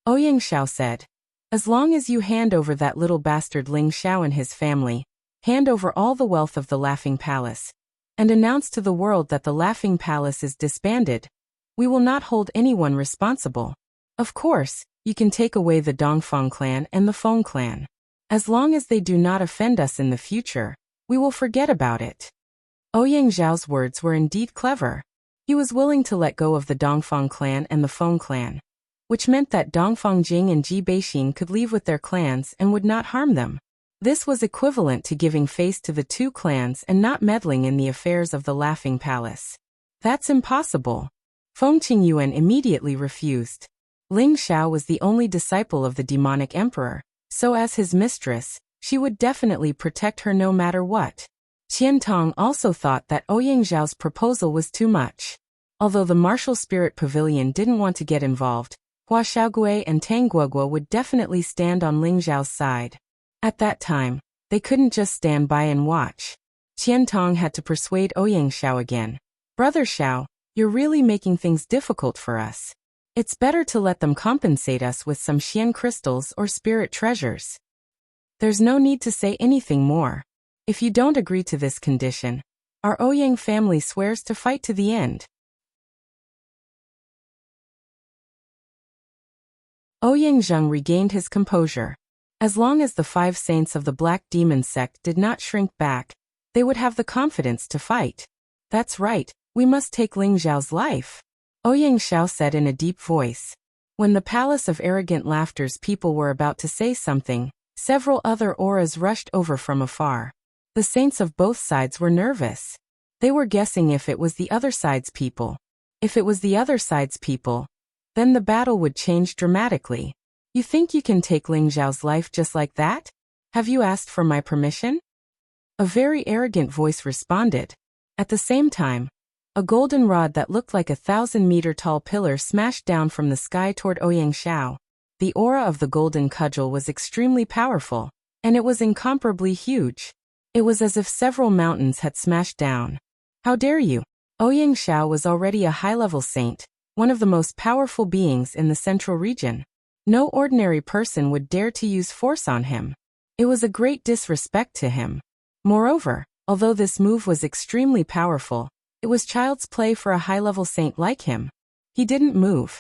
Ouyang said. "As long as you hand over that little bastard Ling Xiao and his family, hand over all the wealth of the Laughing Palace, and announce to the world that the Laughing Palace is disbanded, We will not hold anyone responsible. Of course, you can take away the Dongfang clan and the Feng clan. As long as they do not offend us in the future, we will forget about it. Ouyang Zhao's words were indeed clever. He was willing to let go of the Dongfang clan and the Feng clan, which meant that Dongfang Jing and Ji Beixin could leave with their clans and would not harm them. This was equivalent to giving face to the two clans and not meddling in the affairs of the Laughing Palace. That's impossible. Feng Qingyuan immediately refused. Ling Xiao was the only disciple of the demonic emperor, so as his mistress, she would definitely protect her no matter what. Qian Tong also thought that Ouyang Zhao's proposal was too much. Although the martial spirit pavilion didn't want to get involved, Hua Xiaogui and Tang Guoguo would definitely stand on Ling Zhao's side. At that time, they couldn't just stand by and watch. Qian Tong had to persuade Ouyang Xiao again. Brother Xiao, you're really making things difficult for us. It's better to let them compensate us with some Xian crystals or spirit treasures. There's no need to say anything more. If you don't agree to this condition, our Ouyang family swears to fight to the end. Ouyang Zheng regained his composure. As long as the 5 saints of the Black Demon sect did not shrink back, they would have the confidence to fight. That's right, we must take Ling Zhao's life, Ouyang Xiao said in a deep voice. When the Palace of Arrogant Laughter's people were about to say something, several other auras rushed over from afar. The saints of both sides were nervous. They were guessing if it was the other side's people. If it was the other side's people, then the battle would change dramatically. You think you can take Ling Zhao's life just like that? Have you asked for my permission? A very arrogant voice responded. At the same time, a golden rod that looked like a 1,000-meter-tall pillar smashed down from the sky toward Ouyang Xiao. The aura of the golden cudgel was extremely powerful, and it was incomparably huge. It was as if several mountains had smashed down. How dare you? Ouyang Xiao was already a high-level saint, one of the most powerful beings in the central region. No ordinary person would dare to use force on him. It was a great disrespect to him. Moreover, although this move was extremely powerful, it was child's play for a high-level saint like him. He didn't move.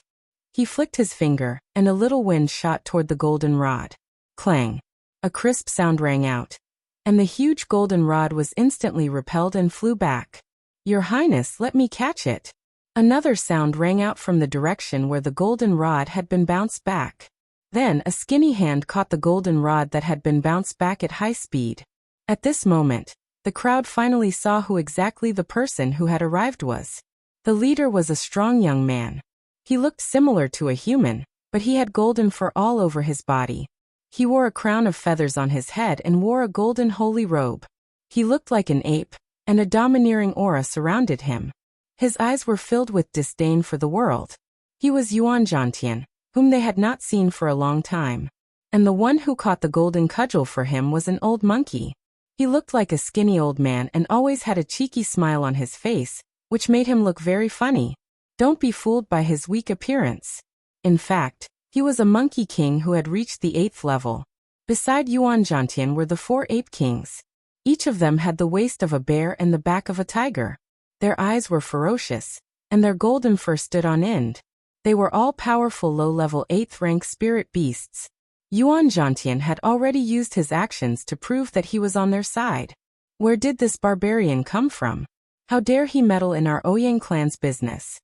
He flicked his finger, and a little wind shot toward the golden rod. Clang! A crisp sound rang out, and the huge golden rod was instantly repelled and flew back. Your Highness, let me catch it. Another sound rang out from the direction where the golden rod had been bounced back. Then a skinny hand caught the golden rod that had been bounced back at high speed. At this moment, the crowd finally saw who exactly the person who had arrived was. The leader was a strong young man. He looked similar to a human, but he had golden fur all over his body. He wore a crown of feathers on his head and wore a golden holy robe. He looked like an ape, and a domineering aura surrounded him. His eyes were filled with disdain for the world. He was Yuan Zhantian, whom they had not seen for a long time. And the one who caught the golden cudgel for him was an old monkey. He looked like a skinny old man and always had a cheeky smile on his face, which made him look very funny. Don't be fooled by his weak appearance. In fact, he was a monkey king who had reached the 8th level. Beside Yuan Zhantian were the 4 ape kings. Each of them had the waist of a bear and the back of a tiger. Their eyes were ferocious, and their golden fur stood on end. They were all powerful low-level 8th-rank spirit beasts. Yuan Zhantian had already used his actions to prove that he was on their side. Where did this barbarian come from? How dare he meddle in our Ouyang clan's business?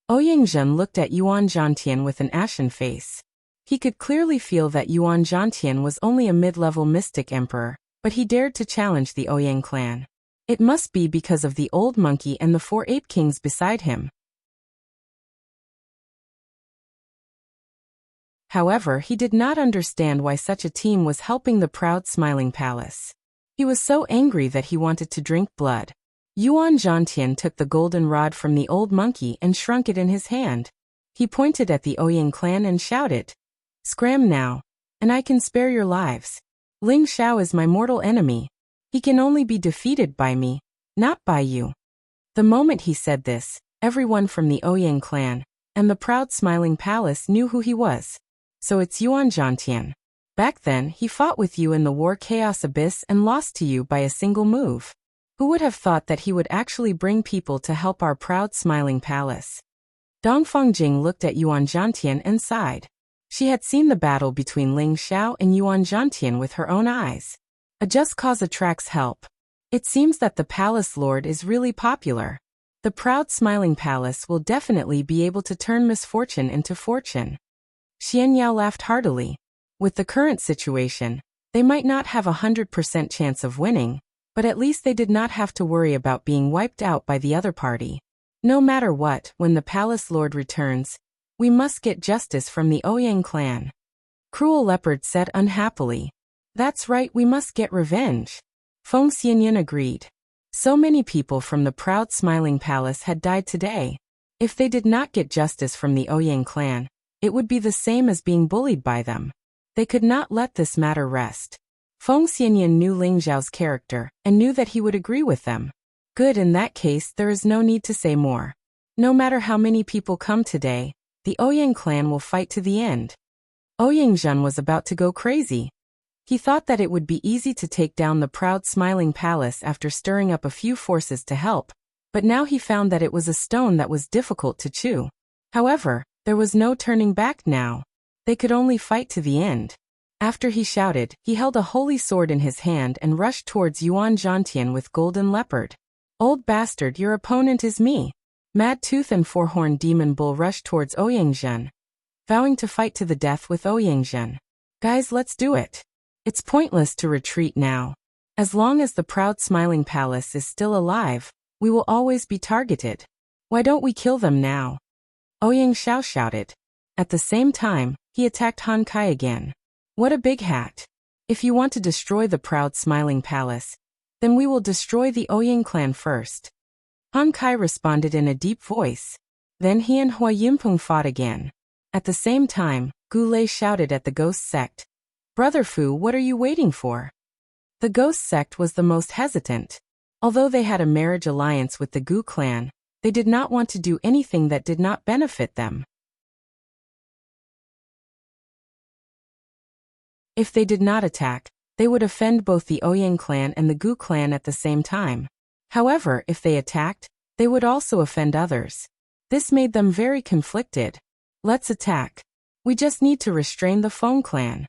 Ouyang Zhen looked at Yuan Zhantian with an ashen face. He could clearly feel that Yuan Zhantian was only a mid-level mystic emperor, but he dared to challenge the Ouyang clan. It must be because of the old monkey and the 4 ape kings beside him. However, he did not understand why such a team was helping the proud smiling palace. He was so angry that he wanted to drink blood. Yuan Zhantian took the golden rod from the old monkey and shrunk it in his hand. He pointed at the Ouyang clan and shouted, "Scram now, and I can spare your lives. Ling Xiao is my mortal enemy. He can only be defeated by me, not by you." The moment he said this, everyone from the Ouyang clan and the proud smiling palace knew who he was. So it's Yuan Zhantian. Back then, he fought with you in the War Chaos Abyss and lost to you by a single move. Who would have thought that he would actually bring people to help our proud smiling palace? Dongfang Jing looked at Yuan Zhantian and sighed. She had seen the battle between Ling Xiao and Yuan Zhantian with her own eyes. A just cause attracts help. It seems that the palace lord is really popular. The proud smiling palace will definitely be able to turn misfortune into fortune. Xian Yao laughed heartily. With the current situation, they might not have 100% chance of winning, but at least they did not have to worry about being wiped out by the other party. No matter what, when the palace lord returns, we must get justice from the Ouyang clan. Cruel Leopard said unhappily. That's right, we must get revenge. Feng Xianyan agreed. So many people from the proud smiling palace had died today. If they did not get justice from the Ouyang clan, it would be the same as being bullied by them. They could not let this matter rest. Feng Xianyan knew Ling Zhao's character and knew that he would agree with them. Good, in that case there is no need to say more. No matter how many people come today, the Ouyang clan will fight to the end. Ouyang Zhen was about to go crazy. He thought that it would be easy to take down the proud smiling palace after stirring up a few forces to help, but now he found that it was a stone that was difficult to chew. However, there was no turning back now. They could only fight to the end. After he shouted, he held a holy sword in his hand and rushed towards Yuan Zhantian with Golden Leopard. Old bastard, your opponent is me. Mad Tooth and Four-Horned Demon Bull rushed towards Ouyang Zhen, vowing to fight to the death with Ouyang Zhen. Guys, let's do it. It's pointless to retreat now. As long as the proud smiling palace is still alive, we will always be targeted. Why don't we kill them now? Ouyang Xiao shouted. At the same time, he attacked Han Kai again. What a big hat. If you want to destroy the proud smiling palace, then we will destroy the Ouyang clan first. Han Kai responded in a deep voice. Then he and Hua Yimpeng fought again. At the same time, Gu Lei shouted at the ghost sect. Brother Fu, what are you waiting for? The ghost sect was the most hesitant. Although they had a marriage alliance with the Gu clan, they did not want to do anything that did not benefit them. If they did not attack, they would offend both the Ouyang clan and the Gu clan at the same time. However, if they attacked, they would also offend others. This made them very conflicted. Let's attack. We just need to restrain the Feng clan.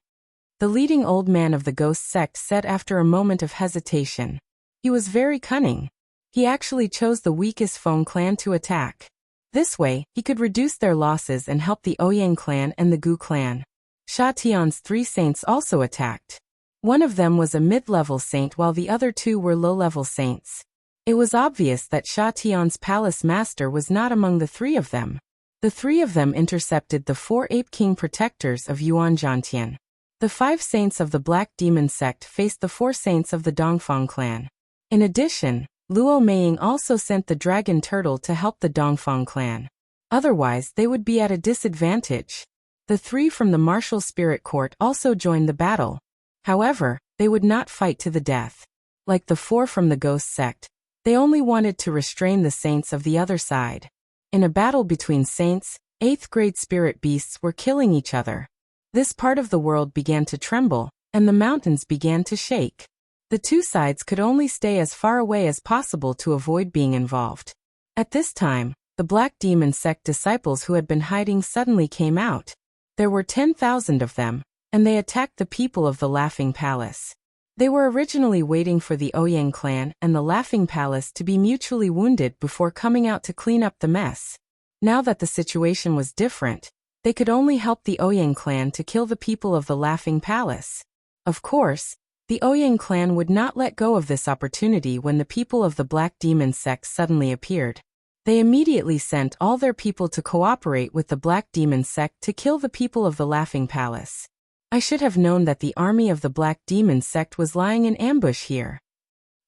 The leading old man of the ghost sect said after a moment of hesitation. He was very cunning. He actually chose the weakest Feng clan to attack. This way, he could reduce their losses and help the Ouyang clan and the Gu clan. Sha Tian's 3 saints also attacked. One of them was a mid-level saint while the other 2 were low-level saints. It was obvious that Sha Tian's palace master was not among the 3 of them. The 3 of them intercepted the 4 Ape King protectors of Yuan Zhantian. The 5 saints of the Black Demon sect faced the 4 saints of the Dongfang clan. In addition, Luo Meiying also sent the dragon turtle to help the Dongfang clan. Otherwise, they would be at a disadvantage. The 3 from the martial spirit court also joined the battle. However, they would not fight to the death. Like the 4 from the ghost sect, they only wanted to restrain the saints of the other side. In a battle between saints, 8th grade spirit beasts were killing each other. This part of the world began to tremble, and the mountains began to shake. The 2 sides could only stay as far away as possible to avoid being involved. At this time, the Black Demon sect disciples who had been hiding suddenly came out. There were 10,000 of them, and they attacked the people of the Laughing Palace. They were originally waiting for the Ouyang clan and the Laughing Palace to be mutually wounded before coming out to clean up the mess. Now that the situation was different, they could only help the Ouyang clan to kill the people of the Laughing Palace. Of course, the Ouyang clan would not let go of this opportunity when the people of the Black Demon sect suddenly appeared. They immediately sent all their people to cooperate with the Black Demon sect to kill the people of the Laughing Palace. I should have known that the army of the Black Demon sect was lying in ambush here.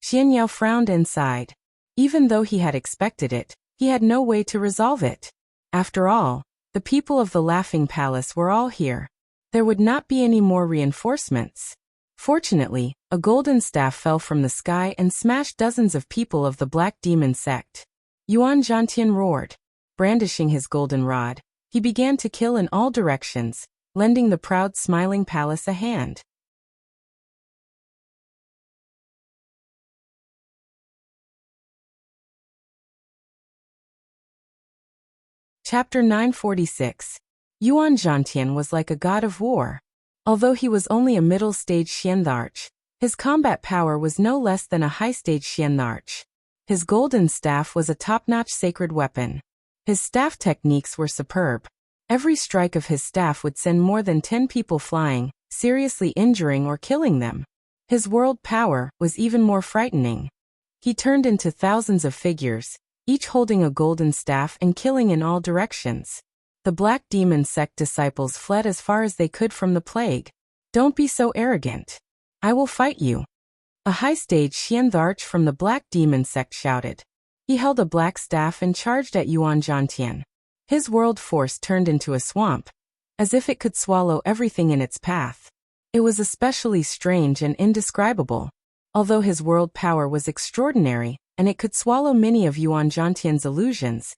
Xian Yao frowned and sighed. Even though he had expected it, he had no way to resolve it. After all, the people of the Laughing Palace were all here. There would not be any more reinforcements. Fortunately, a golden staff fell from the sky and smashed dozens of people of the Black Demon sect. Yuan Zhantian roared. Brandishing his golden rod, he began to kill in all directions, lending the proud smiling palace a hand. Chapter 946. Yuan Zhantian was like a god of war. Although he was only a middle-stage Xian'arch, his combat power was no less than a high-stage Xian'arch. His golden staff was a top-notch sacred weapon. His staff techniques were superb. Every strike of his staff would send more than 10 people flying, seriously injuring or killing them. His world power was even more frightening. He turned into thousands of figures, each holding a golden staff and killing in all directions. The Black Demon sect disciples fled as far as they could from the plague. Don't be so arrogant. I will fight you. A high-stage Xian'arch from the Black Demon sect shouted. He held a black staff and charged at Yuan Zhantian. His world force turned into a swamp, as if it could swallow everything in its path. It was especially strange and indescribable. Although his world power was extraordinary, and it could swallow many of Yuan Zhantian's illusions,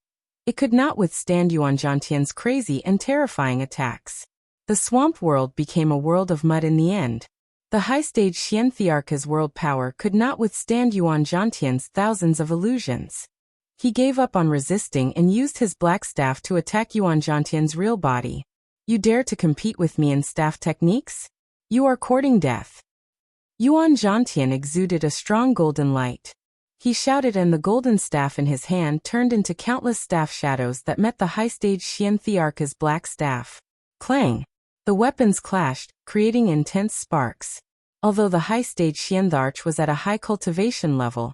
it could not withstand Yuan Zhantian's crazy and terrifying attacks. The swamp world became a world of mud in the end. The high-stage Xian'arch's world power could not withstand Yuan Zhantian's thousands of illusions. He gave up on resisting and used his black staff to attack Yuan Zhantian's real body. You dare to compete with me in staff techniques? You are courting death. Yuan Zhantian exuded a strong golden light. He shouted, and the golden staff in his hand turned into countless staff shadows that met the high-stage Xian'arch's black staff. Clang! The weapons clashed, creating intense sparks. Although the high-stage Xian'arch was at a high cultivation level,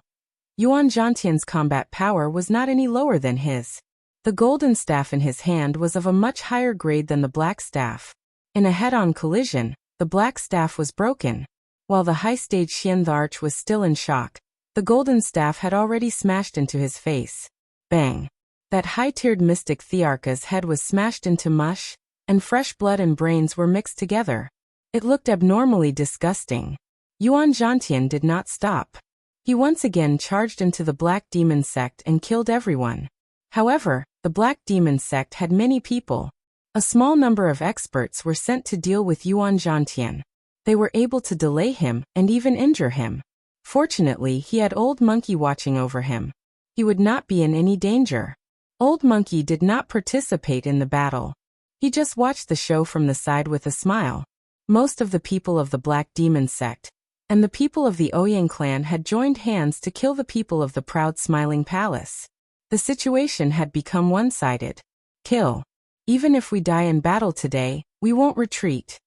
Yuan Zhantian's combat power was not any lower than his. The golden staff in his hand was of a much higher grade than the black staff. In a head-on collision, the black staff was broken. While the high-stage Xian'arch was still in shock, the golden staff had already smashed into his face. Bang! That high-tiered mystic Thearcha's head was smashed into mush, and fresh blood and brains were mixed together. It looked abnormally disgusting. Yuan Zhantian did not stop. He once again charged into the Black Demon sect and killed everyone. However, the Black Demon sect had many people. A small number of experts were sent to deal with Yuan Zhantian. They were able to delay him and even injure him. Fortunately, he had Old Monkey watching over him. He would not be in any danger. Old Monkey did not participate in the battle. He just watched the show from the side with a smile. Most of the people of the Black Demon sect and the people of the Ouyang clan had joined hands to kill the people of the proud Smiling Palace. The situation had become one-sided. Kill. Even if we die in battle today, we won't retreat.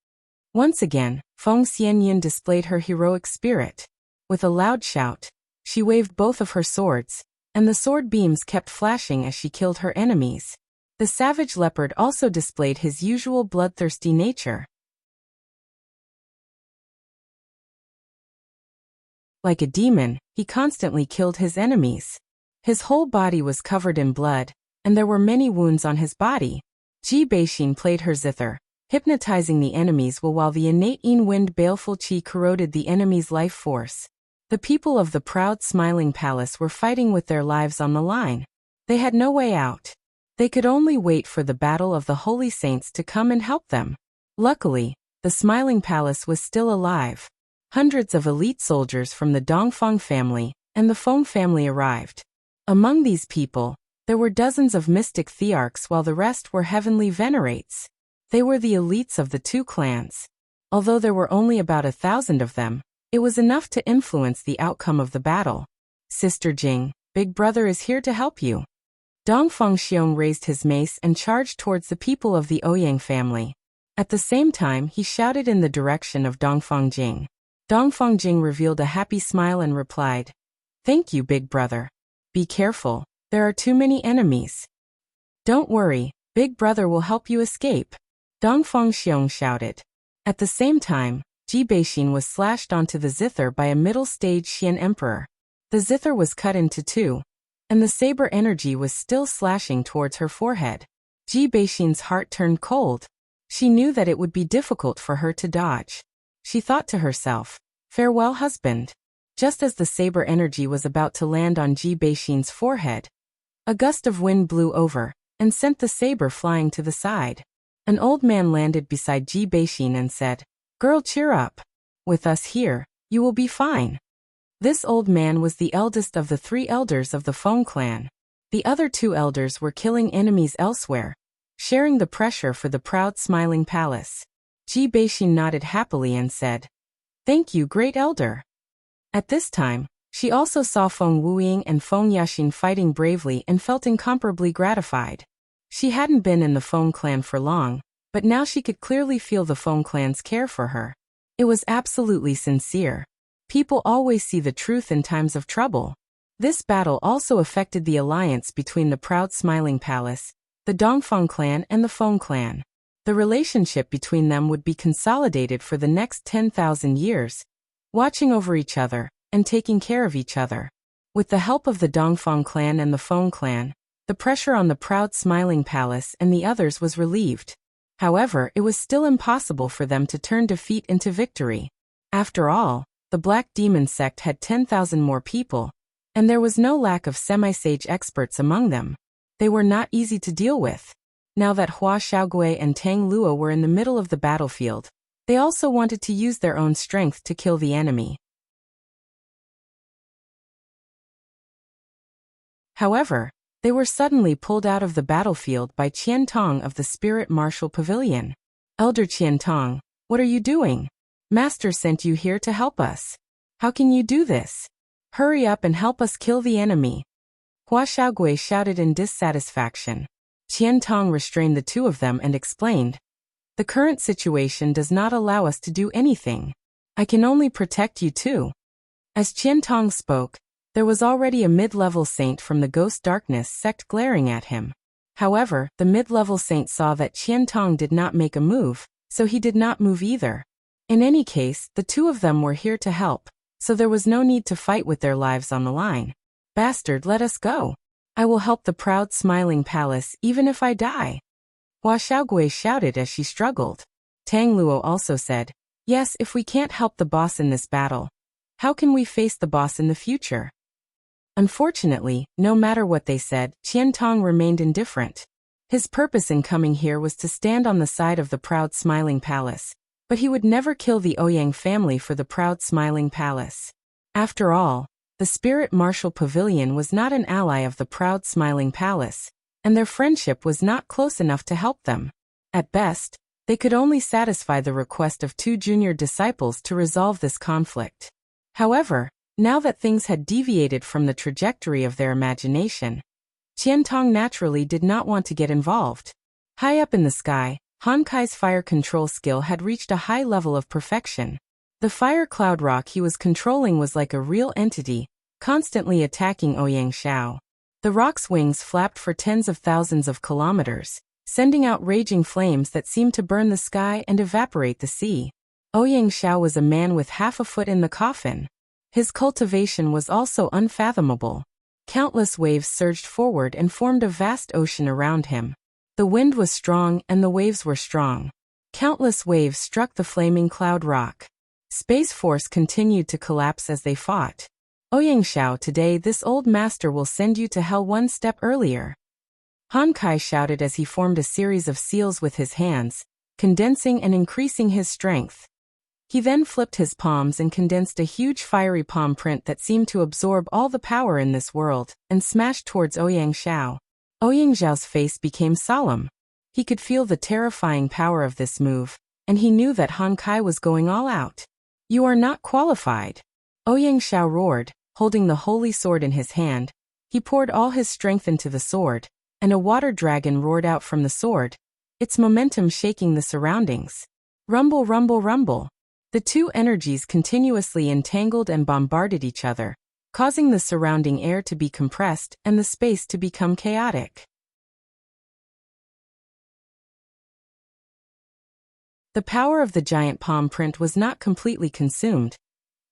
Once again, Feng Xianyan displayed her heroic spirit. With a loud shout, she waved both of her swords, and the sword beams kept flashing as she killed her enemies. The savage leopard also displayed his usual bloodthirsty nature. Like a demon, he constantly killed his enemies. His whole body was covered in blood, and there were many wounds on his body. Ji Beixin played her zither, hypnotizing the enemies while the innate wind baleful qi corroded the enemy's life force. The people of the proud Smiling Palace were fighting with their lives on the line. They had no way out. They could only wait for the battle of the holy saints to come and help them. Luckily, the Smiling Palace was still alive. Hundreds of elite soldiers from the Dongfang family and the Feng family arrived. Among these people, there were dozens of mystic thearchs while the rest were heavenly venerates. They were the elites of the two clans. Although there were only about 1,000 of them, it was enough to influence the outcome of the battle. Sister Jing, Big Brother is here to help you. Dongfang Xiong raised his mace and charged towards the people of the Ouyang family. At the same time, he shouted in the direction of Dongfang Jing. Dongfang Jing revealed a happy smile and replied, "Thank you, Big Brother. Be careful, there are too many enemies." "Don't worry, Big Brother will help you escape," Dongfang Xiong shouted. At the same time, Ji Beixin was slashed onto the zither by a middle-stage Xian emperor. The zither was cut into two, and the saber energy was still slashing towards her forehead. Ji Beixin's heart turned cold. She knew that it would be difficult for her to dodge. She thought to herself, "Farewell, husband." Just as the saber energy was about to land on Ji Beixin's forehead, a gust of wind blew over and sent the saber flying to the side. An old man landed beside Ji Beixin and said, "Girl, cheer up. With us here, you will be fine." This old man was the eldest of the 3 elders of the Feng clan. The other two elders were killing enemies elsewhere, sharing the pressure for the proud smiling palace. Ji Beixin nodded happily and said, "Thank you, great elder." At this time, she also saw Feng Wuying and Feng Yaxin fighting bravely and felt incomparably gratified. She hadn't been in the Feng clan for long, but now she could clearly feel the Feng clan's care for her. It was absolutely sincere. People always see the truth in times of trouble. This battle also affected the alliance between the proud smiling palace, the Dongfang clan and the Feng clan. The relationship between them would be consolidated for the next 10,000 years, watching over each other and taking care of each other. With the help of the Dongfang clan and the Feng clan, the pressure on the proud smiling palace and the others was relieved. However, it was still impossible for them to turn defeat into victory. After all, the Black Demon sect had 10,000 more people, and there was no lack of semi-sage experts among them. They were not easy to deal with. Now that Hua Xiaogui and Tang Luo were in the middle of the battlefield, they also wanted to use their own strength to kill the enemy. However, they were suddenly pulled out of the battlefield by Qian Tong of the Spirit Martial Pavilion. "Elder Qian Tong, what are you doing? Master sent you here to help us. How can you do this? Hurry up and help us kill the enemy." Hua Xiaogui shouted in dissatisfaction. Qian Tong restrained the two of them and explained, "The current situation does not allow us to do anything. I can only protect you too." As Qian Tong spoke, there was already a mid-level saint from the Ghost Darkness sect glaring at him. However, the mid-level saint saw that Qian Tong did not make a move, so he did not move either. In any case, the two of them were here to help, so there was no need to fight with their lives on the line. "Bastard, let us go. I will help the proud smiling palace even if I die." Hua Xiaogui shouted as she struggled. Tang Luo also said, "Yes, if we can't help the boss in this battle, how can we face the boss in the future?" Unfortunately, no matter what they said, Qian Tong remained indifferent. His purpose in coming here was to stand on the side of the proud smiling palace, but he would never kill the Ouyang family for the proud smiling palace. After all, the Spirit Martial Pavilion was not an ally of the proud smiling palace, and their friendship was not close enough to help them. At best, they could only satisfy the request of two junior disciples to resolve this conflict. However, now that things had deviated from the trajectory of their imagination, Qian Tong naturally did not want to get involved. High up in the sky, Han Kai's fire control skill had reached a high level of perfection. The fire cloud rock he was controlling was like a real entity, constantly attacking Ouyang Xiao. The rock's wings flapped for tens of thousands of kilometers, sending out raging flames that seemed to burn the sky and evaporate the sea. Ouyang Xiao was a man with half a foot in the coffin. His cultivation was also unfathomable. Countless waves surged forward and formed a vast ocean around him. The wind was strong and the waves were strong. Countless waves struck the flaming cloud rock. Space Force continued to collapse as they fought. "Ouyang Xiao, today this old master will send you to hell one step earlier." Han Kai shouted as he formed a series of seals with his hands, condensing and increasing his strength. He then flipped his palms and condensed a huge fiery palm print that seemed to absorb all the power in this world, and smashed towards Ouyang Xiao. Ouyang Xiao's face became solemn. He could feel the terrifying power of this move, and he knew that Han Kai was going all out. "You are not qualified." Ouyang Xiao roared, holding the holy sword in his hand. He poured all his strength into the sword, and a water dragon roared out from the sword, its momentum shaking the surroundings. Rumble, rumble, rumble. The two energies continuously entangled and bombarded each other, causing the surrounding air to be compressed and the space to become chaotic. The power of the giant palm print was not completely consumed,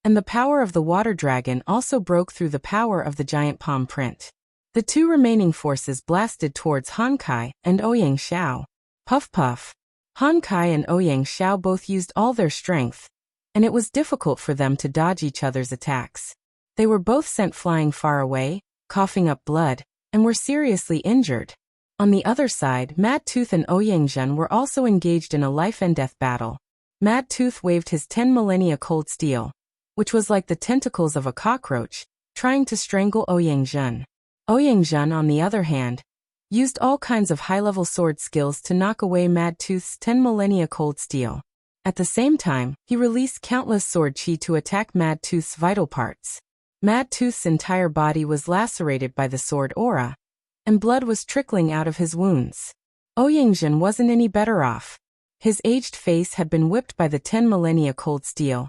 and the power of the water dragon also broke through the power of the giant palm print. The two remaining forces blasted towards Han Kai and Ouyang Xiao. Puff puff. Han Kai and Ouyang Xiao both used all their strength, and it was difficult for them to dodge each other's attacks. They were both sent flying far away, coughing up blood, and were seriously injured. On the other side, Mad Tooth and Ouyang Zhen were also engaged in a life-and-death battle. Mad Tooth waved his 10 millennia cold steel, which was like the tentacles of a cockroach, trying to strangle Ouyang Zhen. Ouyang on the other hand, used all kinds of high-level sword skills to knock away Mad Tooth's 10 millennia cold steel. At the same time, he released countless sword chi to attack Mad Tooth's vital parts. Mad Tooth's entire body was lacerated by the sword aura, and blood was trickling out of his wounds. Ouyang wasn't any better off. His aged face had been whipped by the 10 millennia cold steel,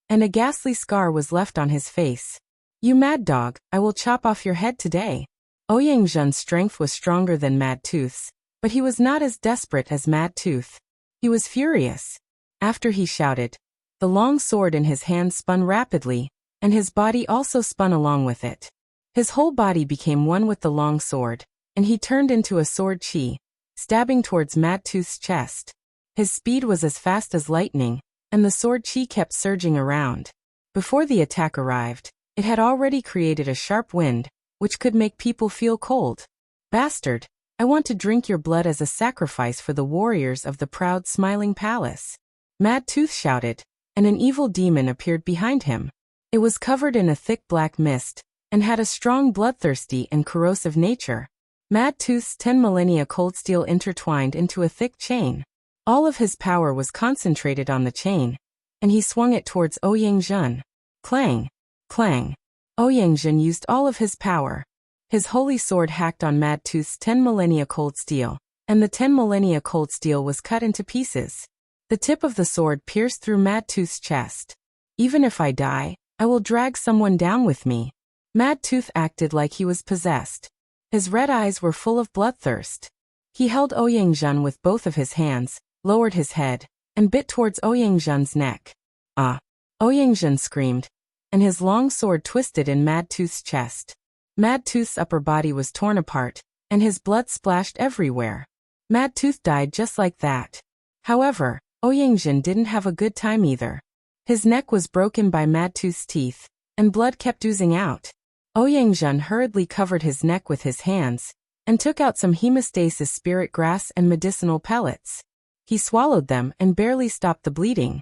and a ghastly scar was left on his face. "You mad dog, I will chop off your head today." Ouyang strength was stronger than Mad Tooth's, but he was not as desperate as Mad Tooth. He was furious. After he shouted, the long sword in his hand spun rapidly, and his body also spun along with it. His whole body became one with the long sword, and he turned into a sword chi, stabbing towards Mad Tooth's chest. His speed was as fast as lightning, and the sword chi kept surging around. Before the attack arrived, it had already created a sharp wind, which could make people feel cold. "Bastard, I want to drink your blood as a sacrifice for the warriors of the proud smiling palace." Mad Tooth shouted, and an evil demon appeared behind him. It was covered in a thick black mist, and had a strong bloodthirsty and corrosive nature. Mad Tooth's 10 millennia cold steel intertwined into a thick chain. All of his power was concentrated on the chain, and he swung it towards Ouyang. Clang! Clang! Ouyang used all of his power. His holy sword hacked on Mad Tooth's 10 millennia cold steel, and the 10 millennia cold steel was cut into pieces. The tip of the sword pierced through Mad Tooth's chest. "Even if I die, I will drag someone down with me." Mad Tooth acted like he was possessed. His red eyes were full of bloodthirst. He held Ouyang with both of his hands, lowered his head, and bit towards Ouyang's neck. "Ah!" Ouyang screamed, and his long sword twisted in Mad Tooth's chest. Mad Tooth's upper body was torn apart, and his blood splashed everywhere. Mad Tooth died just like that. However, Ouyang didn't have a good time either. His neck was broken by Mad Tooth's teeth, and blood kept oozing out. Ouyang hurriedly covered his neck with his hands, and took out some hemostasis spirit grass and medicinal pellets. He swallowed them and barely stopped the bleeding.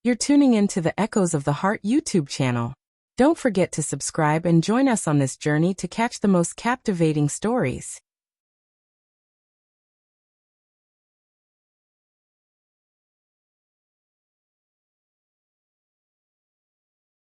You're tuning into the Echoes of the Heart YouTube channel. Don't forget to subscribe and join us on this journey to catch the most captivating stories.